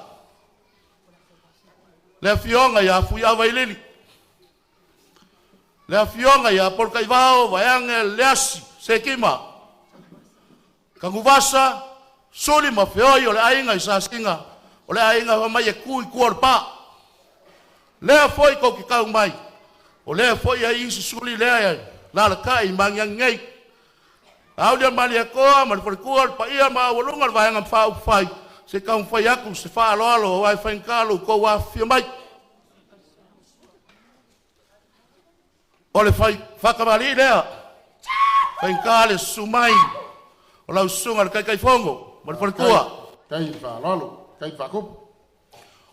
Speaker 3: Le fionga ia fuia vailili. Le fionga ia polka ivao vaiange leasi se kima. Kanguvasa soli ma feoi o le ainga i sa singa. O le ainga wa mai e kui kuarpa. Lea foi ko ki kau mai. O lea foi a isi suli lea la kai mangiang ngai. Au dia mali koa mal forkuar pa ia ma walunga vaianga fa fai. Se kau fai aku se fa alo vai fa kalo ko wa fi mai. O le fai fa kamali lea. Fa kale sumai. O la sunga kai fongo mal forkuar.
Speaker 1: Kai fa lolo, kai fa kup.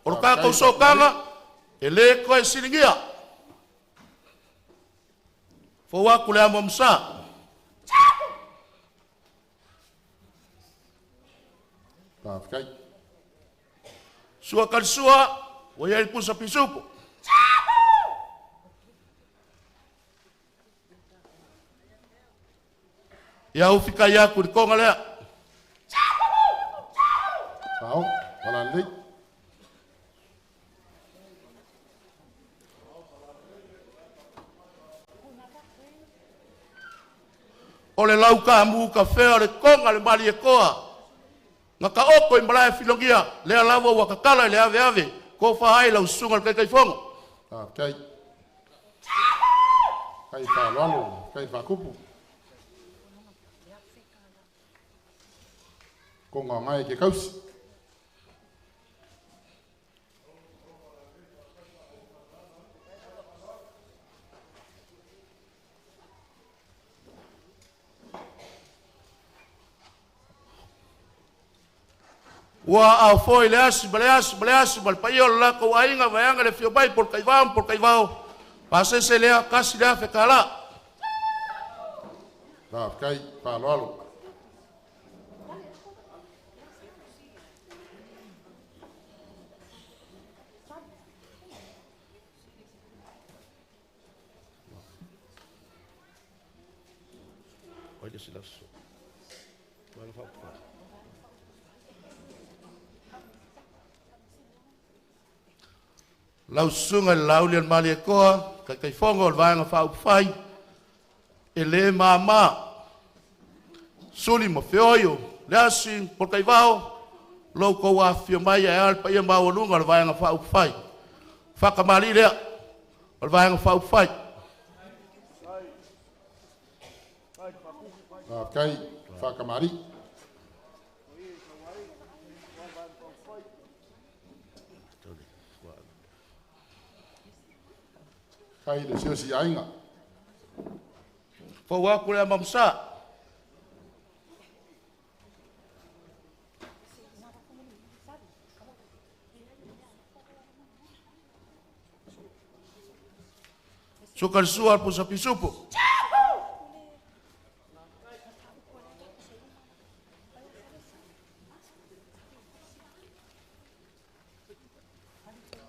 Speaker 3: O ka ko so kanga e le ko e silingia. Fo wa kule amomsa.
Speaker 1: Kai.
Speaker 3: Sua kalsua, o ia pusa pisupo. Ia u fika ia ku konga lea.
Speaker 1: Sao, wala lei.
Speaker 3: O le lau ka mu ka fea le konga le mali e koa. Nga ka oko i malaya filongia, lea lawa wakakala le ave ave, ko whahai lau sunga kai kai fonga.
Speaker 1: Kai. Kai fa lolo, kai fa kupu. Ko ngā ngai ke kausi.
Speaker 3: Wa au foi leasi, bal paio la ko ainga vaianga le fio bai por kaivao. Pase se lea kasi lea fekala.
Speaker 1: Kai fa lolo.
Speaker 3: Olha se laço. Vai levar para lau sunga lau lian mali e koa, kai fongo le vaenga whau whai, e le mama, suli mo feoio, le asi, por kai vao, lau kou a fio mai e alpa ia mau alunga le vaenga whau whai, whakamali lea, le vaenga whau whai.
Speaker 1: Kai, whakamari. Kai le sio si ainga.
Speaker 3: Fo wa kule mamsa. Sukar suar po sa pisupo.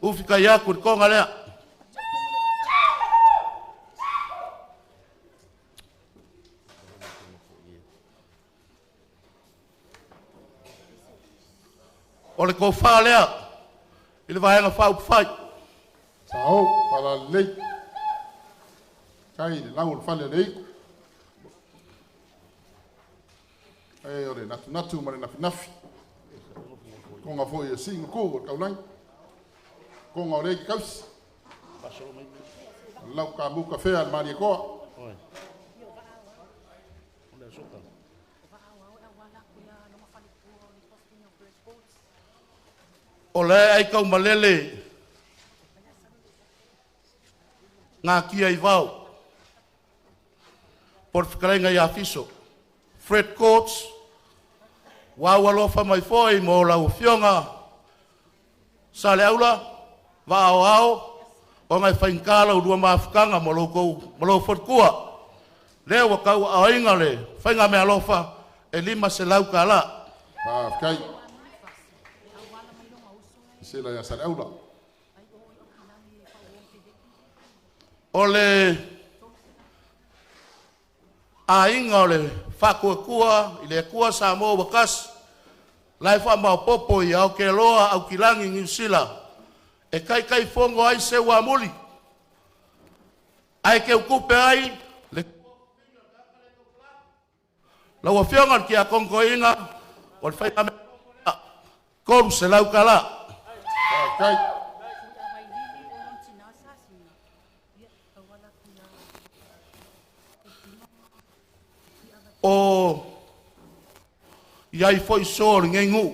Speaker 3: Ufika yaku konga lea. Ole ko fa lea. Ile vai nga fa fai.
Speaker 1: Sao, para lei. Kai lau fa lei. Ai ore natu mare nafi nafi. konga foi e singa ko ka unai konga le kaus lau ka mu ka fea mani ko
Speaker 3: o le ai kau malele ngā kia i vau por whikarenga i afiso Fred Coates wawalofa mai foi mo lau fionga sa le aula vao ao o ngai whainkala o rua maafukanga mo lau whatkua leo wa kau a inga le whainga mea lofa e lima se lau ka la
Speaker 1: kai sila ya sa le aula
Speaker 3: ole a inga ole whakua i le kua sa mo wakas lai wha mau popo i au ke loa au kilangi New Zealand e kai fongo ai se wa muli ai ke ukupe ai le lau a whiongan ki a kongo inga o le whainga mea koru se lau ka la
Speaker 1: kai
Speaker 3: o iai foi sor ngai ngu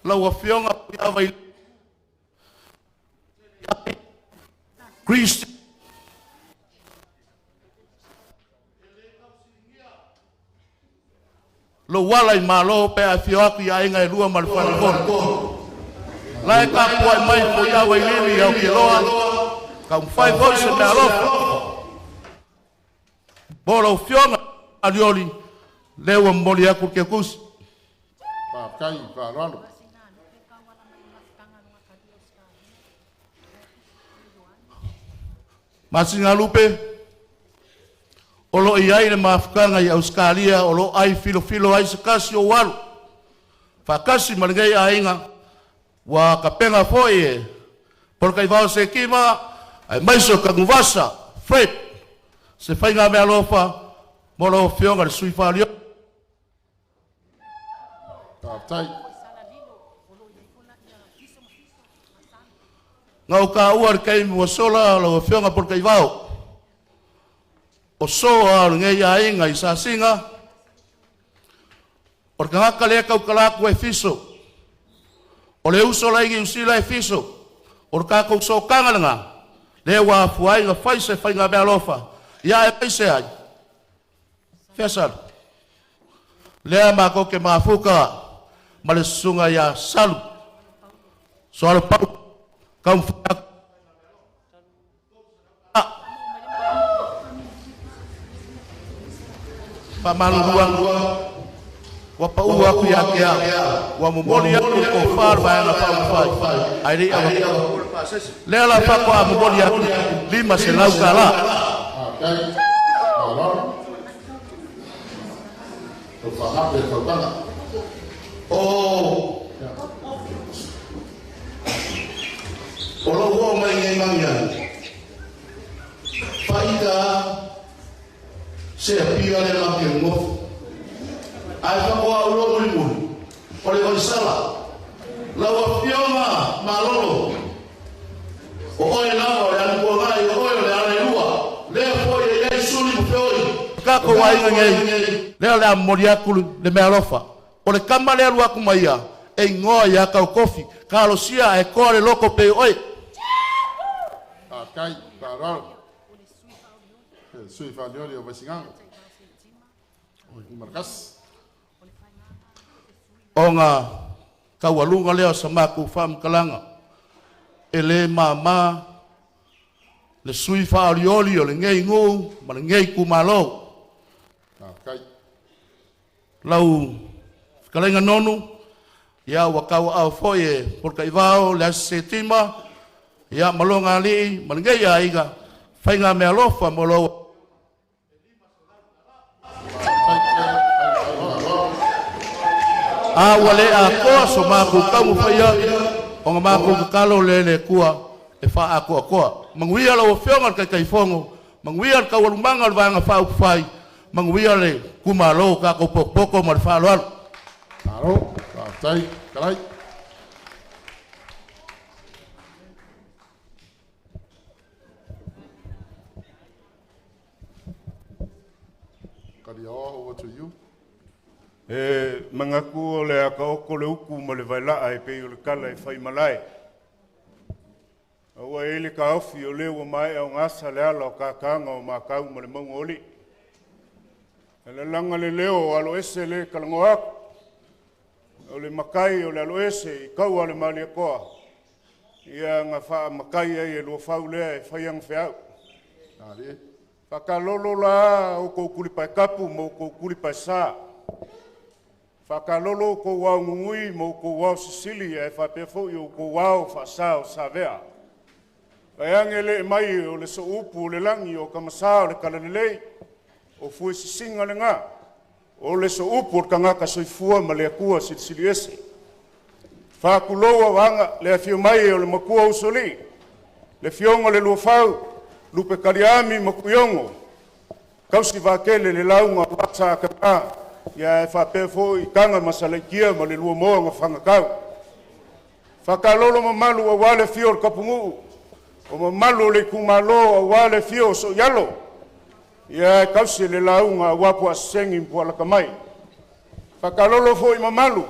Speaker 3: lau a whionga pia vai Christ lo wala i malo pe a whioaku ia inga e rua malwhanakoro lai ka puai mai po ia vai lili au ki loa ka mwhai voice me alofa bora o whionga alioli lewa moli aku ke kusi
Speaker 1: pa kai pa rano
Speaker 3: Masinga lupe o lo iai le mafukanga i Australia o lo ai filo ai sakasi o walu fakasi malingai a inga wa kapenga foi e por kai vao se kima ai maiso ka nguvasa Fred se whainga mea lofa mo lo whionga le sui whalio
Speaker 1: tai
Speaker 3: ngau ka uar kai mo sola lo whionga por kai vao o soa ngei a inga i sa singa por ka ngaka le kau kalaku e fiso o le uso la ingi usila e fiso o ka kau so kangalanga le wa fuai nga faise whainga mea lofa ia e paise ai fesal lea mako ke mafuka ma le sunga ia salu so alo pau kau whaak pamaluruang wa pau aku ia kia wa mumoni aku ko far vai na pau fai ai ri awa lea la fa ko mumoni aku lima se lau kala oh olo wo mai ngai mangya faida se pia le la ke mo ai fa ko olo mo ole ko sala la wa fioma malolo o oi la o ya ko mai o oi le ale lua le fo ye suli mo foi ka ko wai ngai le le amoria kulu le mealofa o le kamale lua ku mai ya e ngoa ya ka kofi ka lo sia e kore loko pe oi
Speaker 1: kai parol sui falioli o vasingang markas
Speaker 3: onga kawalunga leo samaku fam kalanga ele mama le sui falioli o le ngei ngu ma le ngei kumalo
Speaker 1: kai
Speaker 3: lau kalenga nonu ya wakau au foye por kai vao la setima ya malonga li malngai ya iga fainga me alofa molo wale a ko so ma ku ka mu faya o ma ku ka lo le kua e fa a ko manguia lo fionga kai fongo manguia ka walumanga vanga fa manguia le kumalo ka ko poko mar fa lo
Speaker 1: aro Tai, kalai. Kari over to you.
Speaker 11: Mangaku o le aka oko le uku mo le vailaa e pei o le kala e whai malai. Aua e le ka ofi o le ua mai au ngasa le ala o kakanga o makau mo le maunga oli. E le langa le leo o alo ese le kalangoaku. O le makai o le alo ese i kau ale mali koa. Ia ngā wha makai ai e lua whau lea e whai ang whiau. Whakalolo la o kou kulipai kapu mo kou kulipai saa. Whakalolo ko wau ngui mo ko wau Sicily e whapefo i o ko wau whasao sa vea. Waiange le mai o le so upu o le langi o kamasao le kalalelei o fui sisinga le ngā. O le so upu o kangaka soifua ma le akua Sicily ese. Whakuloa wanga le afio mai o le makua usoli. Le fionga le luafau, lupe kariami makuyongo. Kausi vakele le launga wata kama. Ia e whapefo i kanga masalaikia ma le lua moa ngā whangakau. Whakalolo ma malu a wale fio o kapungu. O ma malu le kumalo a wale fio so yalo. Ia e kausi le launga a wapu a sengi mpuala kamai. Whakalolo fo i ma malu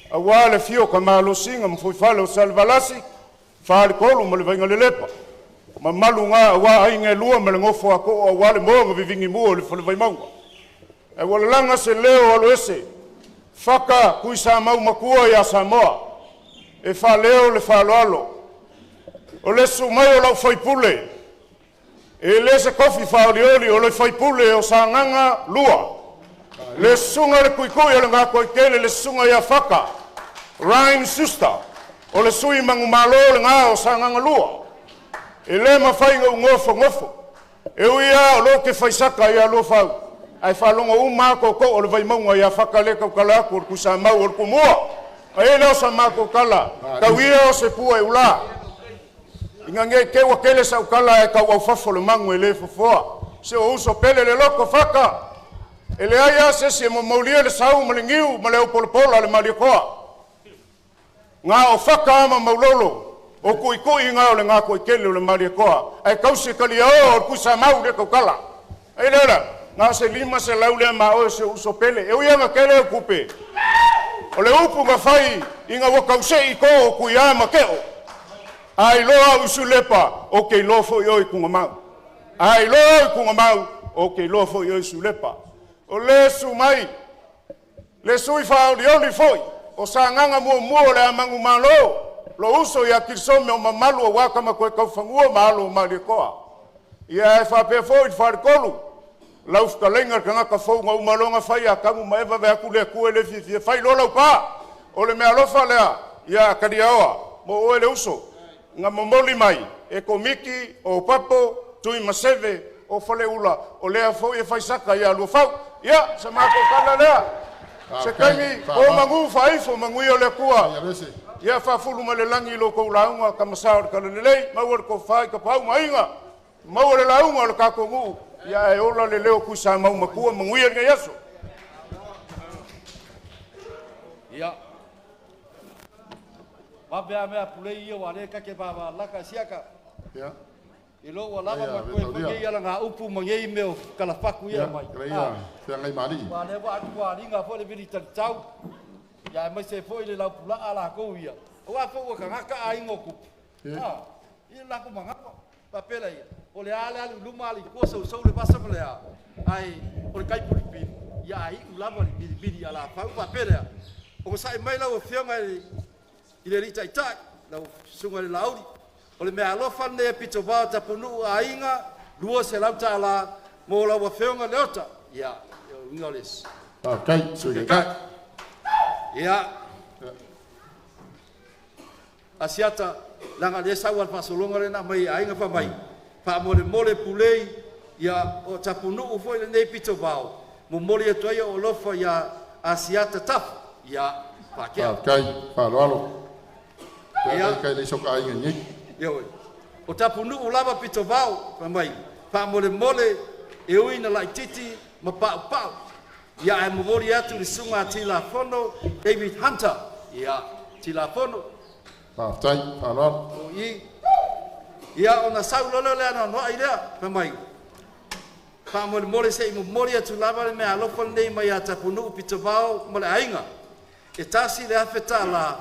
Speaker 11: a wale fio ka malo singa mfoi whale o salvalasi. Whale kolu ma le vainga le lepa. Ma malu ngā a wa ainge lua ma le ngofo a ko a wale moa ngā vivingi mua le whale Vaimauga. E wala langa se leo alo ese, whaka kui sa mau makua ia Samoa, e wha leo le wha alo. O le su mai o lau whaipule, e le se kofi wha olioli o le whaipule o sa nganga lua. Le sunga le kuikui o le ngā koikele le sunga ia whaka, Rhyme Sister, o le sui mangu malo le ngā o sa nganga lua. E le mawhainga u ngofo, e uia o lo ke whaisaka ia lo whau. Ai whalonga umako ko o le Vaimauga ia whakaleka o kalaku o kusa mau o kumua. Ai leo sa mako kala, kawia o se pua e ula. Inga nge kewa kele sa ukala e kau au fafo le mangu e le fofoa. Se o uso pele le loko whaka. E le aia se se mo maulia le sau ma le ngiu ma le upolopola le malikoa. Ngā o whaka ama maulolo. O kui ngā o le ngā koi kele o le malikoa. Ai kausi kalia o kusa mau le kaukala. Ai lera. Ngā se lima se laulea ma o se uso pele. E uia kele o kupe. O le upu ngā whai i ngā wakause i ko o kui ama keo. Ai loa usu lepa o kei lofo i oi kunga mau. Ai loa i kunga mau o kei lofo i oi su lepa. O le su mai. Le sui wha oli foi. O sa nganga mua le amangu malo. Lo uso i a kirsome o mamalu o wakama koe kaufangua mahalo o malikoa. Ia e whape foi i wharikolu. Lauf ka lenga ka ngaka fau ngau malonga fai a kamu maeva vea kule kue le fifie fai lola upa o le mea lofa lea ia kariaoa mo oe le uso nga momoli mai e komiki o papo tui maseve o fale ula o lea fau e fai saka ia lua fau ia sa mako kala lea se kaimi o mangu faifo mangui o le kua ia fafulu ma le langi lo kou launga ka masao ka lelei mauar ko fai ka pau mainga mauar le launga le kako ngu ia e ola le leo kusa mau makua manguia nga yaso.
Speaker 9: Ia. Wapea mea pulei ia wane kake baba laka siaka.
Speaker 1: Ia.
Speaker 9: Ilo wa lava makoe whake ia la ngā upu mangei meo kalapaku ia mai.
Speaker 1: Ia, whia ngai mari.
Speaker 9: Wane wa atu wa ringa fo le vini talitau. Ia mai se fo ile lau pula ala kou ia. Oa fo ua kangaka a ingoku. Ia lako mangapa. Papela ia. O le ale ale luma ali ko so le pasa pelea ai o le kai puli pili ia ai ulava li bili ala fa pa pelea o sai mai la o fionga i le rita itai la sunga le lauri o le mea lofa ne pito va ta punu ainga lua se lauta ala mo la o fionga le ota ia ngoles
Speaker 1: kai so kai
Speaker 9: ia asiata langa le sa wal pasolonga le na mai ainga fa mai pa mole pulei ia o tapunu foi le nei pito vao mo mole e toia o lofa ia asiata taf ia pa ke
Speaker 1: kai pa lo ia kai le soka ai ngi
Speaker 9: ia o tapunu o lava pito vao pa mai pa mole e uina lai titi ma pa ia e mo atu le sunga tila fono David Hunter Ia, tilafono.
Speaker 1: Whaatai, whaaloalo.
Speaker 9: O i. Ia, ona saulolo lea no noa i lea, pamai. Whaamore se i mori atu lava le mea alofa nei mai a tapunu upita vao ma le ainga. E tasi le afeta la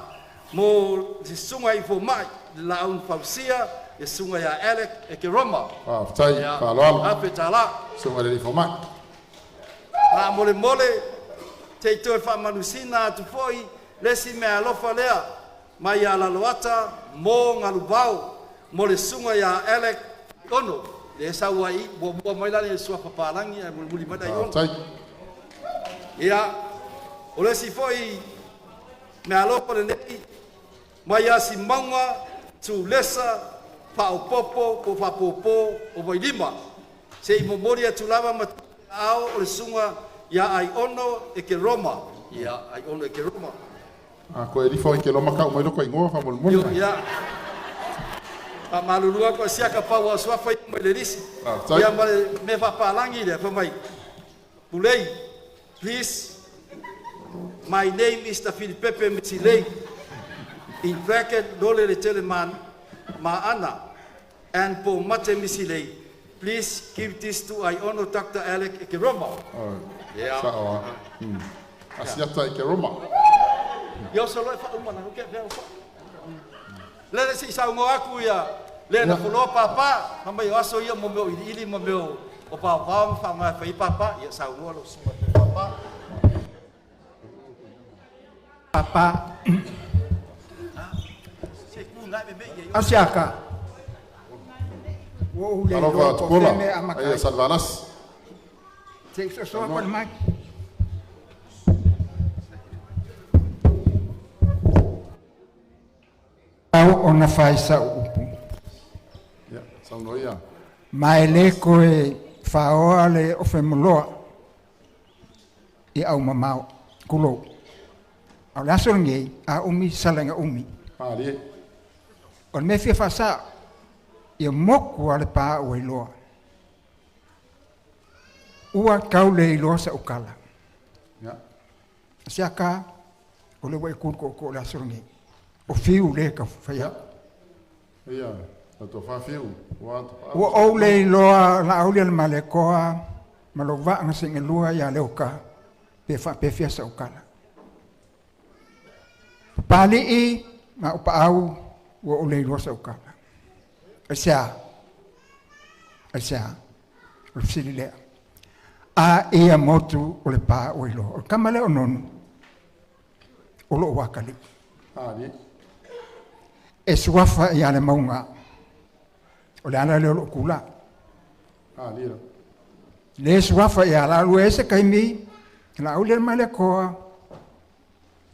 Speaker 9: mo se sunga i fo mai, la un pausia, e sunga ia Alec e ke Roma.
Speaker 1: Whaatai, whaaloalo.
Speaker 9: Afeta la.
Speaker 1: Sunga le rifo mai.
Speaker 9: Mole, te itoe whaamanusina atu foi, lesi mea alofa lea, mai a laloata, mo ngalubau, mo le sunga ia Alec ono. Le saua i, bua mai lani e sua papalangi, e muli mana i ono. Ia, o lesi foi, mea alofa le nei, mai a si maunga, tu lesa, whaopopo, ko whapopo, o vai lima. Se i momori atu lava matu, ao o le sunga ia ai ono e ke Roma. Ia ai ono e ke Roma.
Speaker 1: Ko e rifo i ke loma kau mai loko i ngoa whamolmoli.
Speaker 9: Ia. A malulua ko siaka pau a swafa i mai le risi. Ia me whapalangi le whamai. Pulei, please, my name is Tafili Pepe Mitilei. In bracket, dole le teleman, maana. And po mate misilei. Please give this to I honor Dr. Alec Ekeroma. Yeah.
Speaker 1: Sawa. Asiata Ekeroma.
Speaker 9: Yo solo fa uma na ke veo. Le si sa ngo aku ya. Le na fulo papa, mama yo aso yo mo ili mo o papa fa ma fa papa ya sa ngo lo suma papa.
Speaker 8: Papa. Asiaka.
Speaker 1: Alova tukola, ai salvanas.
Speaker 8: Sei só com mais. Au ona faisa upu.
Speaker 1: Ya, saunoia.
Speaker 8: Mai le koe faoa le ofemoloa. I au mamau kulo. Au laso ngei a umi salanga umi.
Speaker 1: Ali.
Speaker 8: On me fia fasa. Ia moku ale pā o iloa. Ua kau le iloa sa ukala.
Speaker 1: Ya.
Speaker 8: Siaka, o le wai kurko o le asorongi. O fiu le ka whaia.
Speaker 1: Ia, to fa fiu.
Speaker 8: Ua o le iloa la au le male koa, malo vaanga singe lua ia le oka, pe fia sa ukala. Pali i, ma upa au, ua o le iloa sa ukala. Asia, o fili lea. A ia motu o le pā o ilo. O kamale o nonu. O lo wakali. E suafa ia le maunga. O le ana le o lo kula. Le suafa ia la lue ese kaimi. La au le male koa.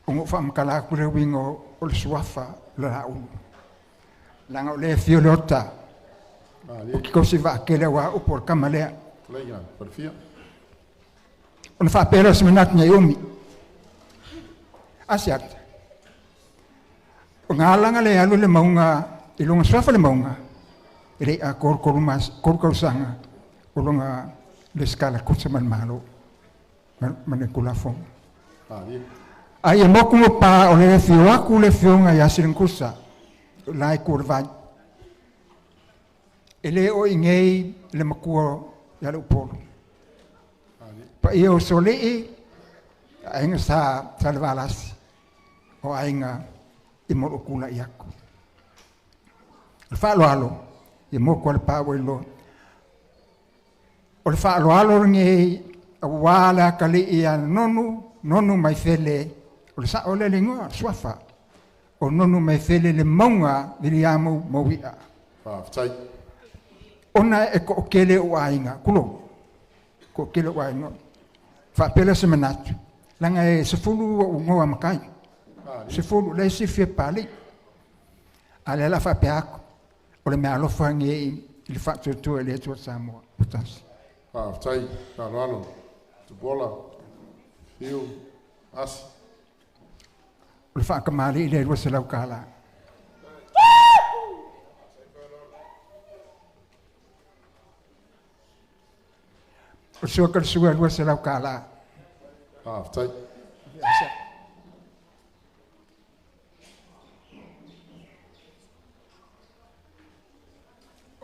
Speaker 8: O ngofa mkala kule wingo o le suafa le la ulu. Langa o le fiolota. O ki kosi va akele wa o por kamalea.
Speaker 1: Leia, perfia.
Speaker 8: O na whapera se minat nye umi. Asiat. O ngā langa le alu le maunga, i longa swafa le maunga. I rei a korkorusanga, o longa le skala kutsa man malo. Mane kulafong. Ai e moku mo pa o le fio aku le fionga i asirinkusa. Lai kurvai. Ele o ingei le makua ya le upolo. Pa ia o solei ainga sa salvalasi. O ainga i moro kula i aku. Le wha alo i moko le pāwa i lo. O le wha alo ngei a wala kali i a nonu mai fele. O le sa o le lingoa suafa. O nonu mai fele le maunga viliamu mawia.
Speaker 1: Whaafitai.
Speaker 8: Ona e ko kele o ainga, kulo. Ko kele o ainga. Whapela se manatu. Langa e se fulu o ngoa makai. Se fulu le se fie pali. Ale la whapea ako. O le mea alofa ngei le whaktuatua le atua Samoa. Putasi.
Speaker 1: Whaafitai, whaaloalo, tupola, fiu, asi.
Speaker 8: O le whakamali i le rua se lau kāla. O sua karsua rua se lau kāla.
Speaker 1: Whaafitai.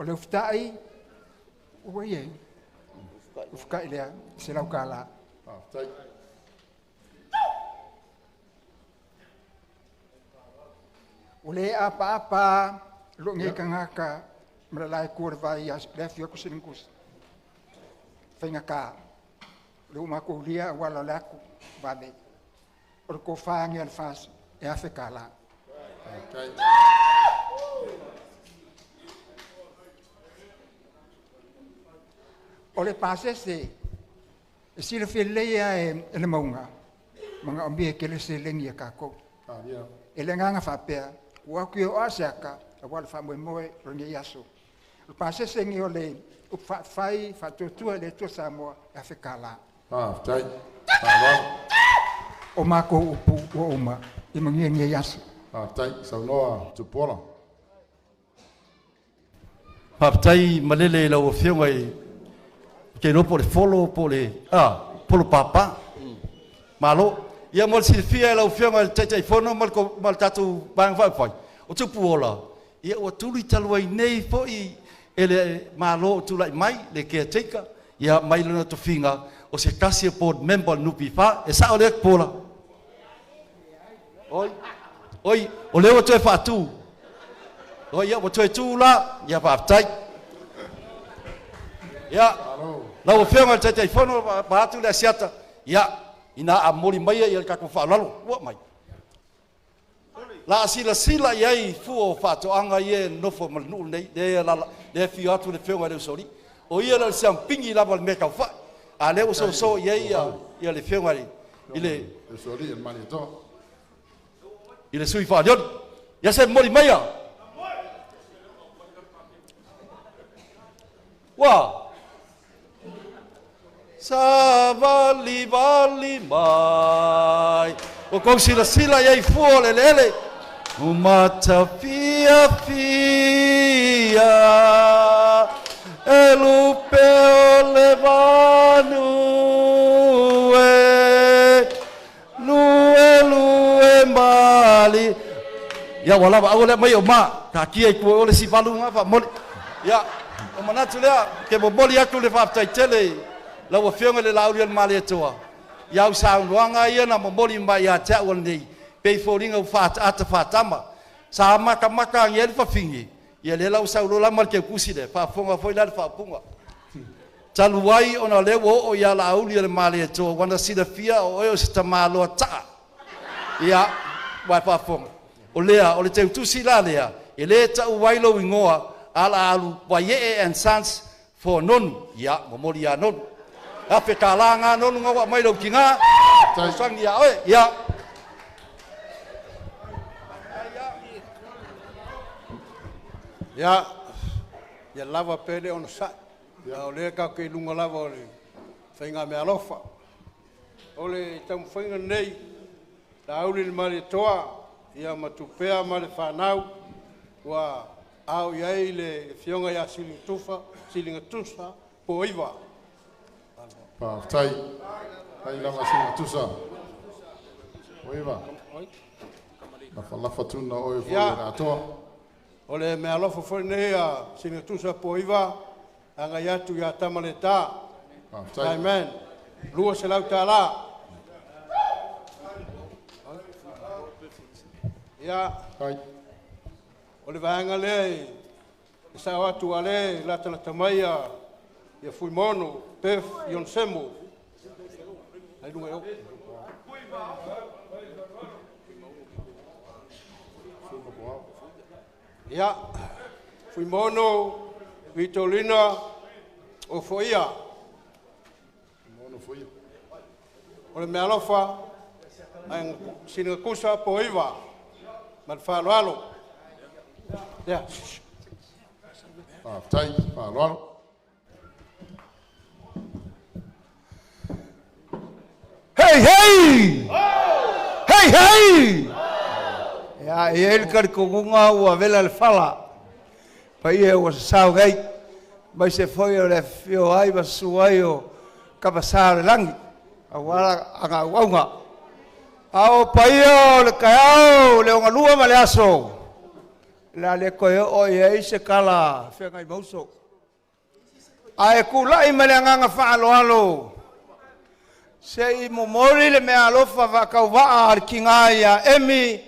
Speaker 8: O le uftai, ua ie. Ufkai lea, se lau kala.
Speaker 3: Tai.
Speaker 8: O le apa, lo ngai kangaka, mara lai kua vai as le fio ko sinkus. Whainga ka, le umako lia wala laku, vale. O ko whaangi al fas, e afe kala.
Speaker 3: Tai.
Speaker 8: O le pasese, e sila whileia e le maunga, mga ombie ke le se lengi a kako. E le nganga whapea, ua ki o aseaka, a wala whamoe moe ringe yaso. O pasese ngi o le whai, whatutua le tua Samoa, e awhi kala.
Speaker 3: Tai.
Speaker 8: O mako upu o uma, i mangia nge yaso.
Speaker 3: Tai, saunoa tupola.
Speaker 9: Papatai malele la o fionga i ke no por folo pole polo papa malo ia mo silfia la o fionga tete fono mal tatu bang fai o tu puola ia o tuli talwai nei fo i ele malo tu lai mai le ke teka ia mai lona to finga o se kasi por member nupi fa e sa o le pola oi o le o tu fa tu o ia o tu tu la ia papatai ia la o fionga tete fono ba tu le siata ia ina amoli mai ia ka ko fa lalo wa mai la sila ia fu o fa to anga ia no fo mal nu nei de la le fio atu le fionga le sori o ia la siam pingi la val me ka fa a le o so ia le fionga ile
Speaker 3: sori el manito
Speaker 9: ile sui fa dio ia se moli mai wa Savali vali mai o kong sila ia fuole lele umata fia elupe ole vanu lue mali ya wala ba ole mai o ma ka kia ku ole si valu nga fa moli ya o manatu lea ke mo moli aku le fa tai tele la wa fionga le lauri male toa ya usa luanga ia na moli mai ya ta on nei pe foringa u fa ata fa tama sa maka ngel fa fingi ia le la usa lo la mal ke kusi de fa fonga foi la fa punga taluai ona le o ya lauri le male toa wana sida fia o yo sta malo ta ia wa fa fonga o lea o le te tu sila lea e le ta wailo ingoa ala alu wa ye and sans for non ya moli ya non ape kalanga no nga wa mai lo kinga sang ya oi ya
Speaker 2: ya lava pele on sa ya ole ka ke lunga lava ole fainga me alofa ole tam fainga nei da uli mali toa ya matupea mali fanau wa au ya ile fionga ya silinga tusa poiva
Speaker 3: Tai. Tai la masina tusa. Oiva. La fatuna o e na toa.
Speaker 2: Ole me alofa foi nei a singa tusa poiva anga yatu ya tamaleta. Amen. Lua se lau tala. Ya.
Speaker 3: Tai.
Speaker 2: Ole vanga le sa watu ale la tala tamaya ya fui mono pef yon semo ai lunga yo ya fui mono vitolina o foia
Speaker 3: mono foia
Speaker 2: ole me alofa ang sinakusa poiva mal falo ya
Speaker 3: Tai falo
Speaker 12: Hey! Ya el kar kongunga ua vela le fala. Pa ia ua sao gai. Mai se foi o le fio ai ba suai o kapasa le langi. A wala anga waunga. Ao pa ia o le kaiao le onga lua ma le aso. La le koe o e se kala whengai mauso. Ai kula i melenganga whaaloalo. Se i momori le mea alofa wakau waa ar ki ngāia emi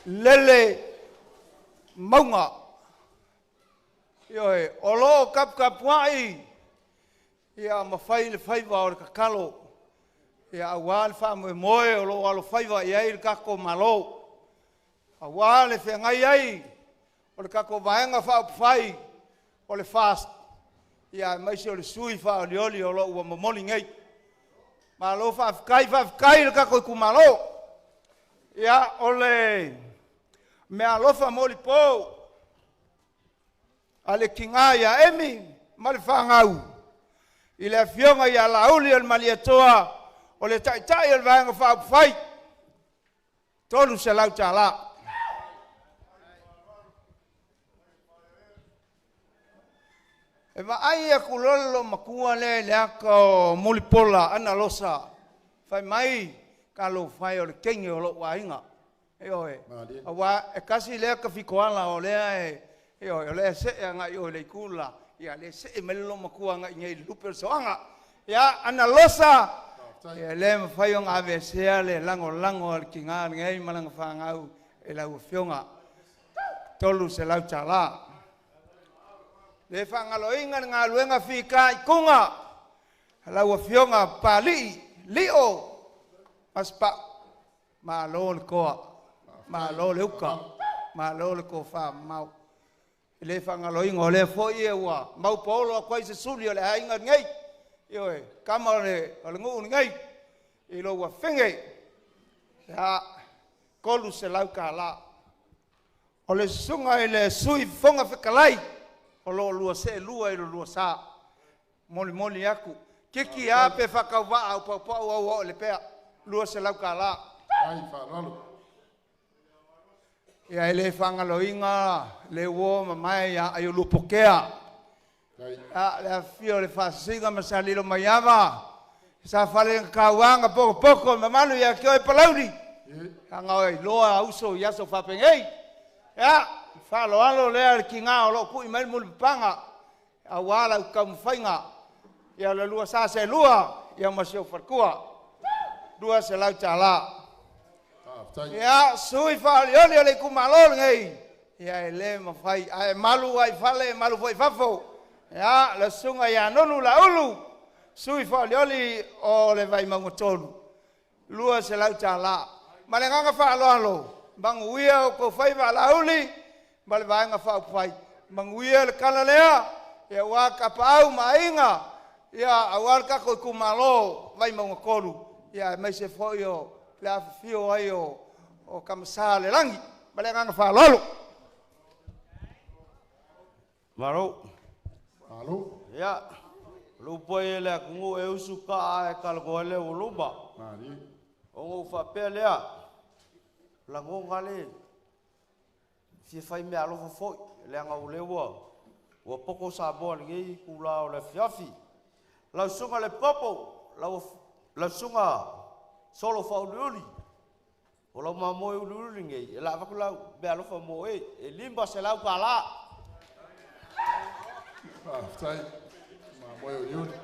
Speaker 12: lele maunga. Ioe, o loo kap wai. Ia mawhai le whaiva o le kakalo. Ia awa le wha moe o loo alo whaiva i ai le kako malo. Awa le whengai ai. O le kako vaenga whai o le fast. Ia maisi o le sui wha o lioli o loo ua mamoni ngai. Ma lo whawkai le kako i kumalo. Ia o le mea lofa moli pou. A le kinga ia emi ma le whangau. I le fionga ia lauli o le maliatoa o le taitai o le vaenga whai. Tolu se lau tala. E ai e kulolo makua le aka o mulipola ana losa. Fai mai ka lo fai o le kengi o lo wainga. E oe. Awa e kasi le aka fikoala o lea e oe. O lea se e ngai o le kula. Ia le se e melelo makua ngai ngai lupe soanga. Ia ana losa. Ia le mawhai o ngā vesea le lango al ki ngā ngai malanga whangau e lau fionga. Tolu se lau tala. Le whangaloinga ngā luenga whika i kunga. Lau fionga pali, lio. Maspa, ma lo le koa, ma lo le uka, ma lo le ko wha mau. Le whangaloinga o le fo i e ua. Mau polo a koe se suli o le hainga ngai. Ioe, kama o le ngu ngai. I lo ua whinge. Ya, kolu se lau ka la. O le sunga i le sui fonga whikalai. O lo lua se lua i lo lua sa. Moli aku. Kiki a pe whakau waa au pau au le pea. Lua se lau ka la.
Speaker 1: Ai, whanalo.
Speaker 12: Ia ele whangaloinga, le uo mamai a ai ulupokea. Le fio le whasinga masalilo mai awa. Sa whale kauanga poko mamalu ia kio e palauri. Hanga oi loa auso yaso whapengei. Ia. Whaloalo lea ki ngā o lo kui mai muli panga. A wala u kam whainga. Ia le lua sa se lua. Ia masio wharkua. Lua se lau tala. Ia sui whaalioli o le kumalol ngei. Ia e le mawhai. A e malu ai whale, malu fwoi whafo. Ia le sunga ia nonu la ulu. Sui whaalioli o le Vaimauga tolu. Lua se lau tala. Male nganga whaaloalo. Bangu ia o ko whaiva la uli. Bale vaenga whaupai. Manguia le kala lea. Ia waka pau mainga. Ia awal kako i kumalo. Vaimauga kolu. Ia mai se foi o. Le awhio ai o kamasa le langi. Bale nganga whalolo.
Speaker 13: Maro.
Speaker 1: Alo.
Speaker 13: Ia. Lupo e le kungu e usu ka e kalgoa le ulumba. Ongo whapea lea. Lango ngale. Si fai me alo foi le anga o lewa o poko sa bo ngi kula o le fiafi la sunga le popo la sunga solo fa uli o la mamo uli ngi la va kula be alo fa mo e limba se la pala
Speaker 1: sai mamo uli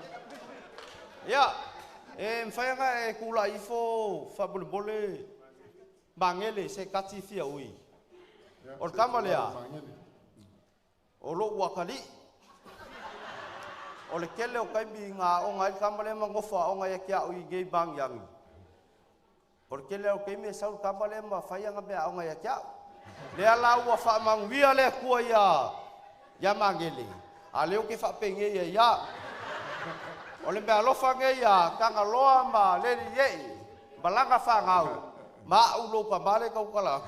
Speaker 13: ya mfai nga e kula ifo fa bole bangele se kati fia ui o kama lea o lo wakali o le kele o kaimbi ngā o ngai kama lea mangofa o ngai kia ui gei bang yangi o le kele o kaimbi e saul kama lea ma whaianga mea o ngai kia lea la ua whaamangwia lea kua ia mangele a leo ke whapenge ia o le mea lofa nge ia kanga loa ma leli yei balanga whangau ma ulo pa male kau kala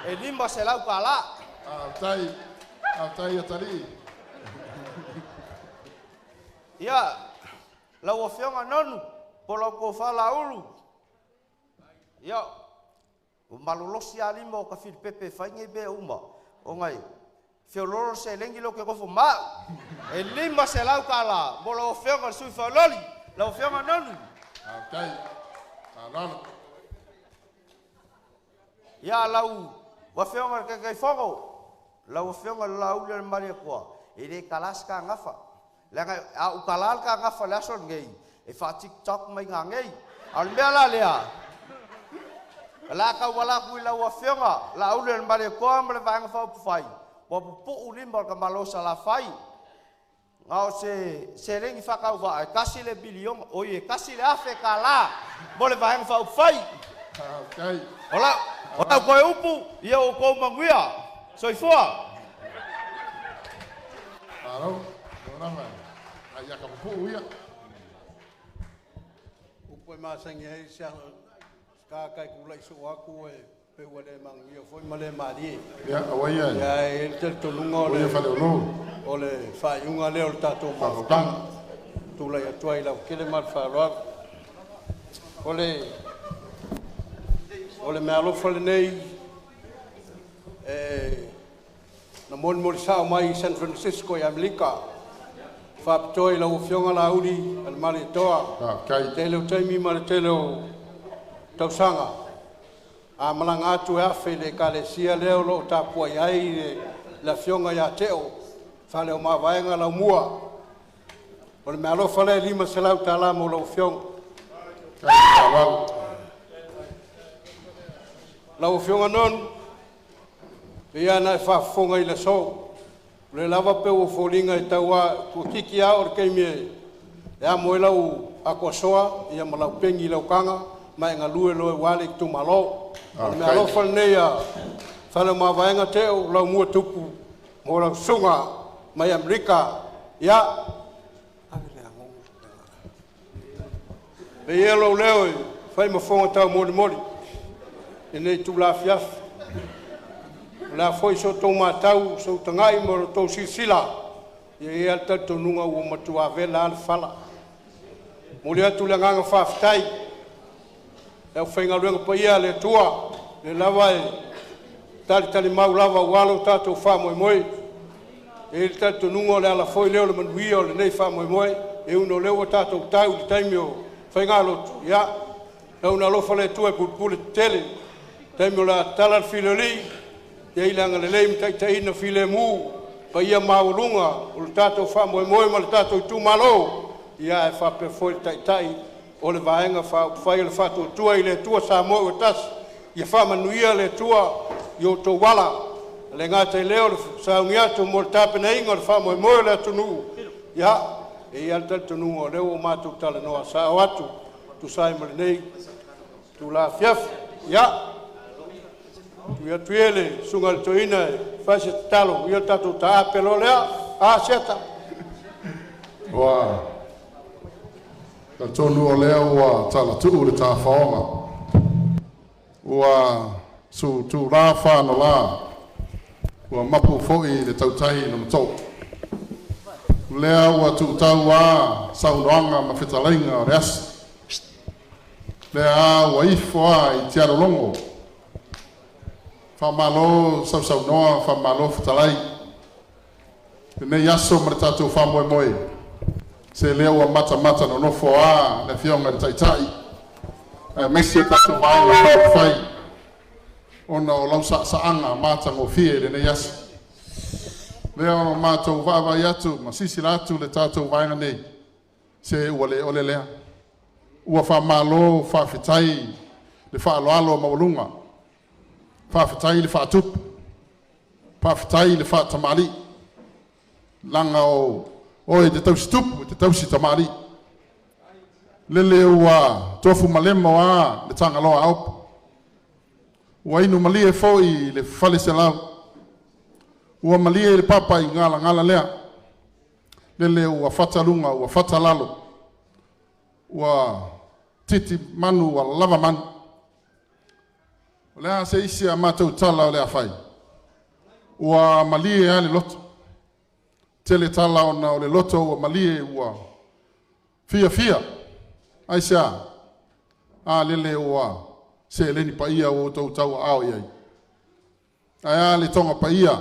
Speaker 13: e limba se lau kala
Speaker 1: tai atali
Speaker 13: ia lau ofionga nonu polo ko fala ulu ia o malulosi alima o ka pepe fainge be uma o ngai fioloro se lengi lo ke ko ma e limba se lau kala polo ofionga sui faloli lau ofionga nonu
Speaker 1: tai alalo
Speaker 13: ia lau wa feonga ke fogo lau fionga lau le mari ko ire kalas ka ngafa langa au kalal ka ngafa lason ngei e fa tiktok mai nga ngei al mela lea la ka wala ku lau fionga lau le mari ko am le vanga fa fai po pu ulimba ka malo sala fai ngau se rengi fa ka va kasi le bilion oye kasi le afe kala bole vanga fa fai
Speaker 1: okay
Speaker 13: ola ko upu ia o ko manguia soifua
Speaker 1: aro ora mai ai ka pu ia
Speaker 2: upu ma sangi ai sia ka kai ku lai so aku e pe wale manguia foi male mari
Speaker 1: ya awai ai
Speaker 2: ya el tel to lungo
Speaker 1: le fa le lo
Speaker 2: ole fa yunga le o tato ma tang tu lai atuai la kele mal fa ro ole me alo fa le nei na mon sa mai San Francisco e Amerika fa toi la ufionga la uri al mari toa
Speaker 1: kai
Speaker 2: tele taimi mari tele tausanga a malanga tu a fe le kalesia le lo ta po ai la fionga ya teo fa le ma vaenga la mua ole me alo fa le lima sela tala mo lo fiong la ufionga non ia na fa fonga i le so le lava pe o folinga i taua ku kiki a or keimie ya moela u akosoa ia malau pengi lau kanga mai nga lue lo wale tu malo me alo fal neia fala ma vaenga te o lau mua tupu mo lau sunga mai Amerika ya be yelo leo fai mo fonga ta mori mori ene tu la fiaf la foi so toma tau so tangai mo to sila ye alta to nunga o matua vela al fala molia tu langa fa ftai e fenga luenga pa ia le tua le lava tali mau lava walo tato fa moi e alta to nunga le ala foi le manuia le nei fa moi e uno le tato tau di taimio fenga lo ya e una lo fa le tua pul tele taimio la tala filoli ia ilanga le leim tai na file mu pa ia maulunga o tato fa mo ma tato tu malo ia e fa pe foi tai o le vaenga fa le fa tu ile tu sa mo o tas ia fa manuia le tua yo to wala le ngata leo sa ungia to mo tape na ingo fa mo le tunu ia e ia tato nu o le o ma tu tala no sa watu tu sai mo nei tu la fiaf ia ia tuele sungal toina fase talo ia tatu ta pelo lea a seta
Speaker 1: wa ka tonu o lea wa tala tu le ta faonga wa su tu la fa no la wa mapu foi le tautai no to lea wa tu tau wa saunanga ma fitalinga res lea wa ifo i tiaro longo fa malo sau noa fa malo fitalai ne yaso martatu fa moi se leo mata no fo a le fionga tai mesi tatu vai fai ona o lausa saanga mata mo fie ne yaso leo mata va yatu masisi latu le tatu vai nei se ole lea ua fa malo fa fitai le fa alo maulunga fa fitai le fa tup fa fitai le fa tamali langa o e te tau stup te tau si tamali lele ua tofu malemo a le tanga loa au ua inu mali e foi le fale se lau ua mali e le papa i ngala lea lele ua fatalunga ua fatalalo ua titi manu ua lava manu lea se isi a mātou tala o lea whai. Ua malie a le loto. Tele tala o le loto ua malie ua fia. Aisea, a lele ua se leni pa ia o tau tau ao iai. Ai a le tonga pa ia,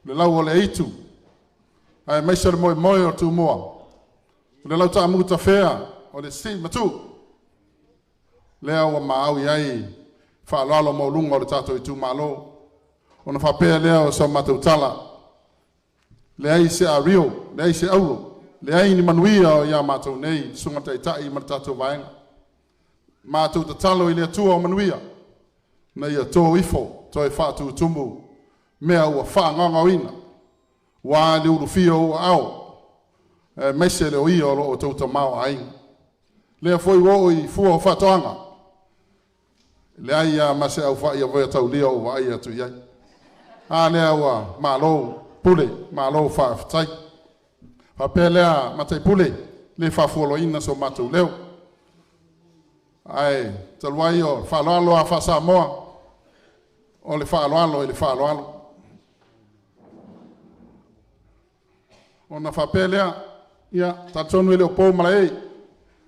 Speaker 1: le lau o le eitu. Ai maisa le moe o tu moa. Le lau ta muta fea o le si matu. Lea ua maau iai. Fa lalo mo lunga o le tato i tu malo Ona whapea lea o sa matau tala. Le ai se a rio, le ai se auro. Le ai ni manuia o ia matau nei, sunga taitai ma tatou vaenga. Matau ta talo i le atua o manuia. Na ia tō ifo, tō e whātu tumu. Mea ua whaanganga o ina. Wā le urufia o ao. Meise le o ia o tauta mao ainga. Lea foi wo i fua o whatoanga. Le ai a mase au whai a voia tau lea o wai atu iai. A lea ua malo pule, malo whaafitai. Whapea lea matai pule, le whafuolo ina so matau leo. Ai, taluai o whaaloalo a whasa moa. O le whaaloalo i le whaaloalo. O na whapea lea, ia, tatonu i le o pō malaei.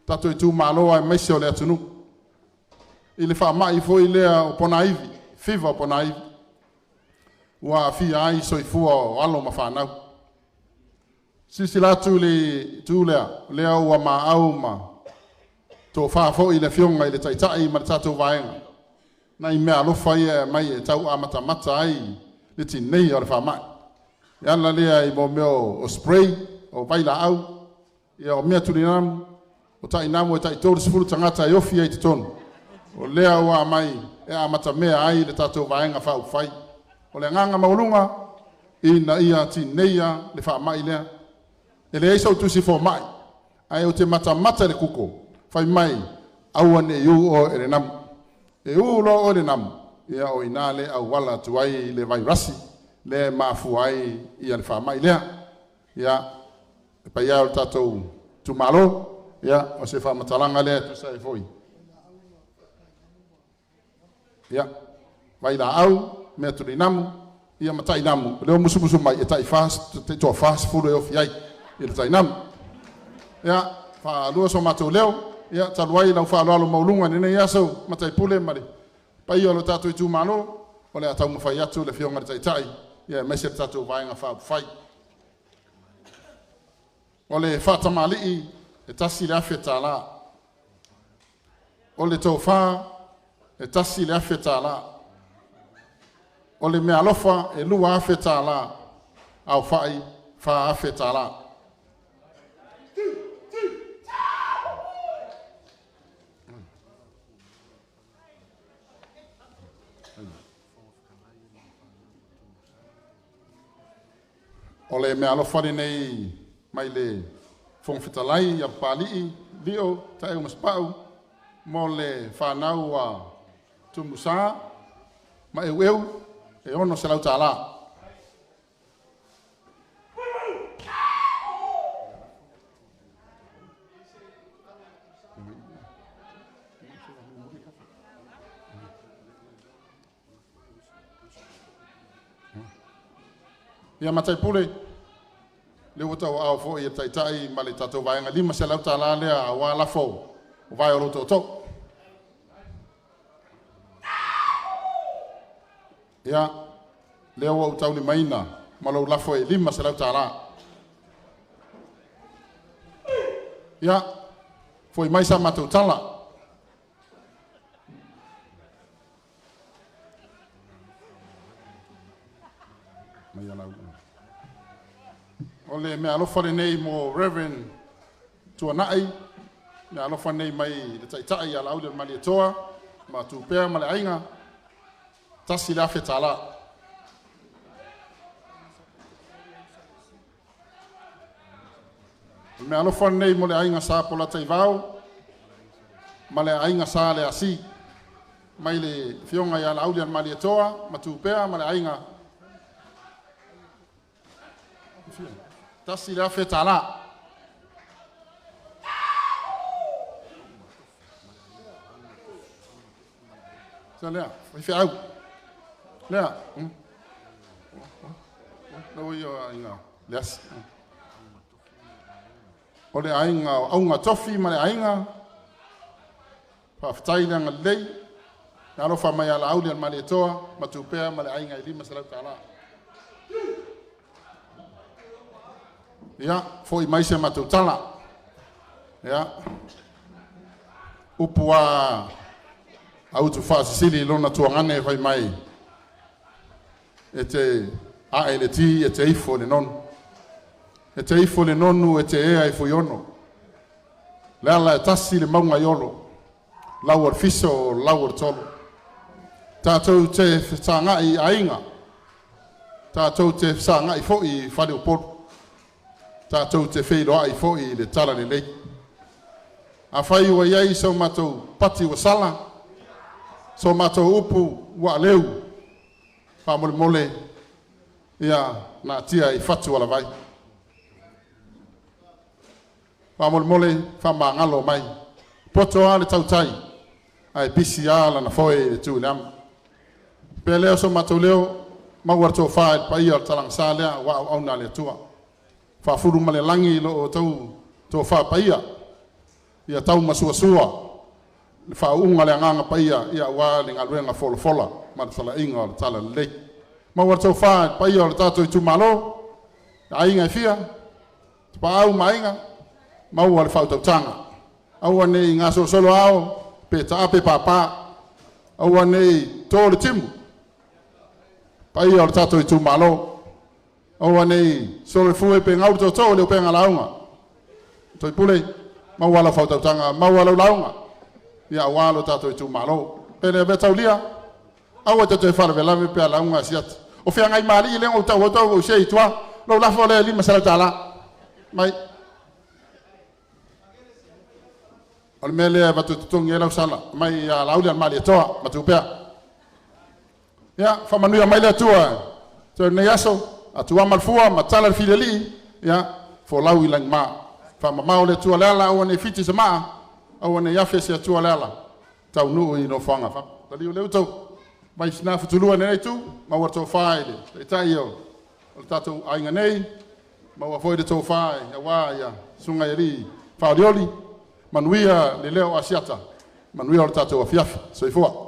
Speaker 1: Tato i tū māloa e meise o le atunu. I le whaamai fo i lea o pona iwi, whiwa o pona iwi. Ua fia ai so i fua o alo ma whanau. Sisi latu le tū lea ua ma au ma. Tō whaafo i le fionga i le taitai ma le tatou vaenga. Na i mea alofa i e mai e tau amata mata ai le tinei o le whaamai. I ana lea i mo meo o spray, o vaila au, i o mea turinamu. O tai namu e tai tōru sifuru tangata e ofi ai te tonu. O lea ua mai e amata mea ai le tatou vaenga whau whai. O le nganga maulunga i na ia ti neia le wha mai lea. E le eisa utusi fo mai. Ai o te mata le kuko. Whai mai aua ne iu o e le namu. E u lo o le namu. Ia o ina le au wala tuai le vairasi. Le maafu ai ia le wha mai lea. Ia e pai au le tatou tumalo. Ia, o se whamatalanga lea tu sa e foi. Ia, vai la au, mea turi namu, ia matai namu. Leo musu mai, e tai fast, te toa fast fulu e ofi ai, i le tai namu. Ia, wha lua so matou leo, ia, taluai lau wha aloalo maulunga, nene ia sau, matai pule mare. Pai o lo tatu i tu malo, o le atau mawhai atu, le fionga le tai tai, ia, mese le tatu vaenga wha fai. O le whatamali e tasi le afe tā la. O le tau whā, e tasi le afe tā la. O le mea lofa, e lua afe tā la. Au whai, whā afe tā la. O le mea lofa nei, mai le fong fitalai ya pali lio tai o maspau mo le whanau a tumusa ma e ono se lau tala. Ia matai pule le wata o au fo i taitai ma le tatou vaenga lima se lau tala lea a wā lafo o vai o roto to. Ia, lea wa utau ni maina ma lau lafo e lima se lau tala. Ia, fo i maisa matou tala. Mai alau. O le mea alofa le nei mo Reverend Tuanai, mea alofa nei mai le taitai ala au le mali atoa, ma tūpea ma le ainga, tasi le afe tala. Mea alofa nei mo le ainga sa pola taivao, ma le ainga sa le asi, mai le fionga ala au le mali atoa, ma tūpea ma le ainga. Tasi le afe tala. Sa lea, whai au. Lea. Lau i o ainga. Leas. O le ainga, aunga tofi ma le ainga. Whaftai leanga lei. Alo wha mai ala au le mali etoa, ma tūpea ma le ainga i lima salau tala. Ia, fo i maise matou tala. Ia. Upu a autu whaasisili lona tuangane whai mai. e te a e le ti e te ifo le non. E te ifo le nonu e te ea e fuiono. Le ala e tasi le maunga iolo. Lauar fiso, lauar tolo. Tātou te whetanga i ainga. Tātou te whetanga i fo i whare o poro. Tātou te wheiroa i fo i le tala le lei. A whai ua iai so matou pati ua sala. So matou upu ua leu. Wha mole mole. Ia nā tia i whatu ala vai. Wha mole mole wha maa ngalo mai. Poto a le tautai. Ai pisi ala na foe le tu le ama. Pe leo so matou leo. Mawar tō whae pa ia talang sa lea wa au na le tua. Wha furu male langi lo o tō wha pa ia. Ia tau masua sua. Wha unga le anganga pa ia wa le ngaluenga fola fola. Mara tala inga o le tala le lei. Mawar tō whae pa ia o le tātou i tu malo. A inga i fia. Pa au ma inga. Mau le whau tau tanga. Au ane i ngā solo ao. Pe ta ape papa. Au ane i tō le timu. Pai o tato i tu malo. O anei, sore fue pe ngau to le pe ngalaunga. Toi pule, mau wala fauta tanga, mau wala launga. Ia walo tato i tu malo. Pe le betau lia. Awa te te fara vela me pe launga siat. O fia ngai mali le o tau o sei tua. Lo la fole lima sala tala. Mai. Al mele va tu tongi la sala. Mai ya laulia mali toa, matu pe. Ya, famanuia mai le atua. Te ne aso, atua malfua, matala fileli, ya, fo lau i lang ma. Famamau le atua leala, o ne fiti se maa, o ne yafe se atua leala. Tau nuu i no whanga. Tali o leu tau, mai sina futulua nei tu, ma wa tau whae le. Te tai o, o tatou ainga nei, ma wa foi de tau whae, ya wā, ya, sunga i ri, whaorioli, manuia le leo asiata, manuia o tatou a fiafi, so i fua.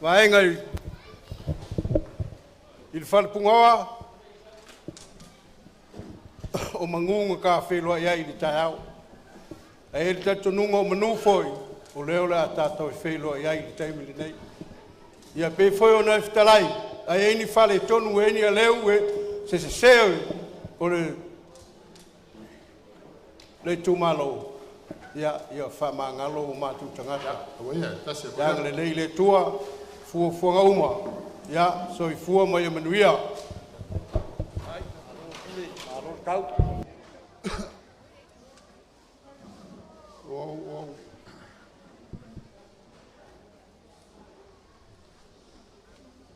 Speaker 2: Vaenga il whalapungawa o mangunga ka whelua ia i li tai au. E li tatununga o manu foi o leo le a tātou whelua ia i li tai mili nei. Ia pe foi o nai whitalai a e ni whale tonu e ni a leu e se seo o le tumalo. Ia whamangalo o mātu tangata. Ia le nei le tua fua nga uma. Ia, so i fua mai a manuia.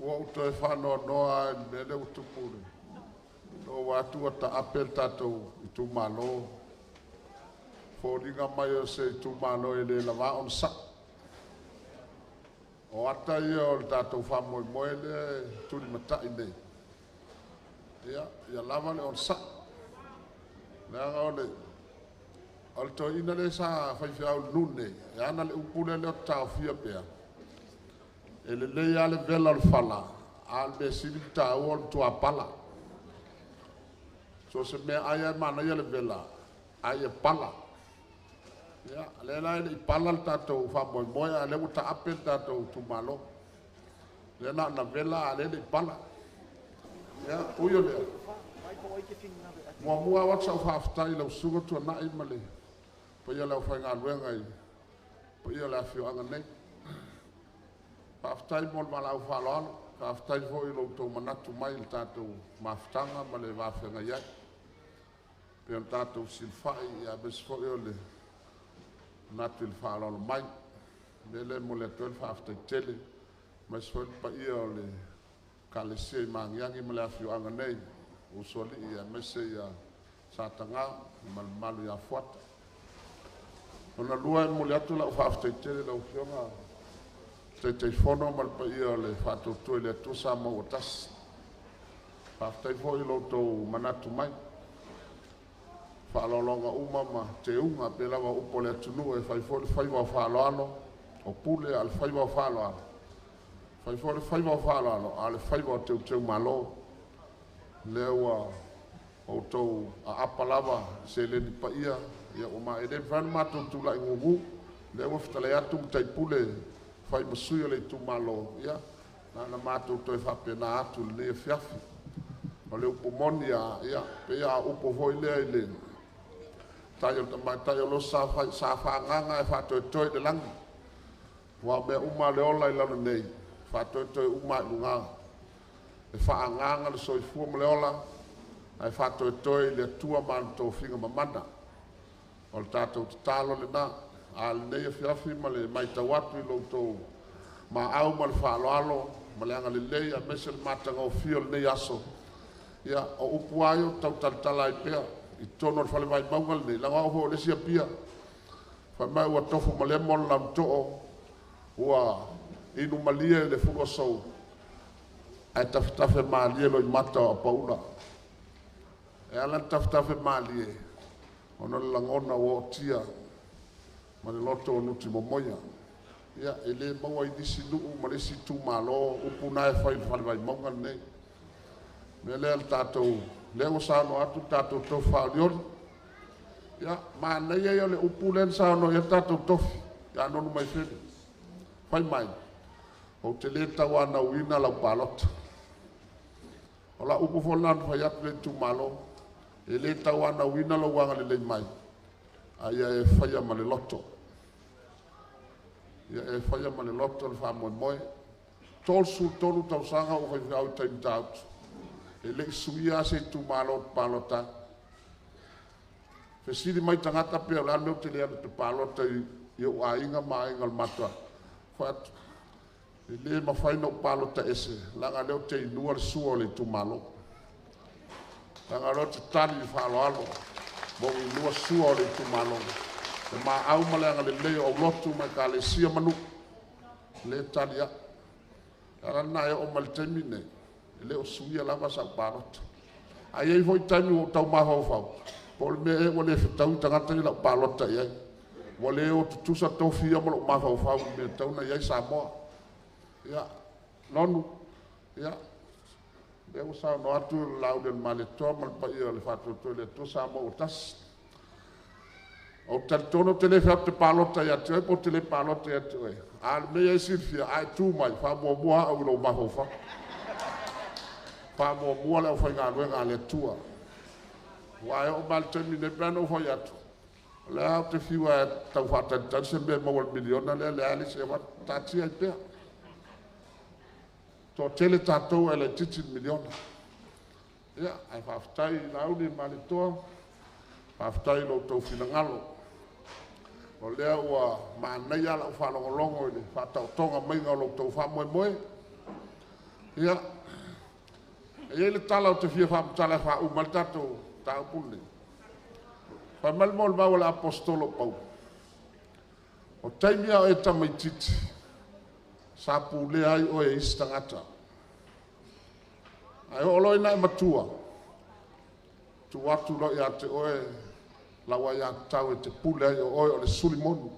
Speaker 3: Wau toi whanoa noa e mele utupuri. No wātua ta apel tātou i tu malo. Fōringa mai o se i tu malo e le lawa on sa. O ata ia o le tātou whamoe moe le turi matai nei. Ia lava le on sa. Leanga o le to ina le sa whaiwhiau nune. E ana le upule le o tau fia pia. E le lei ale vela le whala. Al me siri tau o le tua pala. So se mea aia mana ia le vela. Aia pala. Ya, le la i pala le tātou whamoe moe a le uta apel tātou tumalo. Le na vela a le pala. Ya, uyo lea. Mua watsa whaftai lau sunga tua nai male. Pa ia lau whainga luenga i. Pa ia lau whio anga nei. Whaftai mon malau whaloalo. Whaftai fo i lau tau manatu mai le tātou maftanga ma le whawhenga iai. Pe on tātou silfai ia bes fo i o le natu il whaloalo mai. Mele mo le tuel whaftai tele. Mas fo pa ia o le kalesia i mangiangi ma le whio anga nei. Usoli ia mese ia satanga malu ia fuata. Ona lua mo le atu la whaftaitele la ufionga te fono mal pa ia le whatoto le atu sa mo otas. Whaftai fo i loto manatu mai. Whalolonga uma ma te unga pe lawa upo le atunu e whaiwa whaloalo o pule al whaiwa whaloalo. Whaiwa whaloalo al whaiwa teu malo. Lewa o tau a apalava se le ni paia ia o ma ele van mato tu la ngugu le o fitale atu tai pule fai masui le tu malo ia na mato to fa pena atu le fiafi o le upomoni ia pe ia upo voi le ile tayo tayo lo sa fa nganga e fa to de lang wa me uma le ola i lana nei fa to uma lunga e fa nganga le so fu me le ola ai fa to le tua man to finga mamana o tato talo le na al nei fiafi ma le mai tawatu i lo to ma au ma le fa alo ma le anga le lei a mesel matanga o fio nei aso ia o upu ayo tau tala i pea i tono le fale Vaimauga nei langa o le sia pia fa mai ua tofu ma le mon lam to ua inu malia le fugo so ai taftafe malie lo i mata o paula e ala taftafe malie ona le langona o tia ma le loto nuti momoia ia ele maua i disi nuu ma le si tu malo upu na e fai fale Vaimauga nei me le al tatou le o sa no atu tatou to fa lion ya ma na ye le upu len sa no ya tatou to ya no mai fe fai mai o te le tawa na wina la palot ola upu folan fa ya le tu malo e le tawa na wina lo wanga le mai aya e fai ma le lotto ya e fai ma le lotto le fa mo moi tol su tolu tau sanga o fa au time out ele suia se tu malo palota fe sidi mai tangata pe la no te le te palota yo ainga mai ngal mata fat ele ma fai no palota ese la nga le te nuar suo le tu malo la nga lo te tali fa lo alo bo nuar suo le tu malo ma au ma la nga le o lotu ma ka le sia manu le talia ala na e o mal termine le o suia lava sa parot ai ei foi tani o tau maha o fau por me e o le tau tangata ni la palota ia o le o tu sa to fia mo maha o fau me tau na ia sa mo ia nonu ia le o sa no atu lauden male to mal pa ia le fatu to le to sa mo tas o tal tono tele fa te palota ia te po tele palota ia te al me ia sifia ai tu mai fa mo mo au lo maha o fau pa mo mo la fa nga le tua wa o mal termine plano fo yatu la te fiwa ta fa ta se be mo milion le ali se wa ta ti ai pe to tele tato ele titi milion ya ai fa tai la uni mal to fa tai lo to fina ngalo o le wa ma na ya la fa lo longo le fa ta tonga mai ngalo to fa mo mo ya e le tala o te fia fa tala fa u maltato ta pule fa mal mol ba wala apostolo pau o taimia e tamaititi sa pule ai o e istangata ai o loina matua tu watu lo ya te oe la wa ya tau te pule ai o le sulimoni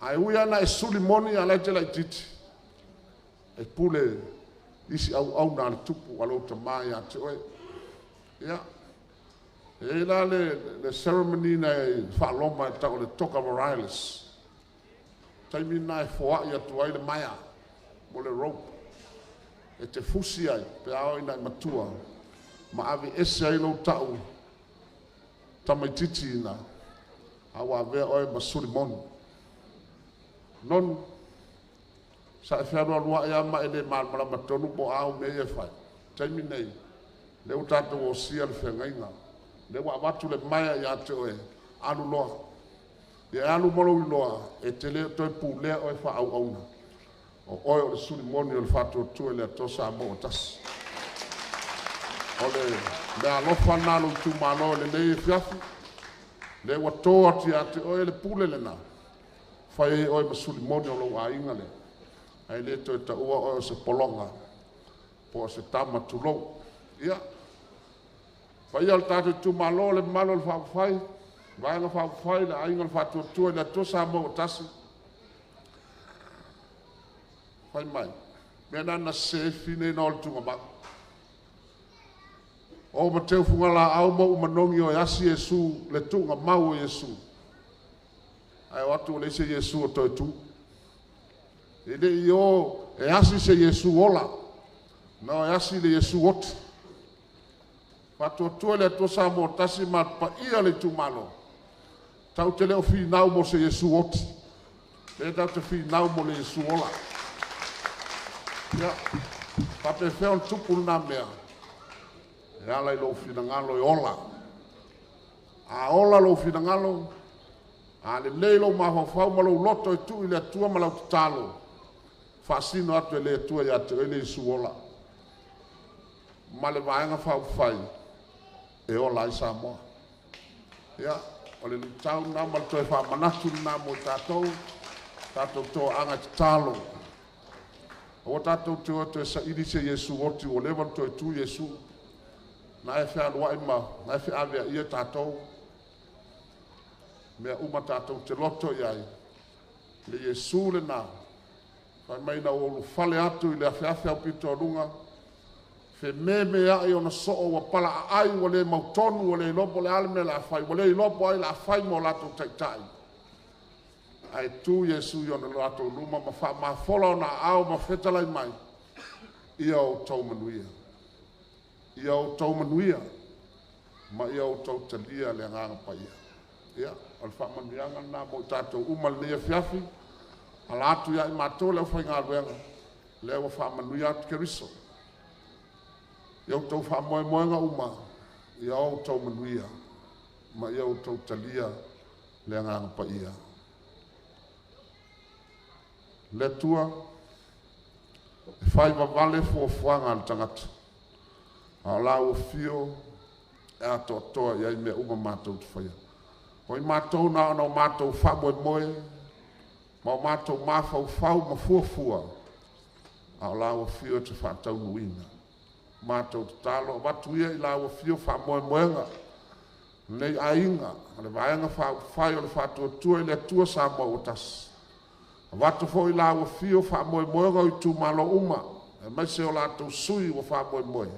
Speaker 3: ai uia na e sulimoni ala te la titi e pule isi au na tupu alo te mai ate oe ia e la le ceremony na fa loma ta o le toka morales taimi na e foa ia tu ai le maia mo le rope e te fusi ai pe ao ina matua ma ave ese ai lo tau tamaititi ina awa vea oe masulimoni non sa fiaro lua ya ma ele mal mala matonu po au me e fai taimi nei le utato o sia le fengainga le wa watu le maya ya te oe alu loa ye alu molo loa e tele to pule o fa au au o oe o le sulimoni o le fatu tu le to sa mo tas ole le alo fana lo tu malo le nei fiafu le wa to ati ate oe le pule le na fai oe ma sulimoni o lo ainga le ai le to ta ua o se polonga po se tama tu lo ia fai al tatu tu malo le malo le fai vai nga fai la ai nga fatu tu le to sa mo tasi fai mai me na se fine no tu ma O ma teu fungala au mo manongi o yasi Yesu le tunga mau o Yesu. Ai watu le se Yesu o toi tu. Ede io e asi se Yesu ola. No e asi le Yesu ot. Watu tu le to sa mo tasi ma pa ia le tu malo. Tau te leo fi nau mo se Yesu ot. E tau te fi nau mo le Yesu ola. Ya. Pa pe fe on tupu na mea. E ala i lo fina ngalo i ola. A ola lo fina ngalo. A le leilo ma fau ma lo loto i tu i le atua ma lau talo. Fasino atu e le atua i atu e le isu ola. Ma le vaenga fau fai. E ola i Samoa. Ya. O le tau na ma to e fa manatu na mo tatou. Tatou to anga talo. O tatou to e sa iri se Yesu oti o lewa to e tu Yesu. Na e whea lua ima, na e whea awea ia tātou. Mea uma tātou te loto iai. Le Yesu le nā. Whai mai na olu whale atu i le a whea pito runga. Whe me ai o na soo wa pala a ai wa le mautonu wa le lopo le alme la whai. Wa le lopo ai la whai mo lato taitai. Ai tu Yesu i o na lato luma ma wha ma whola na au ma whetalai mai. Ia o tau manuia. Ia o tau manuia, ma ia o tau talia le nganga pa ia. Ia, o le whamanuianga nā mo tātou umal nia fiafi, ala atu ia i mātou leo whai ngā ruenga, leo whamanuia atu ke riso. Ia o tau whamoe moenga uma, ia o tau manuia, ma ia o tau talia le nganga pa ia. Le tua, e whai wawale fuafuanga al tangata. A la o fio e a toa ia i mea uma mātou te whaia. O i mātou na ana o mātou whamoe moe, ma o mātou māwhau whau ma fuafua. A la o fio te whātau nuina. Mātou te talo, watu ia i la o fio whamoe moenga. Nei a inga, a le vaenga whai o le whātua tua i le tua sa moe o tas. Watu fo i la o fio whamoe moenga i tu malo uma. E mai se o lātou sui o whamoe moe.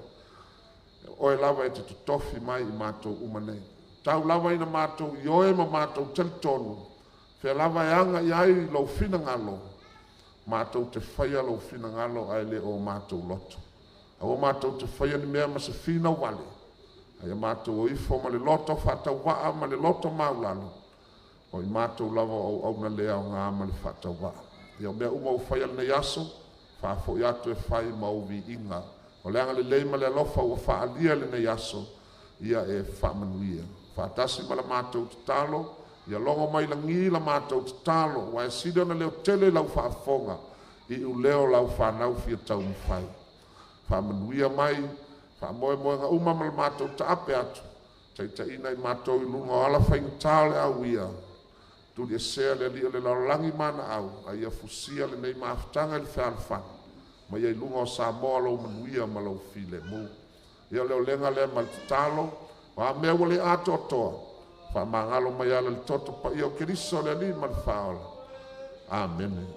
Speaker 3: O e lava e te tofi mai i mātou umanei. Tau lava ina mātou i oe ma mātou teltonu. Whea lava e anga i ai lau fina ngalo. Mātou te whaia lau fina ngalo ai le o mātou loto. A o mātou te whaia ni mea ma se fina wale. Ai a mātou o ifo ma le loto whatau waa ma le loto maulano. O i mātou lava au na lea o ngā ma le whatau waa. Ia o mea uma o whaia nei aso. Whafo i atu e whai ma uvi inga. O le anga le leima le alofa ua whaalia le nei aso, ia e whaamanuia. Whaatasi ma la mātou te talo, ia longo mai la ngi la mātou te talo, wa e sida na leo tele lau whaafonga, i u leo lau whanau fia tau mwhai. Whaamanuia mai, whaamoe moenga uma ma la mātou te ape atu, taita ina i mātou i lunga o ala whainga tāle au ia. Tuli e sea le lia le laulangi mana au, a ia fusia le nei maaftanga le whaarwhanga. Ma ia lunga o Samoa lau manuia ma lau file mu. Ia leo lenga le mal talo, wa mea wale ato toa. Wha mangalo ma ia le toto pa ia o keriso le li mal faola. Amen.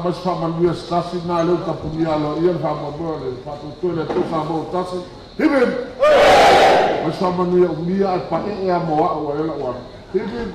Speaker 3: Mas whamanuia stasi nā leo ka punia alo ia whamamua le whatutue le tu whamau tasi. Hibim! Mas whamanuia umia e pa e a moa o e la ua. Hibim!